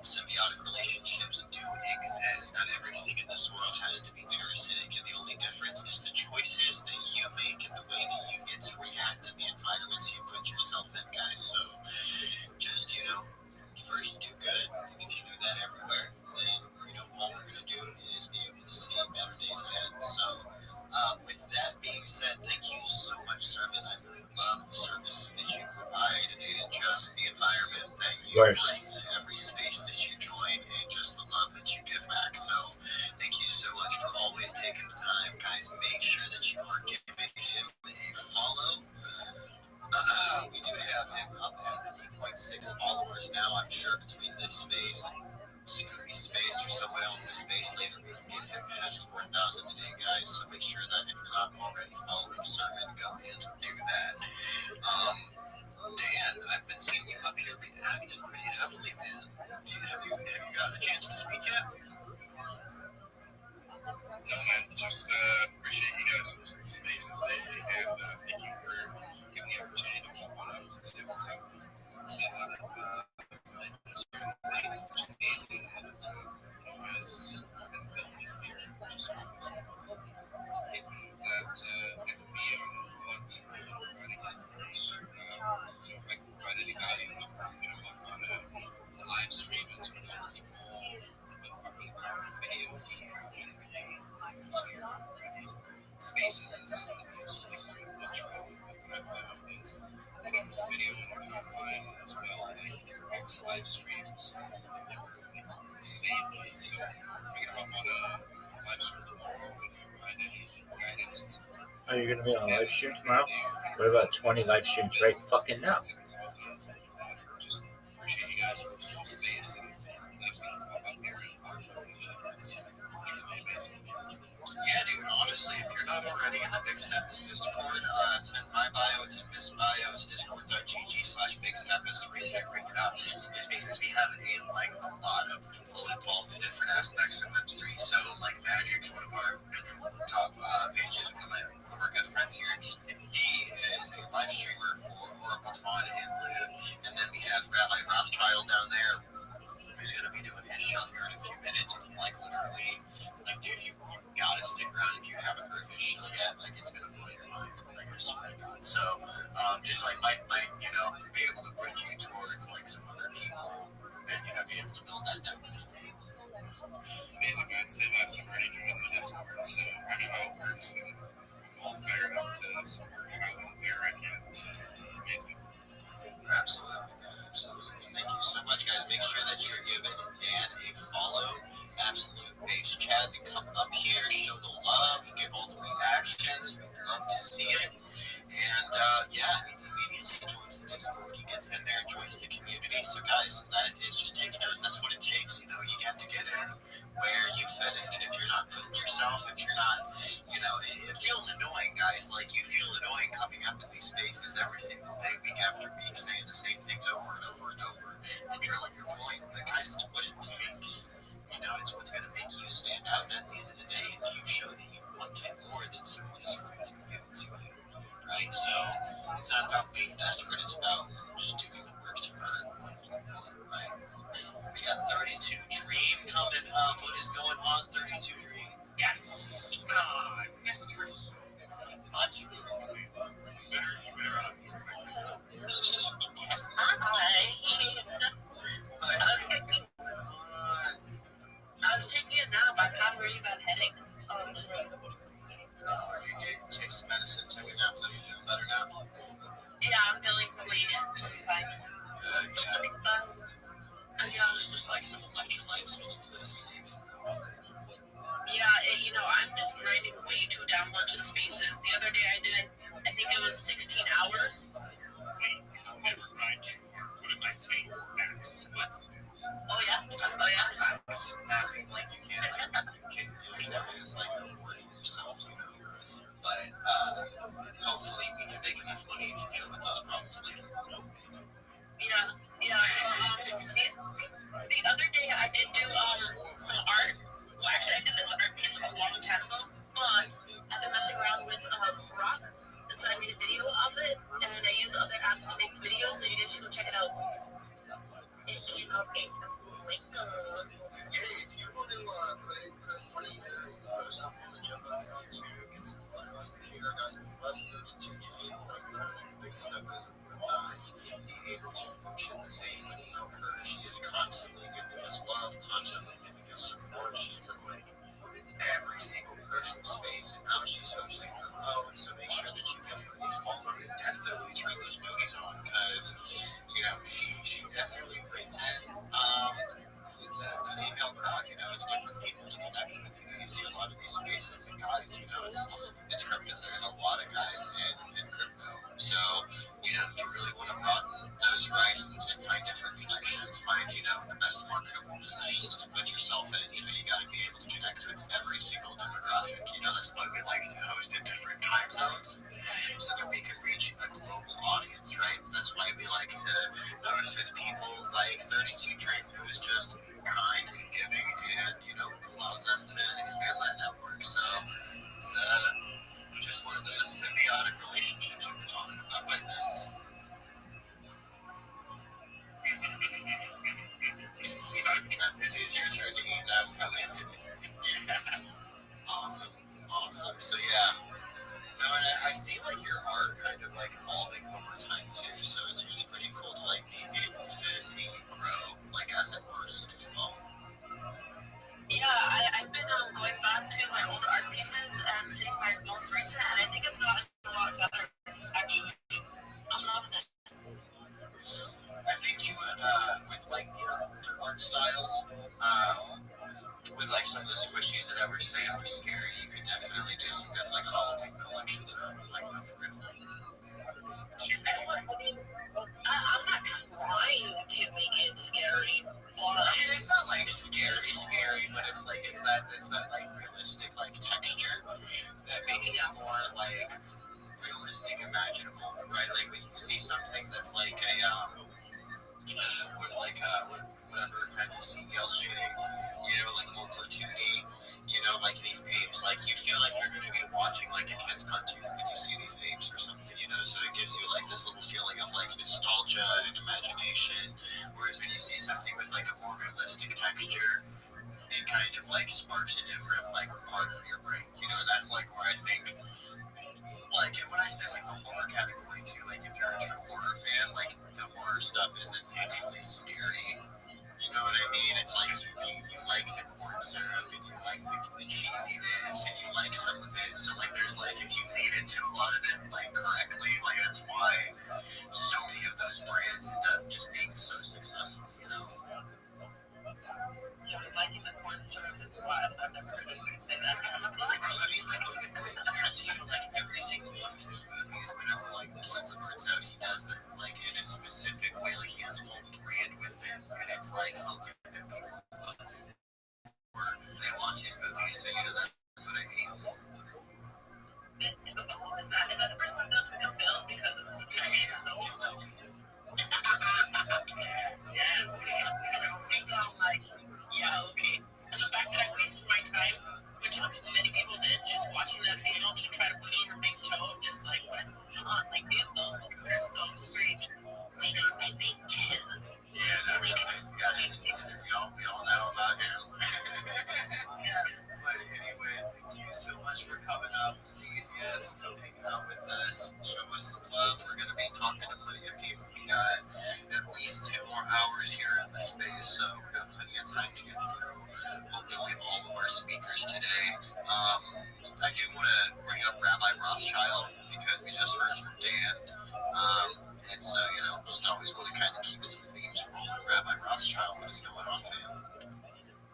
Symbiotic relationships do exist. Not everything in this world has to be parasitic. And the only difference is the choices that you make and the way that you get to react to the environments you put yourself in, guys. So, just, first do good. You can do that everywhere. And, all we're going to do is be able to see better days ahead. So, with that being said, thank you so much, Sermon. I really love the services that you provide and just the environment that you bring to every space that you join and just the love that you give back. So, thank you so much for always taking the time. Guys, make sure that you are giving him a follow. We do have him up at 3.6 followers now. I'm sure between this space, security space, or someone else's space later, we can get him past 4,000 today, guys. So make sure that if you're not already following Sermon, go and do that. Dan, I these live streams insanely. So we can hop on a live stream tomorrow if you find any guidance. Are you gonna be on a live stream tomorrow? What about 20 live streams right fucking now? Just appreciate you guys for some space and if you pop up here it's truly amazing. Yeah, dude, honestly, if you're not already in the Big Steppers Discord, it's in my bio, it's in Miss Bio, it's discord.gg/Big Steppers. The reason I bring it up is because we have a lot of people involved in different aspects of Web3. So, like Magic's one of our top pages, one of our good friends here. D is a live streamer for Oracle Fun and Live. And then we have Rabbi Rothschild down there, who's going to be doing his show here in a few minutes. And literally, dude, you gotta stick around if you haven't heard his show yet. It's gonna blow your mind. I swear to God. So, just might be able to bridge you towards some other people and be able to build that network. Amazing, man. Say that. So I'm already joining the Discord. So I'm how it works and all fired up to support how they're at it. So it's amazing. Absolutely. Absolutely. Thank you so much, guys. Make sure that you're giving Dan a follow. Absolute Base Chat to come up here, show the love, give all the reactions. We'd love to see it. And he immediately joins the Discord. He gets in there, joins the community. So guys, that is just take notes. That's what it takes. You have to get in where you fit in. And if you're not putting yourself, if you're not, it feels annoying, guys. You feel annoying coming up in these spaces every single day, week after week, saying the same things over and over and over and drilling your point. But guys, that's what it takes. It's what's going to make you stand out. And at the end of the day, if you show that you want it more than someone is going to give it to you, right? So it's not about being desperate. It's about just doing the work to earn what you want, right? We got 32 Dream coming up. What is going on, 32 Dream? Yes, yes, you're much. You I was taking a nap. I had a really bad headache today. You did take some medicine, took a nap, though you feel better now? Yeah, I'm feeling totally fine. Good, yeah. Usually just some electrolytes, a little bit of sleep. Yeah, I'm just grinding way too damn much in spaces. The other day I think it was 16 hours. Wait, how ever grind you? What am I saying? Max, what? Oh yeah. You can't, it's a work yourself, But, hopefully we can make enough money to deal with other problems later. Yeah. The other day I did do some art. Well, actually, I did this art piece a long time ago, but I've been messing around with rock, and so I made a video of it, and I use other apps to make the videos, so you guys should go check it out. If you know, hey, if you want to put one of your stuff on the jumbo drone to get some blood on here, guys, we love 32 Dream, the Big Steppers, be able to function the same without her. She is constantly giving us love, constantly giving us support. She's in every single person's space, and now she's hosting her own. So make sure that you give her a follow and definitely turn those notices on because she definitely brings in the female crowd. It's different people to connect with. You see a lot of these spaces and guys. It's crypto. There are a lot of guys in crypto. So if you really want to broaden those horizons and find different connections, find the best marketable positions to put yourself in. You got to be able to connect with every single demographic. That's why we like to host in different time zones so that we can reach a global audience, right? That's why we like to host with people like 32 Dream, who is just kind and giving and allows us to expand that network. So it's just one of those symbiotic relationships we were talking about by this. It's your turn to eat that, probably. Awesome. So no, and I see your art kind of evolving over time too. So it's really pretty cool to be able to see you grow as an artist as well. Yeah, I've been in. Whereas when you see something with like a more realistic texture, it kind of like sparks a different like part of your brain. You know, that's like where I think, like, and when I say like the horror category too, like if you're a true horror fan, like the horror stuff isn't actually scary. You know what I mean? It's like you like the corn syrup and you like the cheesiness and you like some of it. So like there's like if you lean into a lot of it like correctly, like that's why so many of those brands end up just being so successful. You know? Yeah, liking the corn syrup is wild. I've never heard anyone say that. I mean, like look at Quentin Tarantino, like every single one of his movies, whenever like blood spurts out, he does it like in a specific way. Like he has a whole brand with it, and it's like something that people love or they watch his movies. So you know that's what I mean. Is that the first one that does feel built? Because I mean, seems like, yeah, okay. And the fact that I wasted my time, which many people did, just watching that video to try to put on your big toe, just like, what is going on? Like, those they're so strange. Clean on my big chin. Yeah, we all know about him. But anyway, thank you so much for coming up. Please, yes, come hang out with us. Show us the love. We're going to be talking to plenty of people. We got at least 2 more hours here in the space, so we've got plenty of time to get through. Hopefully all of our speakers today. I do want to bring up Rabbi Rothschild because we just heard from Dan. And so, you know, just always want to kind of keep some themes rolling. Rabbi Rothschild, what is going on, fam?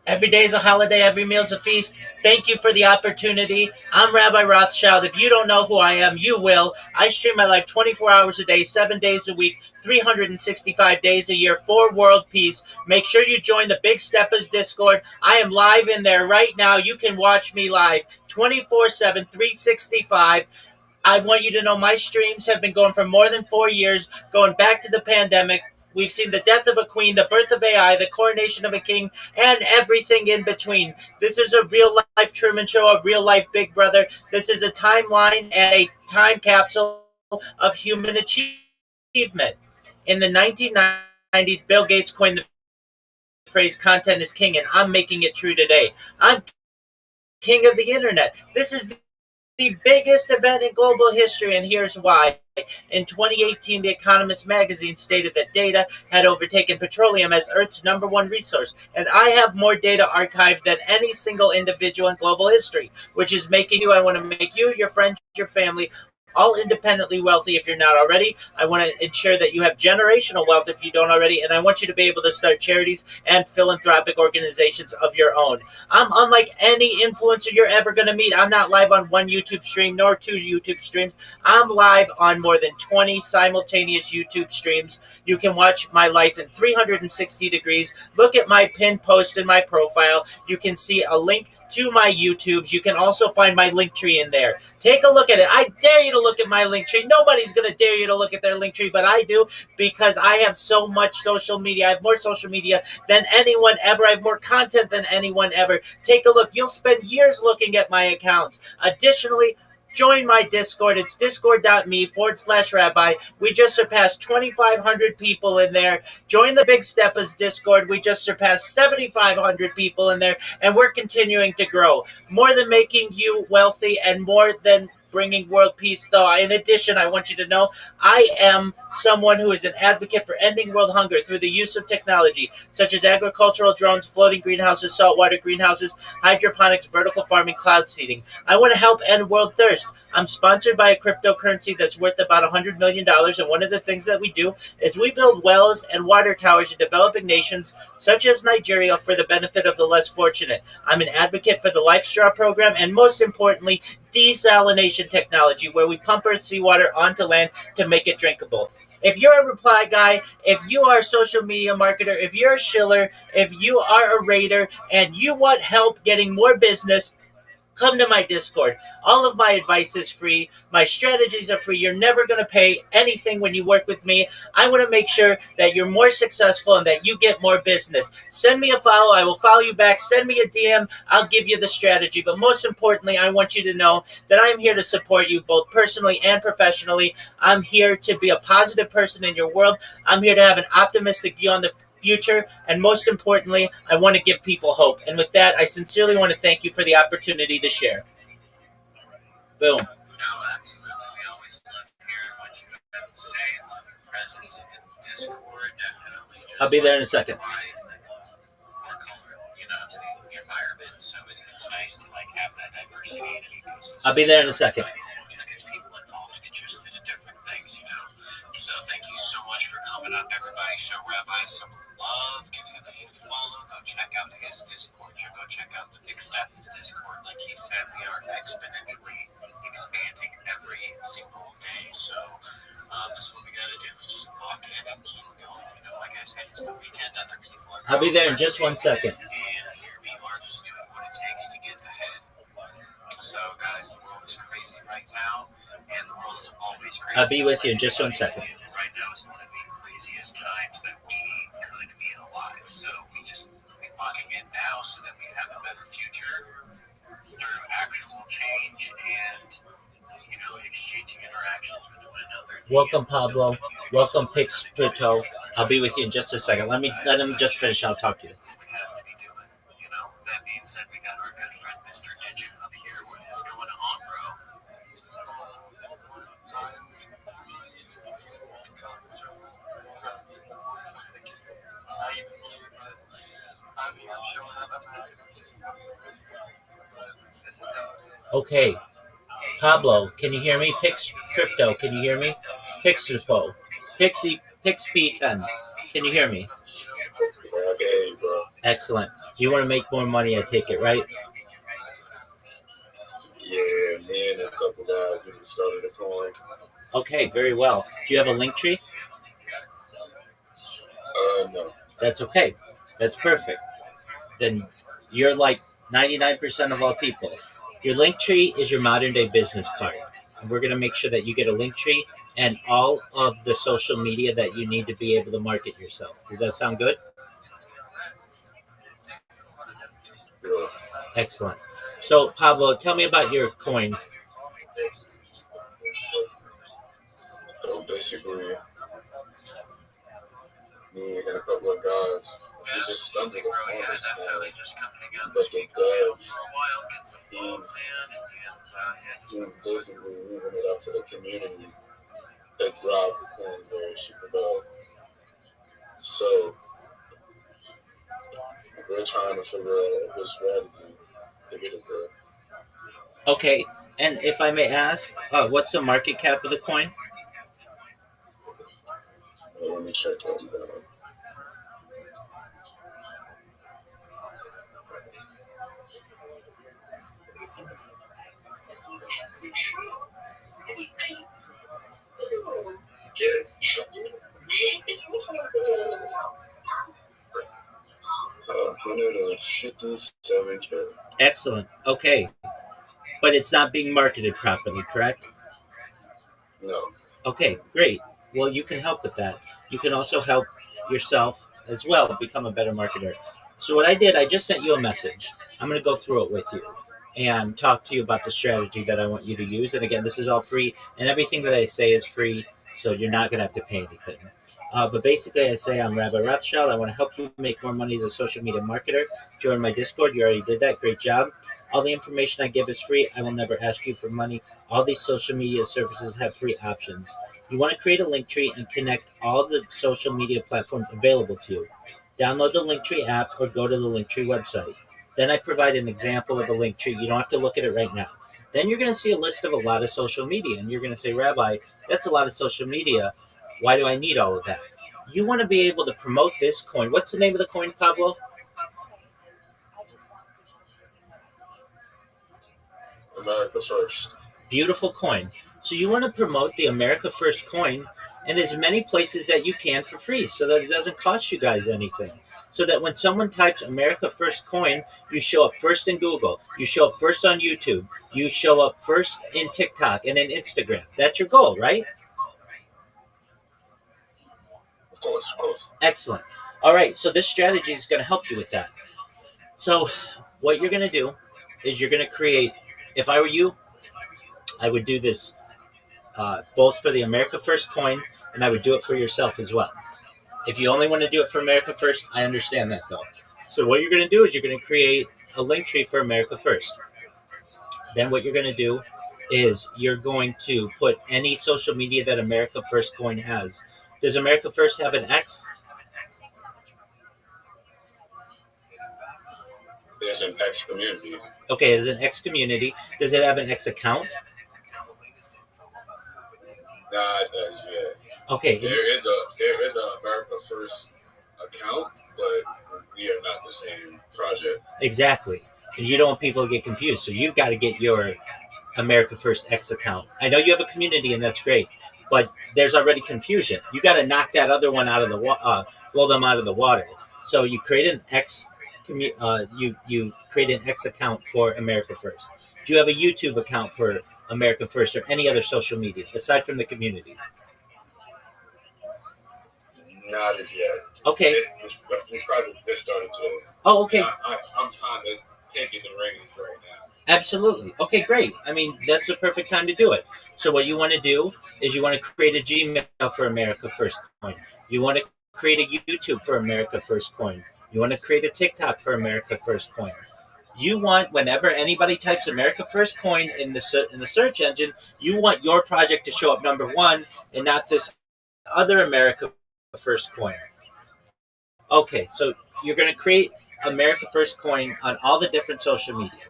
Every day is a holiday, every meal is a feast. Thank you for the opportunity. I'm Rabbi Rothschild. If you don't know who I am, you will. I stream my life 24 hours a day, 7 days a week, 365 days a year for world peace. Make sure you join the Big Steppers Discord. I am live in there right now. You can watch me live 24/7, 365. I want you to know my streams have been going for more than 4 years, going back to the pandemic. We've seen the death of a queen, the birth of AI, the coronation of a king, and everything in between. This is a real-life Truman Show, a real-life Big Brother. This is a timeline and a time capsule of human achievement. In the 1990s, Bill Gates coined the phrase content is king, and I'm making it true today. I'm king of the internet. This is the biggest event in global history, and here's why. In 2018, The Economist magazine stated that data had overtaken petroleum as Earth's #1 resource, and I have more data archived than any single individual in global history, which is making you, I want to make you, your friends, your family, all independently wealthy if you're not already. I want to ensure that you have generational wealth if you don't already, and I want you to be able to start charities and philanthropic organizations of your own. I'm unlike any influencer you're ever going to meet. I'm not live on one YouTube stream nor 2 YouTube streams. I'm live on more than 20 simultaneous YouTube streams. You can watch my life in 360 degrees. Look at my pinned post in my profile. You can see a link to my YouTubes. You can also find my link tree in there. Take a look at it. I dare you to look at my link tree. Nobody's going to dare you to look at their link tree, but I do because I have so much social media. I have more social media than anyone ever. I have more content than anyone ever. Take a look. You'll spend years looking at my accounts. Additionally, join my Discord. It's discord.me/rabbi. We just surpassed 2,500 people in there. Join the Big Steppers Discord. We just surpassed 7,500 people in there, and we're continuing to grow. More than making you wealthy and more than bringing world peace, though. In addition, I want you to know I am someone who is an advocate for ending world hunger through the use of technology, such as agricultural drones, floating greenhouses, saltwater greenhouses, hydroponics, vertical farming, cloud seeding. I want to help end world thirst. I'm sponsored by a cryptocurrency that's worth about $100 million, and one of the things that we do is we build wells and water towers in developing nations, such as Nigeria, for the benefit of the less fortunate. I'm an advocate for the Life Straw program, and most importantly, desalination technology, where we pump Earth seawater onto land to make it drinkable. If you're a reply guy, if you are a social media marketer, if you're a shiller, if you are a raider, and you want help getting more business, come to my Discord. All of my advice is free. My strategies are free. You're never going to pay anything when you work with me. I want to make sure that you're more successful and that you get more business. Send me a follow. I will follow you back. Send me a DM. I'll give you the strategy. But most importantly, I want you to know that I'm here to support you both personally and professionally. I'm here to be a positive person in your world. I'm here to have an optimistic view on the future, and most importantly, I want to give people hope. And with that, I sincerely want to thank you for the opportunity to share. Boom. No, absolutely. We always love hearing what you have to say. Love your presence in Discord. Definitely just I'll be there in a second. More color, to the environment. So it's nice to have that diversity in an ecosystem. I'll be there in a second. It just gets people involved and interested in different things. So thank you so much for coming up, everybody. Show Rabbi some love. Give him a follow. Go check out his Discord. Go check out the Big Steps Discord. Like he said, we are exponentially expanding every single day. So that's what we got to do. Is just walk in and keep going. Like I said, it's the weekend. Other people are. I'll be there in just 1 second. And here we are just doing what it takes to get ahead. So, guys, the world is crazy right now, and the world is always crazy. I'll be with you in just 1 second. Right now is one of the craziest times that we could be alive. So we're locking in now so that we have a better future through actual change and, exchanging interactions with one another. Welcome, Pablo. Welcome, Pito. I'll be with you in just a second. Let him just finish. I'll talk to you. We have to be doing. That being said, we got our good friend Mr. Digit up here. What is going on, bro? Okay. Pablo, can you hear me? Pix Crypto, can you hear me? Pixelpo. Pixp10. Can you hear me? Okay, bro. Excellent. You want to make more money, I take it, right? Yeah, me and a couple guys, we just started a coin. Okay, very well. Do you have a link tree? No. That's okay. That's perfect. Then you're like 99% of all people. Your link tree is your modern day business card. And we're going to make sure that you get a link tree and all of the social media that you need to be able to market yourself. Does that sound good? Yeah. Excellent. So, Pablo, tell me about your coin. So basically, me and a couple of guys, we just stumbled upon this coin. But the guy, he's basically leaving it up to the community that dropped the coin very super low. So we're trying to figure out a good strategy to get it there. Okay, and if I may ask, what's the market cap of the coin? Let me check that down. $157K. Excellent. Okay. But it's not being marketed properly, correct? No. Okay, great. Well, you can help with that. You can also help yourself as well become a better marketer. So what I did, I just sent you a message. I'm going to go through it with you and talk to you about the strategy that I want you to use. And again, this is all free, and everything that I say is free, so you're not going to have to pay anything. But basically, I say I'm Rabbi ROTHSCHILD. I want to help you make more money as a social media marketer. Join my Discord. You already did that. Great job. All the information I give is free. I will never ask you for money. All these social media services have free options. You want to create a link tree and connect all the social media platforms available to you. Download the Linktree app or go to the Linktree website. Then I provide an example of a link tree. You don't have to look at it right now. Then you're going to see a list of a lot of social media, and you're going to say, Rabbi, that's a lot of social media. Why do I need all of that? You want to be able to promote this coin. What's the name of the coin, Pablo? America First. Beautiful coin. So you want to promote the America First coin in as many places that you can for free so that it doesn't cost you guys anything. so that when someone types America First Coin, you show up first in Google, you show up first on YouTube, you show up first in TikTok and in Instagram. That's your goal, right? Of course. Excellent. All right, so this strategy is going to help you with that. So what you're going to do is you're going to create, if I were you, I would do this both for the America First coin, and I would do it for yourself as well. If you only want to do it for America First, I understand that though. So what you're going to do is you're going to create a link tree for America First. Then what you're going to do is you're going to put any social media that America First coin has. Does America First have an X? There's an X community. Okay, there's an X community. Does it have an X account? Nah, it does, yeah. Okay. There is a America First account, but we are not the same project. Exactly. And you don't want people to get confused, so you've got to get your America First X account. I know you have a community, and that's great, but there's already confusion. You got to knock that other one out of the blow them out of the water. So you create an X. You create an X account for America First. Do you have a YouTube account for America First or any other social media aside from the community? Not as yet. Okay. This project just started to. Oh, okay. I'm kind of taking the reins right now. Absolutely. Okay, great. I mean, that's the perfect time to do it. So what you want to do is you want to create a Gmail for America First Coin. You want to create a YouTube for America First Coin. You want to create a TikTok for America First Coin. You want, whenever anybody types America First Coin in the search engine, you want your project to show up number one and not this other America First Coin. Okay, so you're going to create America First Coin on all the different social media,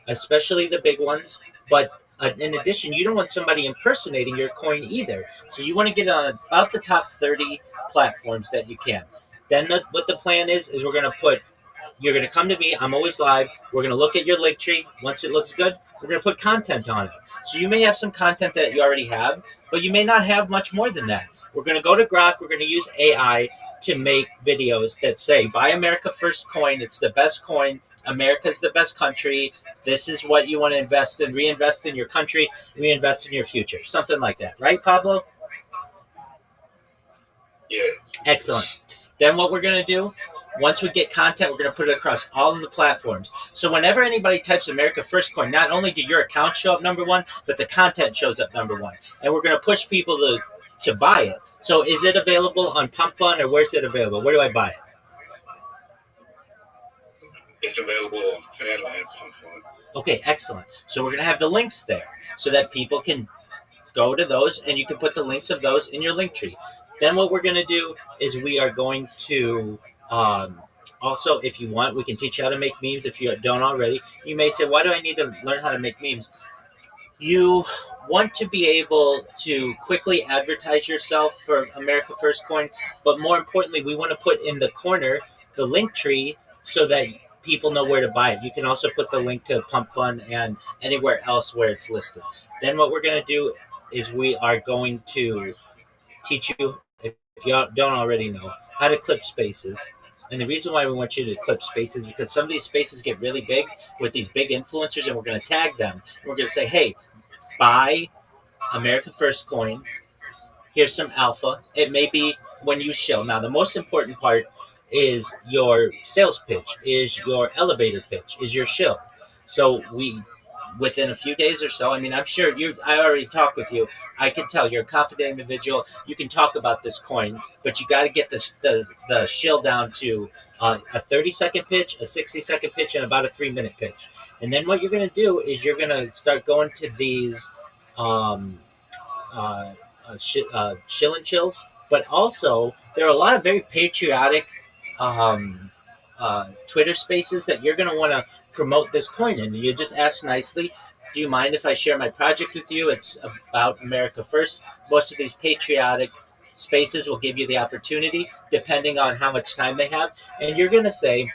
especially the big ones. But in addition, you don't want somebody impersonating your coin either. So you want to get on about the top 30 platforms that you can. Then what the plan is you're going to come to me. I'm always live. We're going to look at your link tree. Once it looks good, we're going to put content on it. So you may have some content that you already have, but you may not have much more than that. We're going to go to Grok. We're going to use AI to make videos that say, buy America First Coin. It's the best coin. America's the best country. This is what you want to invest in. Reinvest in your country. Reinvest in your future. Something like that. Right, Pablo? Yeah. Excellent. Then what we're going to do, once we get content, we're going to put it across all of the platforms. So whenever anybody types America First Coin, not only do your account show up number one, but the content shows up number one. And we're going to push people to buy it. So is it available on Pump Fund, or where's it available? Where do I buy it? It's available on Fanla and Pump Fund. Okay, excellent. So we're going to have the links there so that people can go to those, and you can put the links of those in your link tree. Then what we're going to do is we are going to also, if you want, we can teach you how to make memes if you don't already. You may say, why do I need to learn how to make memes? You want to be able to quickly advertise yourself for America First Coin, but more importantly, we want to put in the corner the link tree so that people know where to buy it. You can also put the link to Pump Fund and anywhere else where it's listed. Then what we're going to do is we are going to teach you, if you don't already know, how to clip spaces. And the reason why we want you to clip spaces is because some of these spaces get really big with these big influencers, and we're going to tag them. And we're going to say, hey, buy America First Coin. Here's some alpha. It may be when you show. Now, the most important part is your sales pitch, is your elevator pitch, is your shill. So within a few days or so, I mean, I'm sure I already talked with you. I can tell you're a confident individual. You can talk about this coin, but you got to get the shill down to a 30-second pitch, a 60-second pitch, and about a 3-minute pitch. And then what you're going to do is you're going to start going to these shill and chills, but also there are a lot of very patriotic Twitter spaces that you're going to want to promote this coin in. You just ask nicely, do you mind if I share my project with you? It's about America First. Most of these patriotic spaces will give you the opportunity, depending on how much time they have. And you're going to say,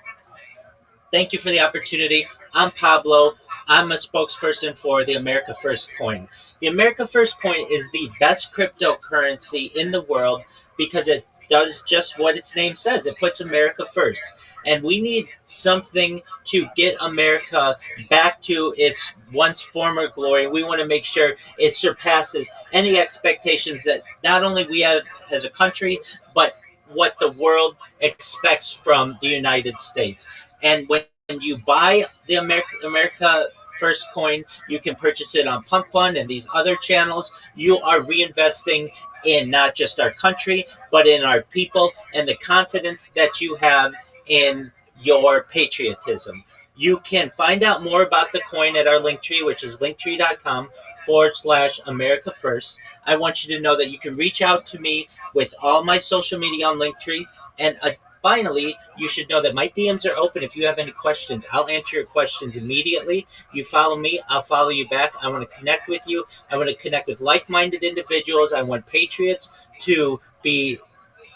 thank you for the opportunity. I'm Pablo. I'm a spokesperson for the America First Coin. The America First Coin is the best cryptocurrency in the world because it does just what its name says. It puts America first. And we need something to get America back to its once former glory. We want to make sure it surpasses any expectations that not only we have as a country, but what the world expects from the United States. And when you buy the America First coin, you can purchase it on Pump Fund and these other channels. You are reinvesting in not just our country, but in our people and the confidence that you have in your patriotism. You can find out more about the coin at our link tree, which is linktree.com/America First. I want you to know that you can reach out to me with all my social media on Linktree. And finally, you should know that my DMs are open. If you have any questions, I'll answer your questions immediately. You follow me, I'll follow you back. I want to connect with you. I want to connect with like-minded individuals. I want patriots to be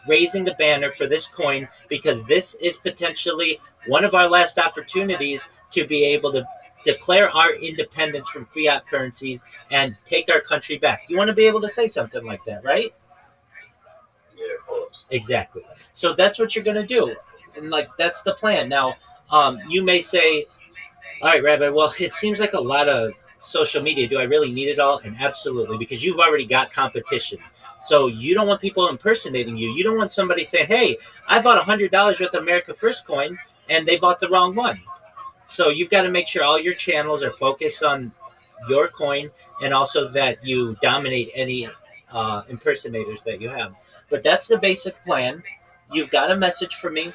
raising the banner for this coin, because this is potentially one of our last opportunities to be able to declare our independence from fiat currencies and take our country back. You want to be able to say something like that, right? Yeah, of course. Exactly. So that's what you're going to do. And like, that's the plan. Now, you may say, all right, Rabbi, well, it seems like a lot of social media. Do I really need it all? And absolutely, because you've already got competition. So you don't want people impersonating you. You don't want somebody saying, hey, I bought $100 worth of America First coin and they bought the wrong one. So you've got to make sure all your channels are focused on your coin, and also that you dominate any impersonators that you have. But that's the basic plan. You've got a message for me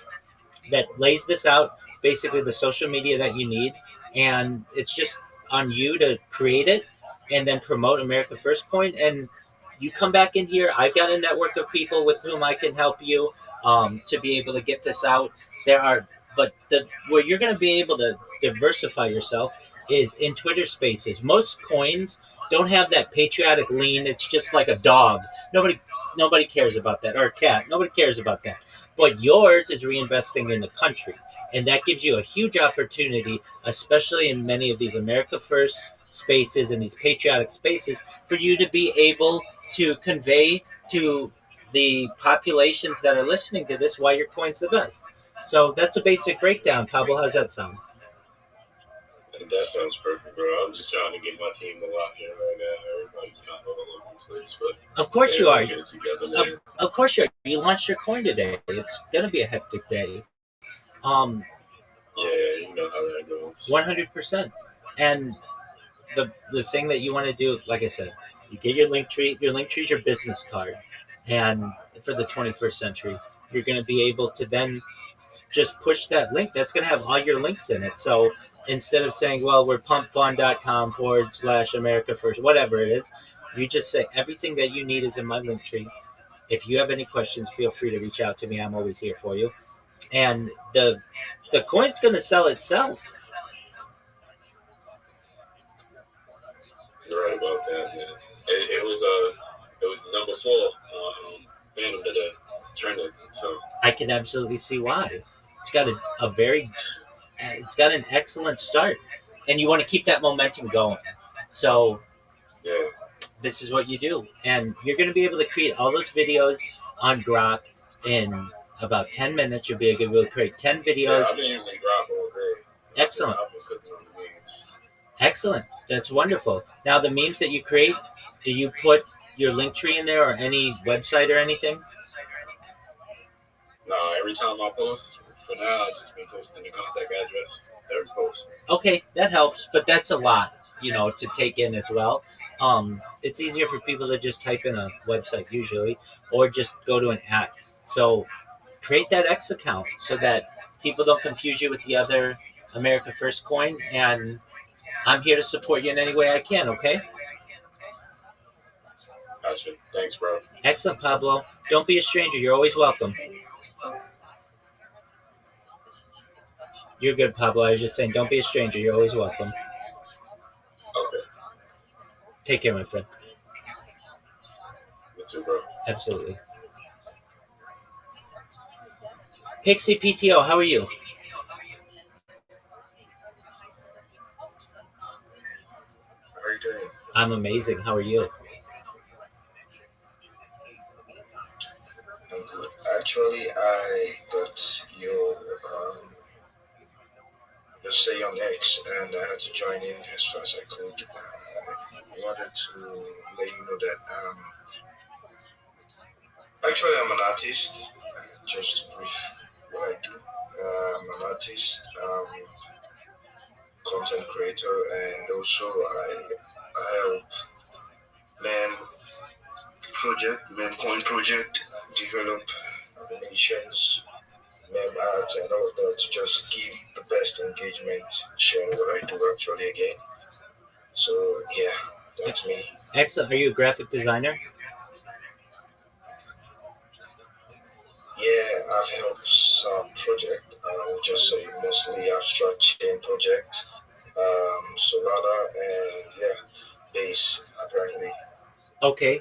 that lays this out, basically the social media that you need, and it's just on you to create it and then promote America First coin. And you come back in here. I've got a network of people with whom I can help you to be able to get this out. There are, but where you're going to be able to diversify yourself is in Twitter Spaces. Most coins don't have that patriotic lean. It's just like a dog. Nobody cares about that, or a cat. Nobody cares about that. But yours is reinvesting in the country, and that gives you a huge opportunity, especially in many of these America First spaces and these patriotic spaces, for you to be able to convey to the populations that are listening to this why your coin's the best. So that's a basic breakdown. Pablo, how's that sound? That sounds perfect, bro. I'm just trying to get my team to lock in right now. Everybody's kind of all over the place, but of course you are. Get it together, of course you are. You launched your coin today. It's gonna be a hectic day. Yeah, you know how that goes. 100%. And the thing that you want to do, like I said, you get your link tree. Your link tree is your business card, and for the 21st century, you're going to be able to then just push that link. That's going to have all your links in it. So instead of saying, well, we're pumpfund.com/America First, whatever it is, you just say everything that you need is in my link tree. If you have any questions, feel free to reach out to me. I'm always here for you. And the coin's going to sell itself. You're right about that, man. It was number 4 on Phantom today, trending. So I can absolutely see why. It's got it's got an excellent start, and you want to keep that momentum going. So yeah, this is what you do, and you're going to be able to create all those videos on Grok in about 10 minutes. You'll be able to create 10 videos. Yeah, I've been using Grok all day. Excellent. I've been cooking on the memes. Excellent. That's wonderful. Now, the memes that you create, do you put your link tree in there or any website or anything? No, every time I post, for now, I've just been posting the contact address every post. Okay, that helps, but that's a lot, to take in as well. It's easier for people to just type in a website usually, or just go to an app. So create that X account so that people don't confuse you with the other America First coin, and I'm here to support you in any way I can, okay? Gotcha. Thanks, bro. Excellent, Pablo. Don't be a stranger. You're always welcome. You're good, Pablo. I was just saying, don't be a stranger. You're always welcome. Okay. Take care, my friend. You too, bro. Absolutely. Pixie PTO, how are you? How are you doing? I'm amazing. How are you? Actually, I got your say on X, and I had to join in as far as I could. I wanted to let you know that actually I'm an artist. Just to brief what I do. I'm an artist, content creator, and also I help men point project, develop animations, meme art, and all of that to just give the best engagement, sharing what I do actually again. So yeah, that's me. Excellent. Are you a graphic designer? Yeah, I've helped some project. I would just say mostly abstract chain project, Solana, and yeah, base apparently. Okay.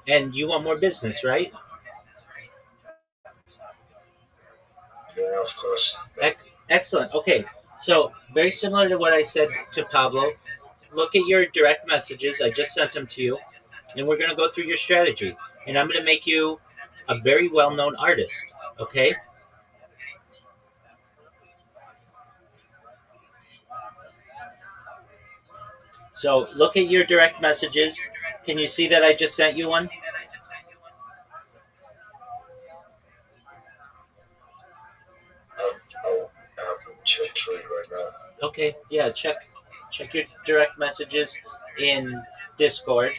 And you want more business, right? Yeah, of course. Excellent. Okay. So, very similar to what I said to Pablo, look at your direct messages. I just sent them to you, and we're going to go through your strategy. And I'm going to make you a very well known artist. Okay? So, look at your direct messages. Can you see that I just sent you one? I haven't checked through it right now. Okay. Yeah, check your direct messages in Discord.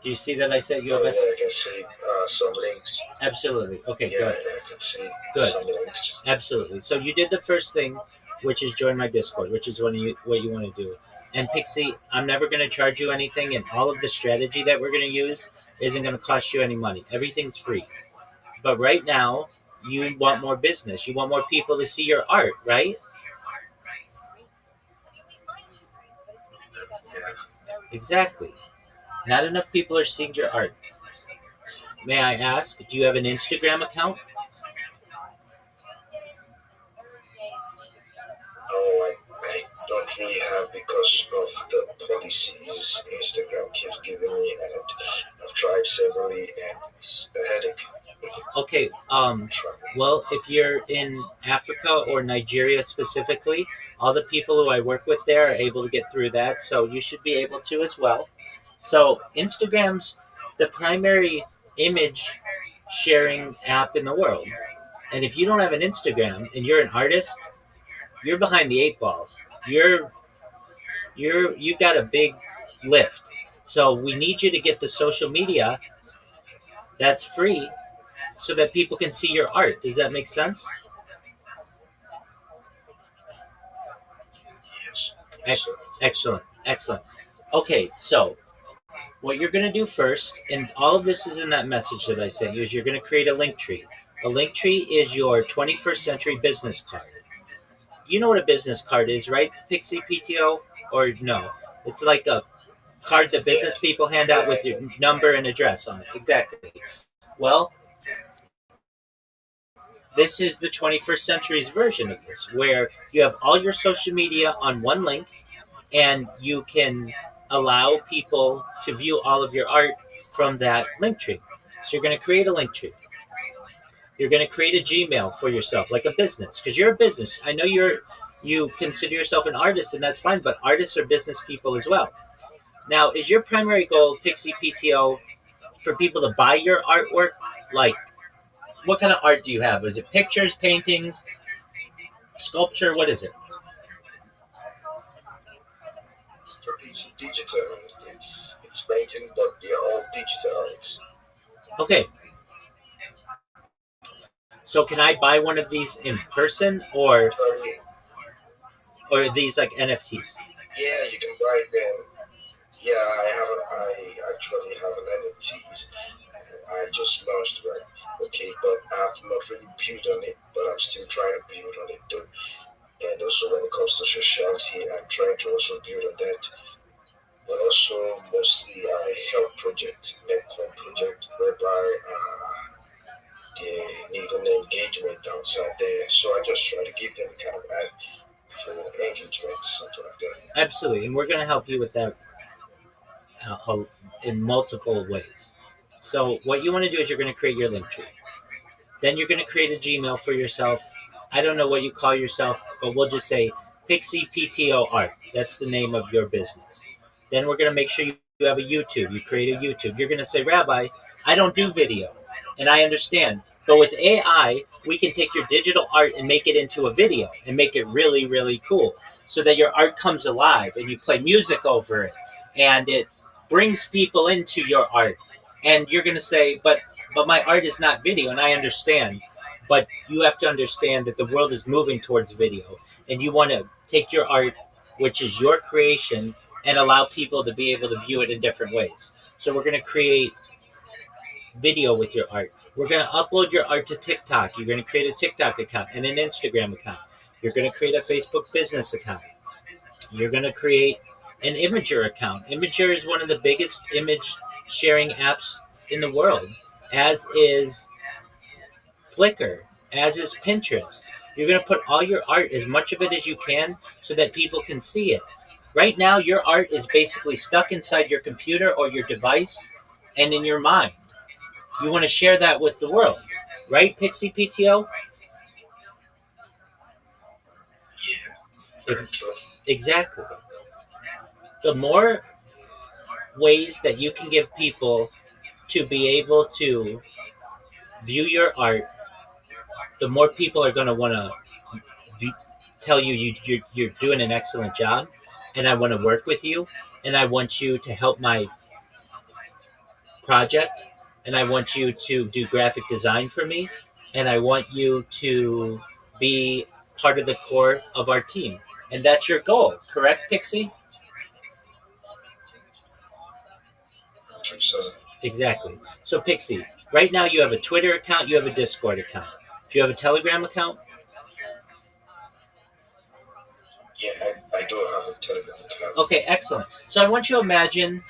Do you see that I sent you a Oh message? yeah, I can see some links. Absolutely. Okay, Yeah, good. I can see Good. some links. Absolutely. So you did the first thing, which is join my Discord, which is what you want to do. And Pixie, I'm never going to charge you anything, and all of the strategy that we're going to use isn't going to cost you any money. Everything's free. But right now, you want more business. You want more people to see your art, right? Exactly. Not enough people are seeing your art. May I ask, do you have an Instagram account? Oh, I don't really have because of the policies Instagram keeps giving me, and I've tried severally, and it's a headache. Okay. Well, if you're in Africa or Nigeria specifically, all the people who I work with there are able to get through that, so you should be able to as well. So Instagram's the primary image sharing app in the world, and if you don't have an Instagram and you're an artist, you're behind the eight ball. You're you've got a big lift. So we need you to get the social media that's free so that people can see your art. Does that make sense? Yes, yes, Ex- sir. excellent, excellent. Okay, so what you're going to do first, and all of this is in that message that I sent you, is you're going to create a link tree. A link tree is your 21st century business card. You know what a business card is, right, Pixie PTO? Or no? It's like a card that business people hand out with your number and address on it. Exactly. Well, this is the 21st century's version of this, where you have all your social media on one link and you can allow people to view all of your art from that link tree. So you're going to create a link tree. You're going to create a Gmail for yourself, like a business, because you're a business. I know you consider yourself an artist, and that's fine, but artists are business people as well. Now, is your primary goal, Pixie PTO, for people to buy your artwork? Like, what kind of art do you have? Is it pictures, paintings, sculpture? What is it? It's digital. It's painting, but they're all digital. Okay, so can I buy one of these in person, Actually, or are these like NFTs? yeah, you can buy them. Yeah, I actually have an NFTs. I just launched one. Okay, but I've not really built on it, but I'm still trying to build on it though. And also when it comes to sociality, I'm trying to also build on that. But also mostly I help project, network project, whereby they need Absolutely, and we're going to help you with that in multiple ways. So what you want to do is you're going to create your link tree. Then you're going to create a Gmail for yourself. I don't know what you call yourself, but we'll just say Pixie PTO Art. That's the name of your business. Then we're going to make sure you have a YouTube. You create a YouTube. You're going to say, Rabbi, I don't do video, and I understand. But with AI, we can take your digital art and make it into a video and make it really, really cool so that your art comes alive and you play music over it and it brings people into your art. And you're going to say, but my art is not video, and I understand. But you have to understand that the world is moving towards video, and you want to take your art, which is your creation, and allow people to be able to view it in different ways. So we're going to create video with your art. We're going to upload your art to TikTok. You're going to create a TikTok account and an Instagram account. You're going to create a Facebook business account. You're going to create an Imager account. Imager is one of the biggest image sharing apps in the world, as is Flickr, as is Pinterest. You're going to put all your art, as much of it as you can, so that people can see it. Right now, your art is basically stuck inside your computer or your device and in your mind. You want to share that with the world, right, Pixie PTO? Yeah. Exactly. The more ways that you can give people to be able to view your art, the more people are going to want to tell you're doing an excellent job, and I want to work with you, and I want you to help my project, and I want you to do graphic design for me, and I want you to be part of the core of our team. And that's your goal, correct, Pixie? So, Exactly. So, Pixie, right now you have a Twitter account, you have a Discord account. Do you have a Telegram account? yeah, I do have a Telegram account. Okay, excellent. So I want you to imagine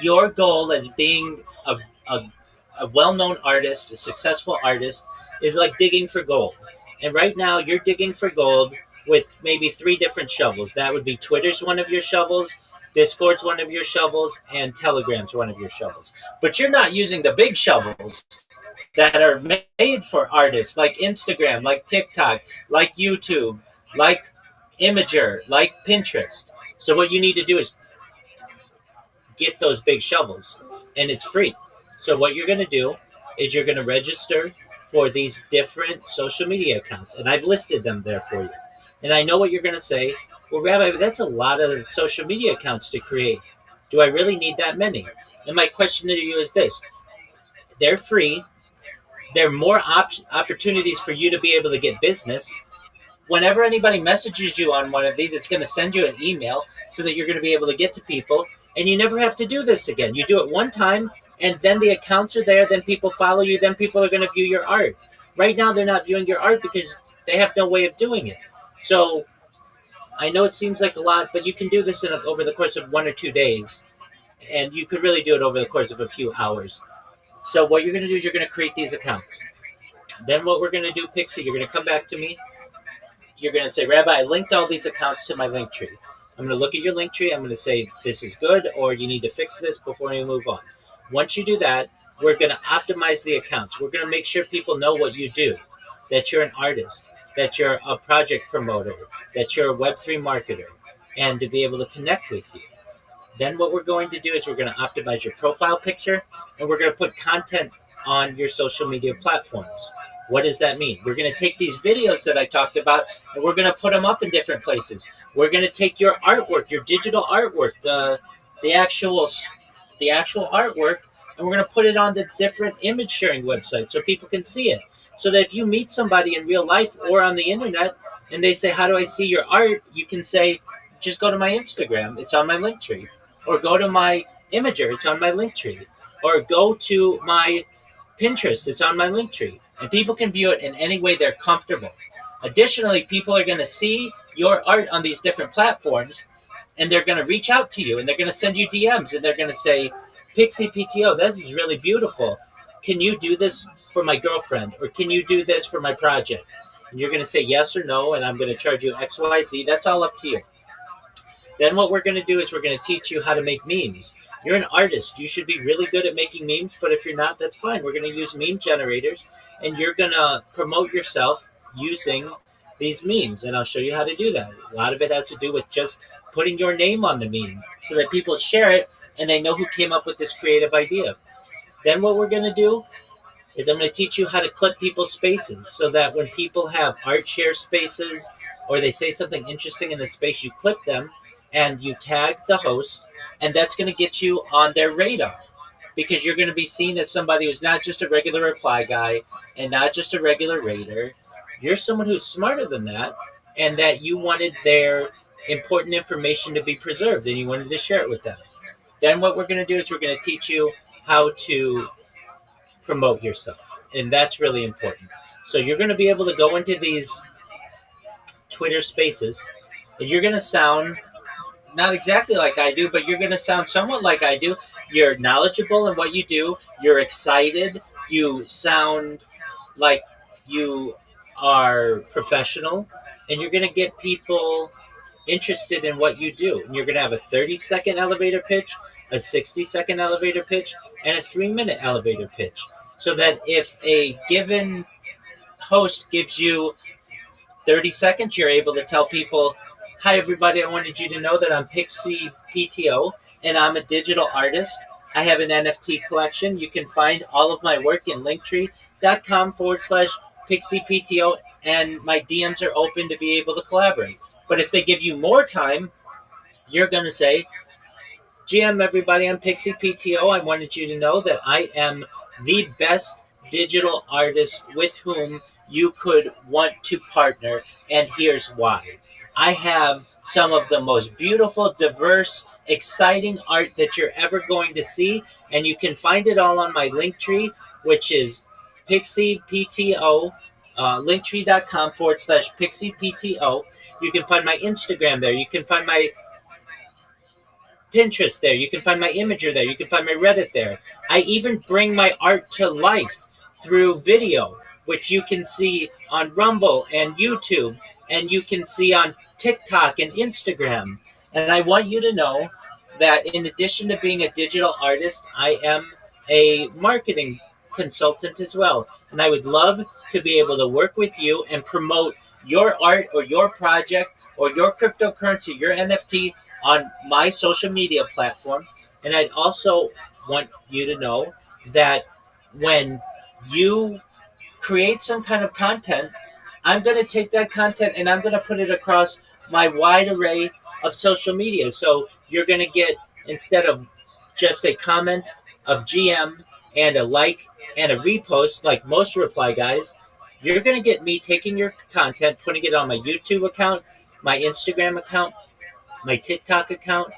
your goal as being a well-known artist, a successful artist, is like digging for gold. And right now you're digging for gold with maybe 3 different shovels. That would be Twitter's one of your shovels, Discord's one of your shovels, and Telegram's one of your shovels. But you're not using the big shovels that are made for artists, like Instagram, like TikTok, like YouTube, like Imager, like Pinterest. So what you need to do is get those big shovels, and it's free. So what you're going to do is you're going to register for these different social media accounts, and I've listed them there for you. And I know what you're going to say. Well, Rabbi, that's a lot of social media accounts to create. Do I really need that many? And my question to you is this: they're free. There are more opportunities for you to be able to get business. Whenever anybody messages you on one of these, it's going to send you an email so that you're going to be able to get to people, and you never have to do this again. You do it one time, and then the accounts are there, then people follow you, then people are going to view your art. Right now, they're not viewing your art because they have no way of doing it. So I know it seems like a lot, but you can do this over the course of 1 or 2 days, and you could really do it over the course of a few hours. So what you're going to do is you're going to create these accounts. Then what we're going to do, Pixie, you're going to come back to me. You're going to say, Rabbi, I linked all these accounts to my link tree. I'm going to look at your link tree. I'm going to say, this is good, or you need to fix this before you move on. Once you do that, we're going to optimize the accounts. We're going to make sure people know what you do, that you're an artist, that you're a project promoter, that you're a Web3 marketer, and to be able to connect with you. Then what we're going to do is we're going to optimize your profile picture, and we're going to put content on your social media platforms. What does that mean? We're going to take these videos that I talked about, and we're going to put them up in different places. We're going to take your artwork, your digital artwork, the actual artwork, and we're going to put it on the different image sharing websites so people can see it. So that if you meet somebody in real life or on the internet, and they say, how do I see your art? You can say, just go to my Instagram. It's on my link tree. Or go to my Imager. It's on my link tree. Or go to my Pinterest. It's on my link tree. And people can view it in any way they're comfortable. Additionally, people are going to see your art on these different platforms, and they're going to reach out to you, and they're going to send you DMs, and they're going to say, Pixie PTO, that is really beautiful. Can you do this for my girlfriend? Or can you do this for my project? And you're going to say yes or no, and I'm going to charge you X, Y, Z. That's all up to you. Then what we're going to do is we're going to teach you how to make memes. You're an artist. You should be really good at making memes, but if you're not, that's fine. We're going to use meme generators, and you're going to promote yourself using these memes, and I'll show you how to do that. A lot of it has to do with just putting your name on the meme so that people share it and they know who came up with this creative idea. Then what we're going to do is I'm going to teach you how to clip people's spaces so that when people have art share spaces or they say something interesting in the space, you clip them and you tag the host, and that's going to get you on their radar because you're going to be seen as somebody who's not just a regular reply guy and not just a regular raider. You're someone who's smarter than that, and that you wanted their important information to be preserved and you wanted to share it with them. Then what we're going to do is we're going to teach you how to promote yourself, and that's really important. So you're going to be able to go into these Twitter spaces, and you're going to sound not exactly like I do, but you're going to sound somewhat like I do. You're knowledgeable in what you do. You're excited. You sound like you are professional, and you're going to get people interested in what you do. And you're going to have a 30-second elevator pitch, a 60-second elevator pitch, and a 3-minute elevator pitch. So that if a given host gives you 30 seconds, you're able to tell people, hi, everybody, I wanted you to know that I'm Pixie PTO, and I'm a digital artist. I have an NFT collection. You can find all of my work in linktree.com/Pixie PTO, and my DMs are open to be able to collaborate. But if they give you more time, you're going to say, GM, everybody, I'm Pixie PTO. I wanted you to know that I am the best digital artist with whom you could want to partner, and here's why. I have some of the most beautiful, diverse, exciting art that you're ever going to see, and you can find it all on my link tree, which is Pixie PTO, linktree.com/Pixie PTO. You can find my Instagram there. You can find my Pinterest there. You can find my Imager there. You can find my Reddit there. I even bring my art to life through video, which you can see on Rumble and YouTube, and you can see on TikTok and Instagram. And I want you to know that in addition to being a digital artist, I am a marketing consultant as well. And I would love to be able to work with you and promote your art or your project or your cryptocurrency, your NFT on my social media platform. And I'd also want you to know that when you create some kind of content, I'm going to take that content and I'm going to put it across my wide array of social media. So you're going to get, instead of just a comment of GM and a like and a repost like most reply guys, you're going to get me taking your content, putting it on my YouTube account, my Instagram account, my TikTok account,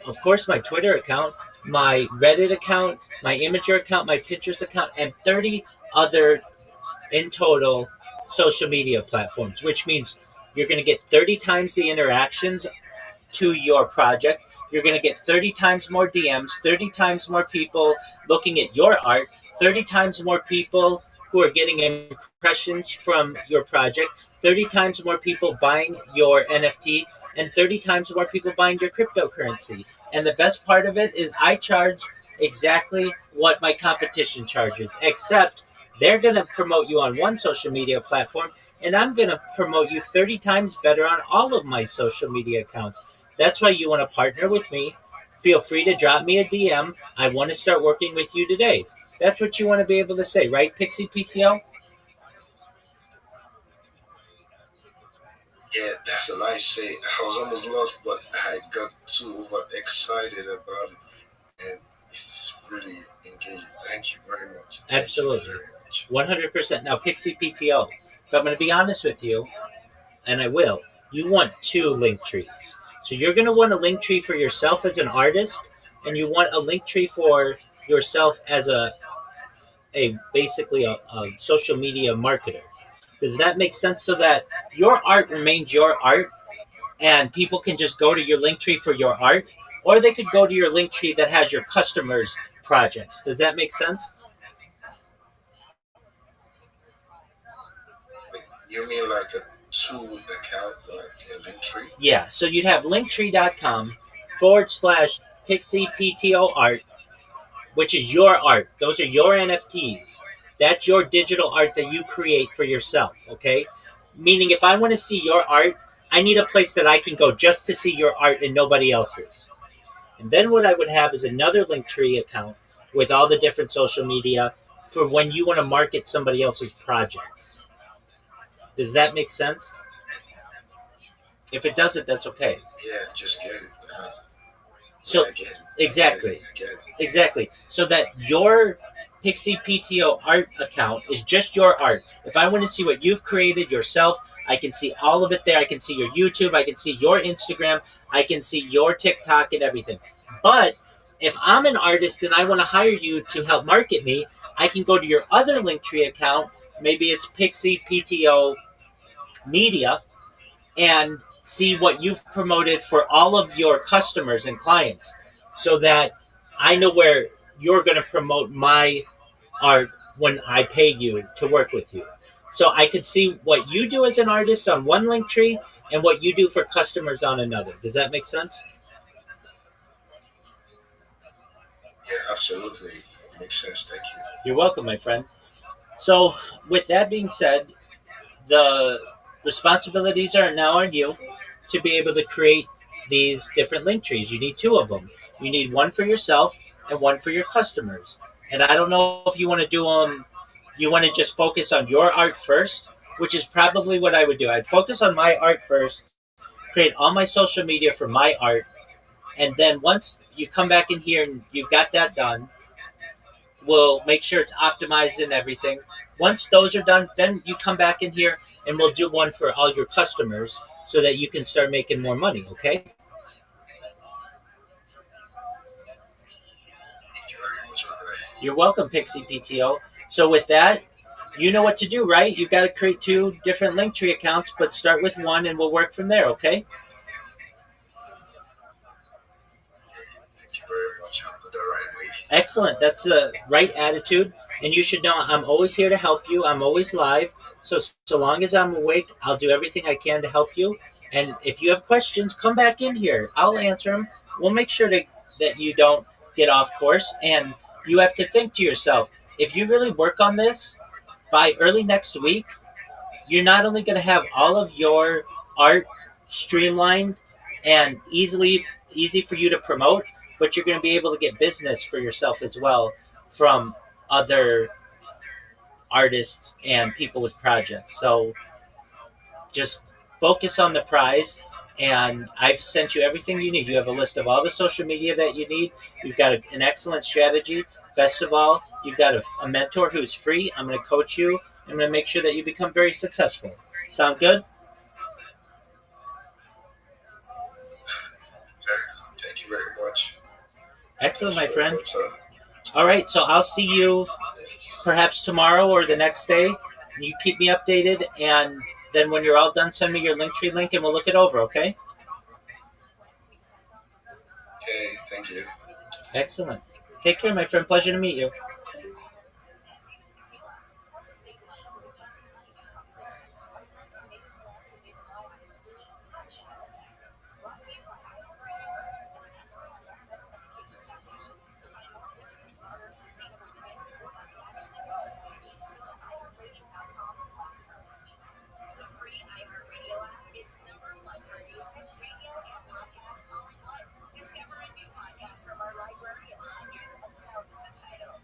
of course, my Twitter account, my Reddit account, my Imager account, my Pinterest account, and 30 other in total social media platforms, which means you're going to get 30 times the interactions to your project. You're going to get 30 times more DMs, 30 times more people looking at your art, 30 times more people who are getting impressions from your project, 30 times more people buying your NFT, and 30 times more people buying your cryptocurrency. And the best part of it is I charge exactly what my competition charges, except they're going to promote you on one social media platform, and I'm going to promote you 30 times better on all of my social media accounts. That's why you want to partner with me. Feel free to drop me a DM. I want to start working with you today. That's what you want to be able to say, right, Pixie PTO? Yeah, that's a nice say. I was almost lost, but I got too overexcited about it, and it's really engaging. Thank you very much. Absolutely. 100%. Now, Pixie PTO, if I'm going to be honest with you, and I will, you want 2 link trees. So you're going to want a link tree for yourself as an artist, and you want a link tree for yourself as basically a social media marketer. Does that make sense? So that your art remains your art, and people can just go to your link tree for your art, or they could go to your link tree that has your customers' projects. Does that make sense? You mean like to account like a link tree. Yeah, so you'd have linktree.com/pixie art, which is your art. Those are your NFTs. That's your digital art that you create for yourself, okay? Meaning, if I want to see your art, I need a place that I can go just to see your art and nobody else's. And then what I would have is another Linktree account with all the different social media for when you want to market somebody else's project. Does that make sense? If it doesn't, that's okay. Yeah, just get it. So, Yeah, I get it. exactly. I get it. Exactly. So that your Pixie PTO art account is just your art. If I want to see what you've created yourself, I can see all of it there. I can see your YouTube. I can see your Instagram. I can see your TikTok and everything. But if I'm an artist and I want to hire you to help market me, I can go to your other Linktree account. Maybe it's Pixie PTO Media, and see what you've promoted for all of your customers and clients so that I know where you're going to promote my art when I pay you to work with you. So I could see what you do as an artist on one link tree and what you do for customers on another. Does that make sense? Yeah, absolutely. It makes sense. Thank you. You're welcome, my friend. So, with that being said, the responsibilities are now on you to be able to create these different link trees. You need two of them. You need one for yourself and one for your customers. And I don't know if you want to do them, you want to just focus on your art first, which is probably what I would do. I'd focus on my art first, create all my social media for my art, and then once you come back in here and you've got that done, we'll make sure it's optimized and everything. Once those are done, then you come back in here and we'll do one for all your customers so that you can start making more money, okay? Thank you very much, Rabbi. You're welcome, Pixie PTO. So with that, you know what to do, right? You've got to create two different Linktree accounts, but start with one and we'll work from there, okay? Thank you very much. I'll do the right way. Excellent. That's the right attitude. And you should know I'm always here to help you. I'm always live. So long as I'm awake, I'll do everything I can to help you. And if you have questions, come back in here. I'll answer them. We'll make sure that you don't get off course. And you have to think to yourself, if you really work on this by early next week, you're not only going to have all of your art streamlined and easy for you to promote, but you're going to be able to get business for yourself as well from other artists and people with projects. So just focus on the prize. And I've sent you everything you need. You have a list of all the social media that you need. You've got an excellent strategy. Best of all, you've got a mentor who's free. I'm going to coach you. I'm going to make sure that you become very successful. Sound good? Thank you very much. Excellent, my friend. But, All right, so I'll see you perhaps tomorrow or the next day. You keep me updated, and then when you're all done, send me your Linktree link and we'll look it over, okay? okay, thank you. Excellent. Take care, my friend. Pleasure to meet you. The free iHeartRadio app is #1 for music, radio, and podcasts all in one. Discover a new podcast from our library of hundreds of thousands of titles.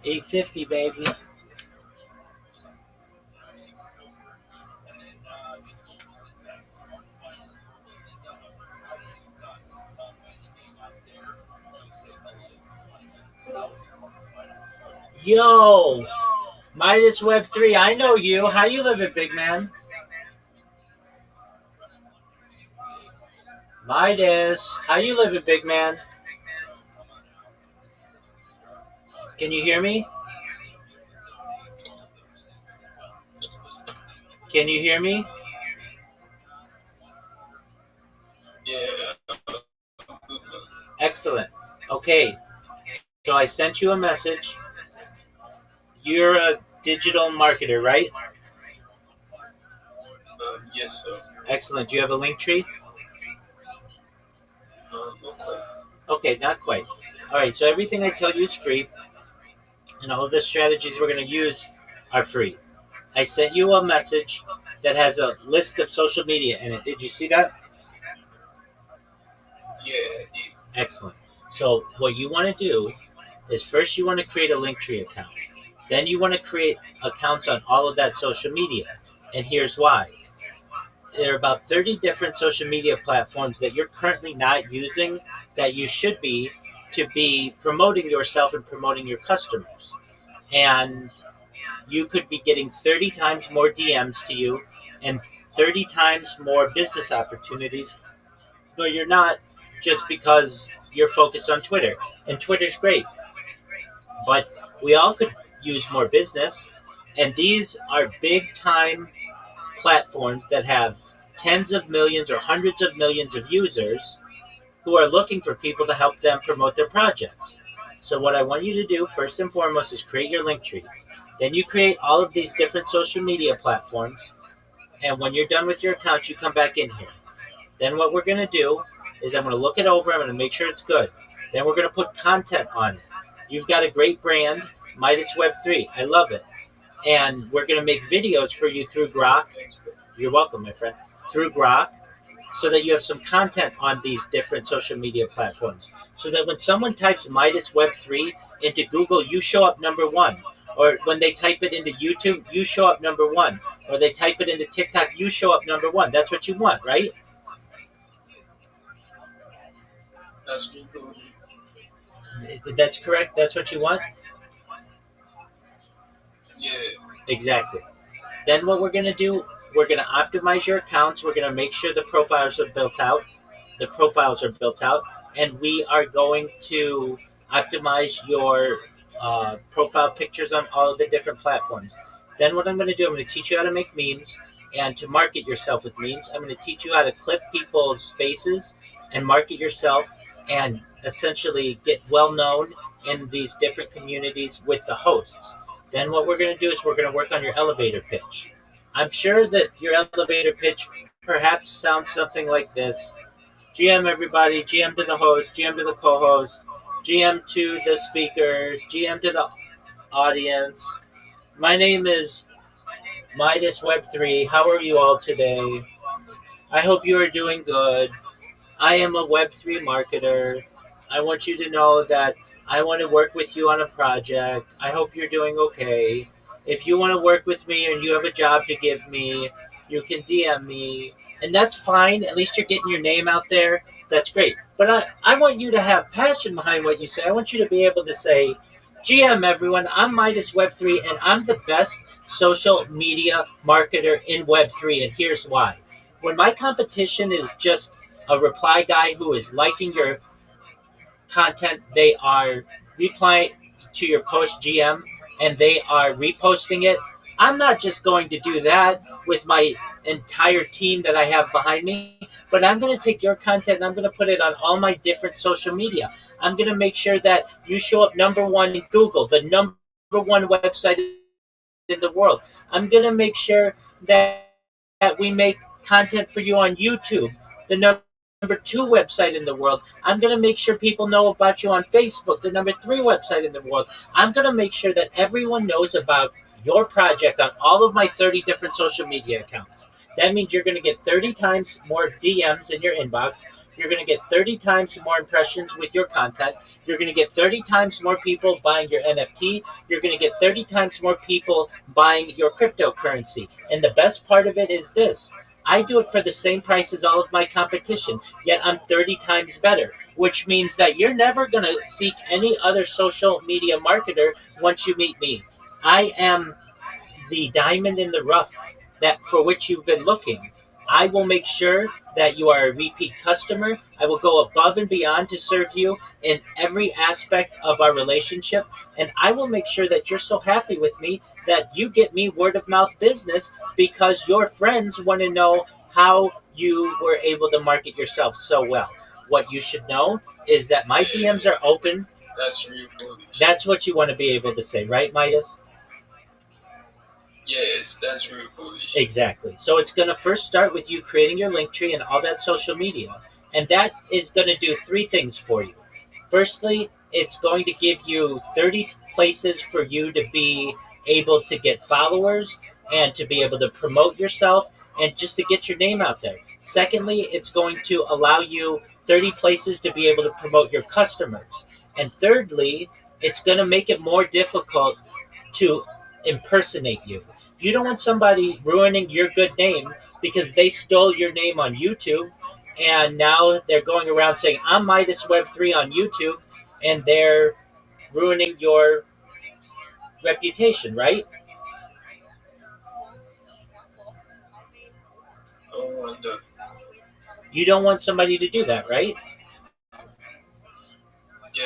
$8.50, baby. Yo, Midas Web 3. I know you. How you living, big man? Midas, how you living, big man? Can you hear me? Can you hear me? Yeah. Excellent. Okay, so I sent you a message. You're a digital marketer, right? Yes, sir. Excellent. Do you have a link tree? Not quite. Okay, not quite. All right, so everything I tell you is free, and all of the strategies we're going to use are free. I sent you a message that has a list of social media in it. Did you see that? Yeah, Excellent. So what you want to do is first you want to create a Linktree account. Then you want to create accounts on all of that social media. And here's why. There are about 30 different social media platforms that you're currently not using that you should be to be promoting yourself and promoting your customers. And you could be getting 30 times more DMs to you and 30 times more business opportunities. No, you're not, just because you're focused on Twitter. And Twitter's great, but we all could use more business. And these are big time platforms that have tens of millions or hundreds of millions of users who are looking for people to help them promote their projects. So what I want you to do first and foremost is create your link tree. Then you create all of these different social media platforms. And when you're done with your account, you come back in here. Then what we're going to do is I'm going to look it over. I'm going to make sure it's good. Then we're going to put content on it. You've got a great brand, Midas Web3. I love it. And we're going to make videos for you through Grok. You're welcome, my friend. Through Grok, so that you have some content on these different social media platforms. So that when someone types Midas Web3 into Google, you show up number one. Or when they type it into YouTube, you show up number one. Or they type it into TikTok, you show up number one. That's what you want, right? That's correct? That's what you want? Yeah. Exactly. Then what we're going to do, we're going to optimize your accounts. We're going to make sure the profiles are built out. And we are going to optimize your profile pictures on all of the different platforms. Then what I'm going to do, I'm going to teach you how to make memes and to market yourself with memes. I'm going to teach you how to clip people's spaces and market yourself and essentially get well known in these different communities with the hosts. Then what we're going to do is we're going to work on your elevator pitch. I'm sure that your elevator pitch perhaps sounds something like this. GM everybody, GM to the host, GM to the co-host, GM to the speakers, GM to the audience. My name is Midas Web3. How are you all today? I hope you are doing good. I am a Web3 marketer. I want you to know that I want to work with you on a project. I hope you're doing okay. If you want to work with me and you have a job to give me, you can DM me. And that's fine. At least you're getting your name out there. That's great. But I want you to have passion behind what you say. I want you to be able to say, GM everyone, I'm Midas Web3 and I'm the best social media marketer in Web3. And here's why. When my competition is just a reply guy who is liking your content, they are replying to your post GM and they are reposting it. I'm not just going to do that with my entire team that I have behind me, but I'm going to take your content and I'm going to put it on all my different social media. I'm going to make sure that you show up number one in Google, the number one website in the world. I'm going to make sure that we make content for you on YouTube, the number two website in the world. I'm going to make sure people know about you on Facebook, the number three website in the world. I'm going to make sure that everyone knows about your project on all of my 30 different social media accounts. That means you're going to get 30 times more DMs in your inbox. You're going to get 30 times more impressions with your content. You're going to get 30 times more people buying your NFT. You're going to get 30 times more people buying your cryptocurrency. And the best part of it is this. I do it for the same price as all of my competition, yet I'm 30 times better, which means that you're never going to seek any other social media marketer once you meet me. I am the diamond in the rough that for which you've been looking. I will make sure that you are a repeat customer. I will go above and beyond to serve you in every aspect of our relationship. And I will make sure that you're so happy with me that you get me word of mouth business because your friends want to know how you were able to market yourself so well. What you should know is that my DMs are open. That's really cool. That's what you want to be able to say, right, Midas? Yes, that's really cool. Exactly. So it's going to first start with you creating your link tree and all that social media. And that is going to do three things for you. Firstly, it's going to give you 30 places for you to be able to get followers and to be able to promote yourself and just to get your name out there. Secondly, it's going to allow you 30 places to be able to promote your customers. And thirdly, it's going to make it more difficult to impersonate you. You don't want somebody ruining your good name because they stole your name on YouTube and now they're going around saying, I'm Midas Web3 on YouTube, and they're ruining your reputation, right? want that. You don't want somebody to do that, right? Yeah.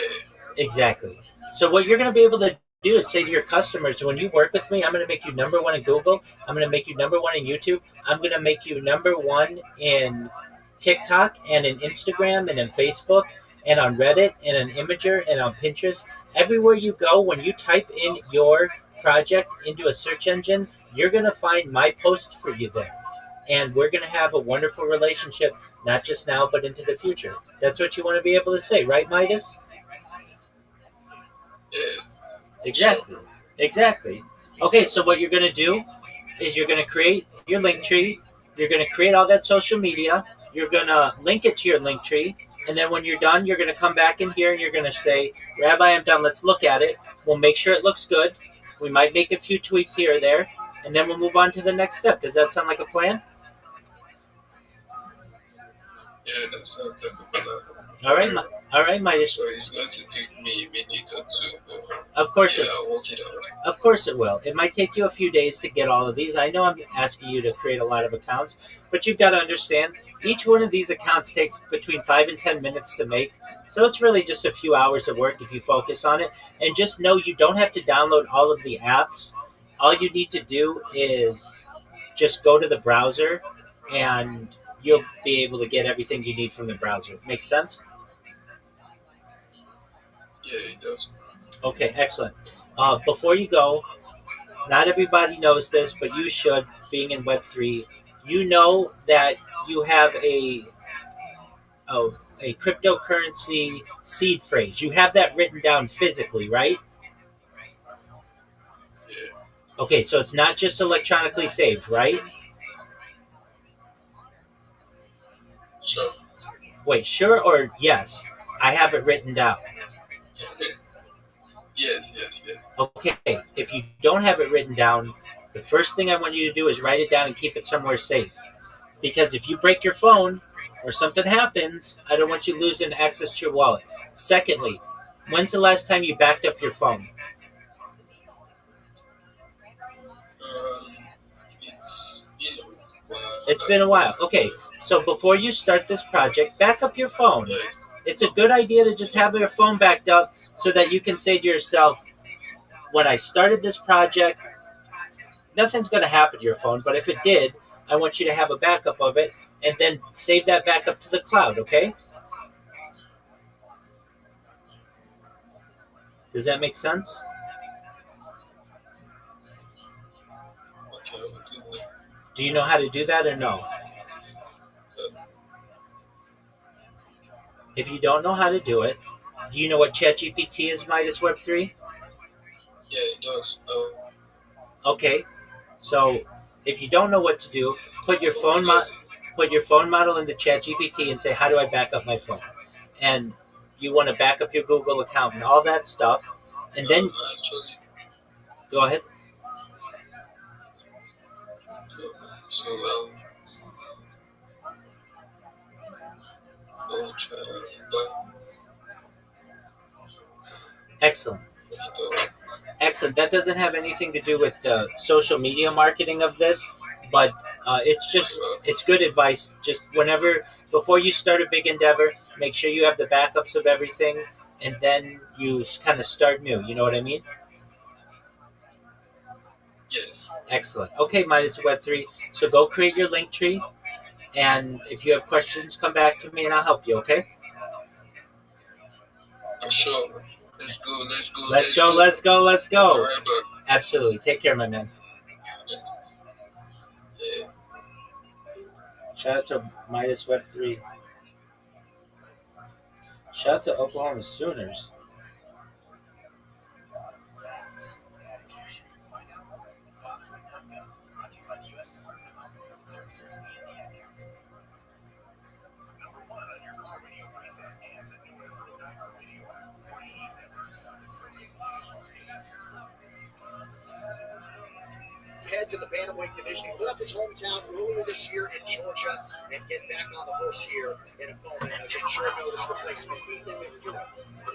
Exactly. So what you're going to be able to do is say to your customers, when you work with me, I'm going to make you number one in Google. I'm going to make you number one in YouTube. I'm going to make you number one in TikTok and in Instagram and in Facebook and on Reddit and on Imager and on Pinterest. Everywhere you go, when you type in your project into a search engine, you're going to find my post for you there. And we're going to have a wonderful relationship, not just now, but into the future. That's what you want to be able to say, right, Midas? Yeah. Exactly. Exactly. Okay, so what you're going to do is you're going to create your link tree. You're going to create all that social media. You're going to link it to your link tree. And then when you're done, you're going to come back in here and you're going to say, Rabbi, I'm done. Let's look at it. We'll make sure it looks good. We might make a few tweaks here or there. And then we'll move on to the next step. Does that sound like a plan? Yeah, that sounds like a plan. All right, Midas. So it's going to take me a minute or two, but Of course yeah, it I'll work it out. Of course it will. It might take you a few days to get all of these. I know I'm asking you to create a lot of accounts, but you've got to understand each one of these accounts takes between 5 and 10 minutes to make. So it's really just a few hours of work if you focus on it. And just know you don't have to download all of the apps. All you need to do is just go to the browser and you'll be able to get everything you need from the browser. Make sense? Yeah, it does. Okay, excellent. Before you go, not everybody knows this, but you should, being in Web3, you know that you have a cryptocurrency seed phrase. You have that written down physically, right? Yeah. Okay, so it's not just electronically saved, right? Sure. Wait, sure or yes? I have it written down. Yes. Okay, if you don't have it written down, the first thing I want you to do is write it down and keep it somewhere safe. Because if you break your phone or something happens, I don't want you losing access to your wallet. Secondly, when's the last time you backed up your phone? It's been a while. It's been a while. Okay, so before you start this project, back up your phone. Yeah. It's a good idea to just have your phone backed up so that you can say to yourself, when I started this project, nothing's going to happen to your phone, but if it did, I want you to have a backup of it and then save that backup to the cloud, okay? Does that make sense? Okay, I'll do that. Do you know how to do that or no? If you don't know how to do it, do you know what ChatGPT is, Midas Web3? Yeah, it does. Okay, so if you don't know what to do, put your phone model into ChatGPT and say, how do I back up my phone? And you want to back up your Google account and all that stuff. And then, Actually, go ahead. so I'll try Excellent. but Excellent. That doesn't have anything to do with the social media marketing of this, but it's good advice. Just before you start a big endeavor, make sure you have the backups of everything, and then you kind of start new. You know what I mean? yes. Excellent. Okay, Midas Web3. So go create your link tree, and if you have questions, come back to me and I'll help you, okay? Sure. Let's go. Let's go. All right, but Absolutely. Take care, my man. yeah. Shout out to Midas Web3. Shout out to Oklahoma Sooners. heads in the bantamweight division. He lit up his hometown earlier this year in Georgia and get back on the horse here in a moment against short notice replacement Ethan McEwen.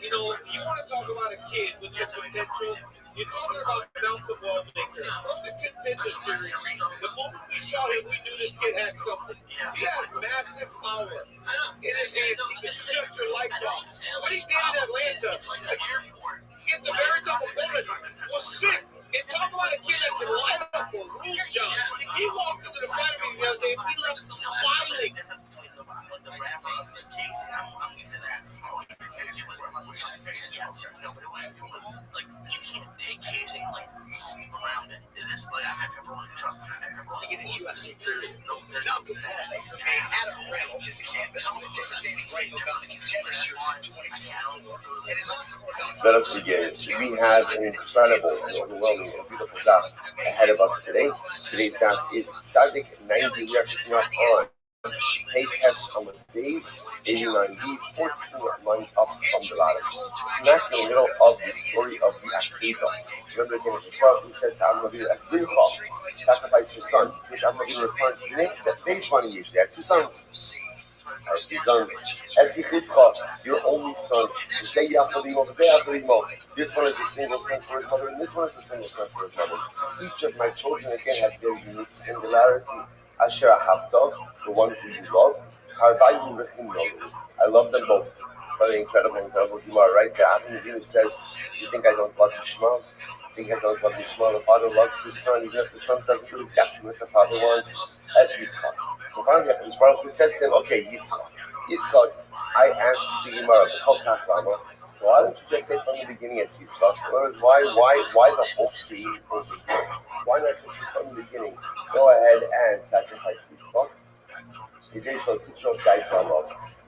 You know, you want to talk about a kid with just potential. You're talking about Mount the Ball Maker from the Contender Series. The moment we saw him, we knew this kid had something. He has massive power in his hands. He can shut your lights off. What he did in Atlanta against the very top opponent was sick. And talk about a kid that can light up for Roof John. He walked into the fight meeting the other day and he left smiling. In his UFC career, Malcolm Ball made Adam Bramble hit the canvas with a devastating right hook on the Contender Series in 2024. And his encore bout. Let us begin. We have an incredible and overwhelming and beautiful bout ahead of us today. Today's bout is Tzadik 90. We are taking off on pay test on the base, 89B, 14 lines up from the bottom. Smack in the middle of the story of the Akedah. Remember again, it's the Prophet who says to Adam Avinu, as Bincha, sacrifice your son. Which Adam Avinu responds, that base money usually. I have two sons. Esichitcha, your only son. This one is a single son for his mother, and this one is a single son for his mother. Each of my children again have their unique singularity. Asher Ahavtov, the one who you love. Karvayu Rechim. I love them both. Very incredible Gemara right there. Adam Avinu says, "You think I don't love Yishmael? You think I don't love Yishmael? The father loves his son, even if the son doesn't do exactly what the father wants." As Yitzchak. So finally, HaKadosh Baruch Hu says to him, "Okay, Yitzchak, I asked the Gemara, the Kol Kachlama. So why don't you just say from the beginning as Yitzchak? In other words, why the whole being over? Why not just from the beginning? Go ahead and sacrifice Yitzchak.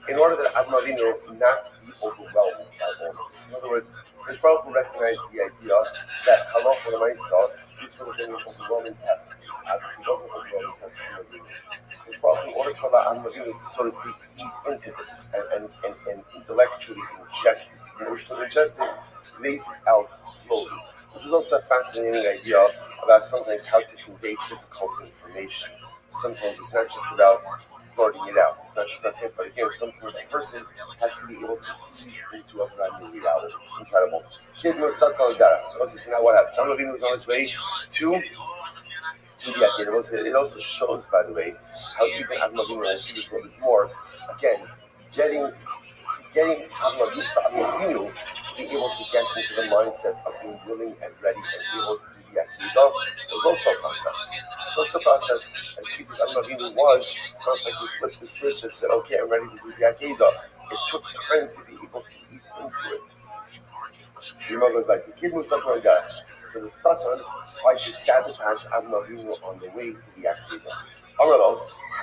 In order that Adam Avinu not be overwhelmed by all of this. In other words, Hakadosh Baruch Hu recognized the idea that Halacha L'Maisa, this would have been an overwhelming test. Obviously, it wasn't an overwhelming test for Adam Avinu. Hakadosh Baruch Hu, in order to allow Adam Avinu to, so to speak, ease into this and intellectually ingest this, emotionally ingest this, lays it out slowly. Which is also a fascinating idea about sometimes how to convey difficult information. Sometimes it's not just about blurting it out. It's not just that simple. But again, sometimes a person has to be able to ease into a brand new reality. Incredible. Kid no Satan Dara. So see now what happens. Adam Avinu was on his way to the Akedah. It also shows, by the way, how even Adam Avinu, and I see this a little bit more, again, getting Adam Avinu to be able to get into the mindset of being willing and ready and able to do the Akedah was also a process. It's also a process, as cute as Adam Avinu was. It's not like he flipped the switch and said, "Okay, I'm ready to do the Akedah." It took time to be able to ease into it. The Gemara goes like, "The kid was not going to So the Satan tried to sabotage Adam Avinu on the way to the Akedah. Amrlo,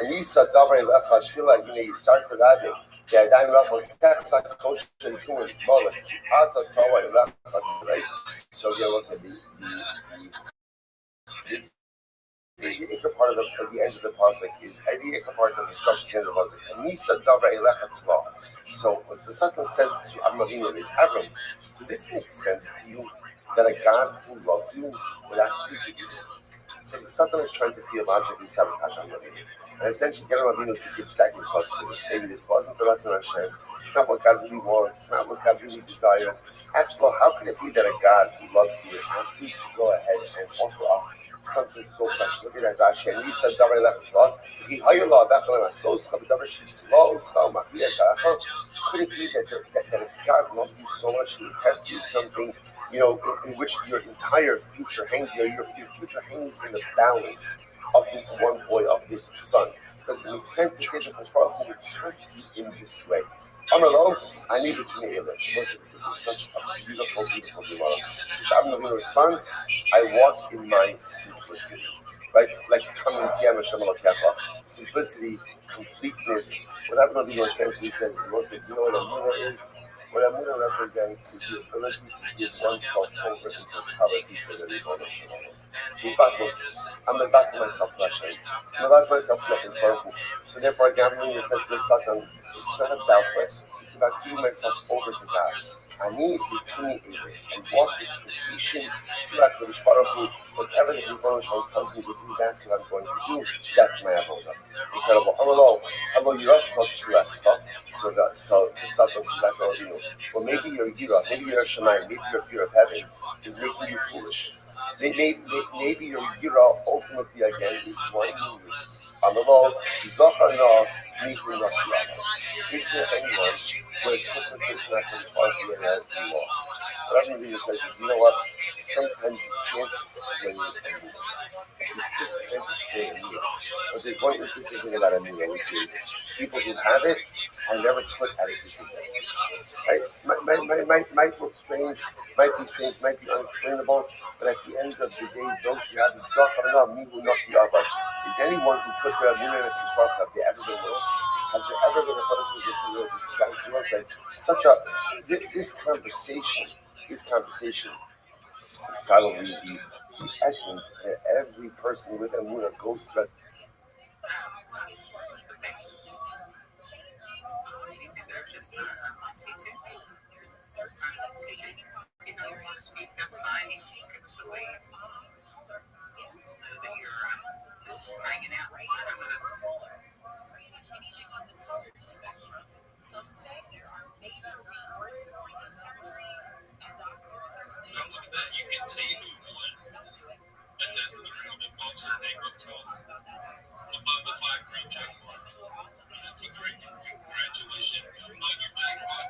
Hanisa Davar Elecha Shvila Yinei Yisar Kodavim. The Adayim Rachel Techsak Kosher Kuin Molech Ata Tawa Elecha. Right. So there was the Ikar part of the end of the pasuk is the Ikar part of the instruction at the end of the pasuk. Hanisa Davar Elecha Tzla. So what the Satan says to Adam Avinu is, Avram, does this make sense to you that a God who loved you would actually do this? So the Satan is trying to theologically sabotage Adam Avinu. And essentially get Adam Avinu to give second thoughts to this. Maybe this wasn't the Ratzon Hashem. It's not what God really wants. It's not what God really desires. Actually, how can it be that a God who loves you wants you to go ahead and offer up something so precious? Look at that Rashi. And he said, could it be that if God loved you so much, He would test you something, in which your entire future hangs, your future hangs in the balance of this one boy, of this son? Does it make sense to say that Hakadosh Baruch Hu would test you in this way? Amrlo, I need it to be able. This is such a beautiful, beautiful Gemara. Which Adam Avinu responds, I walk in my simplicity. Like simplicity, completeness. What Adam Avinu essentially says is, you know what Amuna is? What Amuna represents is the ability to give oneself over into totality to the Rebbeinu Shalom. He's battles. I'm the back to myself to Hashem. I'm the back to myself to Hakadosh Baruch Hu. So therefore, Adam Avinu says to the Satan, it's not about us. It's about giving myself over to God. Ani b'tuni ele. I walk with completion to HaKadosh Baruch Hu. Whatever the Rebbeinu Shalom tells me to do, that's what I'm going to do. That's my avodah. Incredible. Hello, ROTHSCHILD. So the Satan says back to Rabbi, well, maybe your yirah, maybe your shemayim, maybe your fear of heaven is making you foolish. Maybe your yirah ultimately again is blinding you. Amalo, Zochar no, Mihu no. Is there anyone who has put their faith in HaKadosh Baruch Hu and has been lost? What Rabbi Meir says is, you know what? Sometimes you can't explain it. You just can't explain it. But there's one interesting thing about Amira, which is people who have it are never put at a disadvantage. Right? Might look strange, might be strange, might be unexplainable, but at the end of the day, those who have it, is anyone who put their Amira in a Kishwach, have they ever been lost? Has there ever been a person who's been disadvantaged? Like this conversation is probably the essence that every person with Emunah goes through. That's fine. You can give us away. Know that you're just hanging out with us. Some say there are major rewards for this surgery, and doctors are saying you can see don't do it. the folks that they go to above the 5-3 checkpoint. That's a great news. Congratulations on your jackpot.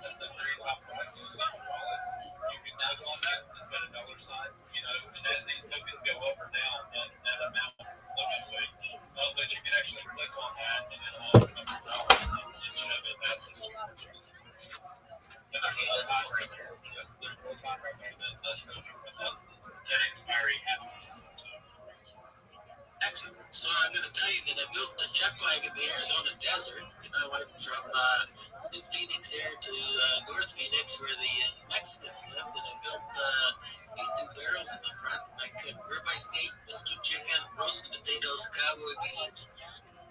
at the very top right, you see your wallet. You can tap on that. It's got a dollar sign, and as these tokens go up or down, that amount fluctuates. But you can actually click on that and then it'll open up your wallet and show those assets. And there's no time right there. There's no time right there that expiry happens. Excellent. So I'm going to tell you that I built the chuck wagon in the Arizona desert. I went from Phoenix here to North Phoenix where the Mexicans lived, and I built these two barrels in the front. I cooked ribeye steak, mesquite chicken, roasted potatoes, cowboy beans,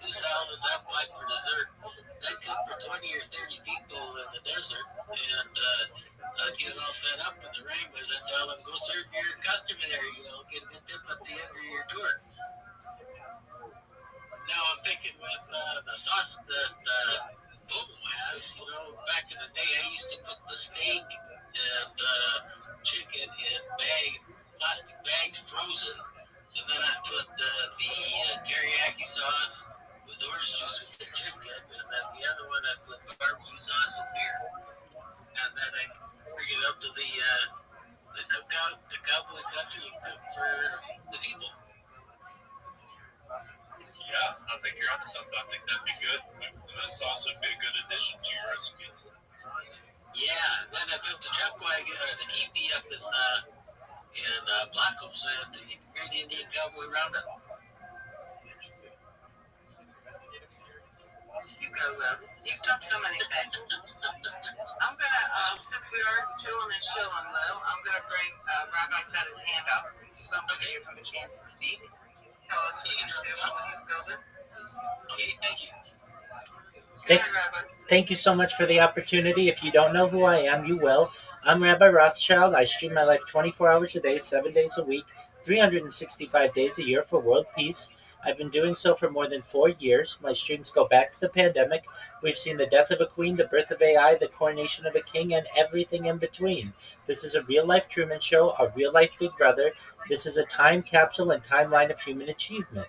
2 salads, apple pie for dessert. That cooked for 20 or 30 people in the desert, and I'd get it all set up, and the wranglers, I'd tell them, go serve your customer there, get a good tip at the end of your tour. Now I'm thinking with the sauce that Bobo has, back in the day I used to put the steak and chicken in plastic bags frozen, and then I put the teriyaki sauce with orange juice with the chicken, and then the other one I put barbecue sauce with beer, and then I bring it up to the cookout, the cowboy country, and cook for the people. Yeah, I think you're onto something. I think that'd be good. That sauce would be a good addition to your recipe. Yeah, and then I built the chuck wagon, or the teepee up in Blackcomb, so I had the Great Indian Cowboy Roundup. You've done so many things. I'm gonna, since we are chilling and shilling, though, I'm gonna bring Rabbi's had his hand up, so I'm gonna give him a chance to speak. Tell us what he's doing, what he's building. Okay, thank you. Thank you so much for the opportunity. If you don't know who I am, you will. I'm Rabbi Rothschild. I stream my life 24 hours a day, 7 days a week, 365 days a year for world peace. I've been doing so for more than 4 years. My streams go back to the pandemic. We've seen the death of a queen, the birth of AI, the coronation of a king, and everything in between. This is a real-life Truman Show, a real-life Big Brother. This is a time capsule and timeline of human achievement.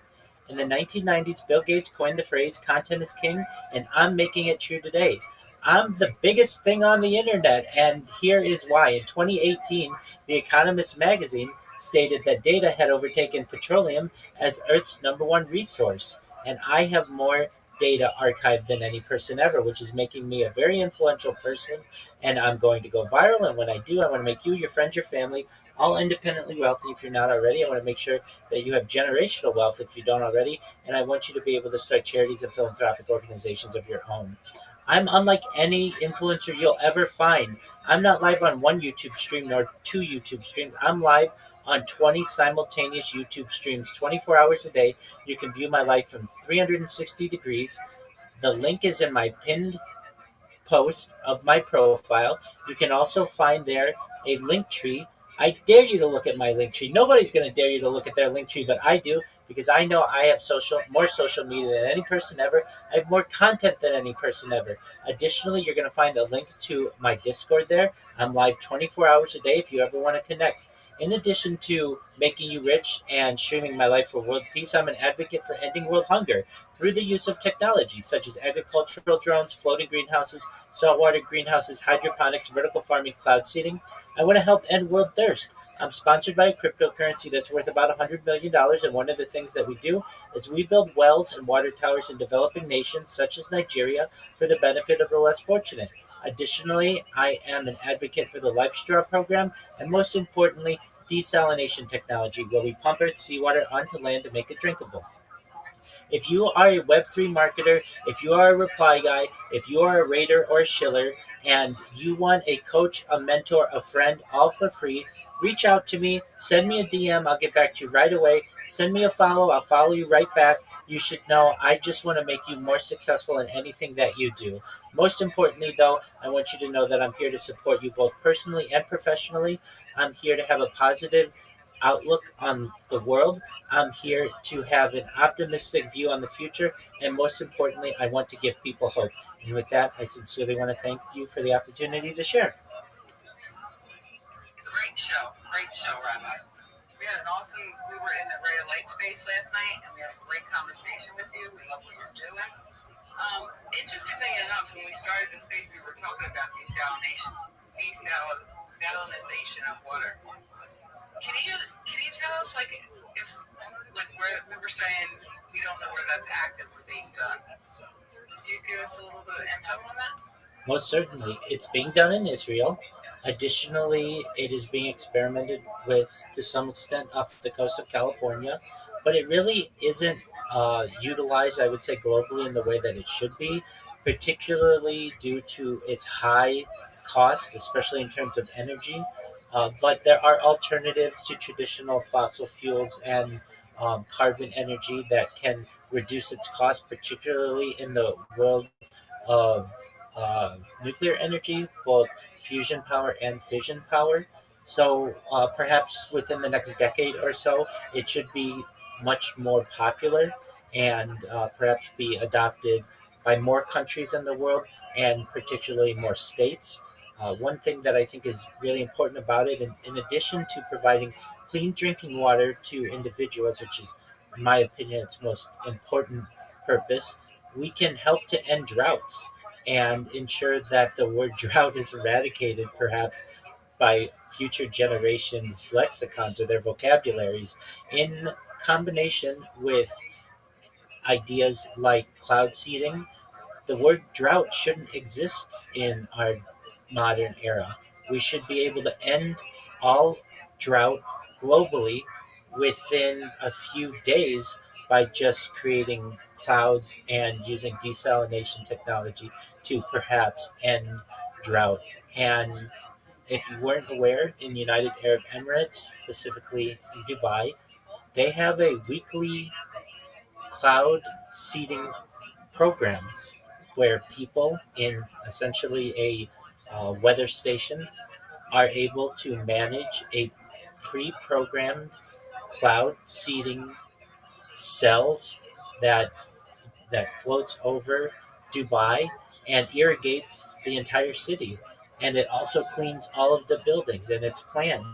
In the 1990s, Bill Gates coined the phrase, content is king, and I'm making it true today. I'm the biggest thing on the internet, and here is why. In 2018, The Economist magazine stated that data had overtaken petroleum as Earth's #1 resource, and I have more data archived than any person ever, which is making me a very influential person, and I'm going to go viral, and when I do, I want to make you, your friends, your family, all independently wealthy if you're not already. I want to make sure that you have generational wealth if you don't already, and I want you to be able to start charities and philanthropic organizations of your own. I'm unlike any influencer you'll ever find. I'm not live on one YouTube stream nor 2 YouTube streams. I'm live on 20 simultaneous YouTube streams 24 hours a day. You can view my life from 360 degrees. The link is in my pinned post of my profile. You can also find there a link tree. I dare you to look at my link tree. Nobody's going to dare you to look at their link tree, but I do because I know I have more social media than any person ever. I have more content than any person ever. Additionally, you're going to find a link to my Discord there. I'm live 24 hours a day if you ever want to connect. In addition to making you rich and streaming my life for world peace, I'm an advocate for ending world hunger through the use of technology such as agricultural drones, floating greenhouses, saltwater greenhouses, hydroponics, vertical farming, cloud seeding. I want to help end world thirst. I'm sponsored by a cryptocurrency that's worth about $100 million, and one of the things that we do is we build wells and water towers in developing nations such as Nigeria for the benefit of the less fortunate. Additionally, I am an advocate for the Life Straw program, and most importantly, desalination technology, where we pump Earth's seawater onto land to make it drinkable. If you are a Web3 marketer, if you are a reply guy, if you are a rater or a shiller, and you want a coach, a mentor, a friend, all for free, reach out to me, send me a DM, I'll get back to you right away. Send me a follow, I'll follow you right back. You should know I just want to make you more successful in anything that you do. Most importantly, though, I want you to know that I'm here to support you both personally and professionally. I'm here to have a positive outlook on the world. I'm here to have an optimistic view on the future, and most importantly, I want to give people hope. And with that, I sincerely want to thank you for the opportunity to share. Great show, Rabbi. We had an awesome, we were in the Ray of Light space last night, and we had a great conversation with you. We love what you're doing. Interestingly enough, when we started the space, we were talking about desalination of water. Can you tell us, like, if, like, where we were saying we don't know where that's actively being done? Could you give us a little bit of info on that? Most certainly, it's being done in Israel. Additionally, it is being experimented with to some extent off the coast of California, but it really isn't utilized, I would say, globally in the way that it should be, particularly due to its high cost, especially in terms of energy. But there are alternatives to traditional fossil fuels and carbon energy that can reduce its cost, particularly in the world of nuclear energy, both fusion power and fission power. So perhaps within the next decade or so, it should be much more popular and perhaps be adopted by more countries in the world and particularly more states. One thing that I think is really important about it, in addition to providing clean drinking water to individuals, which is, in my opinion, its most important purpose, we can help to end droughts and ensure that the word drought is eradicated, perhaps by future generations' lexicons or their vocabularies, in combination with ideas like cloud seeding. The word drought shouldn't exist in our modern era. We should be able to end all drought globally within a few days by just creating clouds and using desalination technology to perhaps end drought. And if you weren't aware, in the United Arab Emirates, specifically in Dubai, they have a weekly cloud seeding program where people in essentially a weather station are able to manage a pre-programmed cloud seeding cells that floats over Dubai and irrigates the entire city. And it also cleans all of the buildings, and it's planned.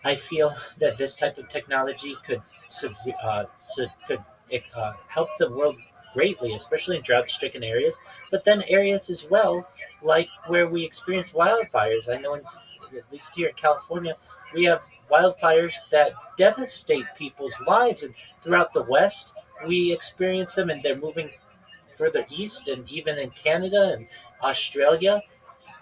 I feel that this type of technology could help the world greatly, especially in drought-stricken areas, but then areas as well, like where we experience wildfires. I know, at least here in California, we have wildfires that devastate people's lives, and throughout the West, we experience them, and they're moving further east, and even in Canada and Australia.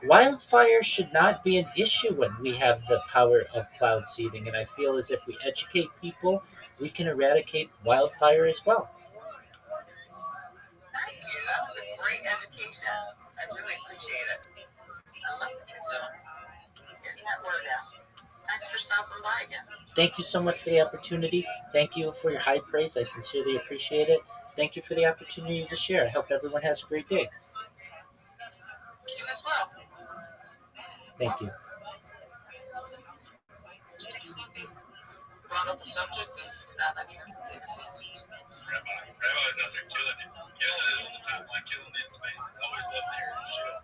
Wildfire should not be an issue when we have the power of cloud seeding, and I feel as if we educate people, we can eradicate wildfire as well. Thank you. That was a great education. I really appreciate it. I love what you're doing. Getting that word out. Thanks for stopping by again. Thank you so much for the opportunity. Thank you for your high praise. I sincerely appreciate it. Thank you for the opportunity to share. I hope everyone has a great day. You as well. Thank you. Brought up the subject of Rabbi does it, killing it. Killing it all the time, like killing it in space. It's always love to hear your show.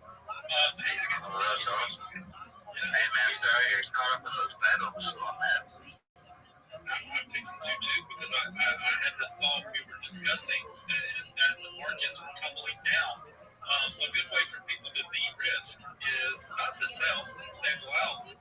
Well, that's awesome. Yeah. Hey, man, sorry you're caught up in those battles on that. I'm fixing to too, because I had this thought we were discussing, and as the markets were tumbling down, a good way for people to de-risk is not to sell, instead go out.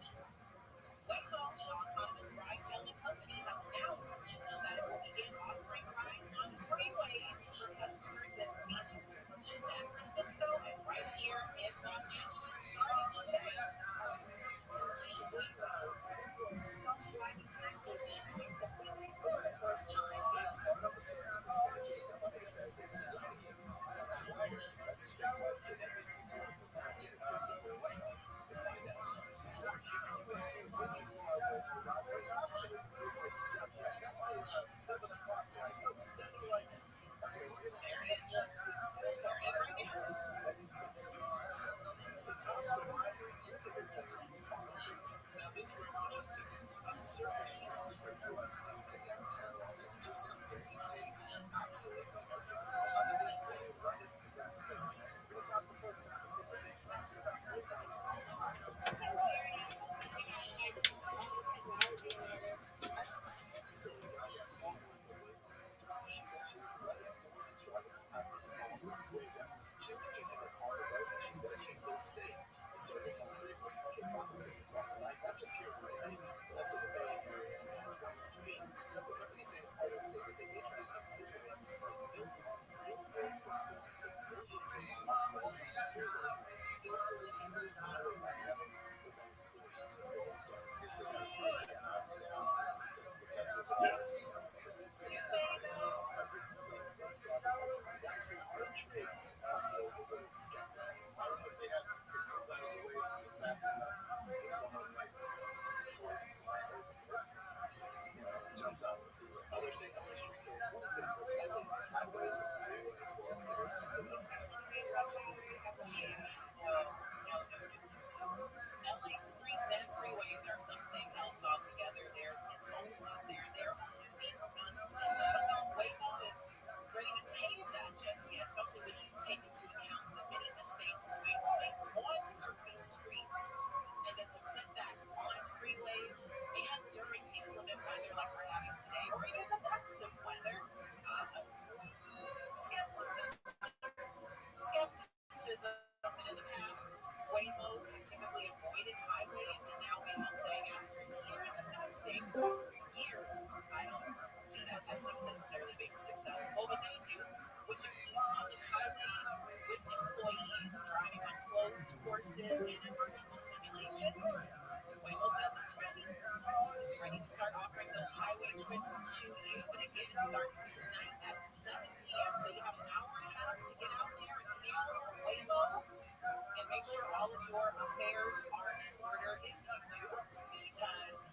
saying LA streets are one thing, but LA highways and freeways, well, there's something else. LA streets and freeways are something else altogether. They're on a big beast, and I don't know if Waymo is ready to tame that just yet, especially when you take into account the many mistakes Waymo makes on surface streets, and then to put that on freeways and during inclement weather like we're having today, or even the best of weather. Skepticism in the past. Waymo's typically avoided highways, and now Waymo's saying after years of testing, years, I don't see that testing necessarily being successful, but they do, which includes public highways with employees driving on closed courses and in virtual simulations. Waymo says it's ready. It's ready to start offering those highway trips to you. And again, it starts tonight at 7 p.m. So you have an hour and a half to get out there and nail Waymo and make sure all of your affairs are in order if you do. Because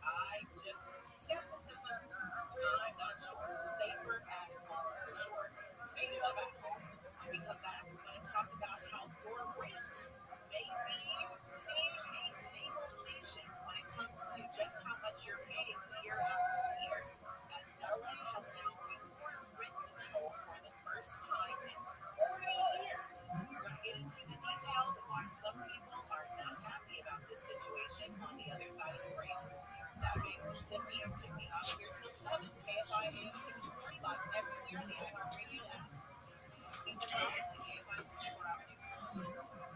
skepticism, I'm not sure. Safer at home for sure. Speaking of at home, when we come back, we're going to talk about how your rent may be seeing a stabilization when it comes to just how much you're paying year after year, as LA has now reformed rent control for the first time in 40 years. We're going to get into the details of why some people are not happy about this situation on the other side of the brands. Saturdays with Tiffany and Tiffany Hub here till 7, KFI AM 640 live everywhere, the iHeartRadio app. Keep it on the KFI 24-hour news.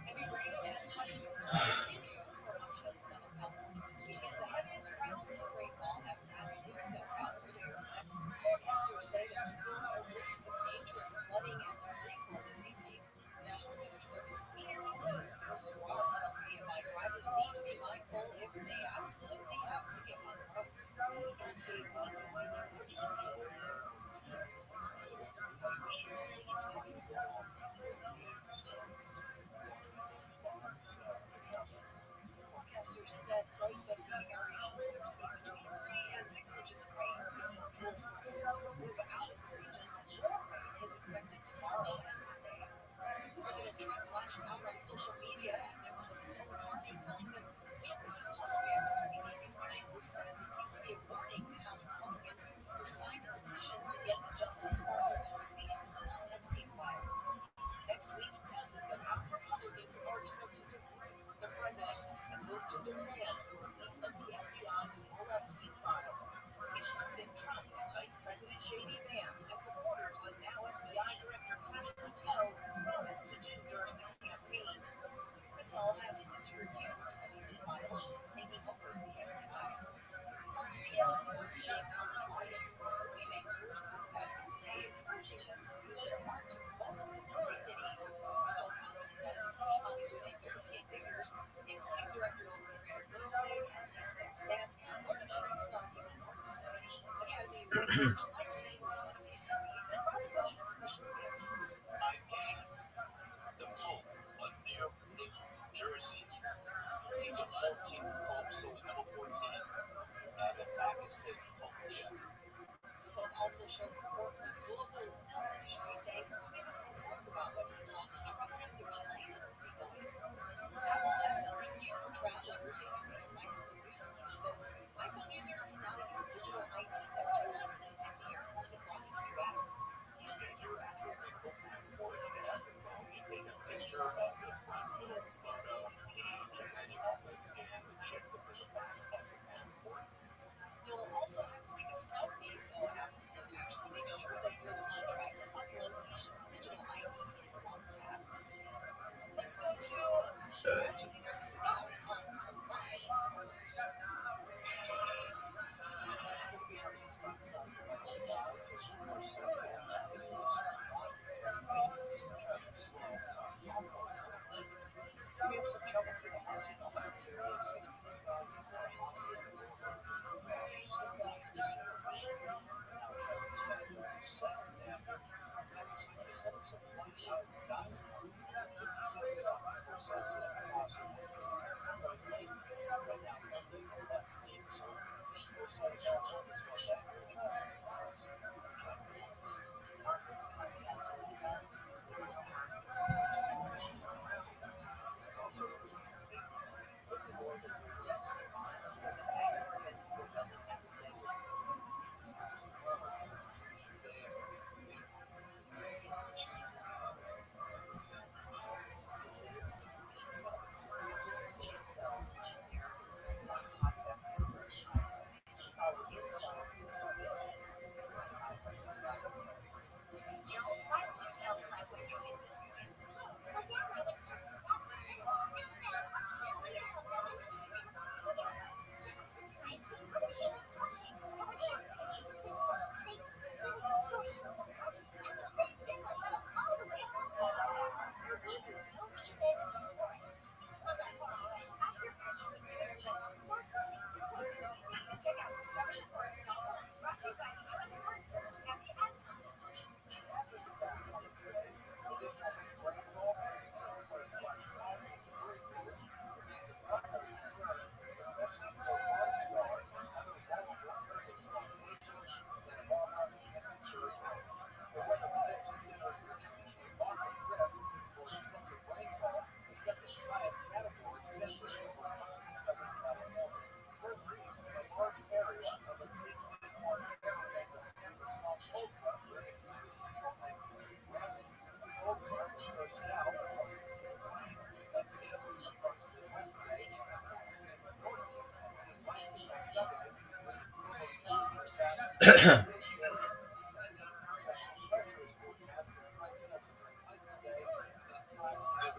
Heavy rain and hundreds will continue for much of Southern California this weekend. The heaviest rounds of rainfall have passed through SoCal earlier. Forecasters say there's still a risk of dangerous flooding and rainfall this evening. National Weather Service meteorologist Joe Suarez tells KFI drivers need to be mindful if they absolutely have to get on the road. Forecasters said most of the area will receive between 3 and 6 inches of rain. Full storm systems move out of the region, and more rain is expected tomorrow and Monday. President Trump lashed out on social media at members of his own party, calling them weak Republican. ABC's Mary Bruce says it seems to be a warning to House Republicans who signed a petition to get the Justice Department to release the full Epstein files. Next week, dozens of House Republicans are expected to group the president and vote to demand the release of the FBI's full Epstein files. It's something Trump and Vice President J.D. Vance and supporters of now FBI Director Patrick Patel promised to do during the campaign. Patel has since refused to release the files since taking over the FBI. On video, the 14 held an audience for moviemakers on Saturday today, encouraging them to use their art to promote dignity. Nicole Kidman has key Hollywood and European figures, including directors Greta Gerwig and Miss Van Sant and Lord of the Rings star Viggo Mortensen. Academy Award winners Mike Lee was one of the attendees and brought the film a special gift. I Gang, the Pope of New Jersey. He's a 14th Pope, so the number 14, and the back is said Pope Leo. The Pope also showed support for the global film industry, saying he was concerned about what he called the troubling decline in moviegoing. Apple has something new for travelers. ABC's Michael Bruce says iPhone users can now use digital IDs at 250 airports across the U.S. You get your actual physical passport at the phone. You take a picture of the front little photo page, and then you also scan the chip that's in the back of your passport. You'll also have to take a selfie, so Apple can actually make sure that you're the one trying to upload the digital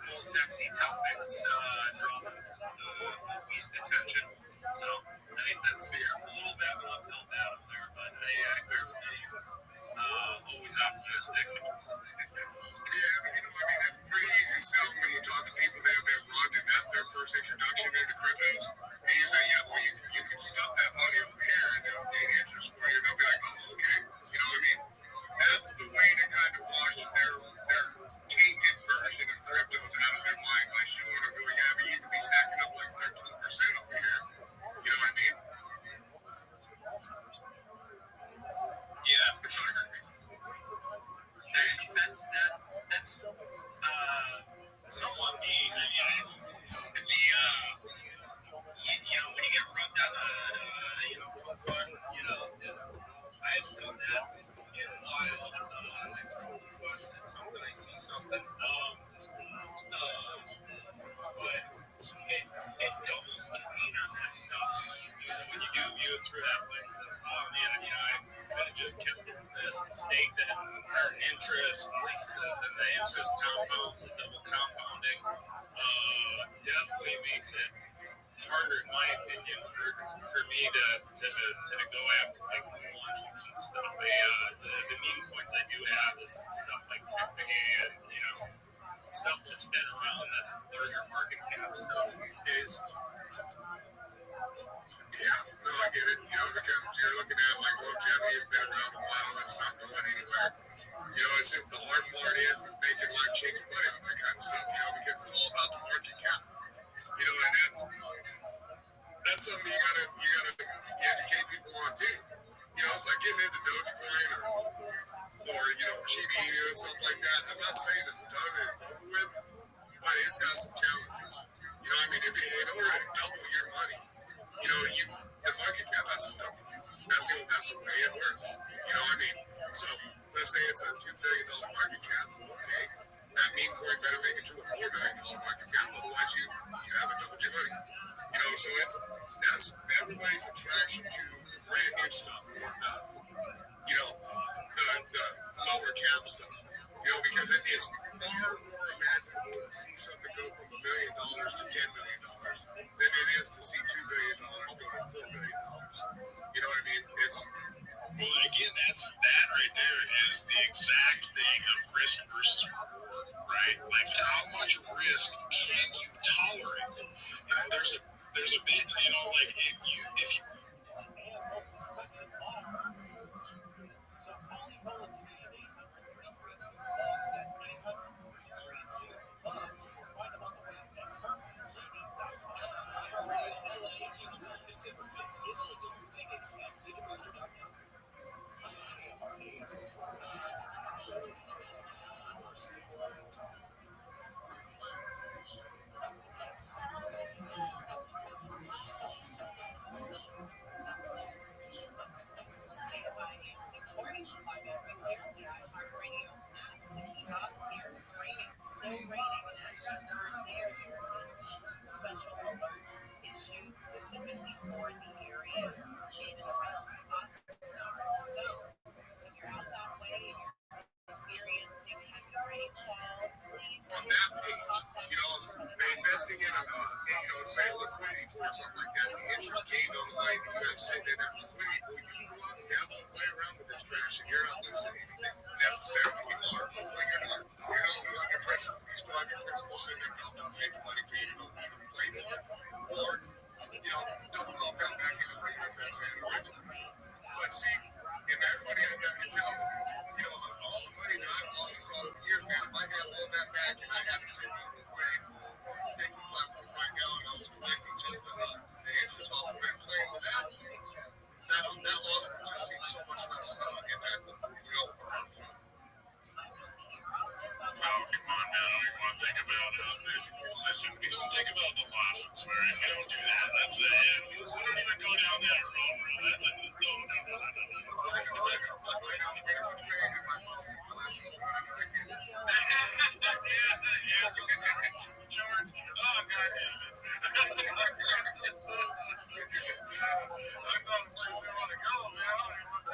Sexy topics draw the least attention. So I think that's a little bit of an uphill battle there, but I agree with you. Always optimistic. Yeah, it's pretty easy to sell when you talk to people that have been robbed and that's their first introduction into cryptos. And you say, yeah, well, you can stuff that money over here and they'll gain interest for you. And they'll be like, oh, okay. You know what I mean? That's the way to kind of wash their tainted version of cryptos out of their mind by showing them, going, yeah, but you could be stacking up like 13% over here. You know what I mean? Yeah, for sure. That's somewhat mean. I mean, when you get rubbed down a fun, I haven't done that in a while. It's something I see something. But it doubles the pain on that stuff. When you do view it through that lens of, oh man, I could have just kept it in this and staked it and earned interest and leases and the interest compounds and double compounding. Definitely makes it harder, in my opinion, for me to go after like launches and stuff. The mean points I do have is stuff like Rabbi and stuff that's been around that's larger market cap stuff these days. Yeah, no, I get it. Because you're looking at like longevity has been around a while. It's not going anywhere. It's just the hard part is making life-changing money on that kind of stuff. Because it's all about the market cap. And that's something you gotta educate people on too. It's like getting into Dogecoin or GD or something like that. I'm not saying it's done and over with, but it's got some challenges. If in order to double your money, the market cap has to double. That's the way it works. So let's say it's a $2 billion market cap. Okay, that mean coin better make it to a $4 million market cap, otherwise you haven't doubled your money. So that's everybody's attraction to the brand new stuff, the lower cap stuff. Because it's far more imaginable to see something go from $1 million to $10 million than it is to see $2 billion go to $4 billion. You know what I mean? Well, again, that right there is the exact thing of risk versus reward, right? Like, how much risk can you tolerate? There's a bit, like if you. So call Volatility at 800-332-BUGS. That's 800-332-BUGS. Or find them on the web at terminalleading.com. iHeartRadio LA, June, December 5th. Digital delivery tickets at Ticketmaster.com. Still raining and actually not there here. Special alerts issued specifically for the areas in and around Oxnard. So if you're out that way and you're experiencing heavy rainfall, please On that page, investing in say liquidity pool or something like that, the interest gained on the money that you have sitting in that liquidity pool, you can go out and gamble and play around with this trash and you're not losing anything necessarily. You are, but you're not. You're not losing your principal. You still have your principal sitting there making money for you to go either play more or, double compound back into what you invested in originally. But see, in that money I got to tell you, all the money that I've lost across the years, man, if I got all that back and I had to sit in a liquidity pool staking platform right now and I was collecting just the interest off of it, playing with that loss would just seem so much less impactful, around for it. Oh, come on now. You want to think about listen, we don't think about the losses, all right? We don't do that. That's it. We don't even go down that road, bro. That's it.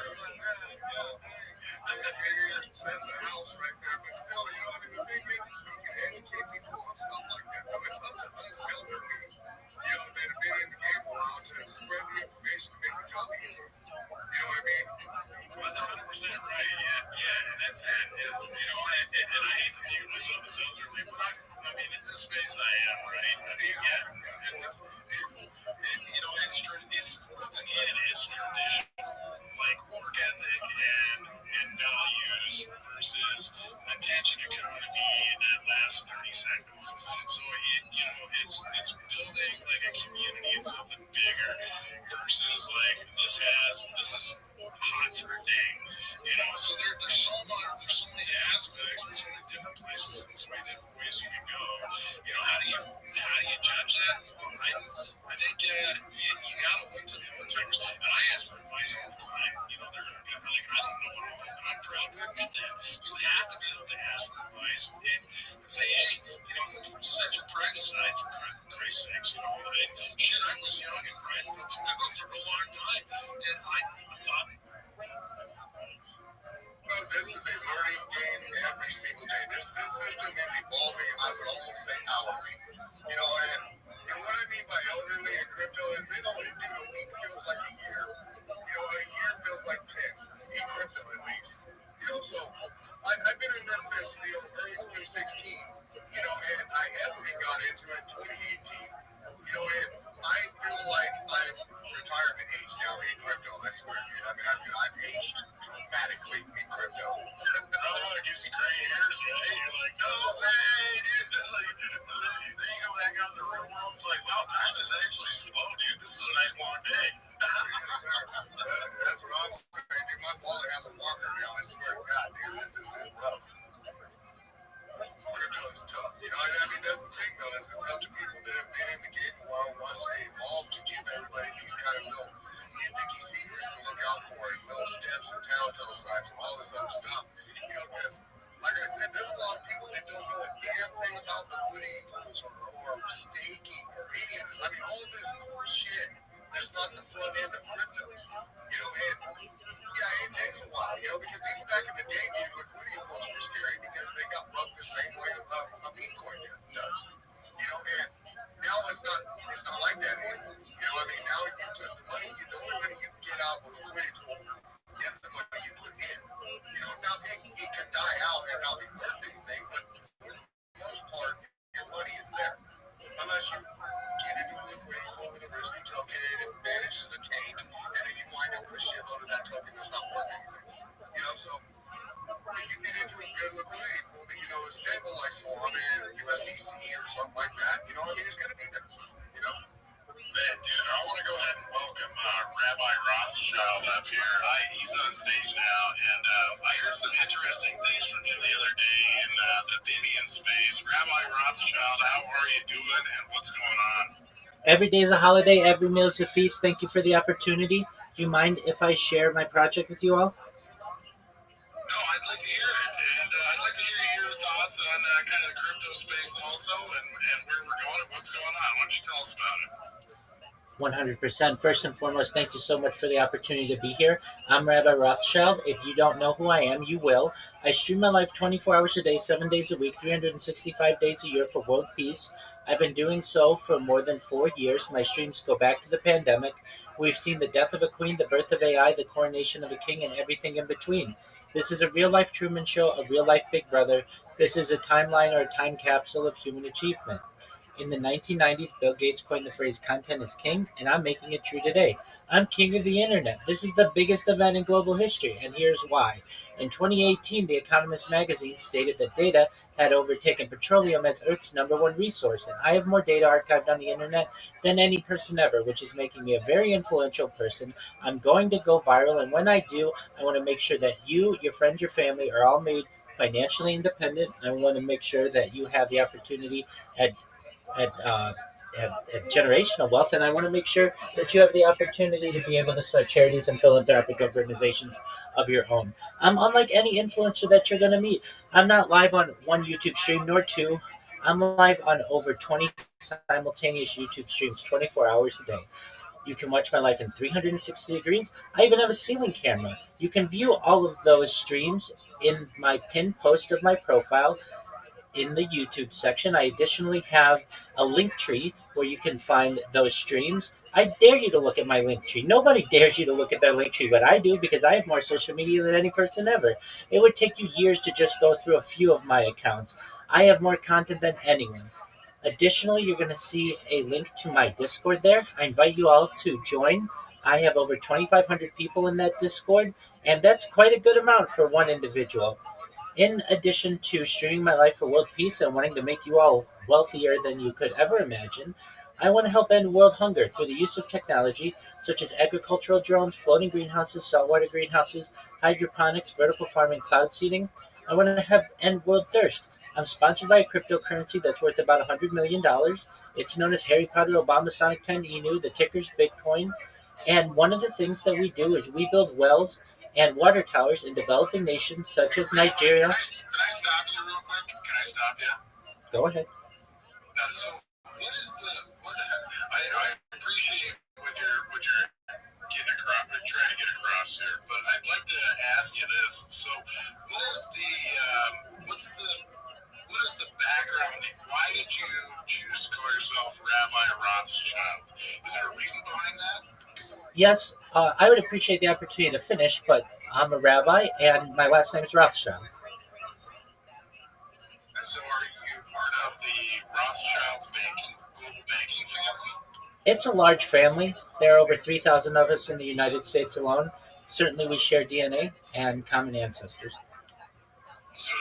No. and spread the information, make the job easier. You know what I mean? Well, that's 100% right. Yeah, and that's it. It's, and I hate to view myself as elderly, but I mean, in this space I am, right? I mean, yeah, it's once again, it's tradition, like work ethic and values versus attention economy in that last 30 seconds. So it's building like a community and something bigger versus like this is hot for a day. So there's so many aspects and so many different places and so many different ways you can go. How do you judge that? I think you gotta look to the old timers. And I ask for advice all the time. They're gonna be like, I don't know it all, and I'm proud to admit that. You have to be able to ask for advice and say, hey, set your pride aside for Christ's sakes. Shit, I was young and prideful too for a long time, and I thought. Well, this is a learning game every single day. This system is evolving, I would almost say hourly. And what I mean by elderly in crypto is they don't even a week feels like a year. A year feels like 10 in crypto at least. So I've been in this since early 2016. And I heavily got into it in 2018. And I feel like I'm retirement age now in crypto. I swear, dude. I mean, I feel I've aged dramatically in crypto. It gives you gray hairs, right? You're like, no way, dude. Then you go back out in the real world. It's like, wow, time is actually slow, dude. This is a nice long day. That's what I'm saying, dude. My wallet has a walker now. I swear to God, dude. This is rough. Crypto is tough. I mean, that's the thing, though. It's up to people that have been in the game a while and watch it evolve to give everybody these kind of little nitpicky secrets to look out for, and little steps and telltale signs and all this other stuff. Because, like I said, there's a lot of people that don't know a damn thing about liquidity tools or staking or any of this. I mean, all this cool shit that's not the front end of crypto. Yeah, it takes a while, because even back in the day, liquidity pools were scary because they got bugged the same way a Bitcoin does. And now it's not like that anymore. I mean, now if you put the money, the only money you can get out of a liquidity pool is the money you put in. Now it could die out and not be worth anything, but for the most part, your money is there. Unless you get into a liquidity pool with a risky token and it manages the tank, and then you wind up with a shitload of that token that's not worth anything. So if you get into a good liquidity pool that is stable, like Solana or USDC or something like that, it's going to be there. Man, dude, I want to go ahead and welcome Rabbi Rothschild up here. He's on stage now, and I heard some interesting things from him the other day in the Vivian space. Rabbi Rothschild, how are you doing, and what's going on? Every day is a holiday. Every meal is a feast. Thank you for the opportunity. Do you mind if I share my project with you all? No, I'd like to hear it, and I'd like to hear your thoughts on kind of the crypto space also, and where we're going and what's going on. Why don't you tell us about it? 100%. First and foremost, thank you so much for the opportunity to be here. I'm Rabbi Rothschild. If you don't know who I am, you will. I stream my life 24 hours a day, 7 days a week, 365 days a year for world peace. I've been doing so for more than 4 years. My streams go back to the pandemic. We've seen the death of a queen, the birth of AI, the coronation of a king, and everything in between. This is a real-life Truman Show, a real-life Big Brother. This is a timeline or a time capsule of human achievement. In the 1990s, Bill Gates coined the phrase content is king, and I'm making it true today. I'm king of the internet. This is the biggest event in global history, and here's why. In 2018, The Economist magazine stated that data had overtaken petroleum as Earth's #1 resource, and I have more data archived on the internet than any person ever, which is making me a very influential person. I'm going to go viral, and when I do, I want to make sure that you, your friends, your family are all made financially independent. I want to make sure that you have the opportunity at generational wealth, and I want to make sure that you have the opportunity to be able to start charities and philanthropic organizations of your own. I'm unlike any influencer that you're going to meet. I'm not live on one YouTube stream nor two. I'm live on over 20 simultaneous YouTube streams 24 hours a day. You can watch my life in 360 degrees. I even have a ceiling camera. You can view all of those streams in my pinned post of my profile. in the YouTube section. I additionally have a link tree where you can find those streams. I dare you to look at my link tree. Nobody dares you to look at their link tree, but I do because I have more social media than any person ever. It would take you years to just go through a few of my accounts. I have more content than anyone. Additionally, you're going to see a link to my Discord there. I invite you all to join. I have over 2,500 people in that Discord, and that's quite a good amount for one individual. In addition to streaming my life for world peace and wanting to make you all wealthier than you could ever imagine, I want to help end world hunger through the use of technology such as agricultural drones, floating greenhouses, saltwater greenhouses, hydroponics, vertical farming, cloud seeding. I want to have end world thirst. I'm sponsored by a cryptocurrency that's worth about $100 million. It's known as Harry Potter Obama Sonic 10 Inu. The ticker's Bitcoin. And one of the things that we do is we build wells and water towers in developing nations such as Nigeria. Can I stop you real quick? Can I stop you? Go ahead. So, what is the? I appreciate what you're getting across, or trying to get across here, but I'd like to ask you this. So, what is the background? Why did you choose to call yourself Rabbi Rothschild? Is there a reason behind that? Yes, I would appreciate the opportunity to finish, but I'm a rabbi and my last name is Rothschild. So, are you part of the Rothschild global banking family? It's a large family. There are over 3,000 of us in the United States alone. Certainly, we share DNA and common ancestors. So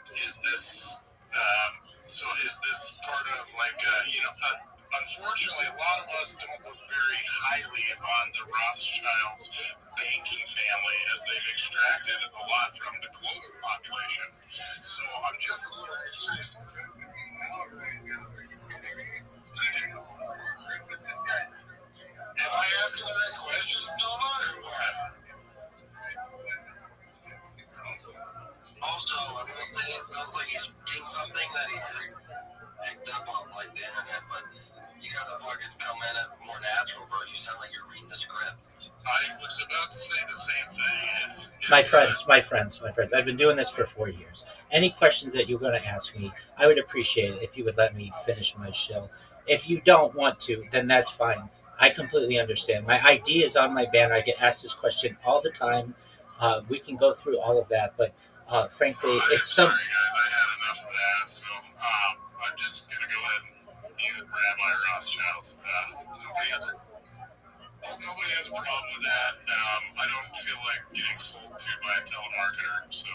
is this part of unfortunately, a lot of us don't look very highly on the Rothschilds banking family as they've extracted a lot from the global population. So I'm just a little curious. Am I asking the right questions, Noah, or what? Also, I will say it feels like he's reading something that he just picked up on like the internet, but you gotta fucking come at it more natural, bro. You sound like you're reading the script. I was about to say the same thing. My friends. I've been doing this for 4 years. Any questions that you're going to ask me, I would appreciate it if you would let me finish my show. If you don't want to, then that's fine. I completely understand. My ID is on my banner. I get asked this question all the time. We can go through all of that, but frankly, it's some. Sorry, guys, I had enough of that, so I'm just gonna go ahead and mute Rabbi Rothschild's. Nobody has a problem with that. I don't feel like getting sold to by a telemarketer, so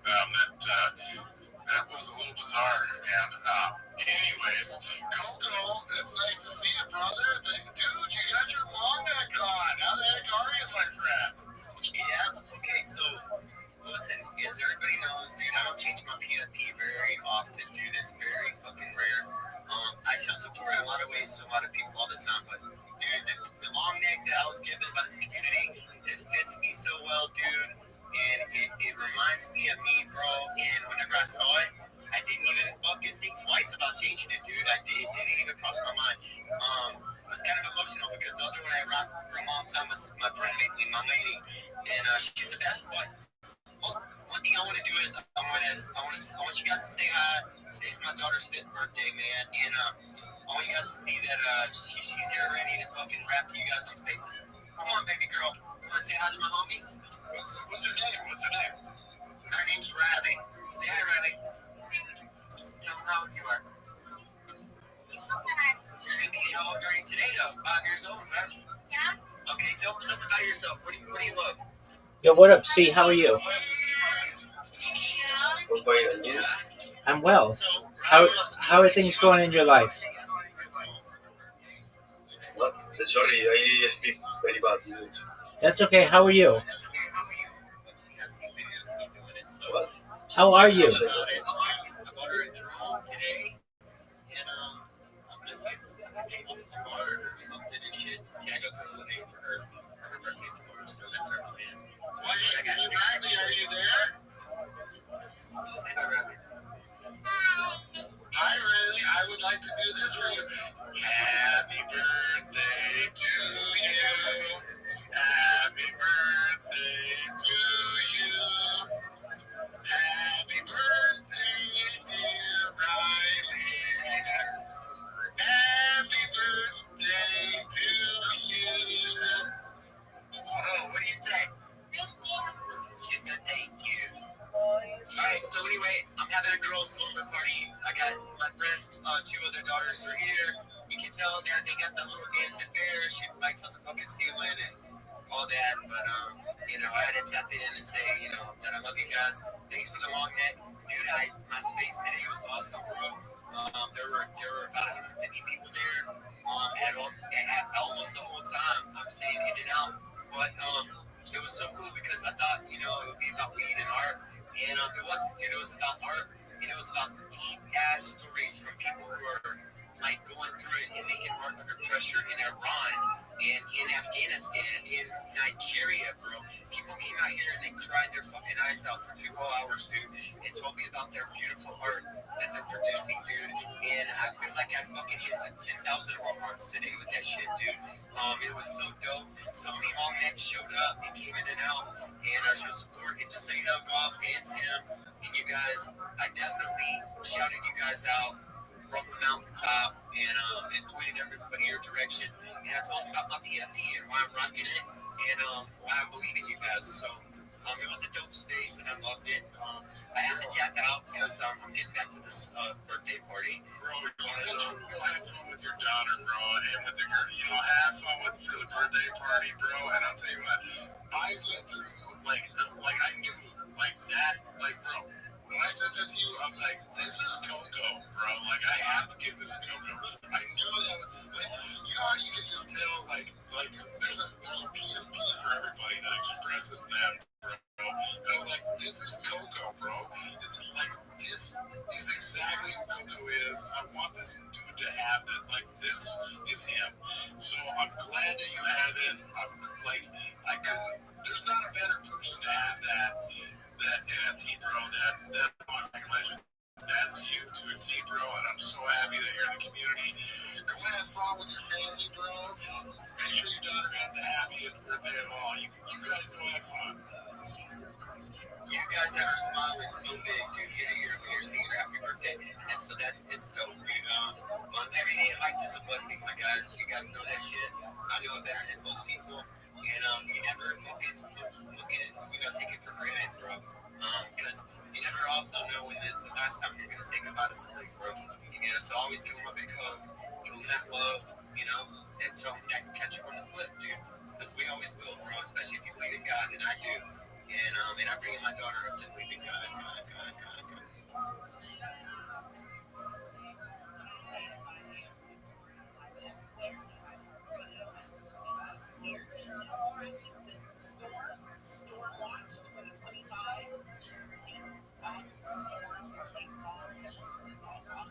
that was a little bizarre. And anyways, Coco, it's nice to see you, brother. Dude, you got your long neck on. How the heck are you, my friend? Yeah. Okay. So, listen, as everybody knows, dude, I don't change my PSP very often, dude. It's very fucking rare. I show support in a lot of ways to a lot of people all the time, but dude, the long neck that I was given by this community, it fits me so well, dude. And it reminds me of me, bro. And whenever I saw it, I didn't even fucking think twice about changing it, dude. It didn't even cross my mind. I was kind of emotional because the other one I rocked for a long time was my friend made me my lady, and she's the best. But one thing I want to do is I want you guys to say hi. Today's my daughter's 5th birthday, man, and I want you guys to see that she's here ready to fucking rap to you guys on Spaces. Come on, baby girl. You want to say hi to my homies? What's her name? Her name's Riley. Say hi, Riley. Tell them how old you are. How old are you today, though? 5 years old, right? Yeah. Okay, tell me something about yourself. What do you love? Yo, what up, C? How are you? I'm well. How are things going in your life? Sorry, I speak very bad English. That's okay. How are you? What? How are you? Are you there? Hi, Riley. I would like to do this for you. Happy birthday to you. Happy birthday to you. Happy birthday that little dancing bear, shooting lights on the fucking ceiling and all that. But I had to tap in and say, that I love you guys. Thanks for the long neck, dude. My space today was awesome, bro. There were about 150 people there. At almost the whole time. I'm saying in and out, but it was so cool because I thought it would be about weed and art, and it wasn't. Dude, it was about art, and it was about deep ass stories from people who are like going through it and making art under pressure in Iran and in Afghanistan, in Nigeria, bro. People came out here and they cried their fucking eyes out for 2 whole hours, dude, and told me about their beautiful art that they're producing, dude. And I feel like I fucking hit the 10,000 home runs today with that shit, dude. It was so dope. So many long necks showed up and came in and out, and I showed support. And just so you know, Golf and Tim and you guys, I definitely shouted you guys out from the mountaintop and pointed everybody your direction. And I told them about my PFP and why I'm rocking it and why I believe in you guys. So it was a dope space and I loved it. I have to tap out because I'm getting back to this birthday party. Bro, go have fun with your daughter, bro, and with the girl. Have fun for the birthday party, bro. And I'll tell you what, I went through like I knew that, bro. When I said that to you, I was like, this is Coco, bro. Like, I have to give this to Coco. I knew that was, how you can just tell, there's a PFP for everybody that expresses that, bro. And I was like, this is Coco, bro. This is exactly who Coco is. I want this dude to have it. This is him. So I'm glad that you have it. I couldn't, there's not a better person to have that NFT, bro, that Mike Legend. That's you to a T, bro, and I'm so happy that you're in the community. Go have fun with your family, bro. Make sure your daughter has the happiest birthday of all. You guys go have fun. You guys have her smiling so big, dude. You're singing her happy birthday, and so it's dope, dude. Every day in life is a blessing, my guys. You guys know that shit. I know it better than most people, and you never fucking take it for granted, bro. Because you never also know when this is the last time you're gonna say goodbye to somebody, bro. So always give them a big hug, give them that love, and tell them that you catch them on the flip, dude. Because we always will, bro. Especially if you believe in God, and I do. And I bring my daughter up to believe in God. Stormwatch 2025. Storm Lake Fall versus autumn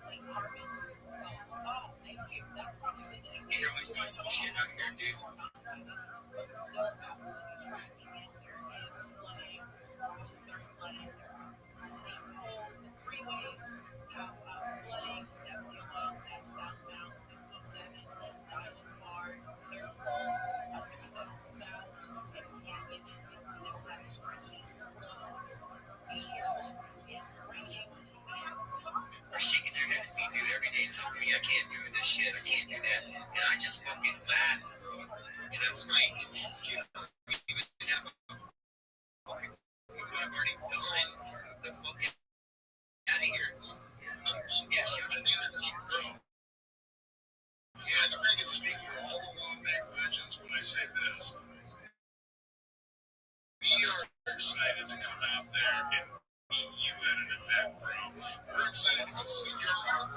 late harvest. Oh, thank you. That's probably the easiest. You're always doing bullshit out here, dude. But we're still absolutely tracking it. There is flooding. Roads are flooding. Sinkholes, the freeways have flooding. Definitely a lot of that southbound 57 in Diamond Bar. Careful. 57 south and Canyon. It still has stretches closed. Be careful. It's raining. We haven't talked. Are shaking their head at me, dude, every day telling me I can't do this shit, I can't do that. And I just fucking laugh, bro. And I'm like, even have a fucking move I've already done. The fucking out of here. Yeah, shout out to you, bro. Yeah, I think I can speak for all the long neck legends when I say this. We are excited to come out there and meet you at an event, bro. We're excited to see your art.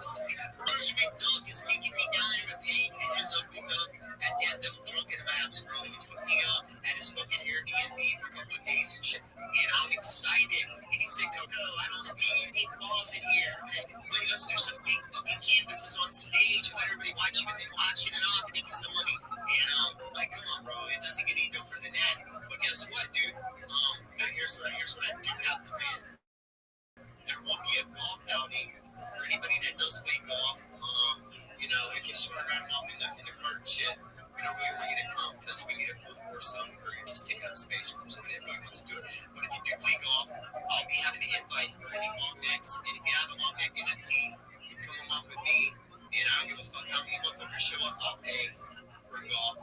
Bruce McDuck is seeking me down in the pain and has opened up at them drunken laps, bro. And he's put me up at his fucking Airbnb for a couple of days and shit. And I'm excited. And he said, Coco, I don't know if you need balls in here. Let us do some big fucking canvases on stage and let everybody watch you and then watching it off and give you some money. And come on, bro. It doesn't get any doper than that. But guess what, dude? Here's what I do have planned. There will be a golf outing for anybody that does play golf. If you swim around in the cart and shit, we don't really want you to come because we need a full or some or you just take up space from somebody that really wants to do it. But if you do play golf, I'll be happy to invite for any long necks. And if you have a long neck NFT, you come along with me. And I don't give a fuck how many motherfuckers show up. I'll pay for golf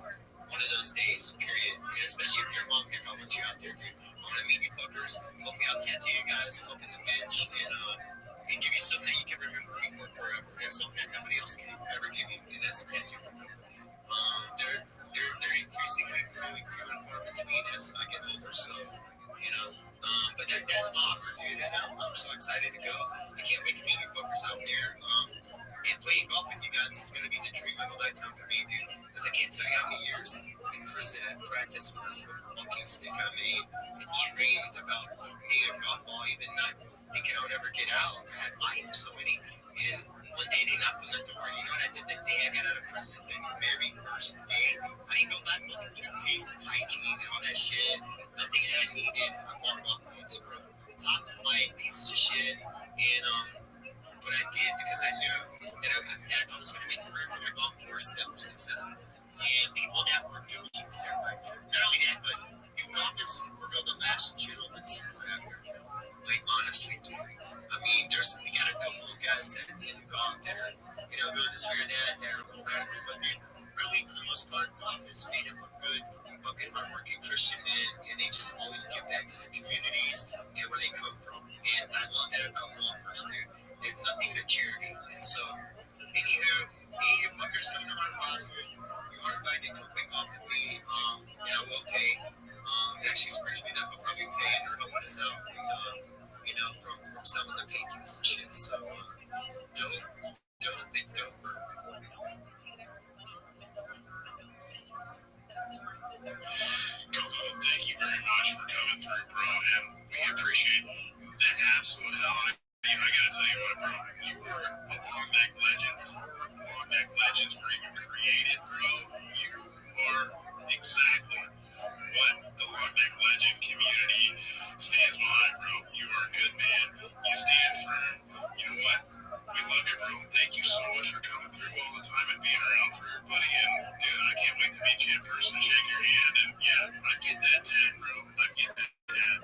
one of those days, period. And especially if you're a long neck, I want you out there, dude. I want to meet you fuckers. Hopefully I'll tattoo you guys up in the bench and give you something that you can remember me for forever. And something that with you guys is gonna be the dream of a lifetime for me, dude. Because I can't tell you how many years in prison I practiced with this fucking stick I made and dreamed about me and Rabbi, even not thinking I would ever get out. I had life so many. And one day they knocked on the door. You know what I did the day I got out of prison? The very first day, I didn't go back looking toothpaste and hygiene and all that shit. Nothing that I needed. I bought my boots from top to white pieces of shit. And but I did because I knew that I was going to make friends on the golf course that were successful. And people that were doing it. Not only that, but you want this for real, the last gentleman forever. Like, honestly, dude. I mean, we got a couple of guys that have been gone that are, go this way or that are a little radical, but man, really, for the most part, golf has made them a good, fucking hardworking Christian men, and they just always give back to the communities and where they come from. And I love that about golfers, dude. There's nothing but charity. And so, anywho, any of you fuckers coming to run Boston, you are invited to come pick off with me. And I will pay. Actually, spiritually, that will probably pay or help us out, from some of the paintings and shit. So, dope and doper. Coco, thank you very much for coming through, bro, and we appreciate the absolute hell. I gotta tell you what, bro, you were a long neck legend before long neck legends were even created, bro. You are exactly what the long neck legend community stands behind, bro. You are a good man. You stand firm. You know what? We love you, bro. Thank you so much for coming through all the time and being around for everybody. And dude, I can't wait to meet you in person and shake your hand. And yeah, I get that tat, bro. I get that tat.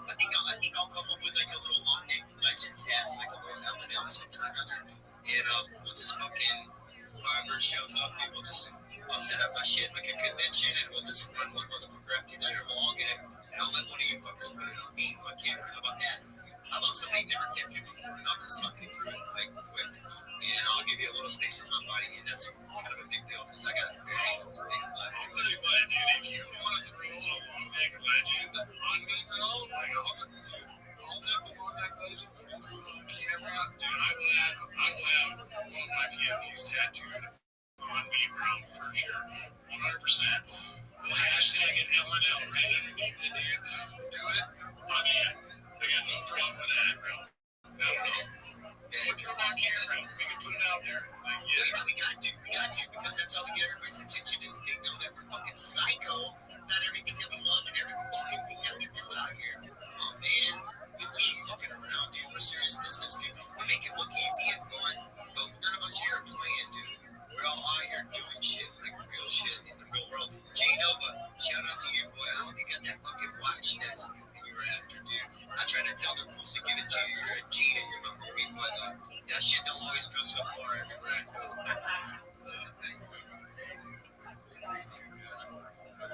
I think I'll come up with like a little long neck legend tat, like a little L&L something or another. And we'll just fucking, whoever shows up, I'll set up my shit like a convention and we'll just run one motherfucker up to dinner. We'll all get it. And I'll let one of you fuckers put it on me on camera. How about that? How about somebody never tempted you before and I'll just talk you through it like quick. And I'll give you a little space in my body. And that's kind of a big deal because I got a very big butt. I'll tell you what, dude, if you want to throw a long neck legend on me, bro, like I'll take the long neck legend with you on camera. Dude, I will have one of my PFPs tattooed on me, bro, for sure. 100%. We'll hashtag it LNL right underneath it, dude. We'll do it. I mean, I got no problem with that, bro. Not at all. Put your on camera. We can put it out there. Like, yeah. We got to, because that's how we get everybody's attention and they know that we're fucking psycho. Not everything that we love and every fucking thing that we do out here. Oh man, we ain't fucking around, dude. We're serious business, dude. We make it look easy and fun, but none of us here are playing, dude. We're all out here doing shit, like real shit in the real world. J Nova, shout out to you, boy. I hope you got that fucking watch that you were after, dude. I try to tell the fools to give it to you. You're a G and you're my homie, but that shit don't always go so far everywhere I go. Thanks, man.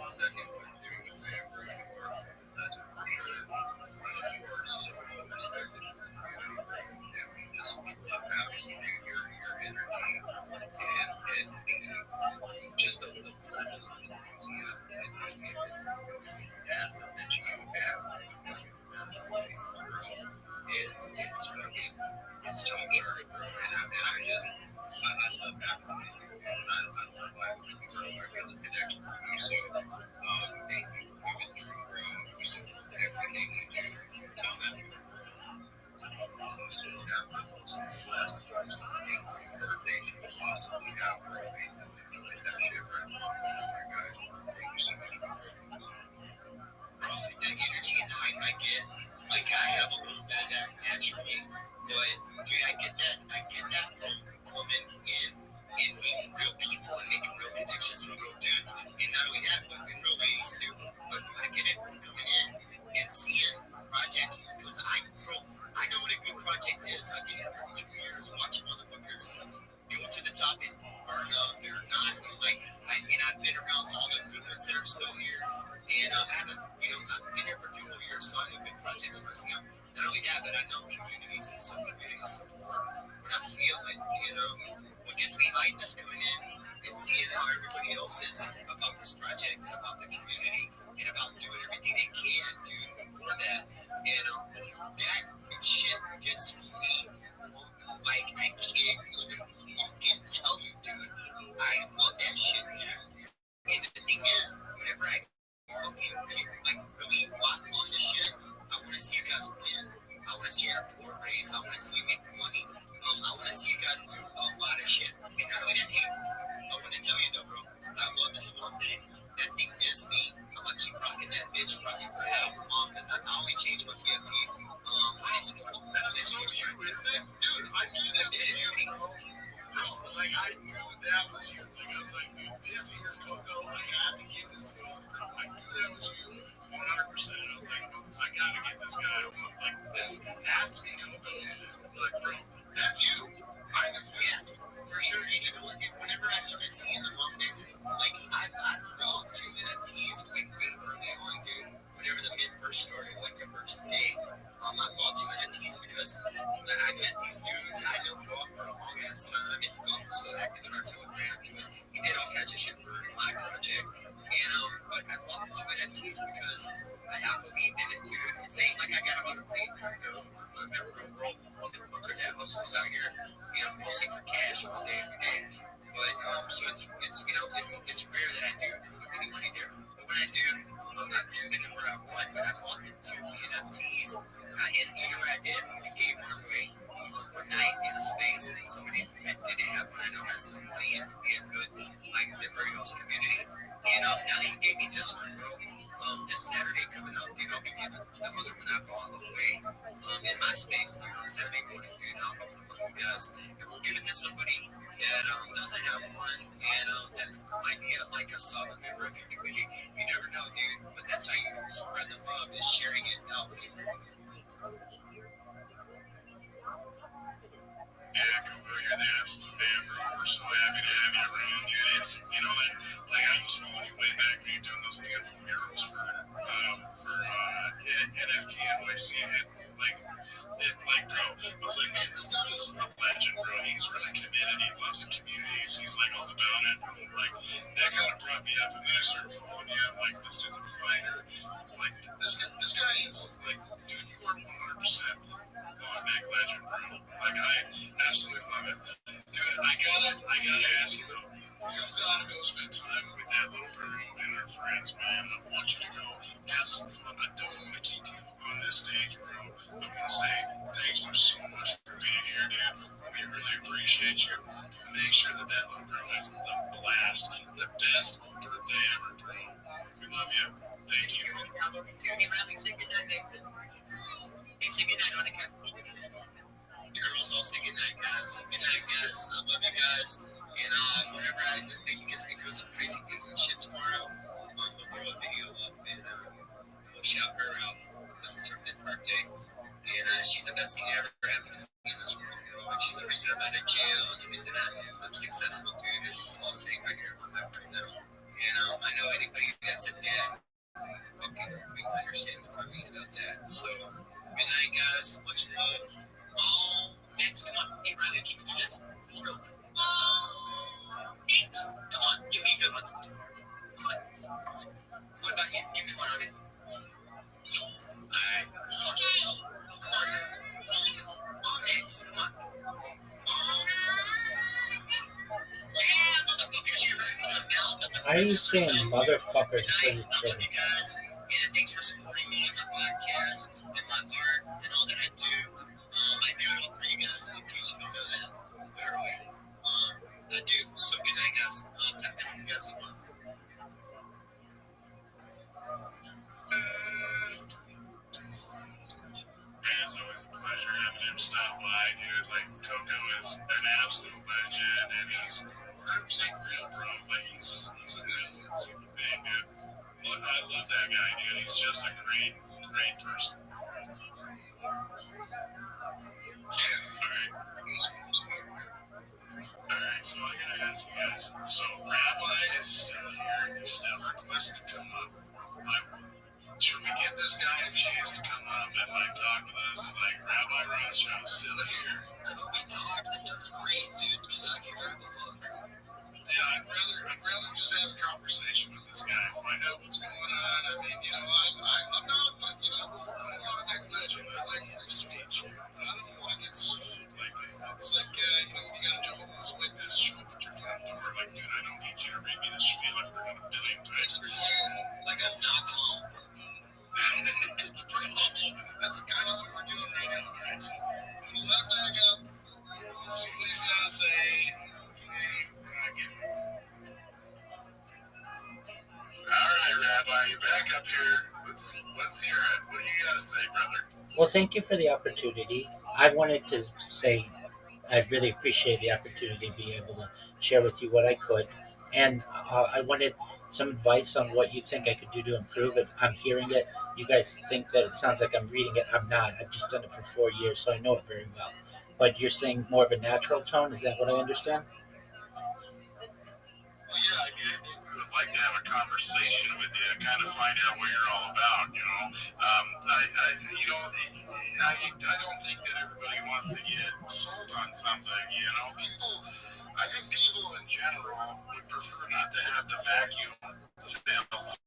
Second, dude, the same for you. Just love having you, dude. Your energy and just the as a that you have. It's fucking, it's so hard, bro. And I just, I love that. And I love why we really connect with you. So, thank you for giving through, bro. Everything you do, tell them. Just have the most blessed, amazing birthday you could possibly have, bro. That shit, right? Oh my God. Thank you so much, bro. The energy and the hype I get, like I have a little bit of that naturally, but dude, I get that from women and meeting real people and making real connections with real dudes, and not only that, but in real ladies too. But I get it from coming in and seeing projects because I know what a good project is. I've been here for 2 years watching motherfuckers go to the top and burn up. They're not like I've been around all the good ones that are still here, and I've been here for 2 whole years, so I know good projects for us. Not only that, but I know communities and so communities support. When I'm feeling was like, dude, this is Coco. I got to give this to him, bro. I knew that was you 100%. I was like, I gotta get this guy. Like, this has to be Coco's. Like, bro, that's you. I know, Yeah, for sure. You know, whenever I started seeing them on mix, like I brought two NFTs quick early on, dude. Whenever the mid first started, like the first day, I bought two NFTs because I met these dudes. I know golf for a long ass time. I met the golf so active in our Telegram. He did all kinds of shit for my project, and but I bought the two NFTs because I believed in it, dude. It's ain't like I got a lot of faith in it. I'm never gonna roll motherfucker that hustles out here, you know, mostly for cash all day, every day. But so it's you know it's rare that I do put any money there. But when I do, I'm not just spending where I want. But I bought the two NFTs, and you know what I did? I gave one away one night in a space to somebody that didn't have one. I know has some money and be a good like Liberty House community. And now they gave me this one, bro. This Saturday coming up, dude, I'll be giving the other one I bought away in my space, dude, on Saturday morning, dude. And I'll help them with you guys. And we'll give it to somebody that doesn't have one and that might be like a solid member of your community. You never know, dude. But that's how you spread the love, is sharing it out. yeah, Coco, you're the absolute man, bro. We're so happy to have you around, dude. It's, you know, and like I was following you way back, dude, doing those beautiful murals for NFT NYC, and like, bro, I was like, man, this dude is a legend, bro. He's really committed. He loves the communities. He's like all about it. Like that kind of brought me up, and then I started following you. I'm like, this dude's a fighter. Like this guy is like, dude, you are 100% Meg legend, bro. Like I absolutely love it, dude. I gotta ask you though. You gotta go spend time with that little girl and her friends, man. I want you to go have some fun. I don't want to keep you on this stage, bro. I'm gonna say thank you so much for being here, dude. We really appreciate you. Make sure that that little girl has the blast, the best birthday ever, bro. We love you. Thank you. Hey, Rabbi, say goodnight, baby. Hey, say goodnight on the camera. The girls all say goodnight, guys. Goodnight, guys. I love you guys. And whenever you guys can go some crazy good shit tomorrow, we'll throw a video up and we'll shout her out because it's her 5th birthday. And she's the best thing that ever happened to me in this world, you know. And she's the reason I'm out of jail, and the reason I'm successful, dude, is all sitting right here on my right now. And I know anybody that's a dad fucking understands what I mean about that. So, good night, guys. Much love. Next, come on. Hey, Riley, can you do this? You know. Next. Come on, give me a good one. Come on. What about you? Give me one on it. Alright. Okay. Come on. Next. Come on. Yeah, motherfuckers, you're right. Come on now. Why are you saying motherfuckers for each I love other? you guys. And thanks for supporting me and my podcast and my art and all that I do. I do it all for you guys, in case you don't know that. Literally. I do. So good night, guys. I'll tap in with you guys tomorrow. It's always a pleasure having him stop by, dude. Like, Coco is an absolute legend, and he's 100% real, bro. Like, he's a real human being, dude. Look, I love that guy, dude. He's just a great person. Alright, so I gotta ask you guys. So, Rabbi is still here. He's still requesting to come up. Should we get this guy a chance to come up and like talk with us? Like Rabbi Rothschild's still here. We talked. It doesn't rain, dude, because I can't have a look. Yeah, I'd rather just have a conversation with this guy, find out what's going on. I mean, you know, I'm not a, you know, I'm not a big legend. I like free speech, but I don't want to get sold. Like, it's like, you know, you got a Jehovah's Witness show up at your front door. Like, dude, I don't need you to read me this spiel. I've heard it a billion times. Like I'm not home. It's pretty humble. That's kind of what we're doing right now. All right, so I'm gonna let him back up. Let's see what he's got to say. All right, Rabbi, you're back up here. Let's hear it. What do you got to say, brother? Well, thank you for the opportunity. I wanted to say I really appreciate the opportunity to be able to share with you what I could. and I wanted some advice on what you think I could do to improve it. I'm hearing it. You guys think that it sounds like I'm reading it. I'm not. I've just done it for 4 years, so I know it very well. But you're saying more of a natural tone. Is that what I understand? Well, yeah, I mean, I would like to have a conversation with you, kind of find out what you're all about. I don't think that everybody wants to get sold on something. I think people in general would prefer not to have the vacuum sales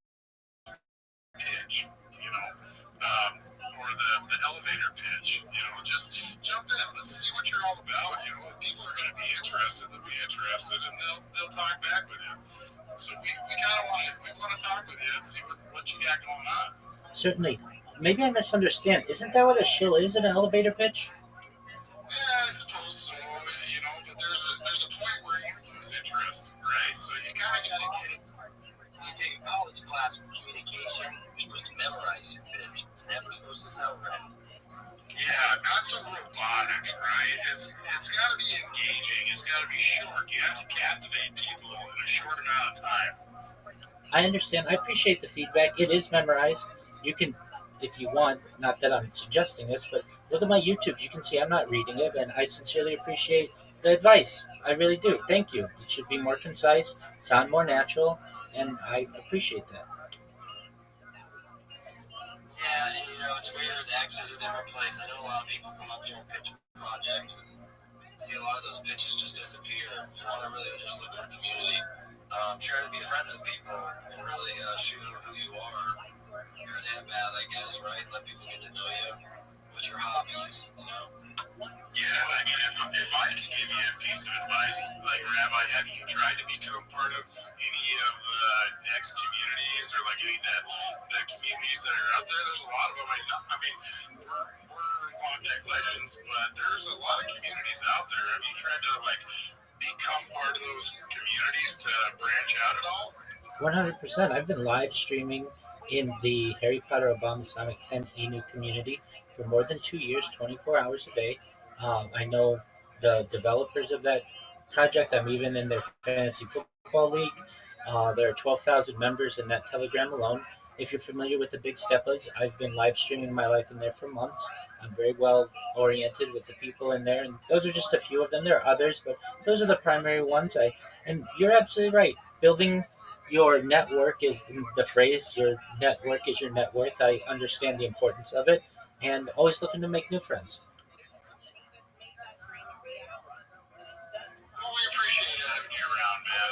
pitch, or the elevator pitch. Just jump in. Let's see what you're all about. If people are going to be interested, they'll be interested, and they'll talk back with you. So we kind of want to talk with you and see what you got going on. Certainly. Maybe I misunderstand. Isn't that what a shill is? An elevator pitch? Yeah, I suppose so. But there's a point where you lose interest, right? So you kind of got to get it. When you take a college class for communication, you're supposed to memorize your pitch. It's never supposed to sound right. Yeah, not so robotic, right? It's got to be engaging. It's got to be short. You have to captivate people in a short amount of time. I understand. I appreciate the feedback. It is memorized. You can, if you want, not that I'm suggesting this, but look at my YouTube. You can see I'm not reading it, and I sincerely appreciate the advice. I really do. Thank you. It should be more concise, sound more natural, and I appreciate that. Yeah, it's weird. X is a different place. I know a lot of people come up here and pitch projects. See a lot of those pitches just disappear. You want to really just look for community. Try to be friends with people and really shoot out who you are. Good and bad, I guess, right? Let people get to know you. What's your hobbies, Yeah, I mean, if I could give you a piece of advice, like Rabbi, have you tried to become part of any of the X communities or like any of the communities that are out there? There's a lot of them. We're Long Neck Legends, but there's a lot of communities out there. Have you tried to become part of those communities to branch out at all? 100%. I've been live streaming in the Harry Potter Obama Sonic 10 Enu community for more than 2 years, 24 hours a day. I know the developers of that project. I'm even in their fantasy football league. There are 12,000 members in that Telegram alone. If you're familiar with the Big Steppas, I've been live streaming my life in there for months. I'm very well oriented with the people in there, and those are just a few of them. There are others, but those are the primary ones. And you're absolutely right. Building your network is the phrase. Your network is your net worth. I understand the importance of it, and always looking to make new friends. Well, we appreciate having you around, man.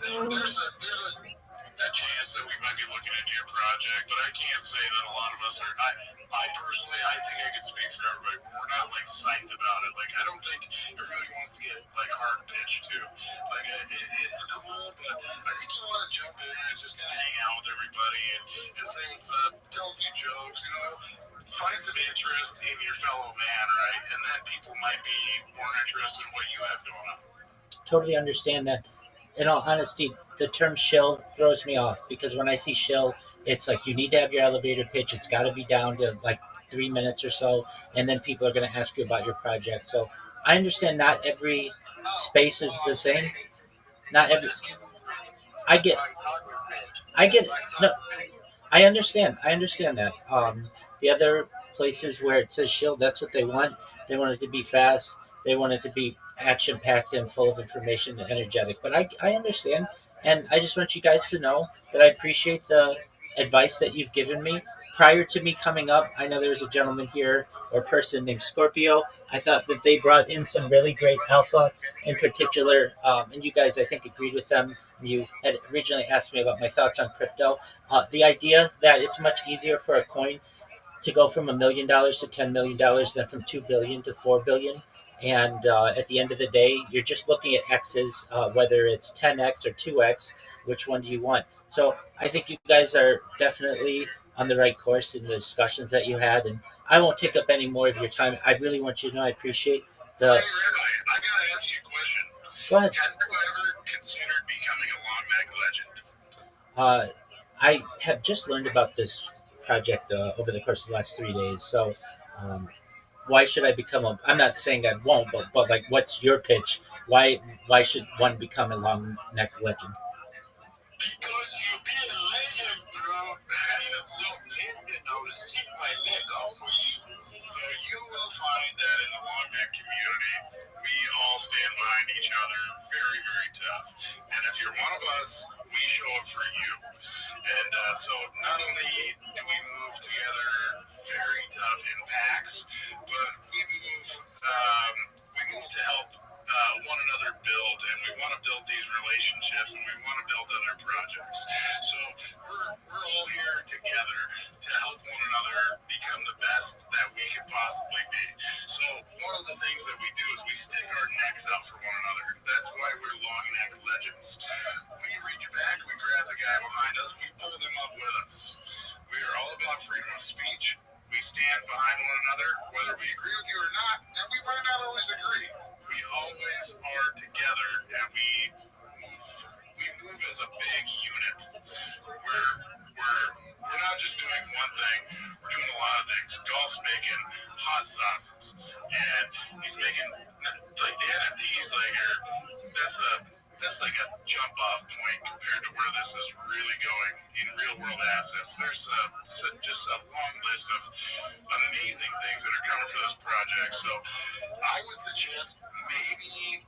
And there's a chance that we might be looking into your project, but I can't say that a lot of us are. I personally, I think I can speak for everybody. We're not psyched about it. I don't think everybody wants to get hard pitched too. It's cool, but I think you want to jump in and just kind of hang out with everybody and say what's up, tell a few jokes, find some interest in your fellow man, right? And then people might be more interested in what you have going on. Totally understand that. In all honesty, the term shill throws me off because when I see shill, it's like you need to have your elevator pitch. It's got to be down to 3 minutes or so, and then people are going to ask you about your project. So I understand not every space is the same. Not every. I get. I get. No, I understand. I understand that. The other places where it says shield, that's what they want. They want it to be fast. They want it to be action packed and full of information and energetic. But I understand. And I just want you guys to know that I appreciate the advice that you've given me. Prior to me coming up, I know there was a gentleman here or person named Scorpio. I thought that they brought in some really great alpha in particular. And you guys, I think, agreed with them. You had originally asked me about my thoughts on crypto. The idea that it's much easier for a coin to go from $1 million to $10 million than from 2 billion to 4 billion. And at the end of the day, you're just looking at X's, whether it's 10x or 2x. Which one do you want? So I think you guys are definitely on the right course in the discussions that you had. And I won't take up any more of your time. I really want you to know I appreciate Hey, the. Rabbi, I gotta ask you a question. Go ahead. Have you ever considered becoming a Long Neck Legend? I have just learned about this project over the course of the last 3 days. So um, why should I become a? I'm not saying I won't, but like, what's your pitch? Why should one become a long neck legend? Because you be a legend, bro. And so legend, I was taking my leg off for you. So you will find that in the long neck community, we all stand behind each other very, very tough. And if you're one of us, we show up for you. And so not only do we move together very tough in packs, but we move to help one another build, and we want to build these relationships, and we want to build other projects. So we're all here together to help one another become the best that we can possibly be. So one of the things that we do is we stick our necks out for one another. That's why we're long neck legends. We reach back, we grab the guy behind us, we pull them up with us. We are all about freedom of speech. We stand behind one another, whether we agree with you or not, and we might not always agree. We always are together, and we move as a big unit. We're not just doing one thing. We're doing a lot of things. Golf's making hot sauces, and he's making like the NFTs. That's like a jump off point compared to where this is really going in real world assets. There's just a long list of amazing things that are coming for this project. So I would suggest maybe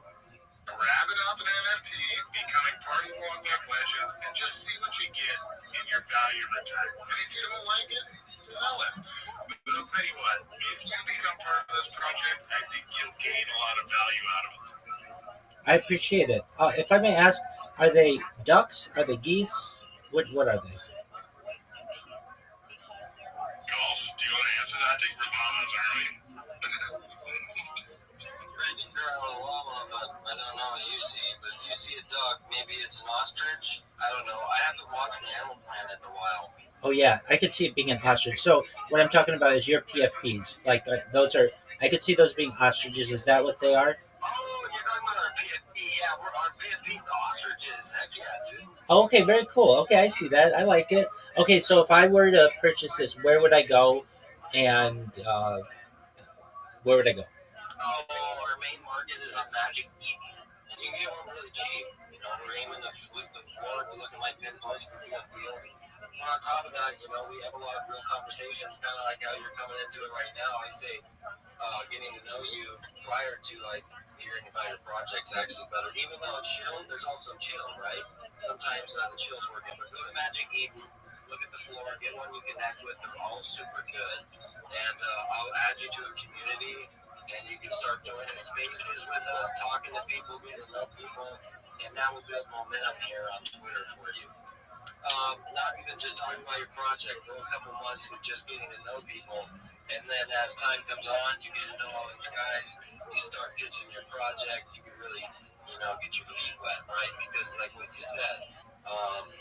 grabbing up an NFT, becoming part of Long Neck Legends, and just see what you get in your value return. And if you don't like it, sell it. But I'll tell you what, if you become part of this project, I think you'll gain a lot of value out of it. I appreciate it. If I may ask, are they ducks? Are they geese? What are they? Golf, do you want to answer that? I think we're llamas, aren't we? Rich girl a llama, but I don't know what you see. But if you see a duck, maybe it's an ostrich. I don't know. I haven't watched Animal Planet in a while. Oh yeah, I could see it being an ostrich. So what I'm talking about is your PFPs. Like those are. I could see those being ostriches. Is that what they are? Oh, you're talking about our PFP. Yeah, our PFP's ostriches. Heck yeah, dude. Oh, okay, very cool. Okay, I see that. I like it. Okay, so if I were to purchase this, where would I go, and where would I go? Oh, our main market is on Magic Eden. And you can get one really cheap. You know, we're aiming to flip the floor. We're looking like pinpoints for good deals. And on top of that, you know, we have a lot of real conversations, kind of like how you're coming into it right now. I say, getting to know you prior to like hearing about your project's actually better. Even though it's chill, there's also chill, right? Sometimes the chill's working. But go to Magic Eden, look at the floor, get one you connect with. They're all super good. And I'll add you to a community, and you can start joining spaces with us, talking to people, getting to know people. And that will build momentum here on Twitter for you. Not even just talking about your project, go a couple months with just getting to know people. And then as time comes on, you get to know all these guys, you start pitching your project, you can really, you know, get your feet wet, right? Because like what you said,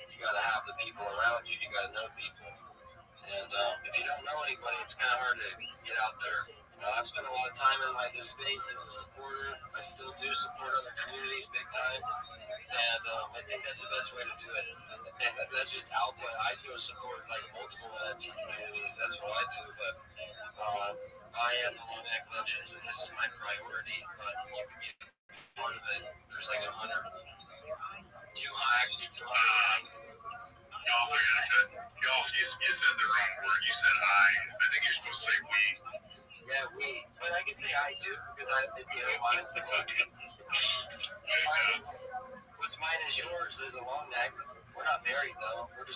you got to have the people around you, you got to know people. And if you don't know anybody, it's kind of hard to get out there. I've spent a lot of time in this space as a supporter. I still do support other communities big time. And I think that's the best way to do it. And that's just alpha. I do support multiple NFT communities. That's what I do. But I am the Long Neck Legends, and this is my priority. But you can be part of it. There's like 100, 200. Golf, I gotta cut. Golf, you said the wrong word. You said I. I think you're supposed to say we. Yeah, we. But I can say I too, because I did the other one. What's mine is yours is a long neck. We're not married though. We're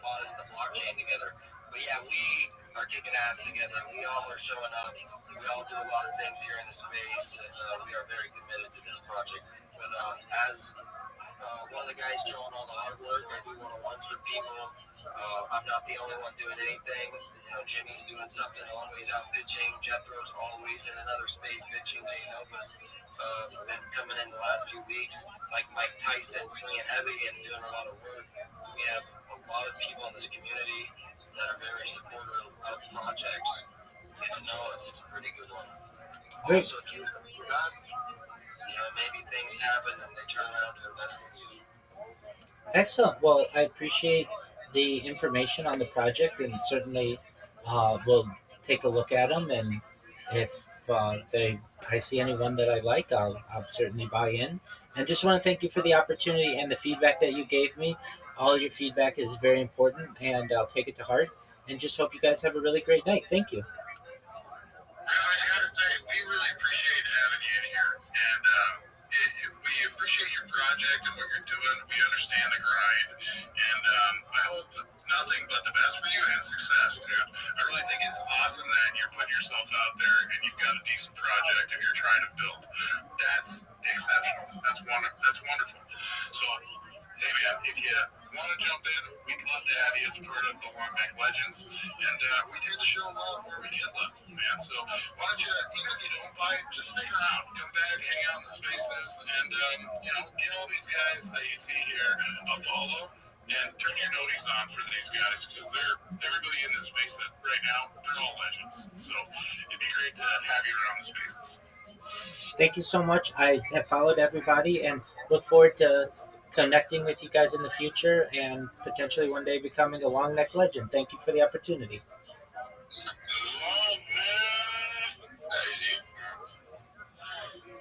bought in the blockchain together. But yeah, we are kicking ass together. We all are showing up. We all do a lot of things here in the space, and we are very committed to this project. But as one of the guys drawing all the hard work, I do one-on-ones for people. I'm not the only one doing anything. Jimmy's doing something, always out pitching. Jethro's always in another space pitching. Jay Nova's been coming in the last few weeks. Like Mike Tyson, swinging heavy and doing a lot of work. We have a lot of people in this community that are very supportive of projects. Get to know us. It's a pretty good one. Great. Also, if you forgot, maybe things happen and they turn around to invest in you. Excellent. Well, I appreciate the information on the project, and certainly we'll take a look at them and If I see anyone that I like, I'll certainly buy in. And just want to thank you for the opportunity and the feedback that you gave me. All your feedback is very important, and I'll take it to heart. And just hope you guys have a really great night. Thank you. I gotta say, we really appreciate having you in here, and we appreciate your project and what you're doing. We understand the grind, and I hope nothing but the best for you and success, dude. I really think it's awesome that you're putting yourself out there and you've got a decent project and you're trying to build. That's exceptional. That's wonderful. So, hey man, if you want to jump in, we'd love to have you as a part of the Long Neck Legends, and we tend to show love where we get love, man. So why don't you, even if you don't buy, just stick around, come back, hang out in the spaces, and get all these guys that you see here a follow, and turn your notice on for these guys because they're really in this space that right now they're all legends. So it'd be great to have you around the spaces. Thank you so much. I have followed everybody and look forward to connecting with you guys in the future and potentially one day becoming a long neck legend. Thank you for the opportunity.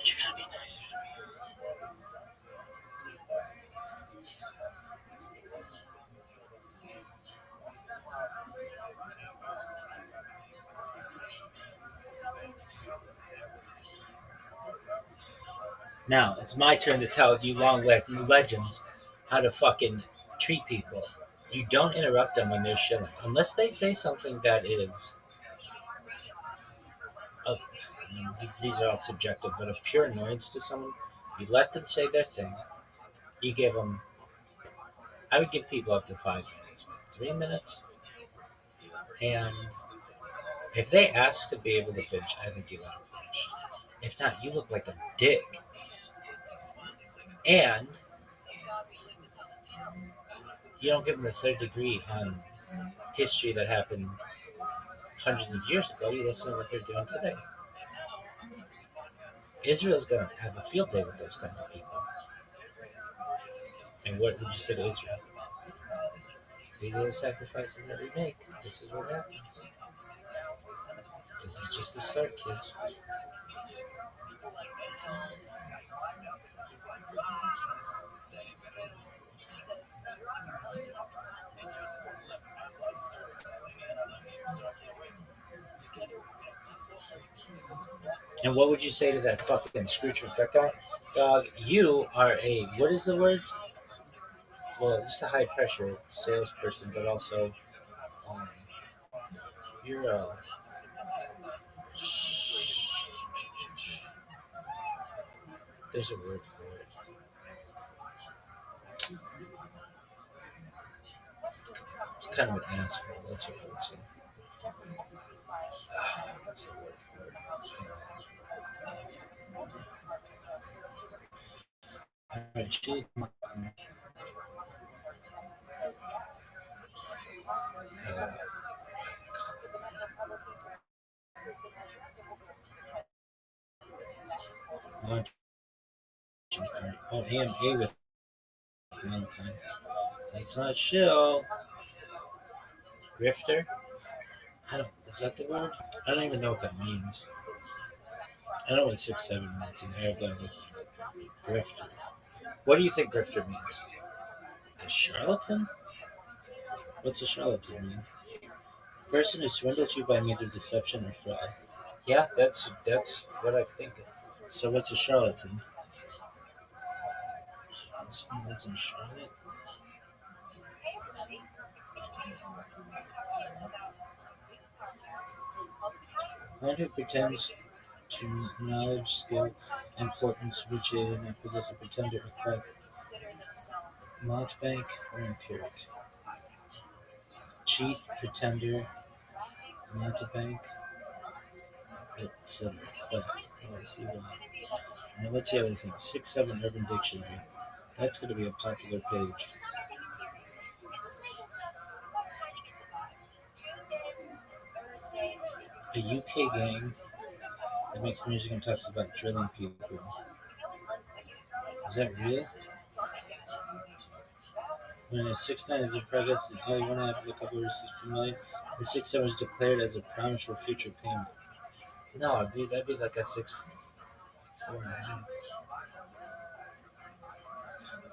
You gotta be nicer to me. Now it's my turn to tell you long leg legends how to fucking treat people. You don't interrupt them when they're shilling, unless they say something that is. Of, I mean, these are all subjective, but of pure annoyance to someone, you let them say their thing. You give them. I would give people up to 5 minutes, 3 minutes, and if they ask to be able to finish, I think you let them finish. If not, you look like a dick. And you don't give them a third degree on history that happened hundreds of years ago. You listen to what they're doing today. Israel's going to have a field day with those kinds of people. And what did you say to Israel? These are the sacrifices that we make. This is what happens. This is just the start, kids. And what would you say to that fucking Scrooge McDuck guy? Dog, you are a, what is the word? Well, just a high pressure salesperson, but also um, you're a. There's a word for it. It's kind of an asshole. That's what I would say. What's the word for it? Alright, she. Oh, AMA with mankind. That's not shill. Grifter? I don't. Is that the word? I don't even know what that means. I know what 6-7 means in hieroglyphics. Grifter. What do you think grifter means? A charlatan? What's a charlatan mean? Person who swindles you by means of deception or fraud. Yeah, that's what I think. So what's a charlatan? Someone lives in Charlotte. One who pretends to knowledge, skill, importance, rigid, and possess a pretender of fact. Mountebank or empiric. Cheat, pretender, mountebank, etc. And what's the other thing? 6-7 Urban Dictionary. That's going to be a popular page. A UK gang that makes music and talks about drilling people. Is that real? When a 6-9 is in progress, it's only 1/2 of the couple is familiar. The 6-7 is declared as a promise for future payment. No, dude, that'd be like a 6'4".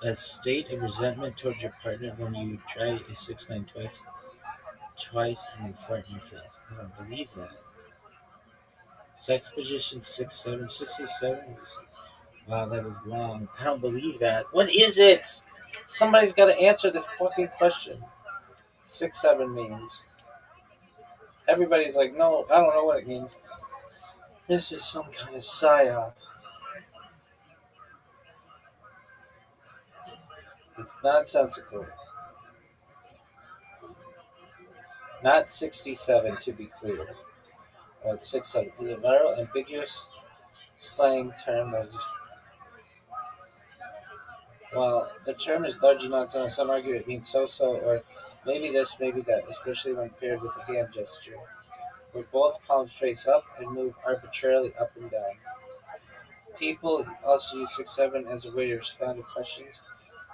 A state of resentment towards your partner when you try a 6'9" twice and they fart in your face. I don't believe that. Sex position 6'7", 67. Wow, that was long. I don't believe that. What is it? Somebody's got to answer this fucking question. 6'7" means. Everybody's like, no, I don't know what it means. This is some kind of psyop. It's nonsensical. Not 67, to be clear. Oh, it's 6'7". Is a viral, ambiguous slang term that is. Well, the term is largely nonsense. Some argue it means so-so or maybe this, maybe that, especially when paired with a hand gesture, where both palms face up and move arbitrarily up and down. People also use 6'7" as a way to respond to questions.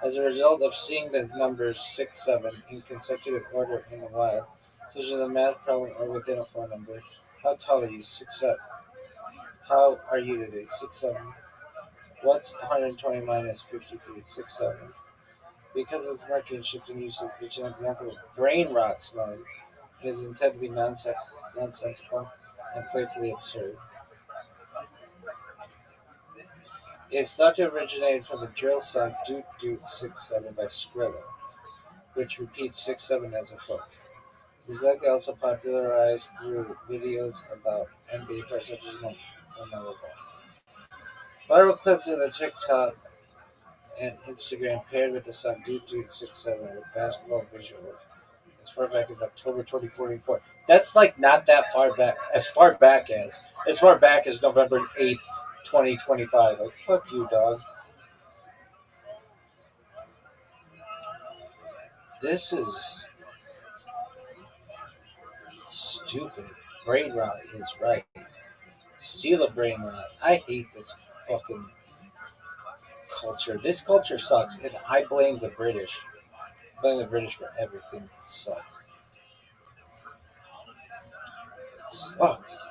As a result of seeing the numbers 6'7" in consecutive order in the wild, such as a math problem or within a phone number. How tall are you? 6'7". How are you today? 6'7". What's 120 minus 53? 6'7". Because of its marketing shift in usage, which is an example of brain rot slang, it is intended to be nonsensical and playfully absurd. It is thought to have originated from the drill song Doot Doot 6'7" by Skrilla, which repeats 6'7" as a hook. It was likely also popularized through videos about NBA players such as Lamelo Ball. Viral clips of the TikTok and Instagram paired with the song Doot Doot 6'7" with basketball visuals as far back as October 2044. That's like not that far back. As far back as November 8th, 2025. Like, fuck you, dog. This is stupid. Brain rot is right. Steal a brain rot. I hate this fucking culture. This culture sucks, and I blame the British. I blame the British for everything that sucks. Sucks.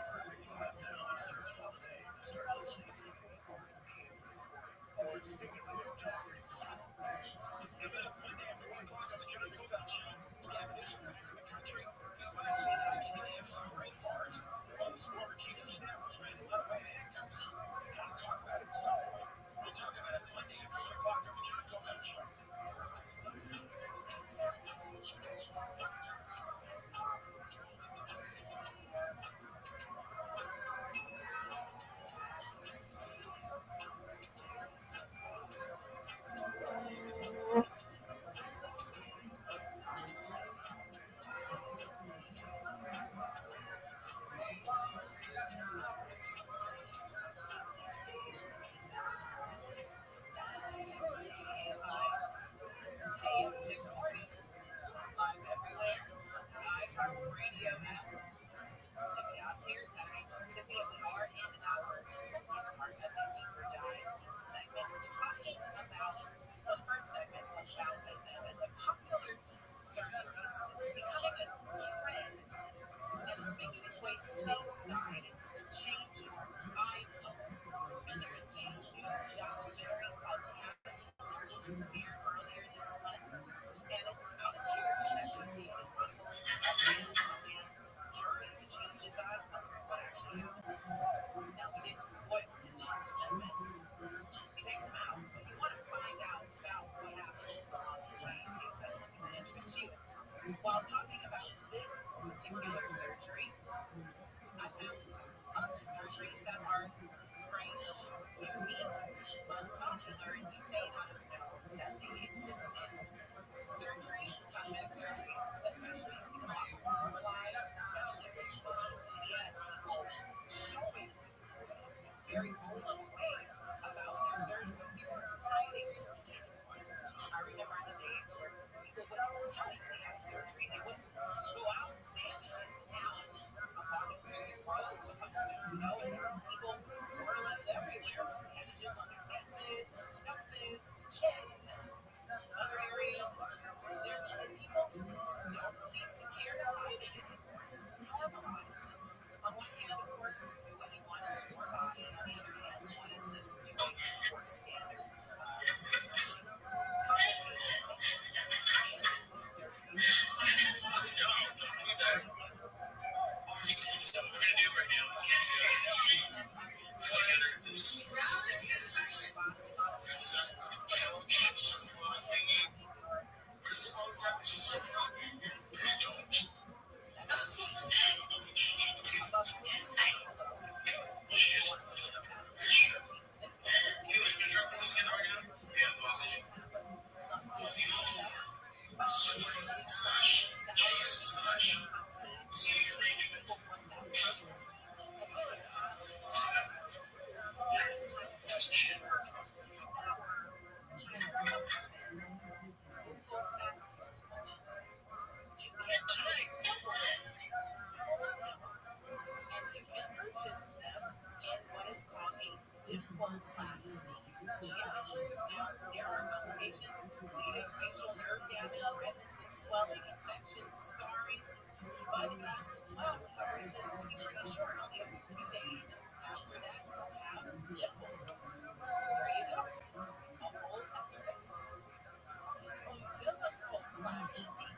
Diphloplasty. Now, there are complications leading facial nerve damage, redness and swelling, infections, scarring. But it happens, however, it tends to be pretty short, only a few days. After that, you'll have dimples. There you go. A whole appearance. Umbilicoplasty.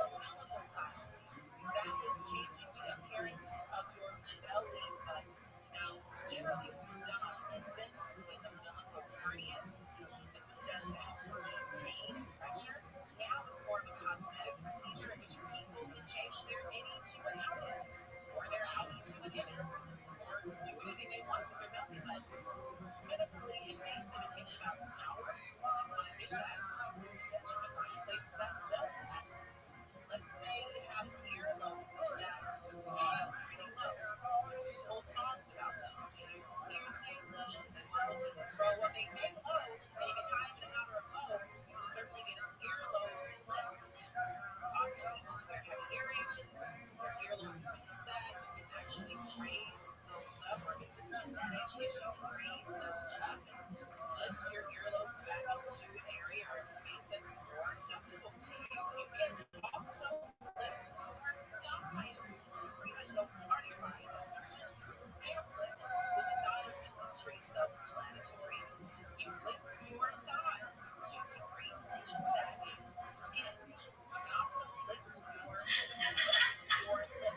Umbilicoplasty. That is changing the appearance of your belly button. Now, generally, this was done on infants with umbilical hernias. It was done to help relieve pain, pressure. Now it's more of a cosmetic procedure in which people can change their innie to an outie, or their outie to an innie, or do anything they want with their belly button. It's minimally invasive. It takes about an hour. And when I did that, yes, you can find a place that does that. Let's say you have earlobes that hang pretty low. Whole songs about this. Do your ears hang low? Do they wobble to the throw? Well, they hang low, and you can tie them in a knot or a bow. You can certainly get an earlobe lift. Often people who wear heavy earrings, their earlobes be set. You can actually raise those up, or if it's a genetic issue, raise those up and lift your earlobes back into an area or a space that's more acceptable to you. You can also lift your thighs. It's pretty much no part of your body that surgeons can't lift with a thigh lift. It's pretty self-explanatory. You lift your thighs to decrease sagging skin. You can also lift your lip.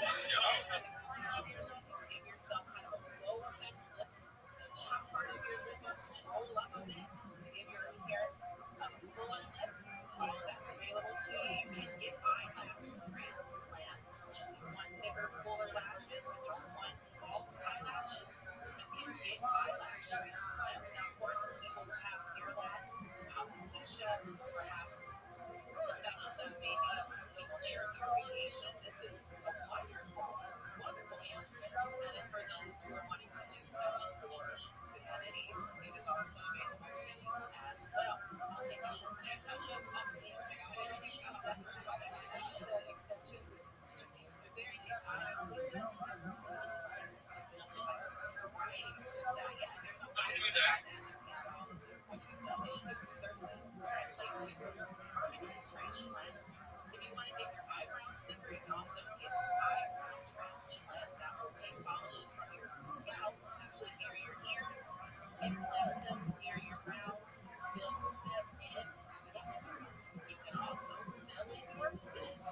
That's the alternate part of your lip. You give yourself kind of a blow effect. Lift the top part of your lip up and roll up a bit to give your appearance of a fuller lip. All that's available to you. You can get eyelash transplants. You want bigger, fuller lashes. You don't want false eyelashes. You can get eyelash transplants. Now, of course, for people who have hair loss, alopecia, perhaps effects of maybe chemotherapy or radiation, this is a wonderful, wonderful answer. And for those who are wanting to do so for humanity, it is also available to you as well. I'll take it. There you go. What you've done, you can certainly translate to permanent transplant. If you want to get your eyebrows thicker, you can also get an eyebrow transplant. That will take follicles from your scalp, actually near your ears, and let them near your brows to fill them in. You can also fill in your feet.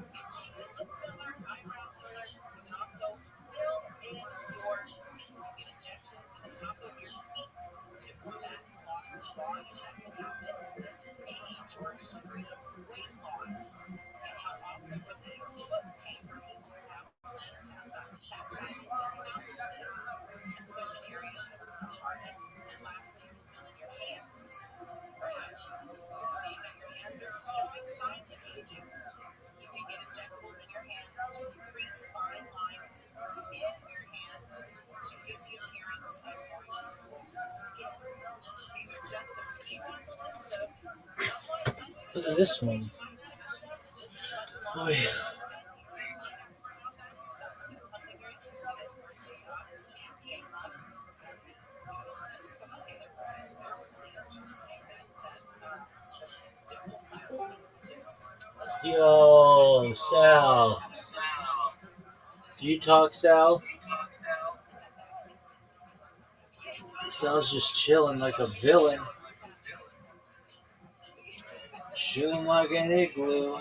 And cheek lip filler, eyebrow filler. You can also fill in your feet. You get injections in the top of your feet to combat loss of volume that can happen with age or extreme weight loss. And help also relieve foot pain for people who have plantar fasciitis and calluses and cushion areas that are hardened. And lastly, you can fill in your hands. Perhaps you're seeing that your hands are showing signs of aging. You can get injectables in your hands to decrease fine lines in your hands to give the appearance of more youthful skin. These are just a few on the list of somewhat unusual. Look at this one. This is much Oh, longer. yeah. And you might have heard about that yourself. That's something you're interested in. Regina and Kayla. To be honest, they're really interesting. Dipploplasty. Just Yo, Sal. Do you talk, Sal? Sal's just chilling like a villain. Chilling like an igloo.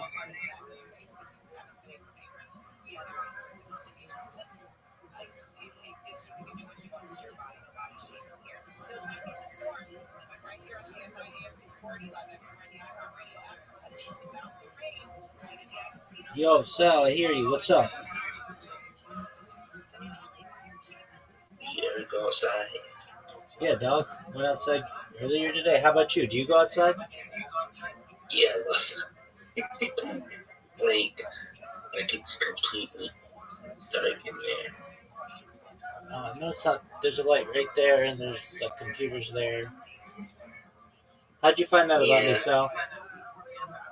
Yo, Sal, I hear you. What's up? Yeah, we go outside. Yeah, dog. Went outside earlier today. How about you? Do you go outside? Yeah, I go outside. Like it's completely dark in there. No, it's not. There's a light right there, and there's like computers there. How'd you find out about me, Yeah. Sal?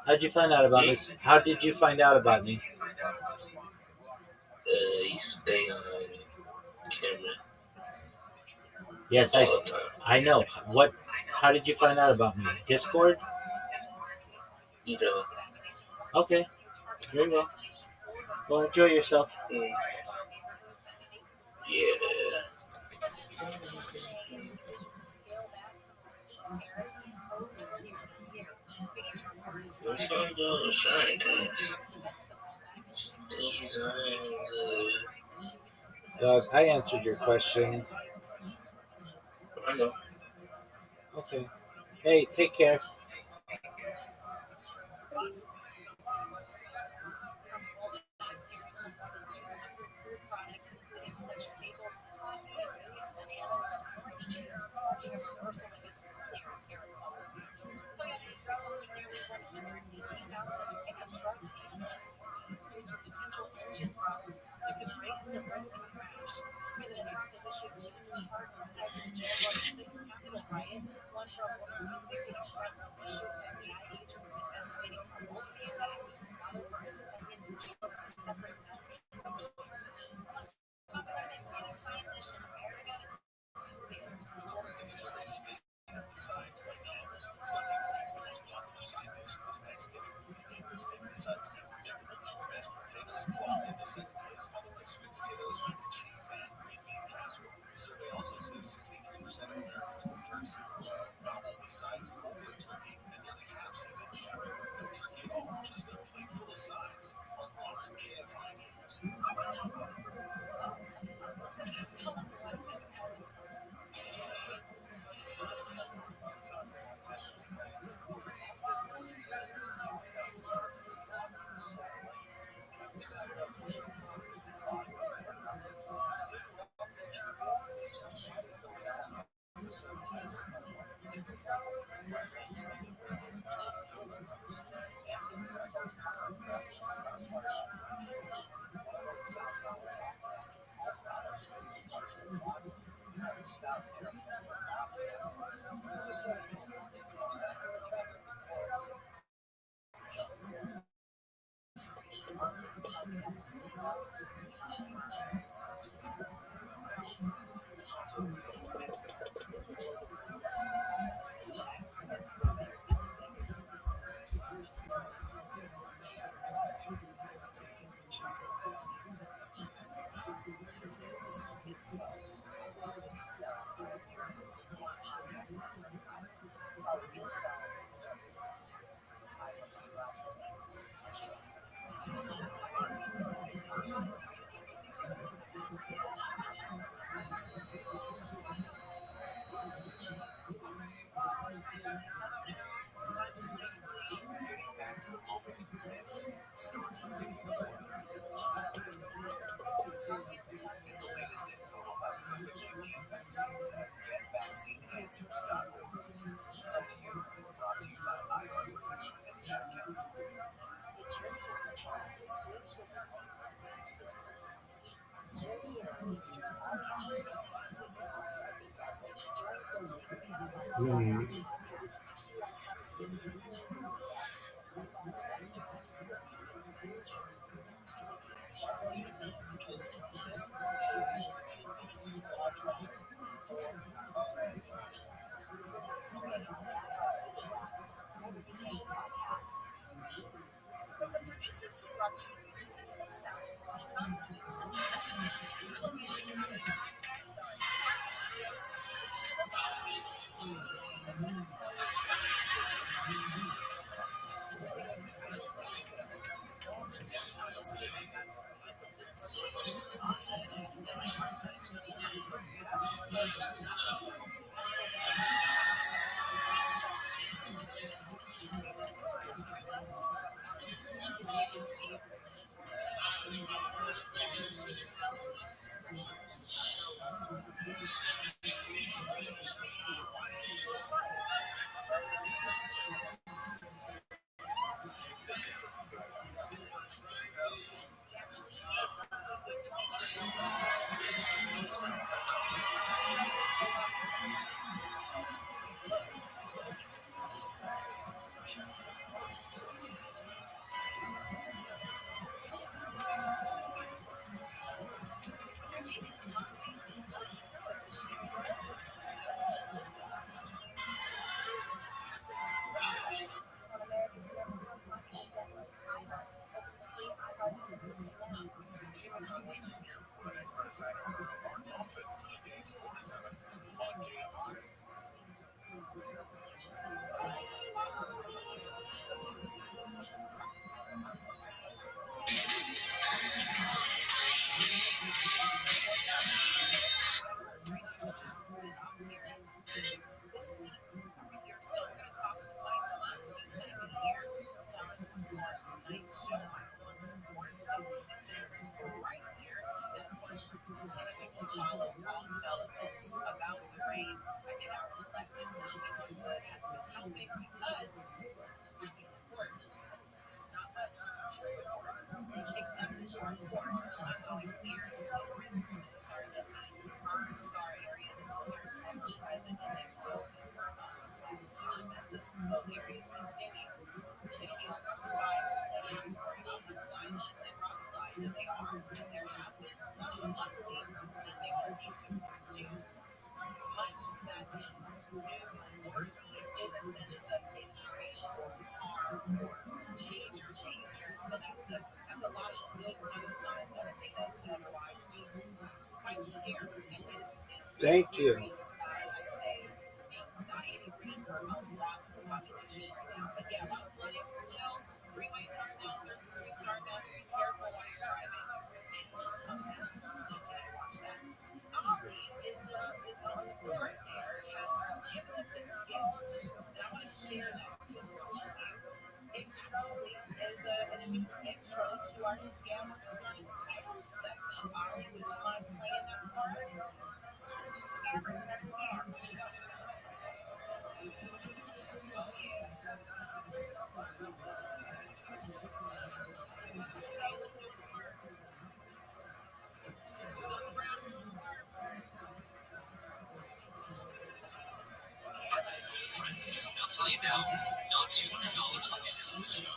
How'd you find out about me? How did you find out about me? You stay on camera. Yes, all the time. I know. What? How did you find out about me? Discord? No. Okay, very well. Well, enjoy yourself. Mm, yeah. What's going on, scientist? These are Doug, I answered your question. I know. Okay. Hey, take care. According to the survey State of the Science by Canvas, studying rates the most popular side dish this Thanksgiving. Here the State decides predictable. Mashed potatoes plucked into second place, followed by sweet potatoes, mac and cheese, and green bean casserole. The survey also says 63% of Americans will turkey gobble the sides over turkey, and nearly half say they'd be happy with no turkey at all, just a plate full of sides. Mark Lauren, KFI News. Getting back to the moments we miss starts with taking a photo. Get the latest info about COVID-19 vaccines at getvaccineanswers.org. It's up to you. Brought to you by iHeartRadio and the Ad Council. Mhm. always continue to heal providers. They have to worry about mudslides and rock slides, and they are. And there have been some, luckily, that they all seem to produce much that is newsworthy in the sense of injury or harm or major danger. So that's a lot of good news on a day that could otherwise be quite scary. And is Thank you. I'd say anxiety ring for a lot of the population right now. But yeah, a lot of clinics still, freeways aren't down, certain streets aren't down. Be careful while you're driving. It's a mess. We need to watch that. Ali on the board there has given us a gift, and I want to share that gift with you. It actually is an intro to our Scammers Not Scams segment. Ali, would you mind playing that for us? I'll tell you now, not $200 like it is in the show.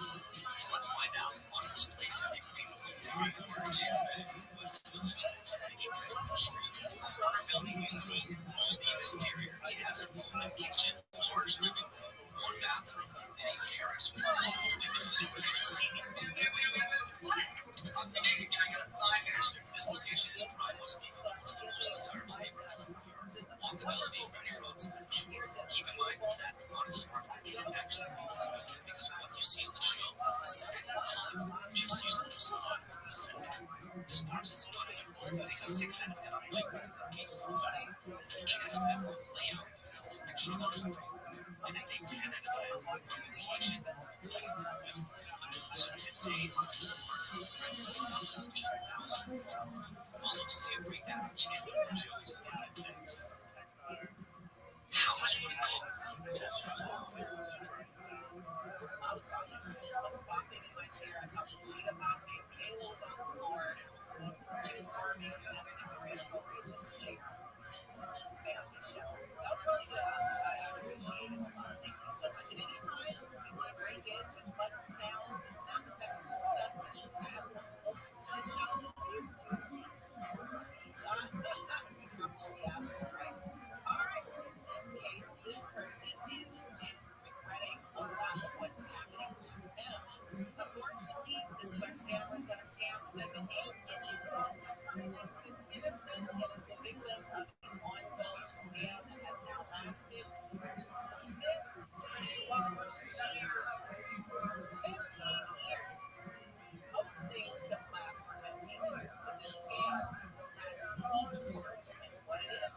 So let's find out. One of those places they beautiful three-quarter, two-bedroom West Village, heading from the street. Corner building you see all the exterior. It has an open kitchen, large living room, one bathroom, and a terrace with large windows where you can see the What? I got a side action. This location is prime most people, one of the most desirable neighborhoods in New York. Walkability, restaurants, sure. Keep in mind that Chronicles Apartment isn't actually famous because what you see on the show is a set of Hollywood, just using the facade as the setback. As far as its fundamentals, it's a 6 out of 10 on Lighthouse cases of money. It's an 8 out of 10 on layout because of the extra large apartment. And it's a 10 out of 10 on communication because it's a West. So today, Chronicles Apartment rent for about $8,000. Follow to see a breakdown of Chandler and Joey's live events. How much would it cost? I was bopping in my chair. I saw Sheeta bopping. Kayla was on the floor. She was worming. Everything's great. Appropriate to share. Family show. That was really good. I appreciate it. Thank you so much. And anytime you want to break in with fun sounds and sound effects and stuff to add to the show, please do. Right? All right. Well, in this case, this person is regretting a lot of what's happening to them. Unfortunately, this is our Scammers Gonna Scam segment, and it involves a person who is innocent and is the victim of an ongoing scam that has now lasted 15 years. 15 years. Most things don't last for 15 years, but this scam has endured. And what it is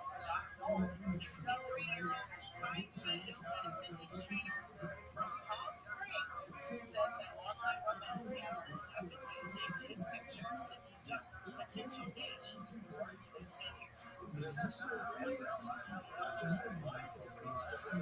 Stockholm, 63-year-old Tai Chi yoga administrator from Palm Springs, says that online romance scammers have been using his picture to duck potential dates for 15 years. This is so great. Not just for my families, but for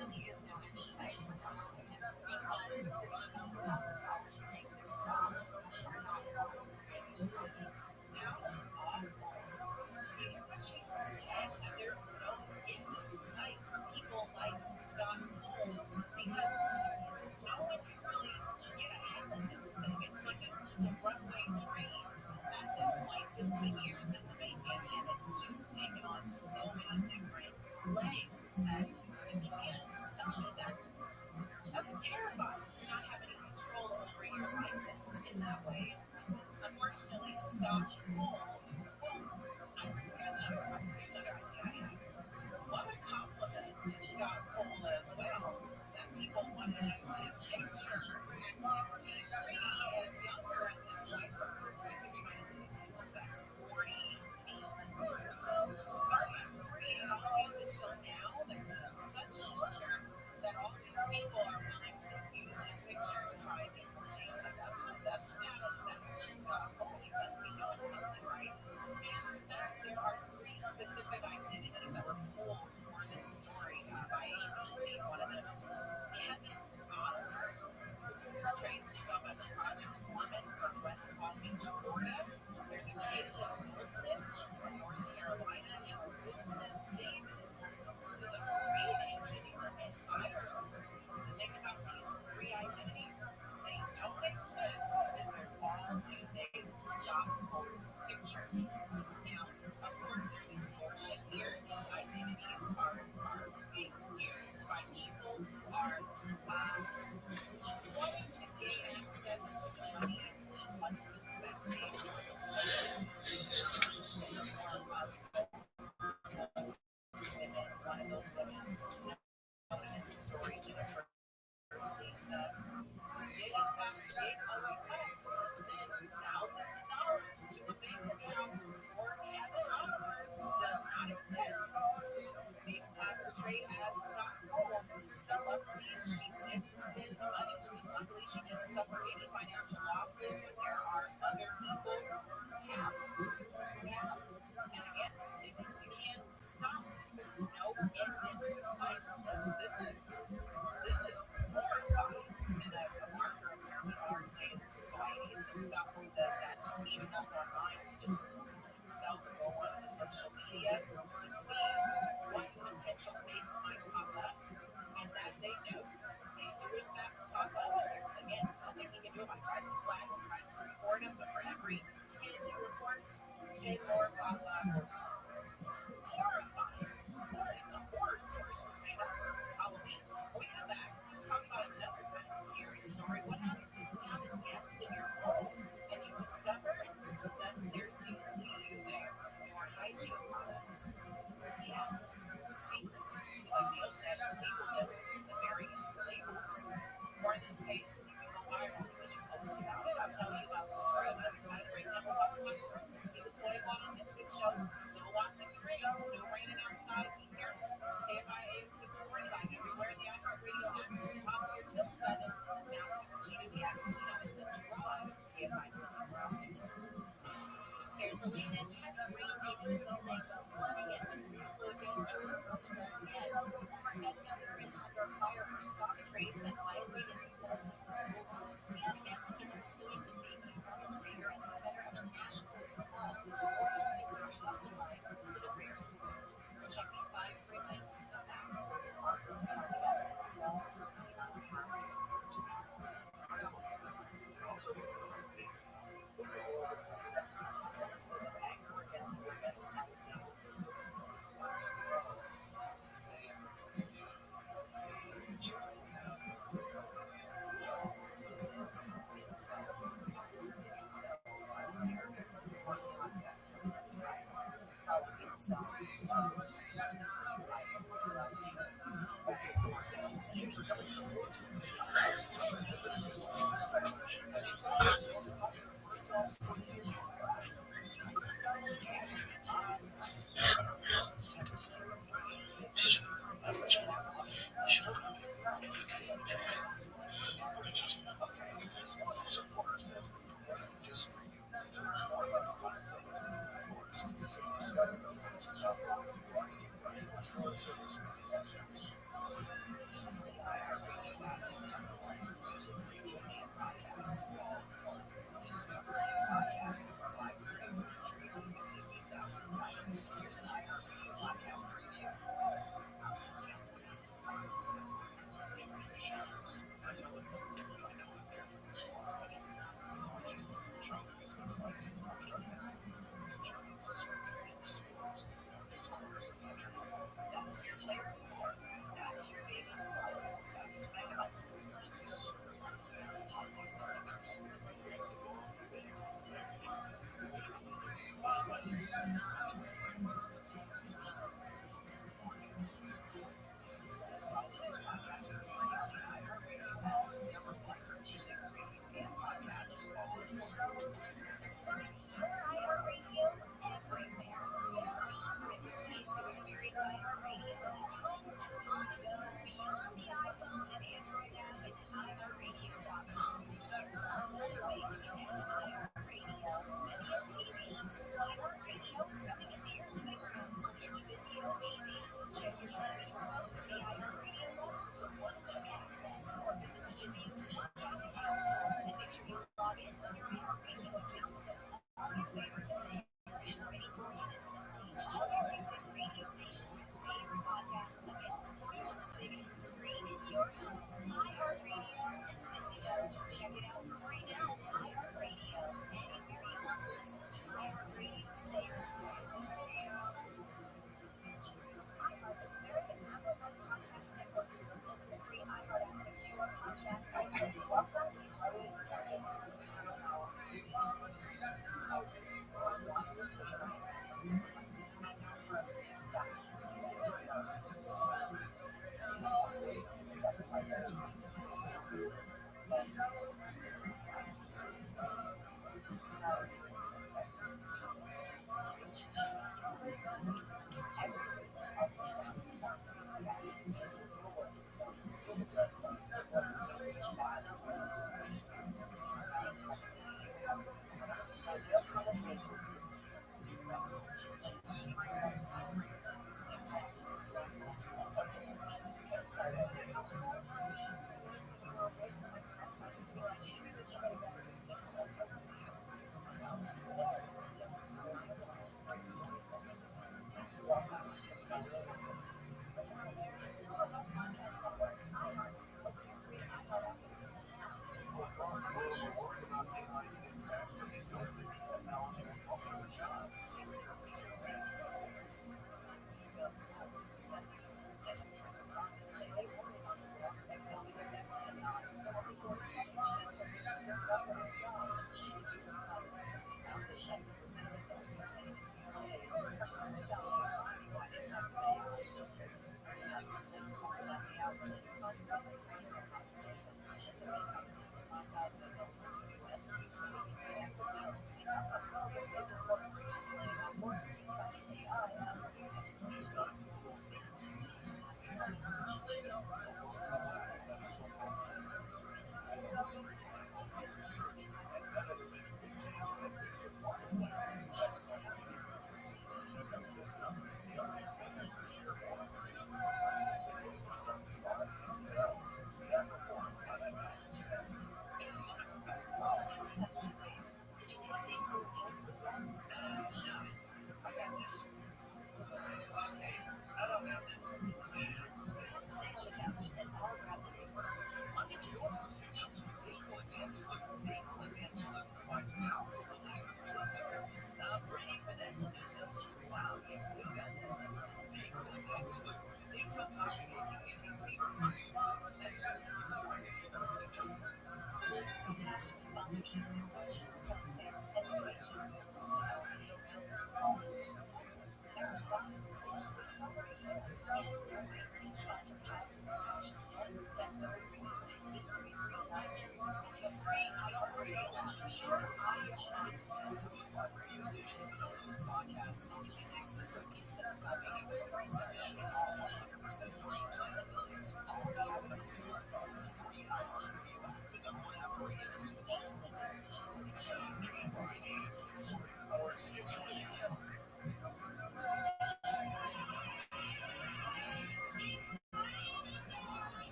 really is no insight for someone like him because the people who have the power to make this stop are not going to make it stop. How awful. Do you hear what she said? That there's no end in sight for people like Scott Cole because no one can really get ahead of this thing. It's like it's a runaway train at this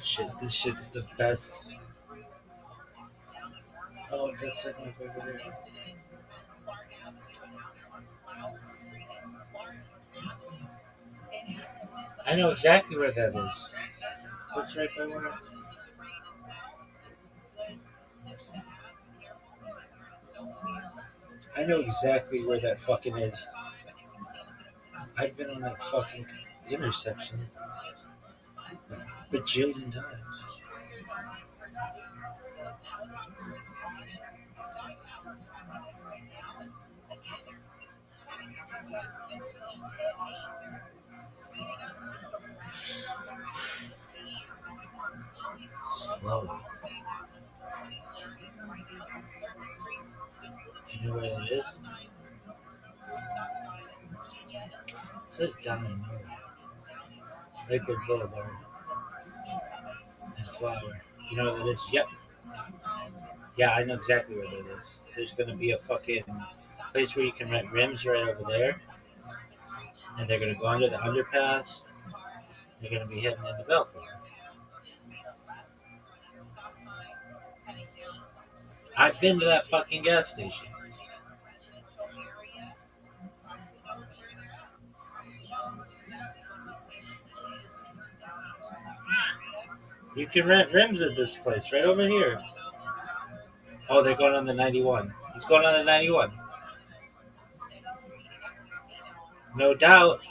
Shit, this shit's the best. Oh, that's like my favorite area. I know exactly where that is. That's right by where. I know exactly where that fucking is. I've been on that fucking intersection a bajillion times. Slow. You know where it is? It says down in North. Lakewood Boulevard and Flower. You know where that is? Yep. Yeah, I know exactly where that is. There's gonna be a fucking place where you can rent rims right over there, and they're gonna go under the underpass. They're gonna be heading into Belfort. I've been to that fucking gas station. You can rent rims at this place right over here. Oh, they're going on the 91. He's going on the 91. No doubt.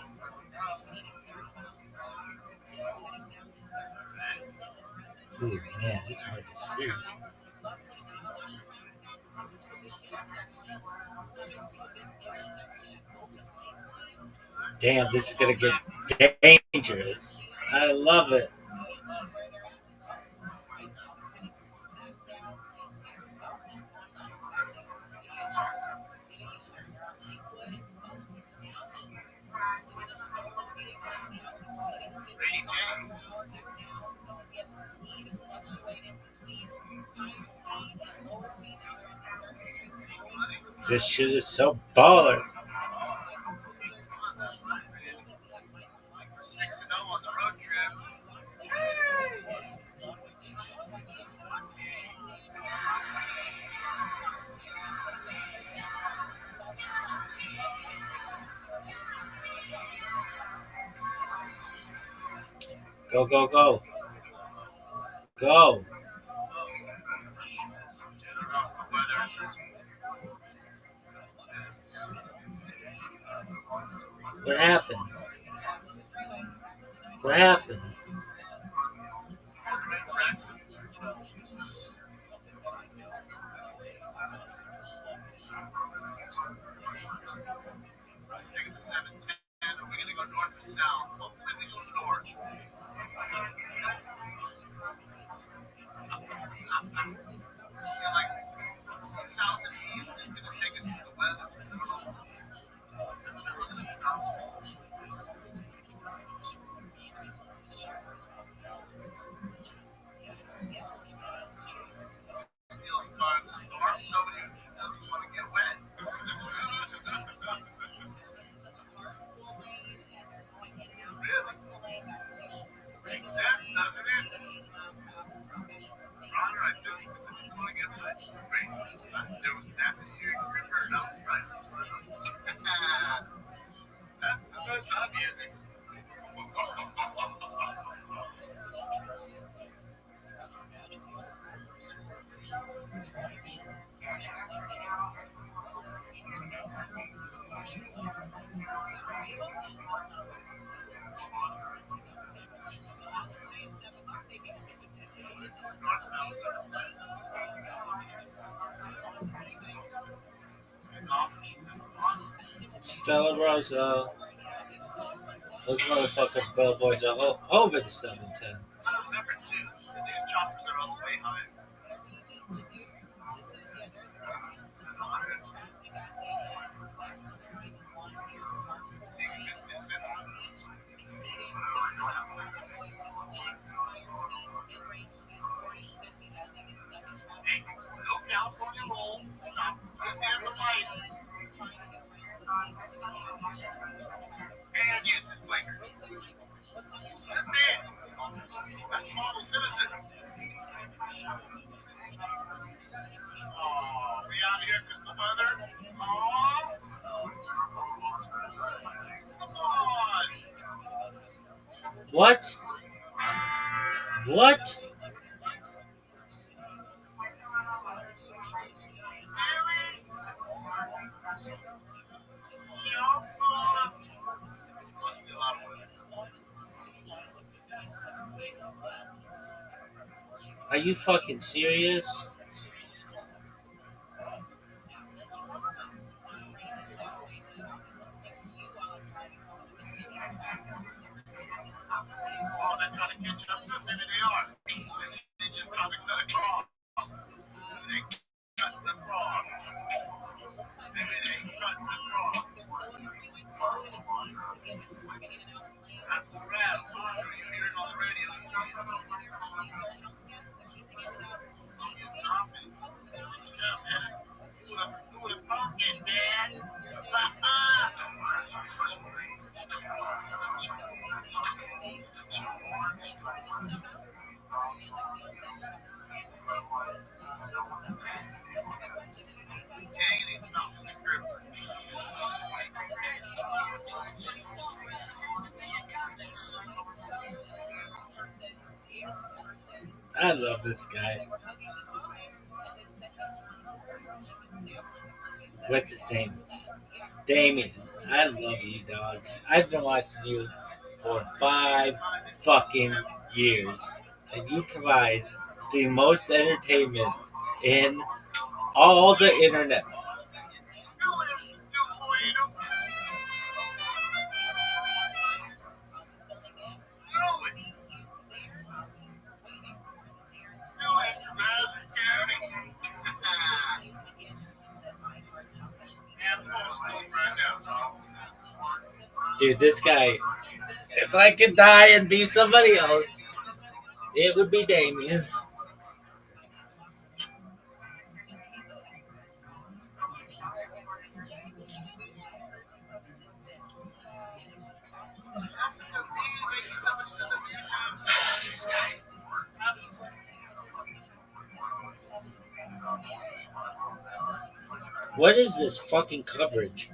Ooh, man, it's hard to see. Damn, this is gonna get dangerous. I love it. This shit is so baller. 6-0 on the road trip. Go, go, go. Go. What happened? What happened? Taking the 710, we're gonna go north to south. Hopefully we go north. Like south and east is gonna take us to the weather. Steals part of the storm, so he doesn't want to get wet. Really? Makes sense, doesn't it? Ron, I just want to get wet. Great. There was that steering river, no, right? That's the best I'm using. Stella Rosa. Those motherfucking billboards are over the 710. I remember too. The news choppers are all the way high. Hey, no California roll. Stop. Get the light. And use this place. Just it. That's model citizens. Oh, we out here because the weather. Oh, come on. What? What? Really? Yeah, must be a lot of weather. Are you fucking serious? Oh, they're trying to catch up. Maybe they are. Maybe they just trying to cut across. They cut the frog. Maybe they cut the frog. That's the rat. You hear it on the radio. You stopping. Yeah, man. Who would have thought it, man? Dang, he's not in the crib. I love this guy. What's his name? Damien. I love you, dog. I've been watching you for 5 fucking years. And you provide the most entertainment in all the internet. Dude, this guy, if I could die and be somebody else, it would be Damien. What is this fucking coverage?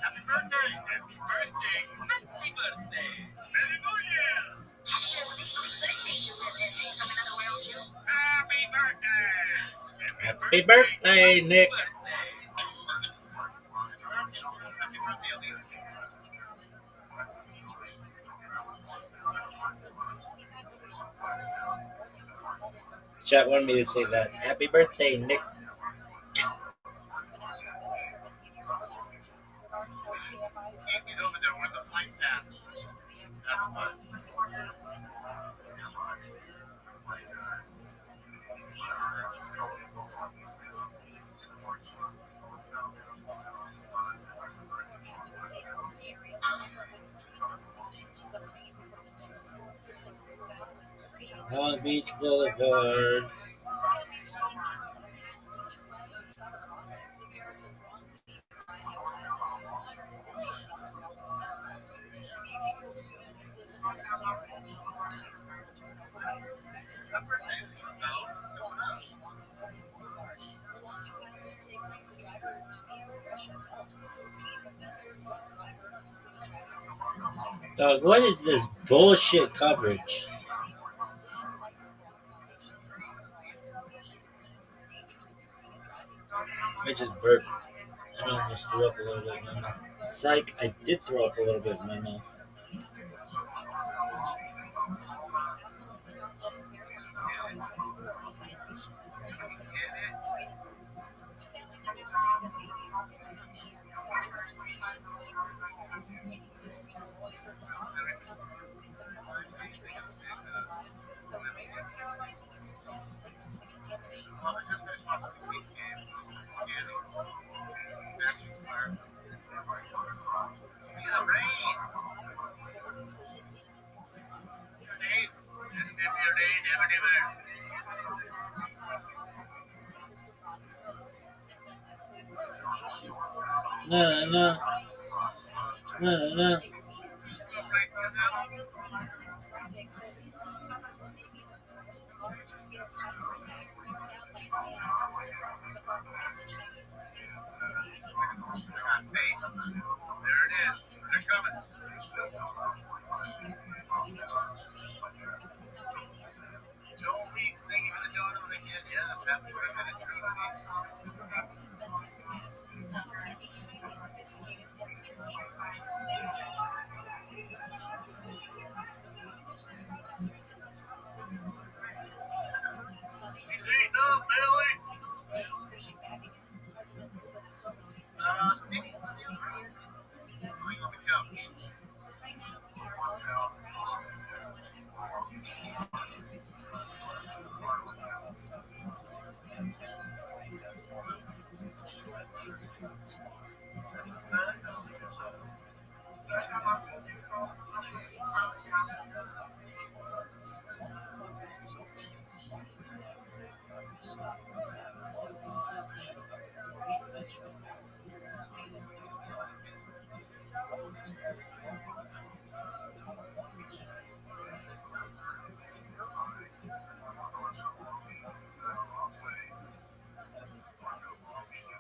Happy birthday! Happy birthday! Happy birthday! Very good, yes! Happy birthday! Happy birthday, Nick. Chat wanted me to say that. Happy birthday, Nick. Over there with the flight path. That's fun. Long Beach Boulevard. Dog, what is this bullshit coverage? I just burped. I almost threw up a little bit in my mouth. Psych, I did throw up a little bit in my mouth. No, no, no, no.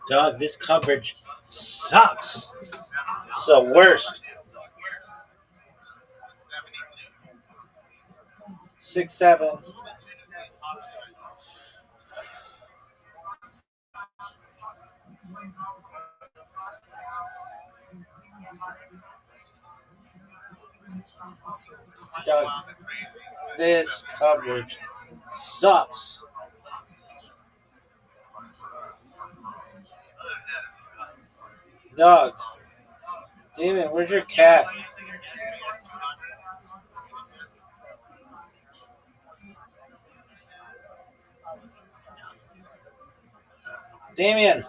Dog, this coverage sucks. It's the worst. 6-7. Dog, this coverage sucks. Dog, Damon, where's your cat? Damien!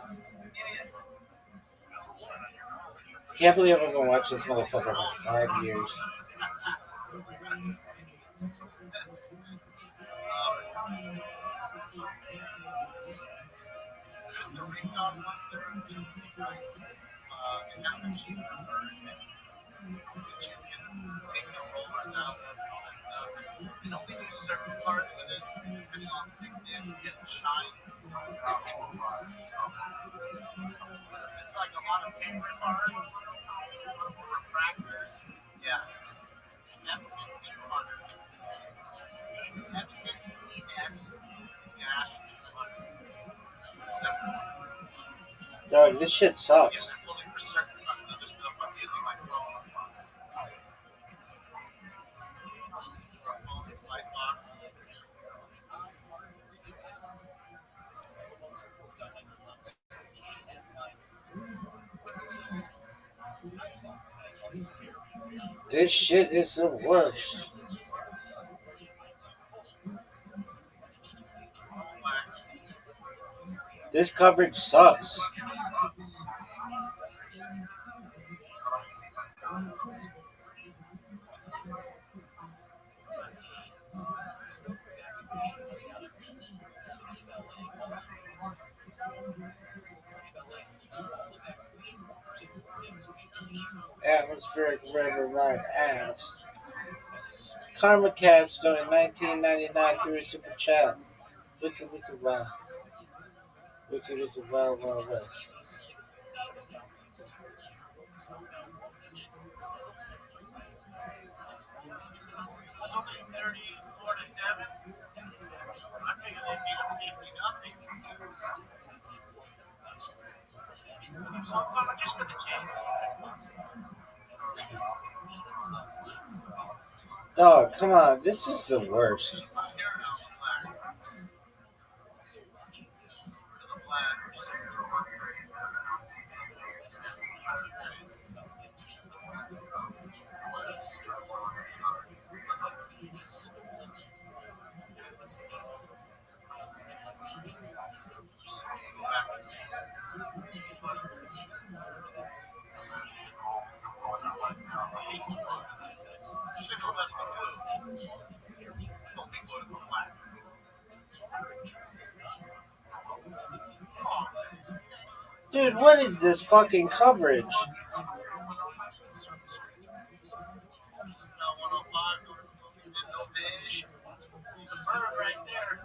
Can't believe I'm gonna watch this motherfucker for 5 years. Dog, this shit sucks. This shit is the worst. This coverage sucks. Atmospheric river my ass. Karma Cats donated $19.99 through a super chat. Wicca wicca wow. Wicca wicca wow wow west. Dog, come on, this is the worst. Dude, what is this fucking coverage? Right there.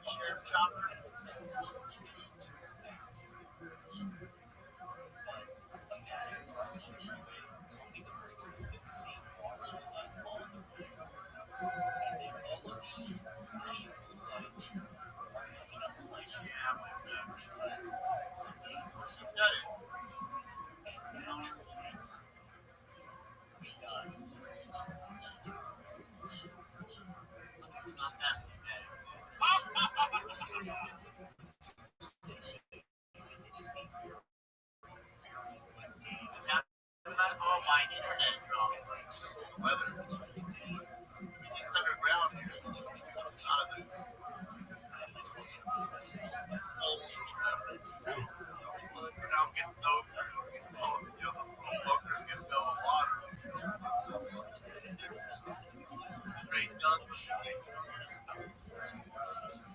Sheriff Chopper. All my internet drops. Weather. It's underground here. A lot of it's old. Now get soaked. Oh, you know, the fuckers get filled with water. Straight dust.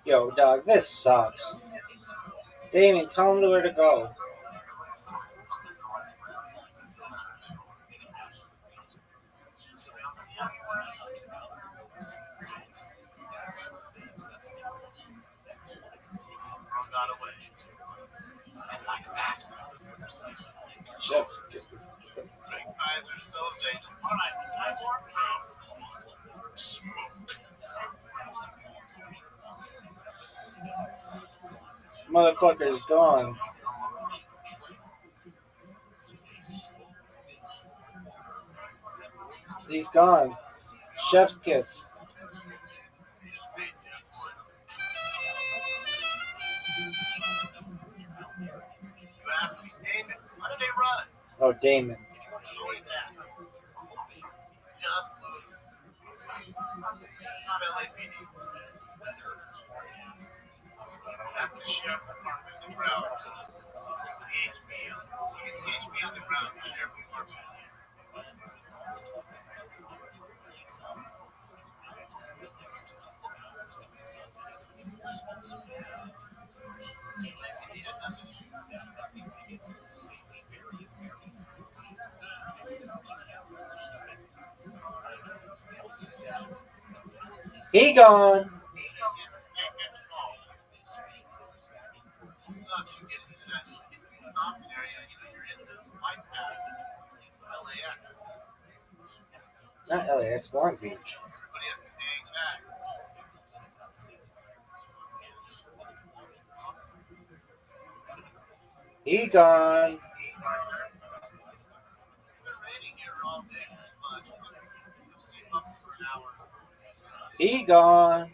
Yo, dog, this sucks. Damien, tell him where to go. Motherfucker's gone. He's gone. Chef's kiss. Oh, Damon. He gone. Not LAX, Long Beach. He gone. He gone.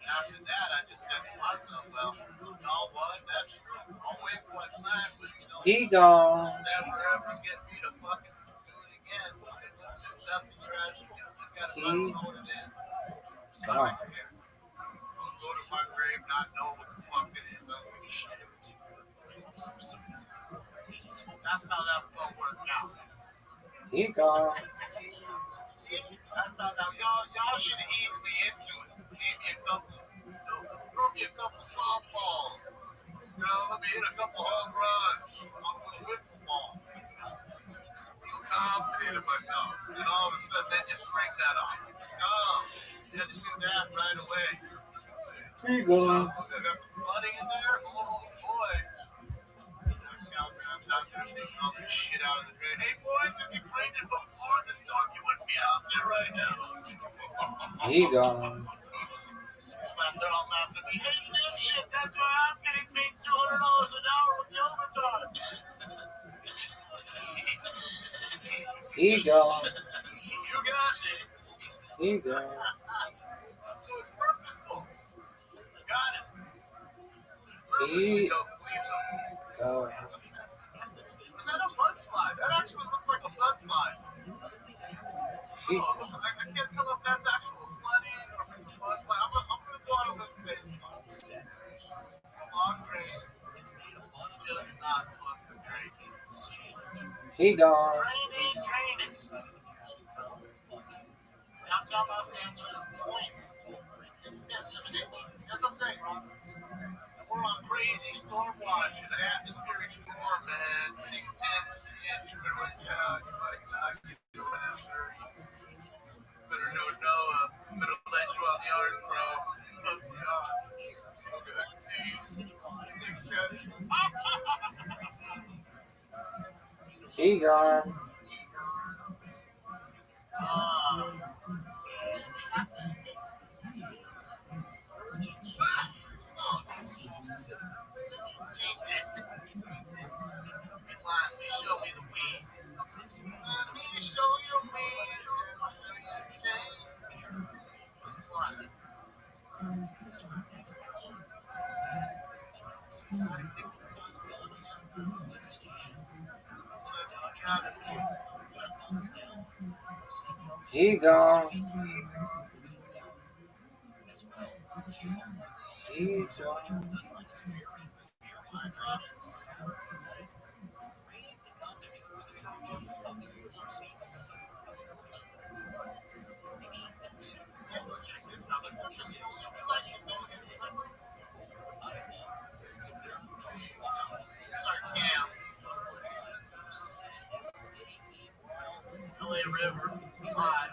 After that, I just said to myself, well, you know what? I'll wait for my time, but He gone. never ever get me to fucking do it again. Nothing trash. You gotta know what it is. Gone. Go to my grave, not know what the fuck it is. That's how that's gonna work out. He gone. That's how y'all should have eased me into it. Gave me a couple, throw me a couple softballs. You know, let me hit a couple home runs. I'm with the ball. I'm confident in myself. And all of a sudden, then just break that off. No, you had to do that right away. He gone. Got some money in there? Oh, boy. I'm not going to take all this shit out of the drain. Hey, boys, if you played it before this dog, you wouldn't be out there right now. He gone. Slapped it all laughing at me. Hey, shit, that's why I'm getting paid $200 an hour with the overtime. Ego. You got me. Ego. So it's purposeful. Got it. Purposely Ego. don't believe something. Was that a mudslide? That actually looks like a mudslide. Ego. I can't tell if that's actual flooding or if it's a mudslide. I'm going to go out of this space. Log drain. Just not on the drain. Ego. Draining. Downtown Los Angeles, point. That's okay, Ron. We're on crazy storm watch, an atmospheric storm, man. 6 tenths of an inch. You better watch out. You might not get to it after. Better know Noah. Better let you on the arc, bro. Must be on. Okay, please. 6 cents. Ego. Let me show me the weed. Let me show you weed. Ego. Ego. LA River, high.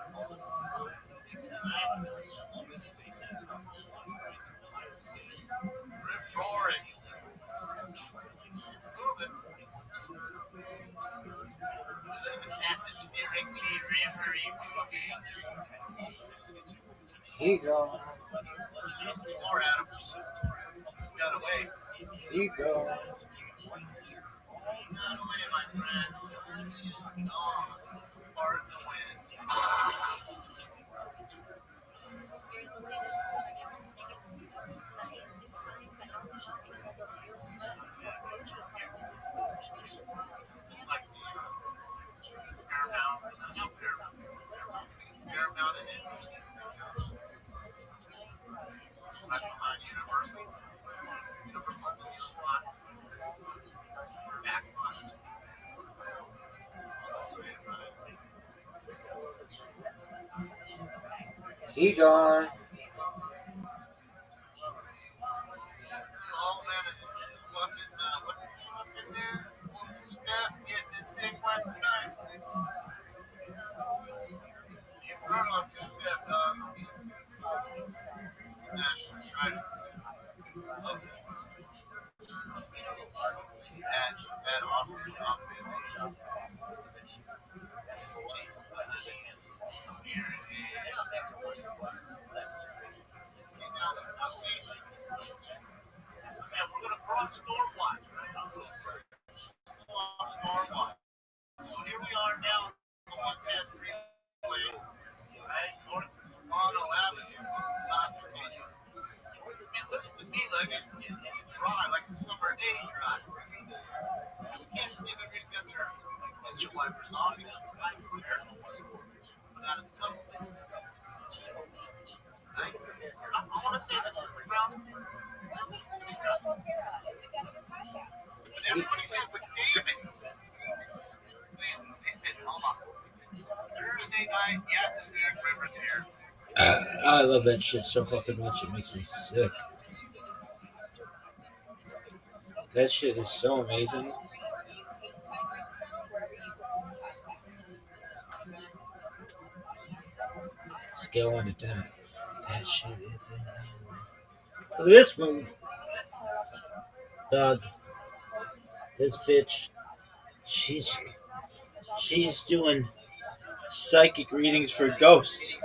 Rip roaring. Moving. There's an atmospheric river moving. Ego. More atoms. We got away. Ego. Got away, my friend. Oh, pardon the wind. Here's the latest economic news tonight. New signs the housing market is under real stress as foreclosure filings surge nationwide. Like the Paramount and up there. Paramount and right behind Universal. Universal is a lot. Back on. Ego. All that fucking, what up in there? 1-2-step, getting this thing one night. You run on 2-step, dog. National Treasure. Love it. That awesome job, man. Now see, yeah, we're gonna cross storm watch, right? Storm watch. So here we are now on the 110 freeway, right? North Toronto Avenue, not Virginia. It looks to me like it's dry, like a summer day dry. We can't see the big together and your wipers on because we're not prepared. But out of the tunnel. Right? I want to say that the ground. But everybody said with David. They said, hold on. Thursday night, the atmospheric river's here. I love that shit so fucking much. It makes me sick. That shit is so amazing. Scale 1 to 10. That shit is amazing. Look at this move. Dog. This bitch. She's doing psychic readings for ghosts.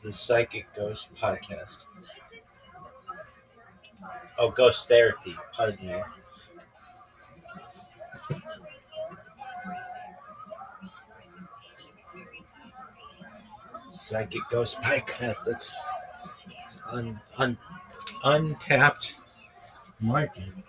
The Psychic Ghost Podcast. Oh, Ghost Therapy. Pardon me. like it goes podcast. That's untapped market.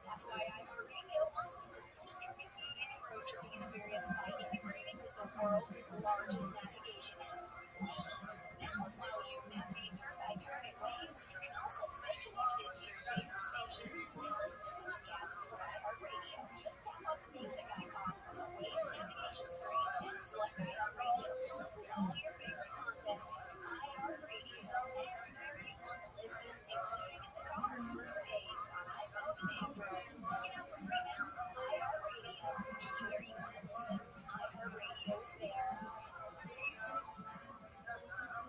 That's why iHeartRadio wants to complete your commuting and road trip experience by integrating with the world's largest navigation app, Waze. Now, while you navigate turn by turn in Waze, you can also stay connected to your favorite stations, playlists, and podcasts from iHeartRadio. Just tap on the music icon from the Waze navigation screen and select iHeartRadio to listen to all your favorite content. iHeartRadio, everywhere you want to listen, including in the car through Waze on iPhone and Android. Check it out for free now. iHeartRadio, anywhere you want to listen. iHeartRadio is there.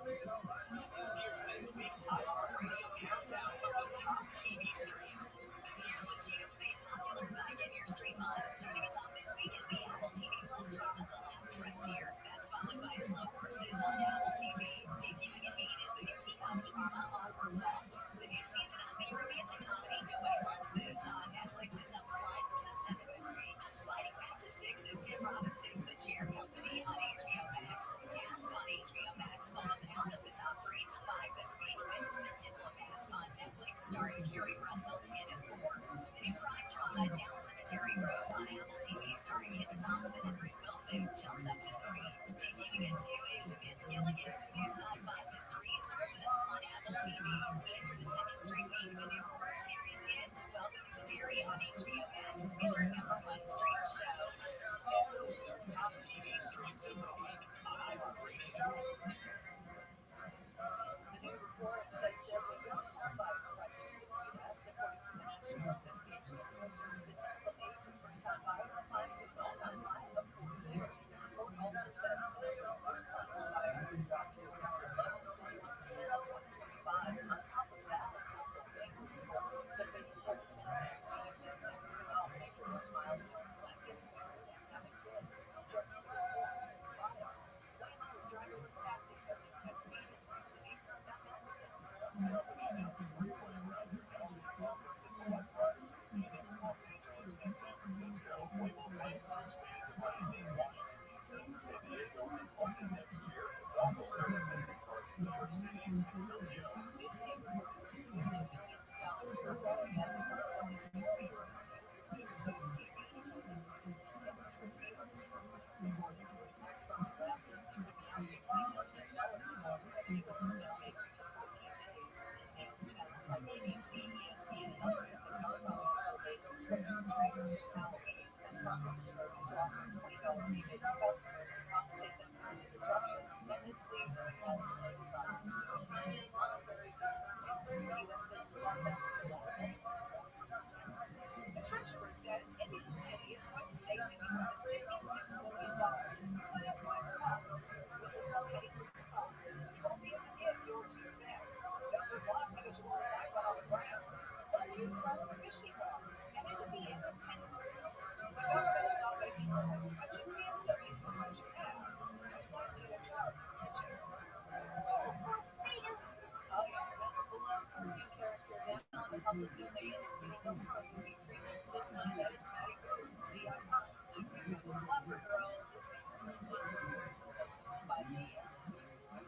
Here's this week's iHeartRadio countdown of the top TV streams. Here's what you've made popular by Get Your Stream On. Starting us off this week is the Apple TV Plus drama The Last Frontier. That's followed by Slow Horses on Apple TV. Debuting at 8 is the new Peacock drama On Her Fault. The new season of the romantic comedy Nobody Wants This on Netflix is up 5 to 7 this week. Sliding back to 6 is Tim Robinson's The Cheer Company on HBO Max. Task on HBO Max falls out of the top 3 to 5 this week, with The Diplomat on Netflix starring Kerry Russell in at 4. The new crime drama Down Cemetery Road on Apple TV starring Emma Thompson and Ruth Wilson jumps up to 3. Debuting at 2 is Vince Gilligan's new sci-fi mystery Purpose on Apple TV. And for the second straight week, the new horror series It, Welcome to Derry on HBO Max is your #1 stream show. All those are top TV streams of the week on iHeartRadio. The new report says there will be a home crisis in the U.S. According to the National Association of Realtors, the typical age of first-time buyers climbs to an all-time high of 40 years. The report also says the number of first-time home buyers has dropped to a record low of 21% in 2025. On top of that, the Capital Bank report says 84% of Gen Z says they will put off major work milestones like getting married and having kids just to afford a new product. Waymo's driverless taxis are being speed in three cities of Manhattan, Phoenix, employment to select drivers in Phoenix, Los Angeles, and San Francisco. Waymo plans to expand to Miami, Washington, D.C., San Diego, and London next year. It's also started testing cars in New York City and Tokyo. Disney reportedly losing millions of dollars per quarter as its upcoming movie release. YouTube TV continues to attempt to reopen its according to reports from the web. Disney would be out $16 million in lost revenue if the stalemate reaches 14 days. Disney-owned channels like ABC, ESPN, and others have been notified of full-day subscription streamers since Halloween. That's prompted the service to offer a $20 rebate to customers to compensate them for the disruption. And this week, we had to say goodbye to a tiny monetary the U.S. film process less than the treasurer says Indian Kennedy is going to stay in the U.S. $56 million. But at what cost? Will it pay for your costs? You won't be able to get your 2 cents. Well, good luck because you won't find one on the ground. What do you call a fishing rod? And is it the independent groups? The government is not making more, but you can still use the much you have. Most likely to charge attention. Oh yeah, the beloved cartoon character now in the public domain is getting the horror movie treatment. This time as Maddie Bird, the iconic blue slumber girl, is being by the I'm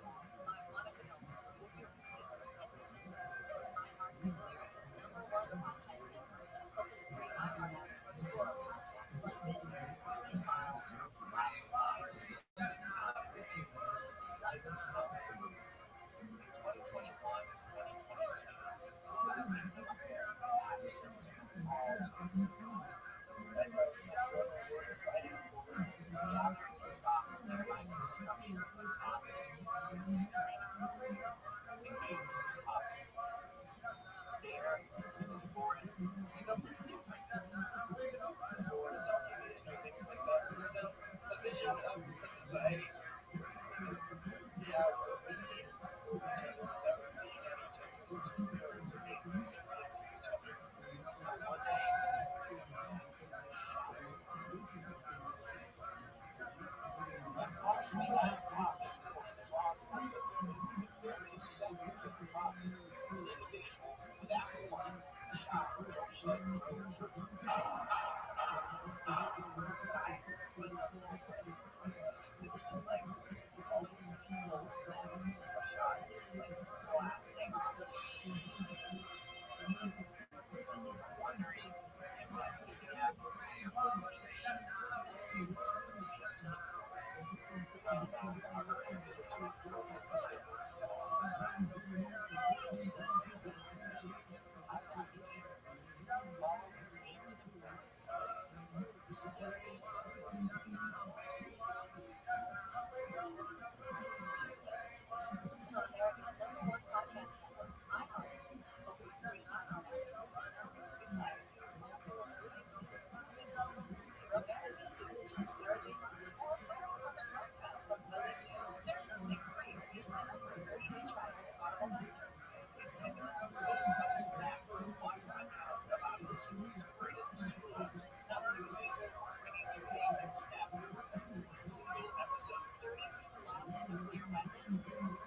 Monica Nelson. If you're considering a business episode of iHeart is Larry's #1 podcast network. Open the free iHeart app and explore podcasts like this. Meanwhile, last spires lies the sun. 2021 and 2022 has been prepared to happen this year. I felt the struggle worth fighting for. Gathered to stop nearby construction, acid, streams, became cups. There, in the forest, we built a different the forest occupies things like that represent a vision of a society. Yeah, Listen on America's #1 podcast network, iHeart. Open your free iHeart app and listen now. Besides, follow moving to documentaries. Rabbi is listening to Sarah J. Fox. From Monday to start listening free when you sign up for a 30-day trial at Audible.com. It's Toast Snafu, my podcast about history's greatest schools. Now, the new season, bringing you a new snafu every single episode. 32 lost nuclear weapons.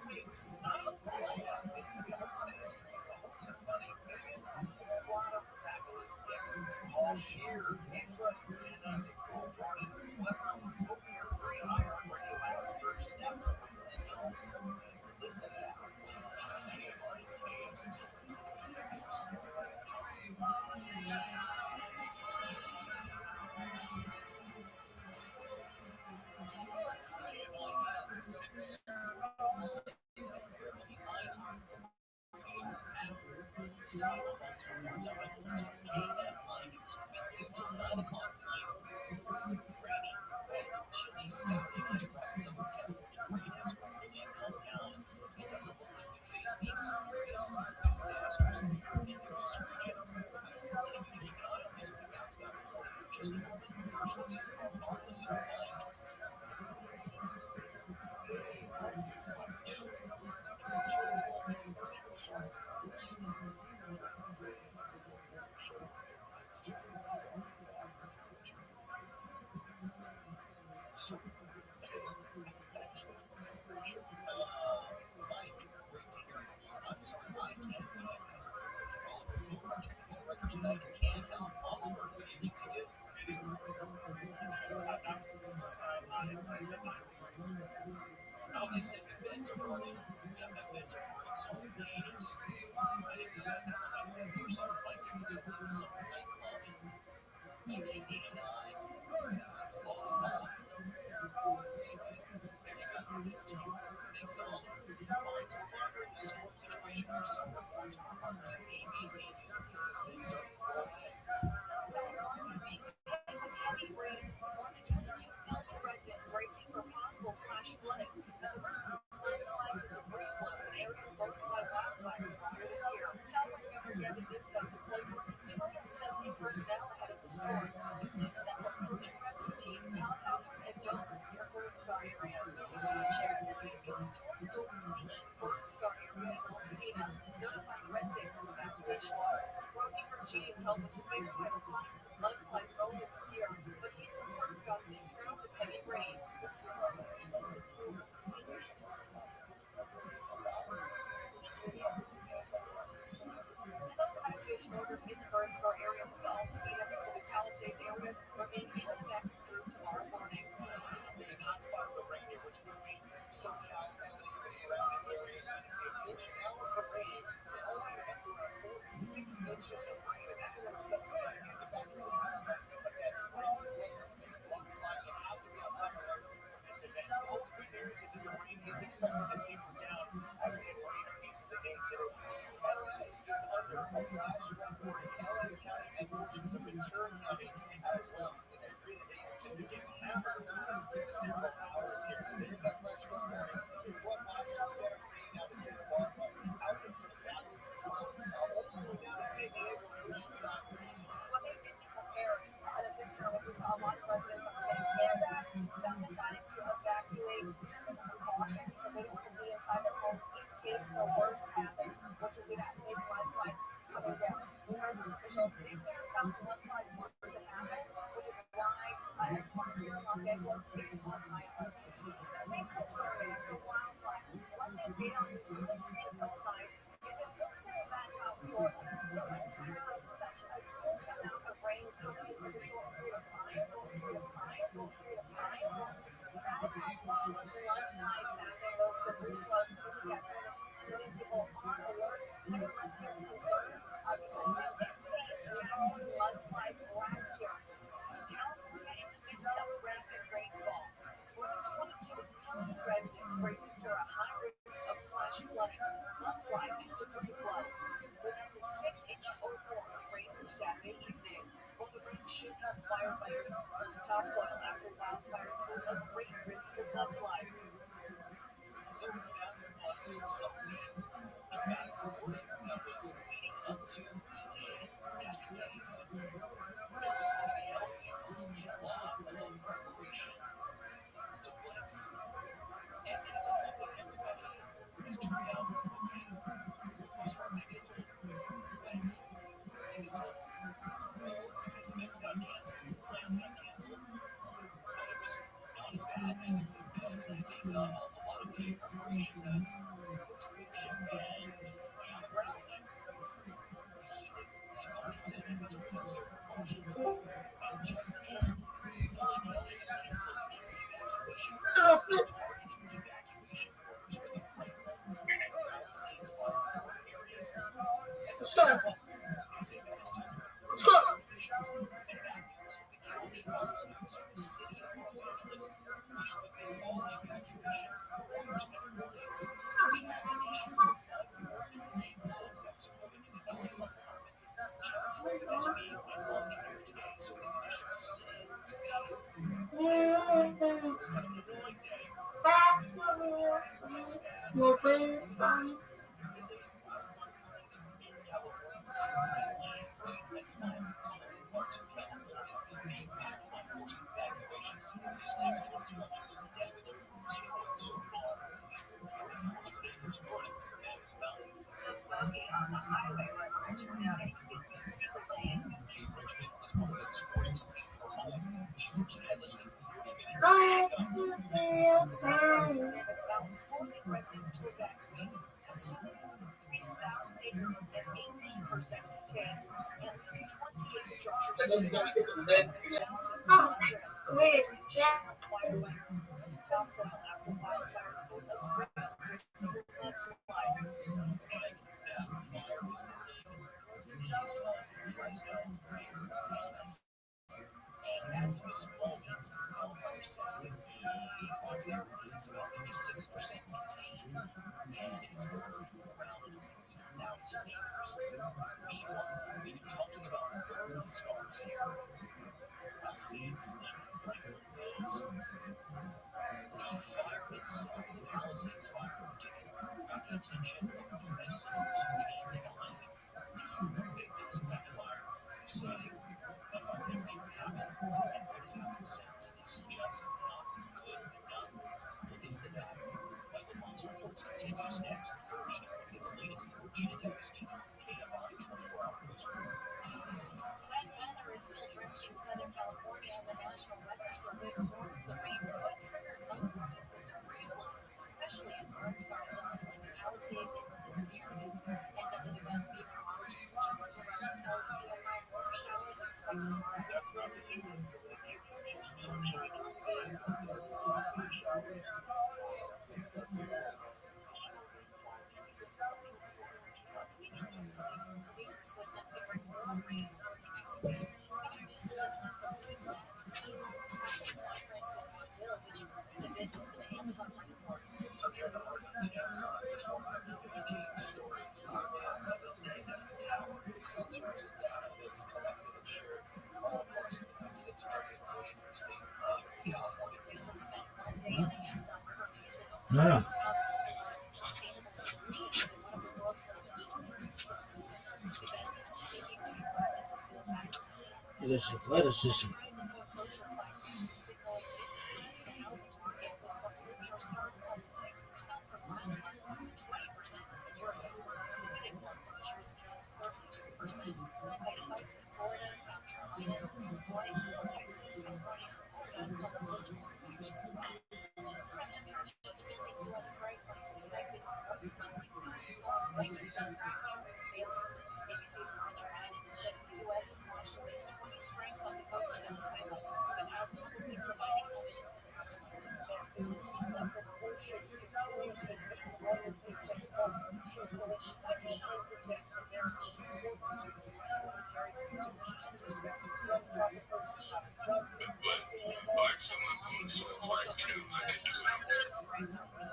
Nukes. It's going to be a lot of history, a whole lot of funny, and a whole lot of fabulous guests. All shared and running in Nicole Jordan. Open your free iHeartRadio app, search Snafu and Films, and listen now. Chilly Saturday night across Southern California. Rain has really come down. It doesn't look like we face a serious disasters in this region. We'll continue to keep an eye on this. We'll be back to that report in just a moment. First, let's hear from our listener line. Mike, great to hear from you. I'm sorry I can't get in. Oliver, you are checking the record tonight. Can't help. Oliver, good evening to you. They said you've been to Berlin. I've been to Berlin so many days. I didn't know that first summer Mike did the summer nightclub in 1989. Lost Law. Anyway, there you go. Thanks to you. Thanks a lot. All right, so we're in the storm situation. Some reports from partners at ABC News as these things are rolling. Heavy rains, 1 to 2 million residents bracing for possible flash flooding. Now, the risk of landslides and debris flows in areas burned by wildfires earlier this year. California Governor Gavin Newsom deployed more than 270 personnel ahead of the storm, including several search and rescue teams, helicopters, and dozers near burn-scarred areas. Sheriff's deputies going door-to-door in the burn-scarred area in Altadena, notifying residents of evacuation orders. Rodney Virginia's help was spared by the fires and mudslides earlier this year, but he's concerned about this round of heavy rains. And those evacuation orders in the burn-scarred areas of the Altadena Pacific Palisades areas remain in effect through tomorrow morning. The hotspot of the rain here, which will be SoCal, LA, and the surrounding areas, we can see an inch now of rain, all the way up to around 4 to 6 inches of rain. And that includes up to the factory, the box spikes, things like that. The bridge closed, landslides, you have to be on high alert for this event. All the good news is that the rain is expected to taper down as we get later into the day today. LA is under a flash flood warning. LA County and portions of Ventura County as well. They just been getting hammered in the last several hours here. So there's that flash flood warning. Your flood watch from Santa Maria down to Santa Barbara, out into the valleys as well, all the way down to San Diego and Oceanside. What they did to prepare ahead of this service, we saw a lot of residents getting sandbags. Some decided to evacuate just as a precaution because they didn't want to be inside their homes in case the worst happened, which would be that big mudslide coming down. We heard from officials they can't stop the mudslide once it happens, which is why everyone here in Los Angeles is on high alert. The big concern is the wildfires. What they did on these really steep hillsides is it loosens that topsoil. So when you have such a huge amount of rain coming in such a short period of time, that is how we see these mudslides happening, those debris flows. So yes, more than 22 million people on alert. Many residents concerned because we did see massive mudslides last year. California in the midst of rapid rainfall. More than 22 million residents bracing for a high risk of flash flooding, mudslide, and debris flow. With up to 6 inches or more of rain through Saturday evening. While the rain should help firefighters city of Los Angeles, which lifted all evacuation orders and warnings, which added additional 1 more inhumane dogs that was according to the Chief Health Department. Just as we are on the air today, so the conditions seem to be it's kind of an annoying day. It's bad. Visiting in California, and fire clearing parts of California. A pathfinder force evacuations. This time, 20 structures are damaged or destroyed so far. At least 3,400 acres burning. That is mountain. So smoky on the highway where Richmond County, you can see the lanes. Richmond was one that was forced to leave her home. She said she had less than 30 minutes Forcing residents to evacuate, consuming more than 3,000 acres and 18% contained. At least 28 structures destroyed. No stops on after wildfires both on the ground and severe mudslides. that fire was burning east of Fresno. And as of this moment, wildfire says that the fire is about 56% contained and it's burned around 1,000 acres. Meanwhile, we've been talking about burn scars here. Palisades and Blackwood Hills. The fire itself, the Palisades fire in particular, got the attention of the U.S. Senators who came to find the victims of that fire, saying the fire never should have happened, and what has happened since is just not good enough. We'll get into that. Michael Monk's Reports continues next. First, let's get the latest from Gina D'Agostino, KFI 24-hour news report. Wet weather is still drenching Southern California, and the National Weather Service warns the rain could trigger mudslides and debris flows, especially in hard-scar zones like the Palisades and the areas. And WS meteorologist Jason Rabbi tells us that mild water showers are expected tomorrow. Weaker system could bring more rain early next week. If you visit us on the Greenland, migrants in Brazil, would you prefer to visit to the Amazon rainforest? So near the heart of the Amazon is one of 15-story high-tech tower. Sensors and data that's collected and shared all across the United States of America, including the state of California. Lisa spent one day in the Amazon River Basin Yeah. sustainable solutions in one of the world's most abundant ecosystems. He says he's thinking to be part of Brazil back in December. This is athleticism. Rising foreclosure filings signal a big squeeze in the housing market, with foreclosure starts up 6% from last month and 20% from a year ago. Completed foreclosures jumped 32%, led by spikes in Florida, South Carolina, Illinois, Texas, California, Oregon, and some postal inspection. President Trump is defending U.S. strikes on suspected drug smuggling crimes, indictments and crackdowns in failure. ABC's Martha Ryan says the U.S. has launched at least 20 strikes on the coast of Venezuela without publicly providing evidence of drug smuggling. As this heat of revolutions continues, the United States has shows more than 29% of Americans support using the U.S. military to keep suspected drug traffickers out of judgment.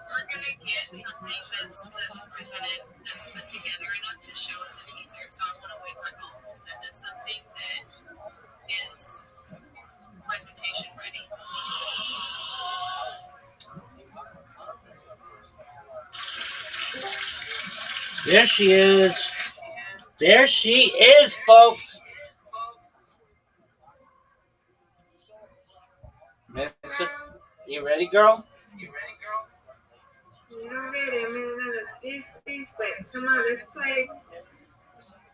We're gonna get something that's presented, that's put together enough to show as a teaser. So I want to wait for Colin to send us something that is presentation ready. There she is. There she is, folks. Mister, you ready, girl? Not ready. I'm in another business, but come on, let's play.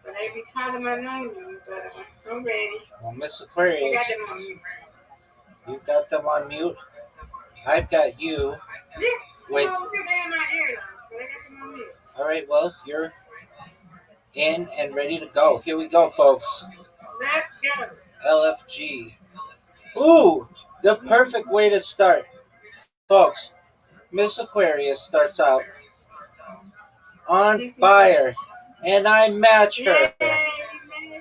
But they be calling my name, but I'm ready. Well, Miss I Aquarius, got them on mute. you got them on mute. I've got you. Yeah, Wait. no, they're in my ear now, but I got them on mute. All right, well, you're in and ready to go. Here we go, folks. Let's go. LFG. Ooh, the perfect way to start. Folks, Miss Aquarius starts out on fire, and I match her.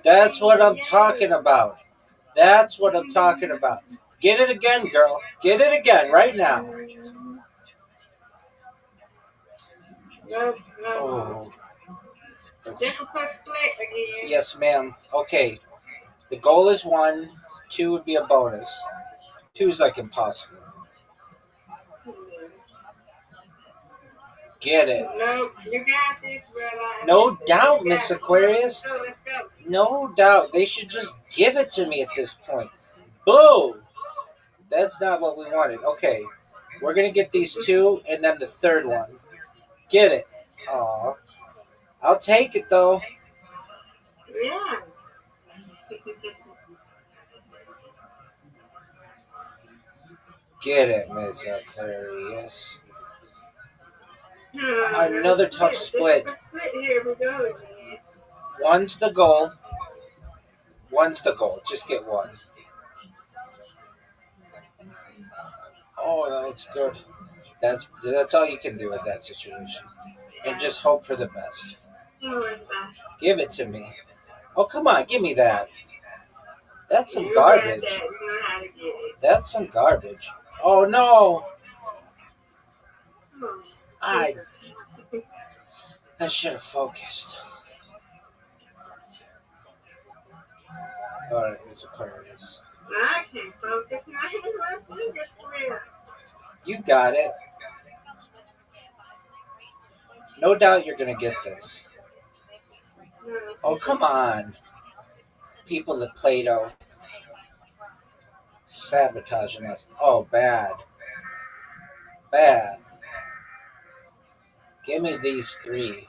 That's what I'm talking about. That's what I'm talking about. Get it again, girl. Get it again right now. No. Oh, Difficult split again. yes, ma'am. Okay. The goal is 1. 2 would be a bonus. 2 is like impossible. Get it. No, you got this, Rabbi. No doubt, Miss Aquarius. Let's go. No doubt. They should just give it to me at this point. Boom. That's not what we wanted. Okay. We're going to get these 2 and then the third one. Get it. Aw. I'll take it, though. Yeah. Get it, Miss Aquarius. Another tough split. Here we go again. 1's the goal. 1's the goal. Just get 1. Oh, that's good. That's all you can do in that situation. And just hope for the best. Give it to me. Oh, come on. Give me that. That's some garbage. That's some garbage. Oh, no. I should have focused. All right, it's Aquarius. I can't focus. I have my fingers clear. You got it. No doubt you're going to get this. Oh, come on. People at Play-Doh. Sabotaging us. Oh, bad. Bad. Give me these 3.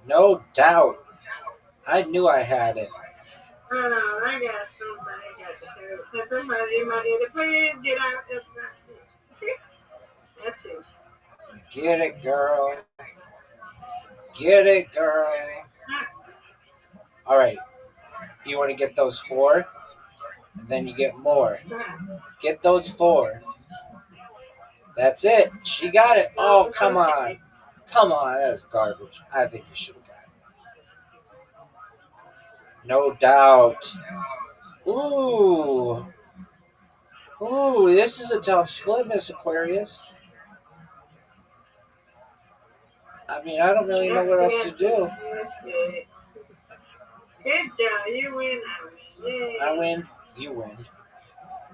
No doubt. I knew I had it. Hold on, I got somebody to please get out of my That's it. Get it, girl. Get it, girl. All right. You want to get those 4? And then you get more. Get those 4. That's it. She got it. Oh, come on. Come on. That was garbage. I think you should have got it. No doubt. Ooh. Ooh, this is a tough split, Miss Aquarius. I mean, I don't really know what else to do. Good job. You win. I win. You win.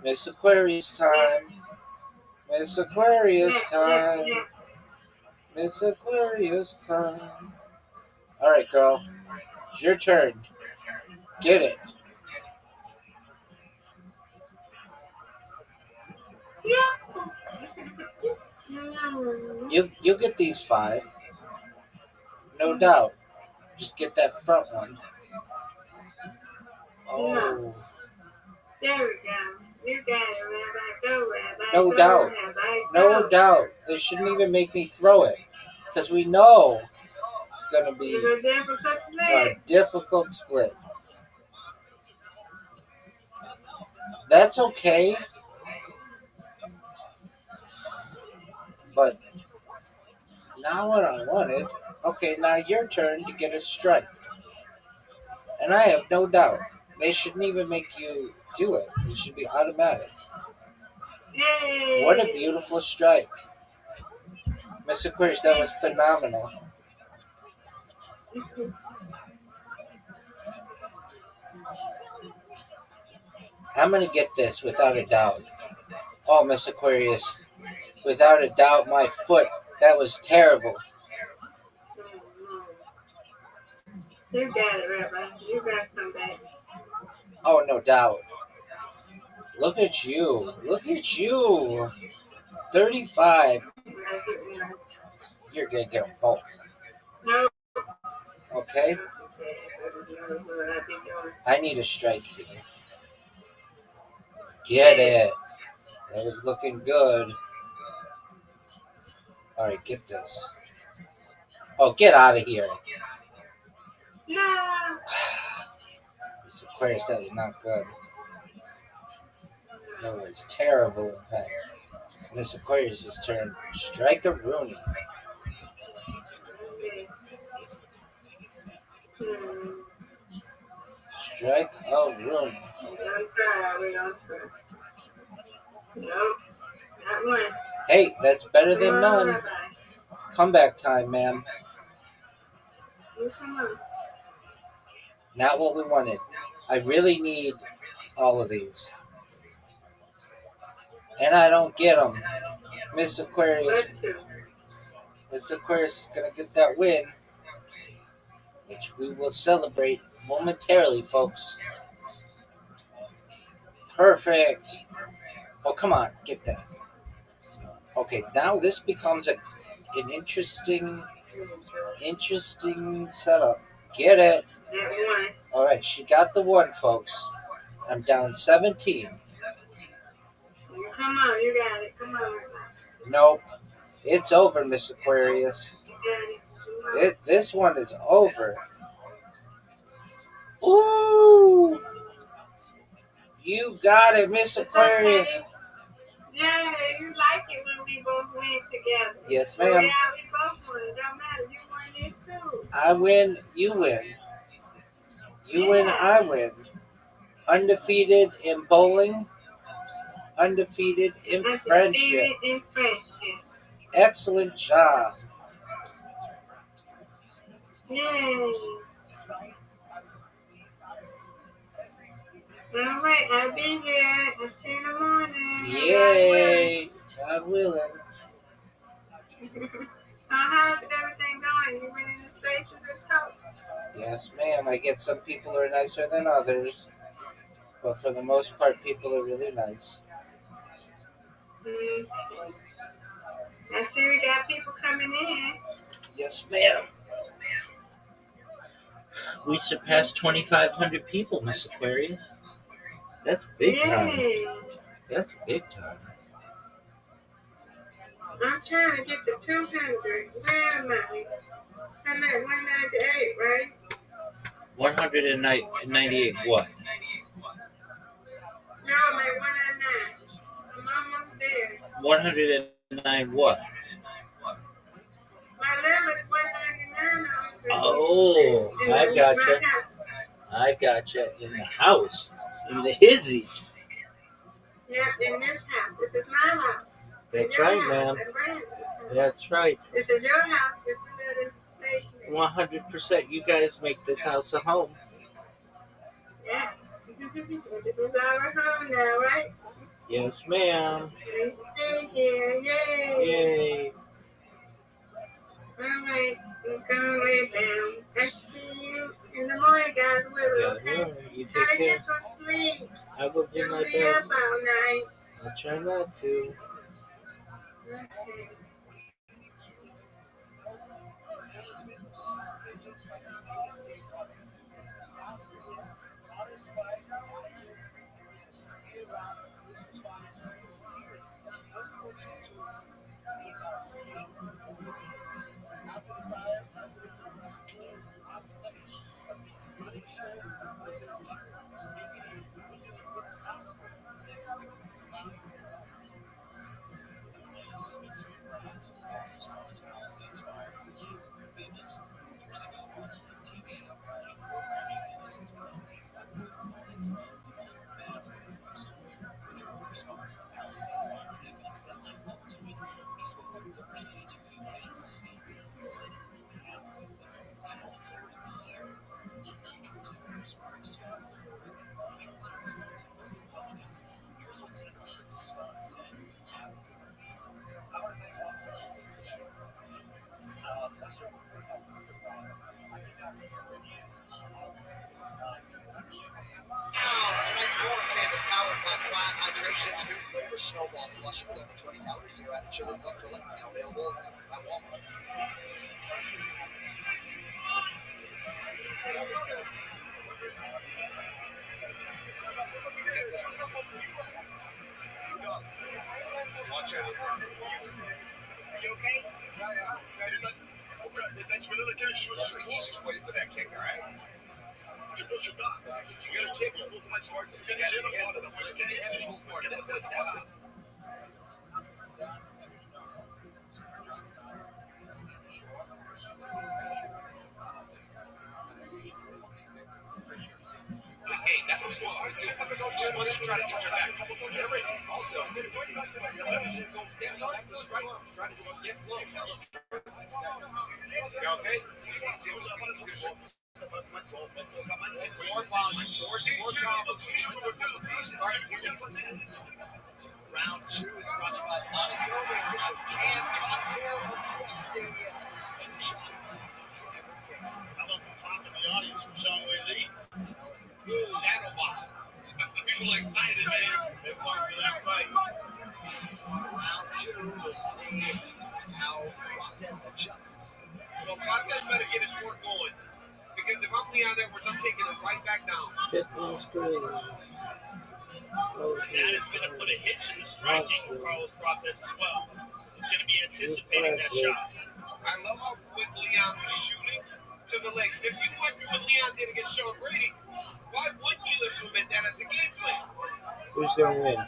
Miss Aquarius time. Miss Aquarius time. Miss Aquarius time. All right, girl. It's your turn. Get it. You get these 5. No doubt. Just get that front one. Oh. There we go. You got it, Rabbi. Go, Rabbi. No doubt. No doubt. They shouldn't even make me throw it. Because we know it's going to be a difficult split. That's okay. But not what I wanted. Okay, now your turn to get a strike. And I have no doubt. They shouldn't even make you do it. It should be automatic. Yay. What a beautiful strike. Miss Aquarius, that was phenomenal. I'm going to get this without a doubt. Oh, Miss Aquarius, without a doubt, my foot, that was terrible. You got it, Rabbi. You got to come back. Oh, no doubt. Look at you. Look at you. 35. You're going to get them both. No. Okay? I need a strike here. Get it. That was looking good. All right, get this. Oh, get out of here. No. This Aquarius, that is not good. No, it's terrible, in fact. Miss Aquarius' turn. Strike a Rooney. Strike a room. Don't try, we don't try. Nope, not one. Hey, that's better Come than on, none. Rabbi. Comeback time, ma'am. You come on. Not what we wanted. I really need all of these. And I don't get them. Miss Aquarius. But two. Miss Aquarius is going to get that win, which we will celebrate momentarily, folks. Perfect. Oh, come on. Get that. Okay, now this becomes an interesting setup. Get it. That one. All right, she got the one, folks. I'm down 17. Come on, you got it. Come on. Nope. It's over, Miss Aquarius. You got it. This one is over. Ooh! You got it, Miss Aquarius. Okay. Yeah, you like it when we both win together. Yes, But ma'am. yeah, we both win. It don't matter. You win this too. I win, you win. You win, I win. Undefeated in bowling. Undefeated in friendship. Undefeated in friendship. Excellent job. Yay. All right, I'll be there. I'll see you in the morning. Yay. God willing. How's everything going? You winning the spaces and talk? Yes, ma'am. I get some people who are nicer than others. But for the most part, people are really nice. I see we got people coming in. Yes, ma'am. We surpassed 2,500 people, Miss Aquarius. That's big time. That's big time. I'm trying to get to 200. Where am I? I'm at 198, right? 198 what? No, I'm at 199. I'm almost there. 109 what? My level is 199. Oh, I gotcha. I gotcha. In the house. In the hizzy. Yes, in this house. This is my house. That's right, ma'am. That's right. This is your house if you let us stay here. 100%. You guys make this house a home. Yeah. This is our home now, right? Yes, ma'am. We stay here. Yay. Yay. All right. We're going to lay down. I see you in the morning, guys. Okay? You Try take to care. get some sleep. I will do my You'll be best. up all night. I'll try not to. Okay. Snowball flush with only 20 calories, 0 added sugar, electrolyte, now available at Walmart. Watch out. You okay? Yeah. Thanks for another kick. He's just waiting for that kick, all right? You push your dog. You get a kick, you move much more. You get in the water, the way you get in, you move more. That's what happens. Everything also. Trying to do a get flow. You okay? More volume, more Round two is brought to you by Monaco. The official can cocktail of the shots. How about the top of the audience from Sean Lee? Shadow box. People are excited, man. They want for that fight. Round two, we'll see how Rothschild adjusts. Well, Rothschild better get his work going. Because if I'm Leon Edwards, I'm taking it right back down. That is going to put a hit to the striking of Carlos process as well. He's going to be anticipating that shot. I love how quick Leon was shooting to the legs. If you went through what Leon did against Sean Brady, why wouldn't you implement that as a game plan? Who's going to win?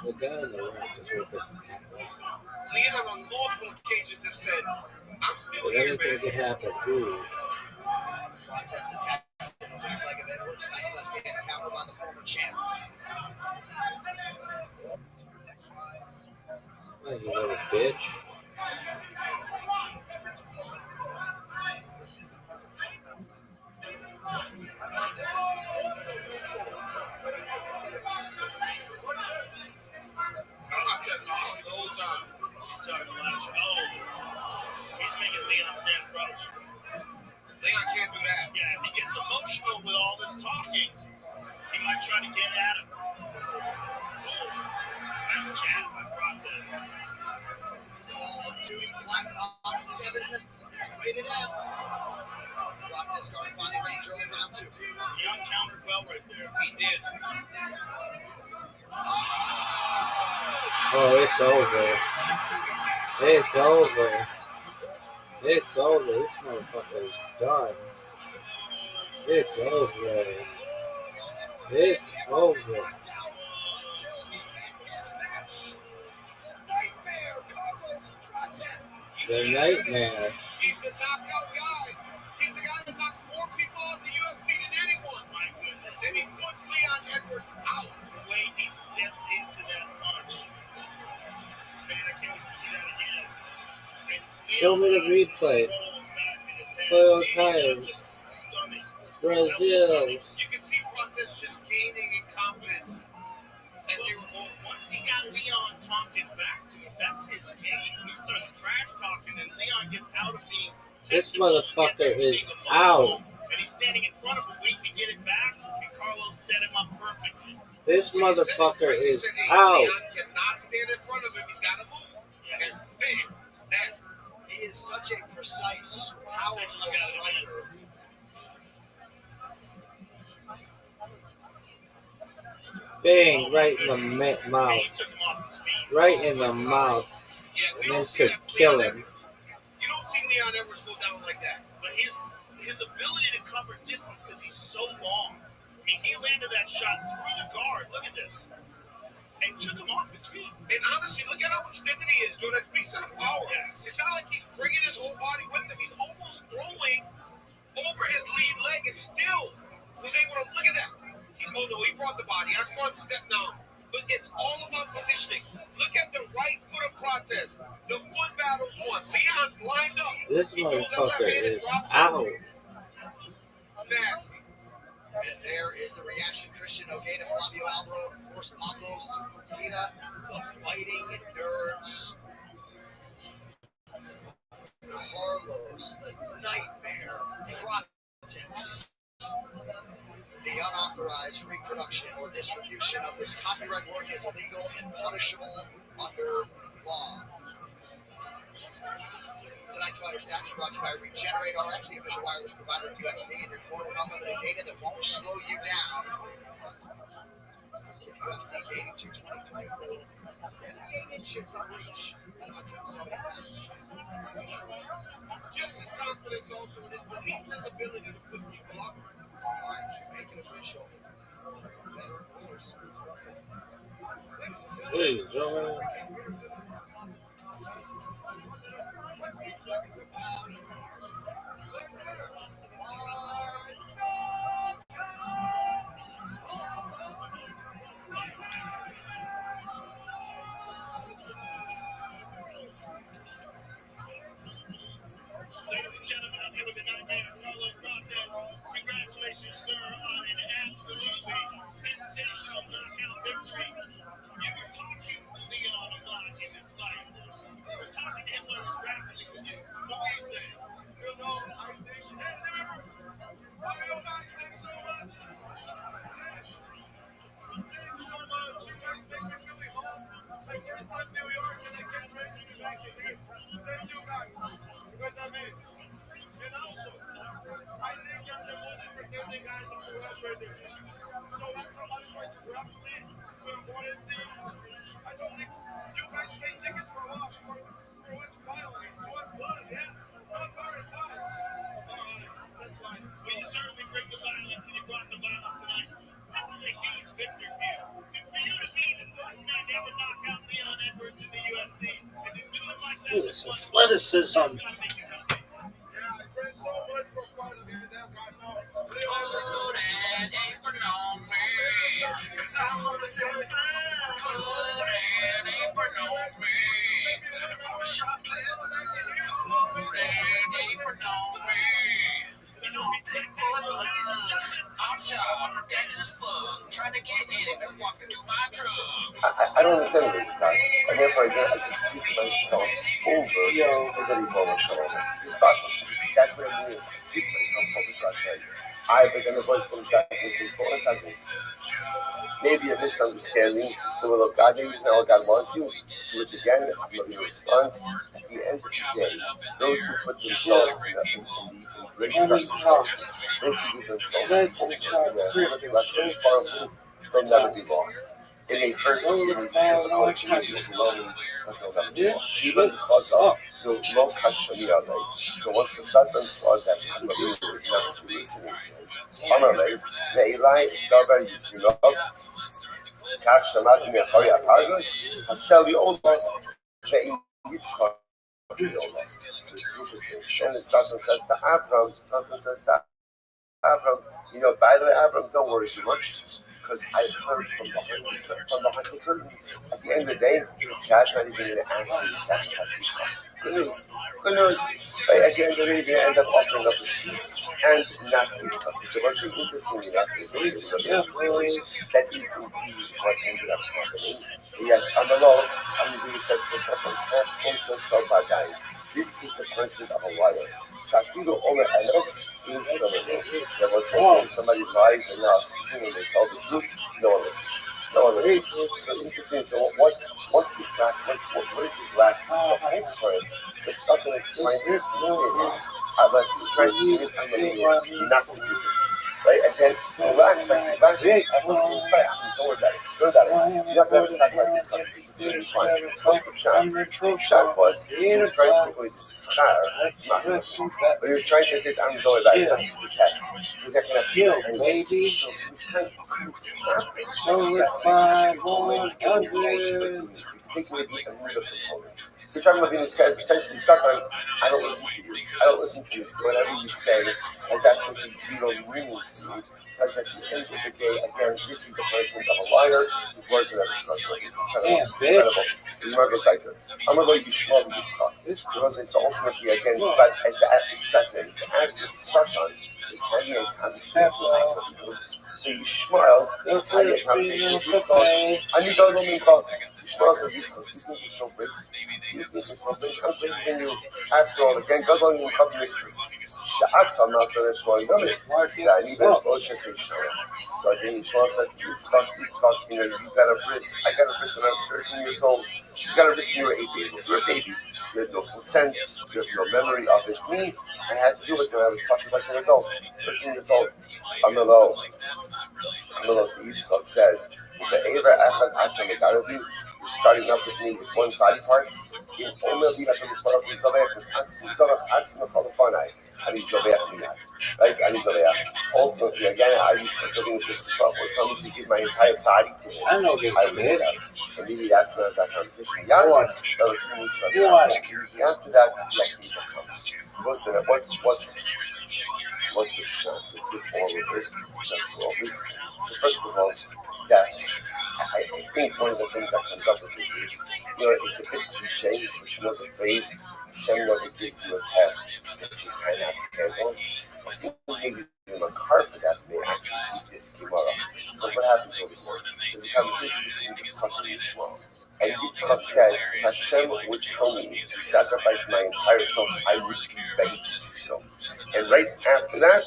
The guy in the right is with it. Leon on multiple occasions has said, I'm still here, anything man. could happen. Ooh. Oh, you little bitch. Leon can't do that. Yeah, if he gets emotional with all this talking, he might try to get at him. That's my process. Duty Black Ops 7 rated M. Process started by the range early round two. Leon countered well right there. He did. Oh, it's over. It's over. It's over. This motherfucker is done. It's over. It's over. The nightmare. He's the knockout guy. He's the guy that knocks more people out the UFC than anyone. Then he puts Leon Edwards out the way he stepped into that punch. Man, I can't see that again. Show me the replay. 12 times. Brazil. You can see Process just gaining in confidence. And once he got Leon talking back to him, that's his game. He starts trash talking, and Leon gets out of being. This motherfucker is out. And he's standing in front of him, waiting to get it back, and Carlos set him up perfectly. This motherfucker is out. Leon cannot stand in front of him. He's got to move. And bam, that's. He is such a precise, powerful fighter. Bang, right in the mouth. Right in the mouth. And then could kill him. You don't see Leon Edwards go down like that. But his ability to cover distance because he's so long. I mean, he landed that shot through the guard. Look at this. And took him off his feet. And honestly, look at how extended he is, dude. That speaks to the power. It's not like he's bringing his whole body with him. He's almost throwing over his lead leg and still was able to look at that. Oh no, he brought the body. I saw him step down. But it's all about positioning. Look at the right foot of Protest. The foot battle's won. Leon's lined up. This motherfucker is out. Nasty. And there is the reaction. Christian Ogata, Flavio Alvaro, of course, Pablo Tina, the fighting nerds. Carlos, Nightmare, Protest. The unauthorized reproduction or distribution of this copyright work is illegal and punishable under law. Tonight's fighter stats are brought to you by Regenerate RX, the official wireless provider of UFC, and your core of unlimited data that won't slow you down. UFC dating to 2024. 78 inches of reach at 170 pounds. Just as confidence also in his belief and his ability to put people up. Make it official. Hey, Joe. Ooh, this athleticism. I don't understand what it's about. And therefore, I just keep myself over the emotional. This thought that's what it means. Keep myself over Russia. But then the voice comes back and says, "Well, what's that mean?" Maybe a misunderstanding the will of God. Maybe it's not what God wants you. To which again, I'm going to respond. At the end of the day, those who put themselves in the grace message, basically themselves over they'll never be lost. It may hurt them to be difficult to be alone, but they'll never be lost. Even because of the low kashmir. So once the Satan saw that Rabbi was not listening to him, Amalek, Ve'ilai, Davar Yukilov, Kach Shamat Mechari Apargod, Hasel Yolov, Ve'il Yitzchak. So it's interesting. And the Satan says to Abram, by the way, Abram, don't worry too much, because I heard from behind the curtain. At the end of the day, God's not even going to ask you to sacrifice yourself. Good news. Good news. At the end of the day, you're going to end up offering up a sheep and not Yitzchak. So what's interesting enough is that is indeed what ended up happening. Yet, on the law, I'm using the text for something. This is the punishment of a liar. Castigo over enough in there was somebody lies enough when they tell the truth, no one listens. So interesting. So what's this last? What is this last? The whole point. The stuff that is trying to do is unless you try to do this, I'm going to not to do this. Right? And then the last thing, don't worry about it. You have to have a sacrifice. It's going to be fine. The shot was he was trying to take away the schar, but he was trying to say, I'm going about it. It's not just the test. He's not going to feel it, baby. So take away the another component. So Rabbi Rabbeinu says, essentially, Satan, I don't listen to you. So whatever you say has absolutely zero meaning to me. Because at the end of the day, again, this is the punishment of a liar. His words are never incredible. So the Margaret writes it. I'm going to go Yishmael Yitzchak. Because it's ultimately, again, but as it's fascinating. So as the Satan is having a conversation with you, so Yishmael is having a conversation with Yitzchak. And you don't know me called. Yishmael says, Yitzchak, you think you're so big? You think you're so big? I'm bigger than you. After all, again, God only will come to this. Sha'at, I'm not going to show you. I need to show you. So again, Yishmael says, Yitzchak, you got a bris. I got a bris when I was 13 years old. You got a bris when you were 8 years old. You're a baby. You had no consent. You have no memory of it. Me, I had to do it when I was possibly like an adult. 13 years old. Amelo, so Yitzchak says, the Ever Echad Atam Megarabi, you're starting up with me with one body part. In only be like a report of Zobeach, because Atzma Kolofonai, and he's Zobeach Minat. Right? And he's Zobeach. Ultimately, again, I used to do this 12 or tell me to give my entire body to him. I know I would do that. And maybe after that conversation, after that, Yachiva comes. What's the shot with all of this? So first of all, that I think one of the things that comes up with this is, it's a bit cliche, but the phrase, Hashem never gives you a test that you cannot handle. I think maybe even a car for that may actually be this Gemara. But what happens over here? There's a conversation between Yitzchak and Yishmael. And Yitzchak says, if Hashem would tell me to sacrifice my entire self, I would be ready to do so. And right after that,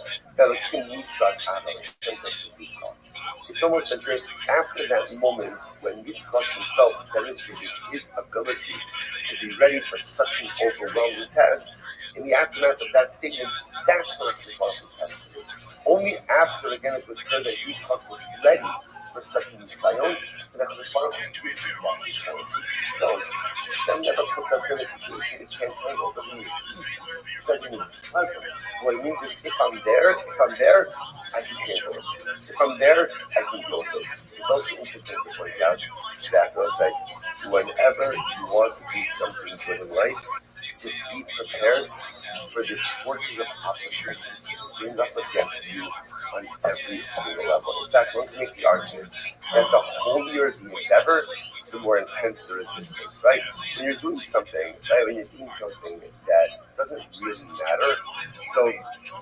It's almost as if after that moment when Yitzchak himself demonstrated his ability to be ready for such an overwhelming test, in the aftermath of that statement, that's when HaKadosh Baruch Hu tested him. Only after, again, it was clear that Yitzchak was ready for such a nisayon, that HaKadosh Baruch Hu gives him that nisayon. So Hashem never puts us in a situation we can't handle. It doesn't mean it's easy. It doesn't mean it's pleasant. What it means is if I'm there, I can handle it. If I'm there, I can deal with it. It's also interesting to point out that whenever you want to do something good in life, just be prepared for the forces of opposition to bring up against you on every single level. In fact, let's make the argument that the holier the endeavor, the more intense the resistance, right? When you're doing something, that doesn't really matter, so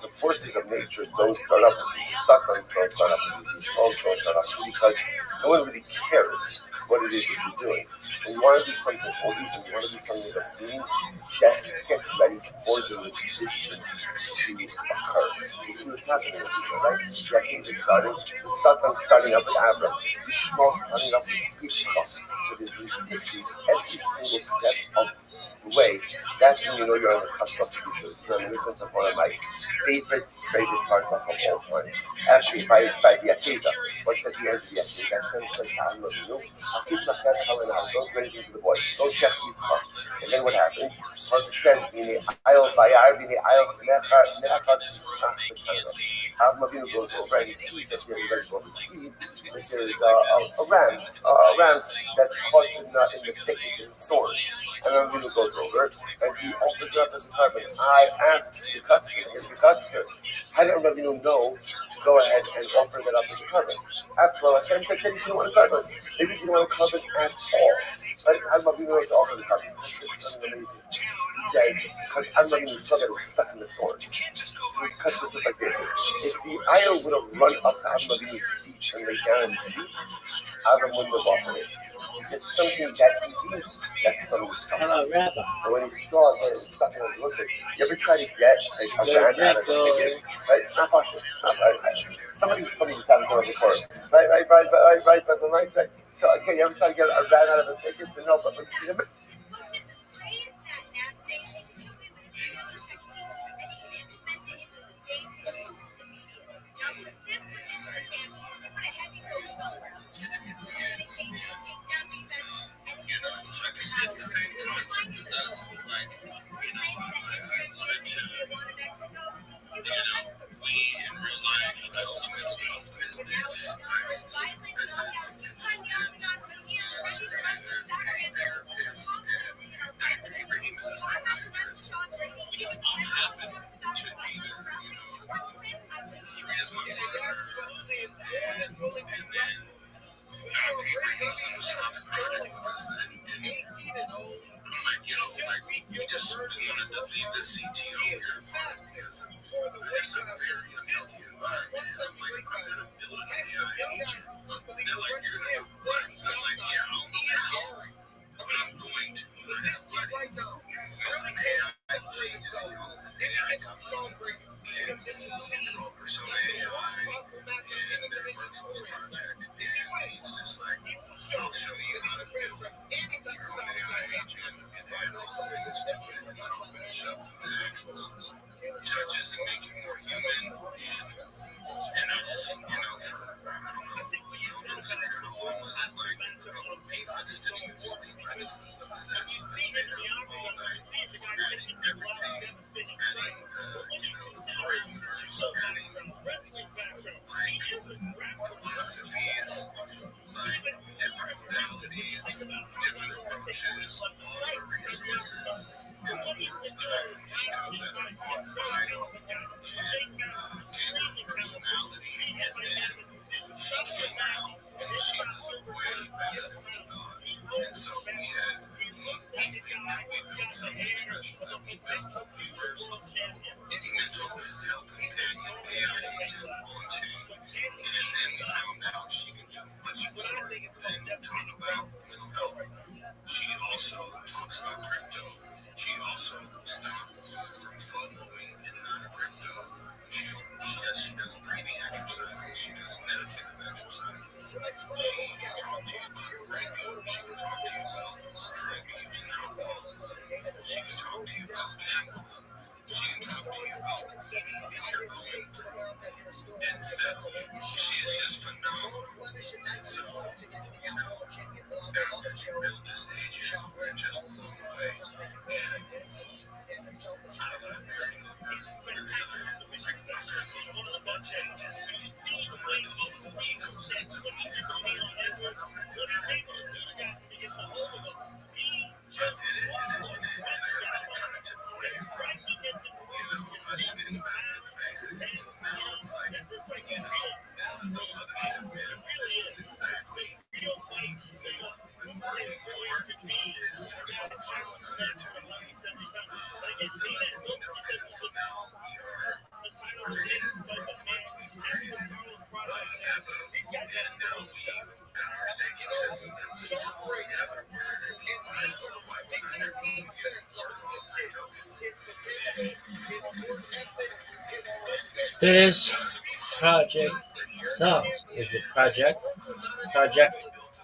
the forces of nature don't start up with you. The suckers don't start up with you. The storms don't start up with you because no one really cares what it is that you're doing. When you want to do something holy, when you want to do something that's clean, just get ready for the resistance to occur. So you see what's happening with people, right? Decade is starting, the Satan starting up with Abram, the Shmuel starting up with Yitzchak. So there's resistance every single step of the way. That's when you know you're on the cusp of future. So I'm listening to one of my favorite parts of all time. Actually, by the Akeda. What's at the end of the Akeda? Hashem says to Avram Avinu, Akid Lachet Halanah, don't do anything to the boy. Don't check Yitzchak. And then what happens? Pasuk says, V'nei ayol bayar, v'nei ayol ne'achad tisach b'tana. Avram Avinu goes over and he sees that everybody goes and sees that there is a ram that's caught in the thicket, in the thorns. And Avram Avinu goes over and he offers it up as a carbon. I asked the Kutzker, how did Rabbi know to go ahead and offer that up as a carbon? After all, Hashem said he didn't want a carbon. Maybe he didn't want a carbon at all. But how did Rabbi know to offer the carbon? It's something amazing. He says, because Rabbi saw that it was stuck in the thorns. So his Kutzker says like this: if the ayah would have run up to Rabbi's feet and lay down in the feet, Avram wouldn't have offered it. It's just something that easy that's from the sun. Hello, Rabbi. And when he saw that it was stuck in his listen, you ever try to get a rat out of a ticket? Right? It's not possible. It's not right. Somebody told me this out of before. Right, that's a nice right. So, okay, you ever try to get a rat out of a ticket? So, no, but Franco, she can talk to you about drug use and alcoholism. She can talk to you about gambling. She can talk to you about eating improperly. And she is just phenomenal. And so, everything built this agent, we're just blown away. And I got married inside a critical bunch of agents. I'm going to build a whole ecosystem. And I'm going to do this. And I'm going to do that. I did it. And it kind of took away from, us getting back to the basics. So now it's like, this is the mothership, man. This is exactly what we've been working for. Is first of all, following under to tokens. So now we are created, we've created EVO, and now we've got our staking system that moves all together where I don't know why we couldn't get part of those tokens. This project sucks. Is it project? Project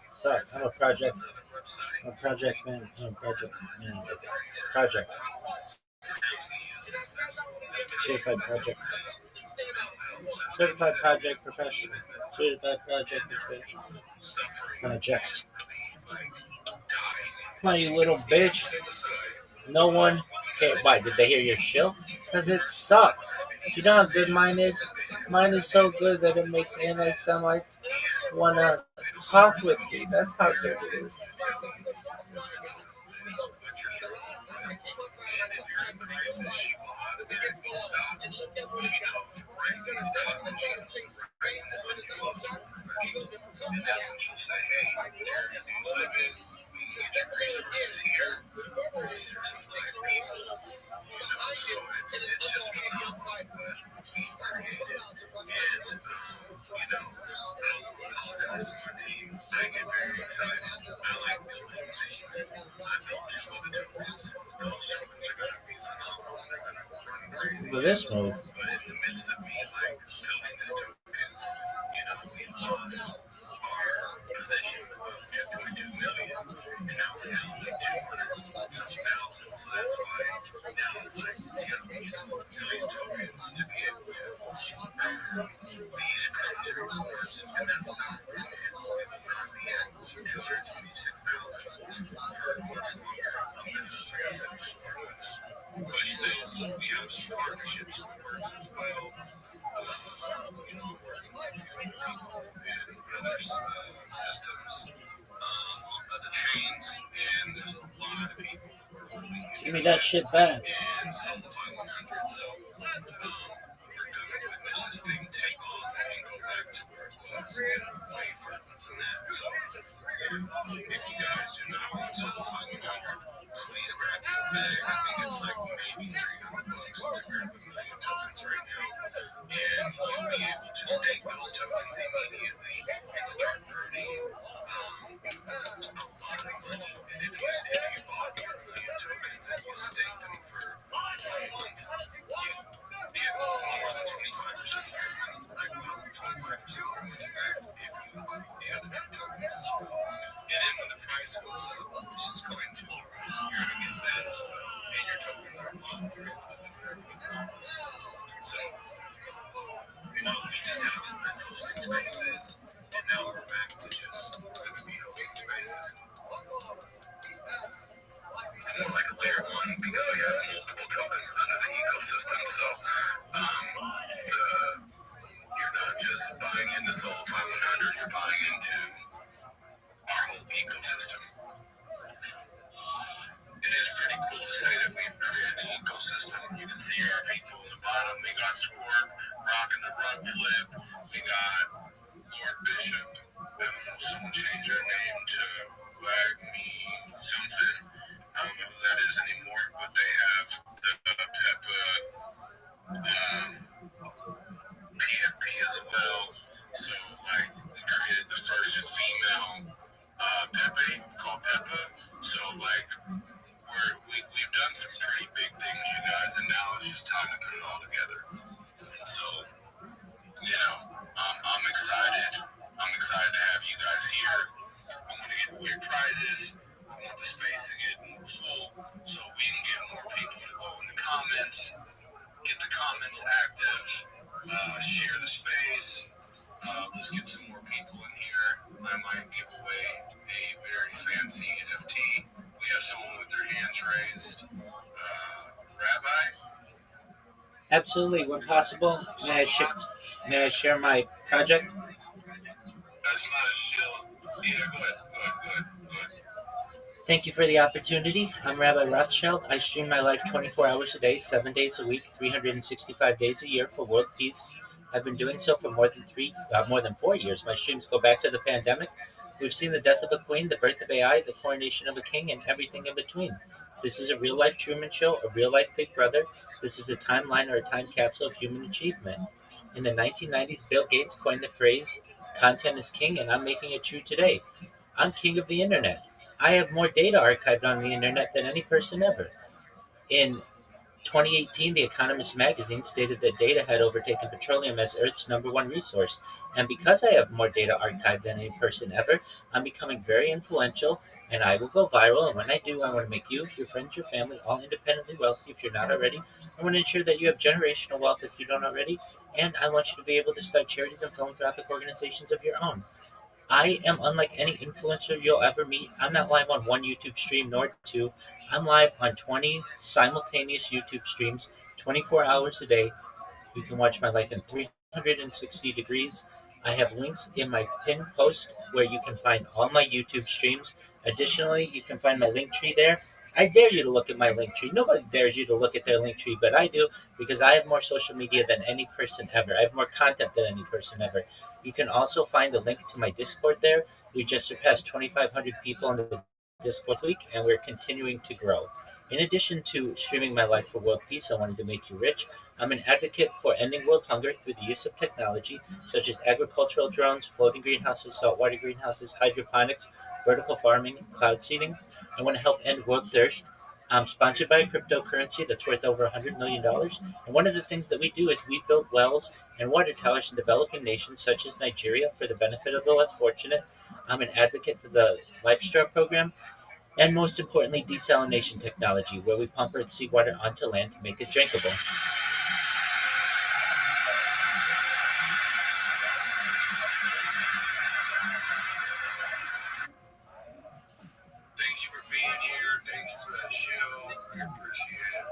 sucks. I'm a project. I'm a project man. I'm a project man. Project. Certified project. Certified project professional. Certified project professional. Project. Come on, you little bitch. No one. Okay, why? Did they hear your shill? Because it sucks. You know how good mine is? Mine is so good that it makes anti-Semites want to talk with me. That's how good it is. And that's when she'll say, hey, here you live in, we can get your resources here. There's some black people. So it's just phenomenal what we've created. And, those guys on my team, I get very excited. I like building teams. I built two other tokens. Those tokens are going to be phenomenal. They're going to run crazy. Look at this move. But in the midst of me, building this tokens, we lost our position of 2.2 million, and now we're down like 200,000. So that's why now it's like, million tokens to be able to cover these crypto rewards, and that's not where we're currently at 226,000 for much longer. Like I said before, but push this. We have some partnerships in the works as well. Working with a few other people and other systems of the chains, and there's a lot of people where we can Give me that shit back. and Simplify 100. So we're gonna witness this thing take off and go back to where it was, and way further than that. So if you guys do not want Simplify 100, please grab me a bag. I think it's like maybe $300 to grab a million tokens right now. And you'll be able to stake those tokens immediately and start earning a lot of money. And if you bought your million tokens and you staked them for 1 month, you get more than 25% of your money, like about 25% of your money back if you bought the other two tokens as well. And then when the price goes up, which is going to, you're going to get that as well. And your tokens are locked. You're able to do whatever you want. So, we just haven't been hosting spaces, and now we're back to just going to be hosting spaces. Absolutely, when possible. May I share my project? That's not a shield. Yeah, go ahead. Go ahead. Go ahead. Go ahead. Thank you for the opportunity. I'm Rabbi Rothschild. I stream my life 24 hours a day, 7 days a week, 365 days a year for world peace. I've been doing so for more than 4 years. My streams go back to the pandemic. We've seen the death of a queen, the birth of AI, the coronation of a king, and everything in between. This is a real life Truman Show, a real life Big Brother. This is a timeline or a time capsule of human achievement. In the 1990s, Bill Gates coined the phrase, "Content is king," and I'm making it true today. I'm king of the internet. I have more data archived on the internet than any person ever. In 2018, The Economist magazine stated that data had overtaken petroleum as Earth's number one resource. And because I have more data archived than any person ever, I'm becoming very influential and I will go viral. And when I do, I want to make you, your friends, your family, all independently wealthy if you're not already. I want to ensure that you have generational wealth if you don't already. And I want you to be able to start charities and philanthropic organizations of your own. I am unlike any influencer you'll ever meet. I'm not live on one YouTube stream nor two. I'm live on 20 simultaneous YouTube streams, 24 hours a day. You can watch my life in 360 degrees. I have links in my pinned post where you can find all my YouTube streams. Additionally, you can find my link tree there. I dare you to look at my link tree. Nobody dares you to look at their link tree, but I do because I have more social media than any person ever. I have more content than any person ever. You can also find the link to my Discord there. We just surpassed 2,500 people in the Discord this week, and we're continuing to grow. In addition to streaming my life for world peace, I wanted to make you rich. I'm an advocate for ending world hunger through the use of technology such as agricultural drones, floating greenhouses, saltwater greenhouses, hydroponics, vertical farming, and cloud seeding. I want to help end world thirst. I'm sponsored by a cryptocurrency that's worth over $100 million. And one of the things that we do is we build wells and water towers in developing nations such as Nigeria for the benefit of the less fortunate. I'm an advocate for the Lifestar program. And most importantly, desalination technology, where we pump earth seawater onto land to make it drinkable. Thank you for being here. Thank you for that show. I appreciate it.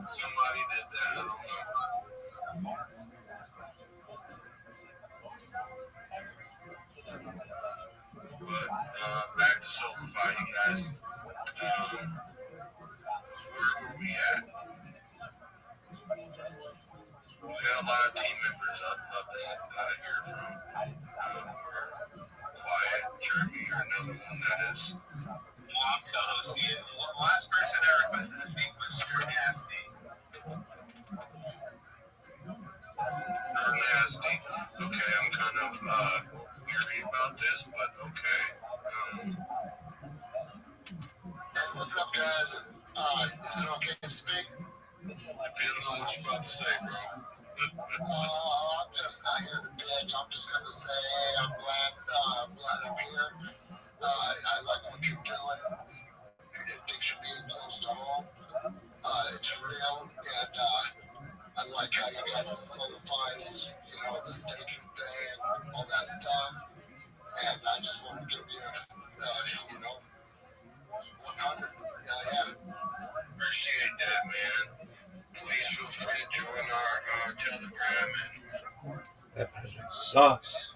Somebody did that. I don't know. But back to Soulify, you guys. Where were we at? We got a lot of team members I'd love to hear from. We're quiet. Jeremy, you're another one that is. Well, I'm co-hosting. The last person I requested to speak was your nasty. Her nasty. Okay, I'm kind of weary about this, but okay. What's up, guys? Is it okay to speak? Depending on what you're about to say, bro. I'm just not here to bitch. I'm just gonna say I'm glad I'm here. I like what you're doing. Things are being close to home. It's real, and I like how you guys solidifies, the station thing and all that stuff. And I just want to give you, 100. Yeah. Appreciate that, man. Please feel free to join our Telegram. That project sucks.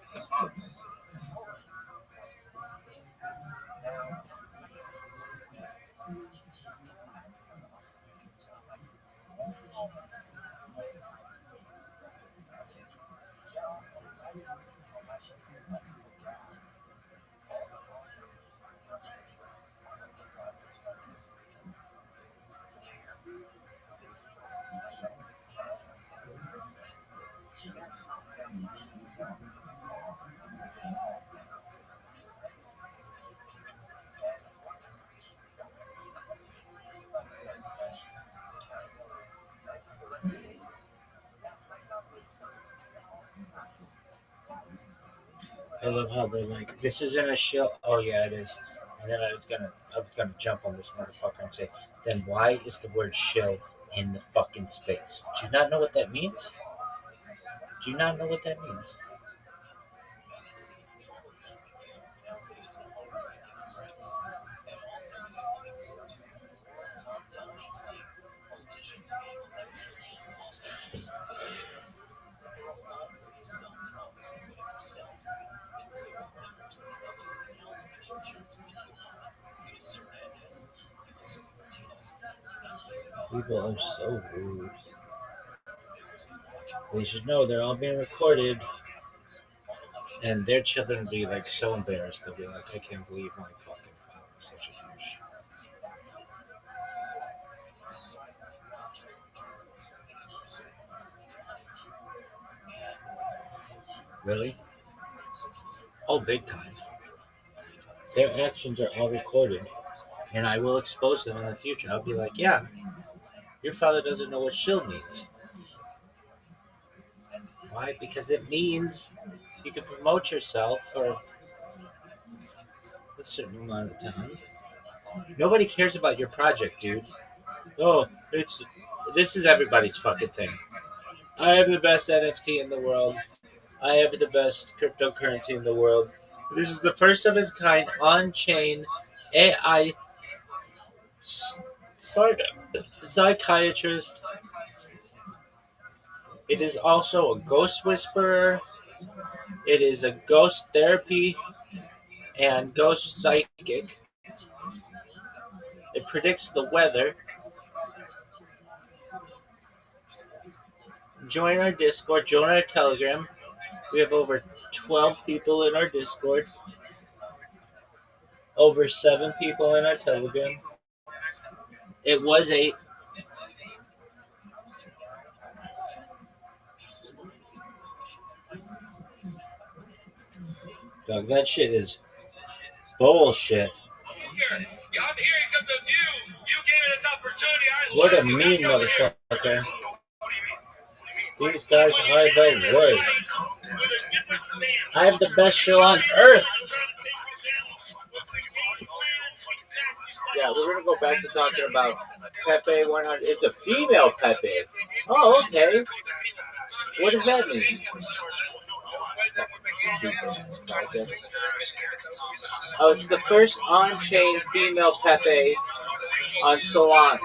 I love how they're like, "This isn't a shill." Oh yeah, it is. And then I was gonna jump on this motherfucker and say, "Then why is the word shill in the fucking space? Do you not know what that means? Do you not know what that means?" People are so rude. They should know they're all being recorded. And their children will be like so embarrassed. They'll be like, I can't believe my fucking father is such a douche. Really? Oh, big time. Their actions are all recorded. And I will expose them in the future. I'll be like, yeah, your father doesn't know what shield means. Why? Because it means you can promote yourself for a certain amount of time. Nobody cares about your project, dude. Oh, this is everybody's fucking thing. I have the best NFT in the world. I have the best cryptocurrency in the world. This is the first of its kind on-chain AI psychiatrist. It is also a ghost whisperer. It is a ghost therapy and ghost psychic. It predicts the weather. Join our Discord. Join our Telegram. We have over 12 people in our Discord. Over 7 people in our Telegram. It was 8. Dog, that shit is bullshit. What a mean motherfucker. These guys are the worst. I have the best show on earth. Yeah, we're going to go back to talking about Pepe 100. It's a female Pepe. Oh, okay. What does that mean? Oh, it's the first on-chain female Pepe on Solana.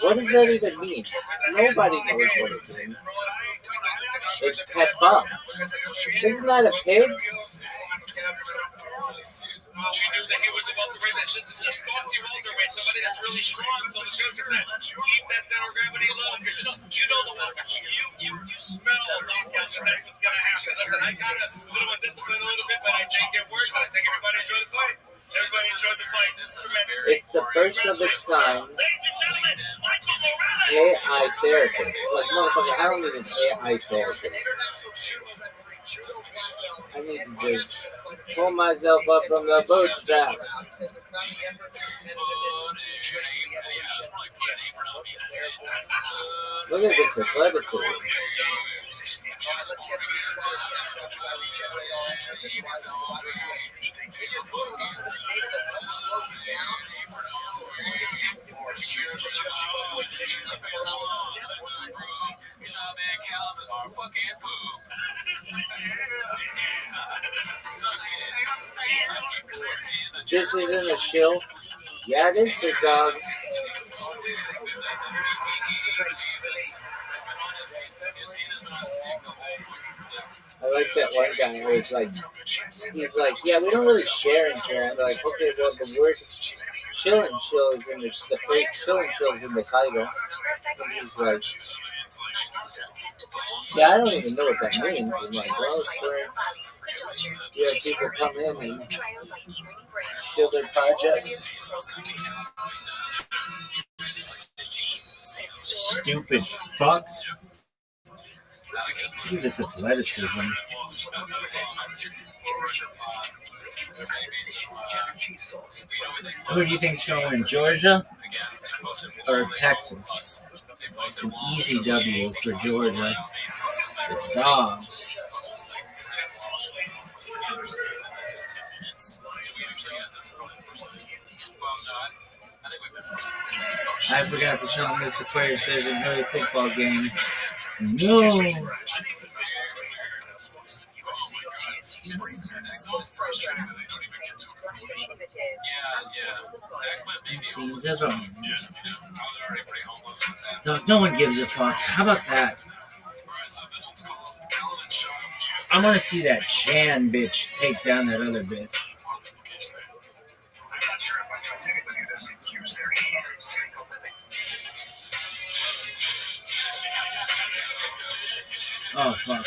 What does that even mean? Nobody knows what it means. It's Peppa. Isn't that a pig? She knew that he was about to raise this faulty welterweight, somebody that's really strong. So the coach said, keep that center of gravity low. Because you know the one. You smell knockouts. That's what's going to happen. Listen, I got a little discipline a little bit, but I think it worked. I think everybody enjoyed the fight. Everybody enjoyed the fight. It's the first of its kind AI therapist. Like, motherfucker, I don't need an AI therapist. I need to just pull myself up from the bootstraps. Look at this athleticism. This isn't a shill. Yeah, it is the dog. I like that one guy where he's like, yeah, we don't really share in here. I'm like, okay, well, the word chill and chill is in the phrase chill and chill is in the title. And he's like, yeah, I don't even know what that means. I'm like, well, it's where you have people come in and chill their projects. Stupid fucks. Look at this athleticism. Who do you think's going to win, Georgia or Texas? It's an easy W for Georgia. The Dogs. I forgot to tell them it's Aquarius. There's another football game. No. It's so frustrating that they don't even get to a conclusion. Yeah. That clip made me homeless. I was already pretty homeless with that. No one gives a fuck. How about that? Alright, so this one's called Alan and Sean. I want to see that Chan bitch take down that other bitch. I'm not sure if I trust anybody who doesn't use their hands to make a living. Oh fuck.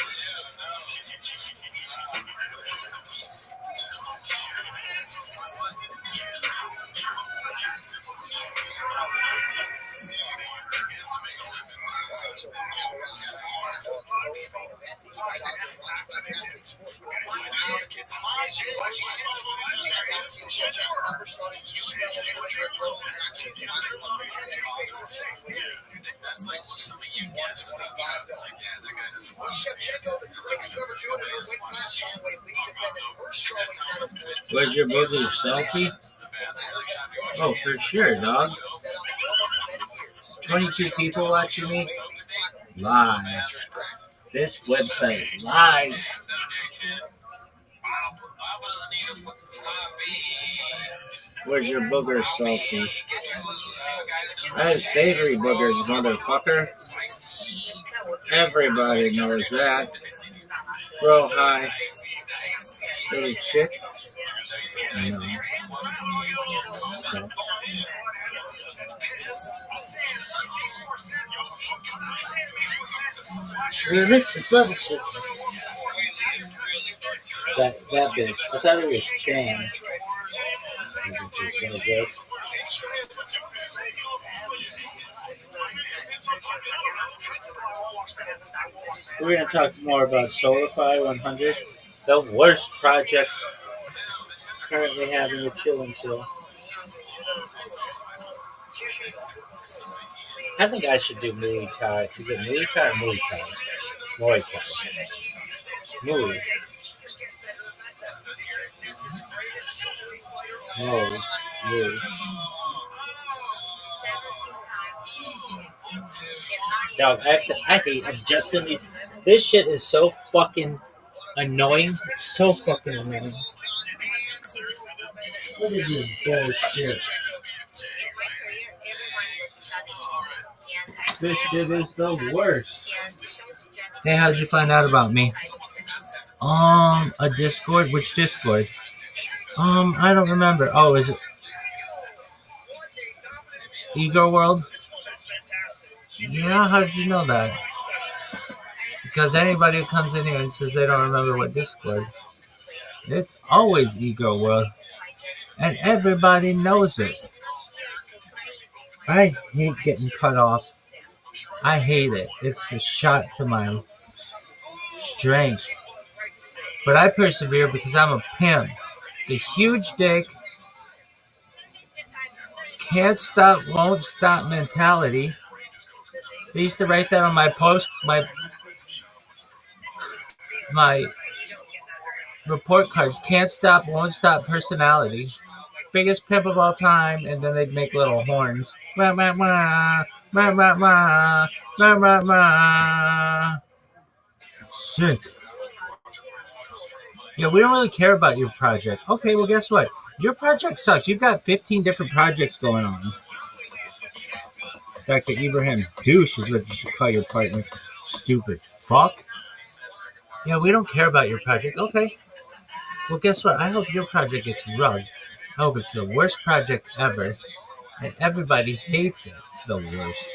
That's like something you guess about Chad. Like, yeah, that guy doesn't watch his hands. Nobody doesn't watch his hands. Also, that time Where's your booger selfie? Oh, for sure, dog. 22 people watching me. Lies. This website lies. Where's your booger selfie? I have savory boogers, motherfucker. Everybody knows that. Bro, hi. Little chick. No. So. Realistic level shit. That bitch. I thought it was Chan. We're gonna talk more about Solarfy 100, the worst project currently having a chill and chill. I think I should do Muay Thai. Is it Muay Thai or Muay Thai? Muay Thai. Muay. No. Muay. Dog, I hate adjusting these. This shit is so fucking annoying. It's so fucking annoying. What is this bullshit? This shit is the worst. Hey, how did you find out about me? A Discord? Which Discord? I don't remember. Oh, is it Ego World? Yeah, how did you know that? Because anybody who comes in here and says they don't remember what Discord, it's always Ego World. And everybody knows it. I hate getting cut off. I hate it. It's a shot to my strength. But I persevere because I'm a pimp. The huge dick, can't stop, won't stop mentality. I used to write that on my post, my report cards. Can't stop, won't stop personality. Biggest pimp of all time, and then they'd make little horns. Wah, wah, wah, wah, wah, wah, wah, wah, wah. Sick. Yeah, we don't really care about your project. Okay, well, guess what? Your project sucks. You've got 15 different projects going on. Dr. Ibrahim, douche is what you should call your partner. Stupid fuck. Yeah, we don't care about your project. Okay. Well, guess what? I hope your project gets rugged. I hope it's the worst project ever. And everybody hates it. It's the worst.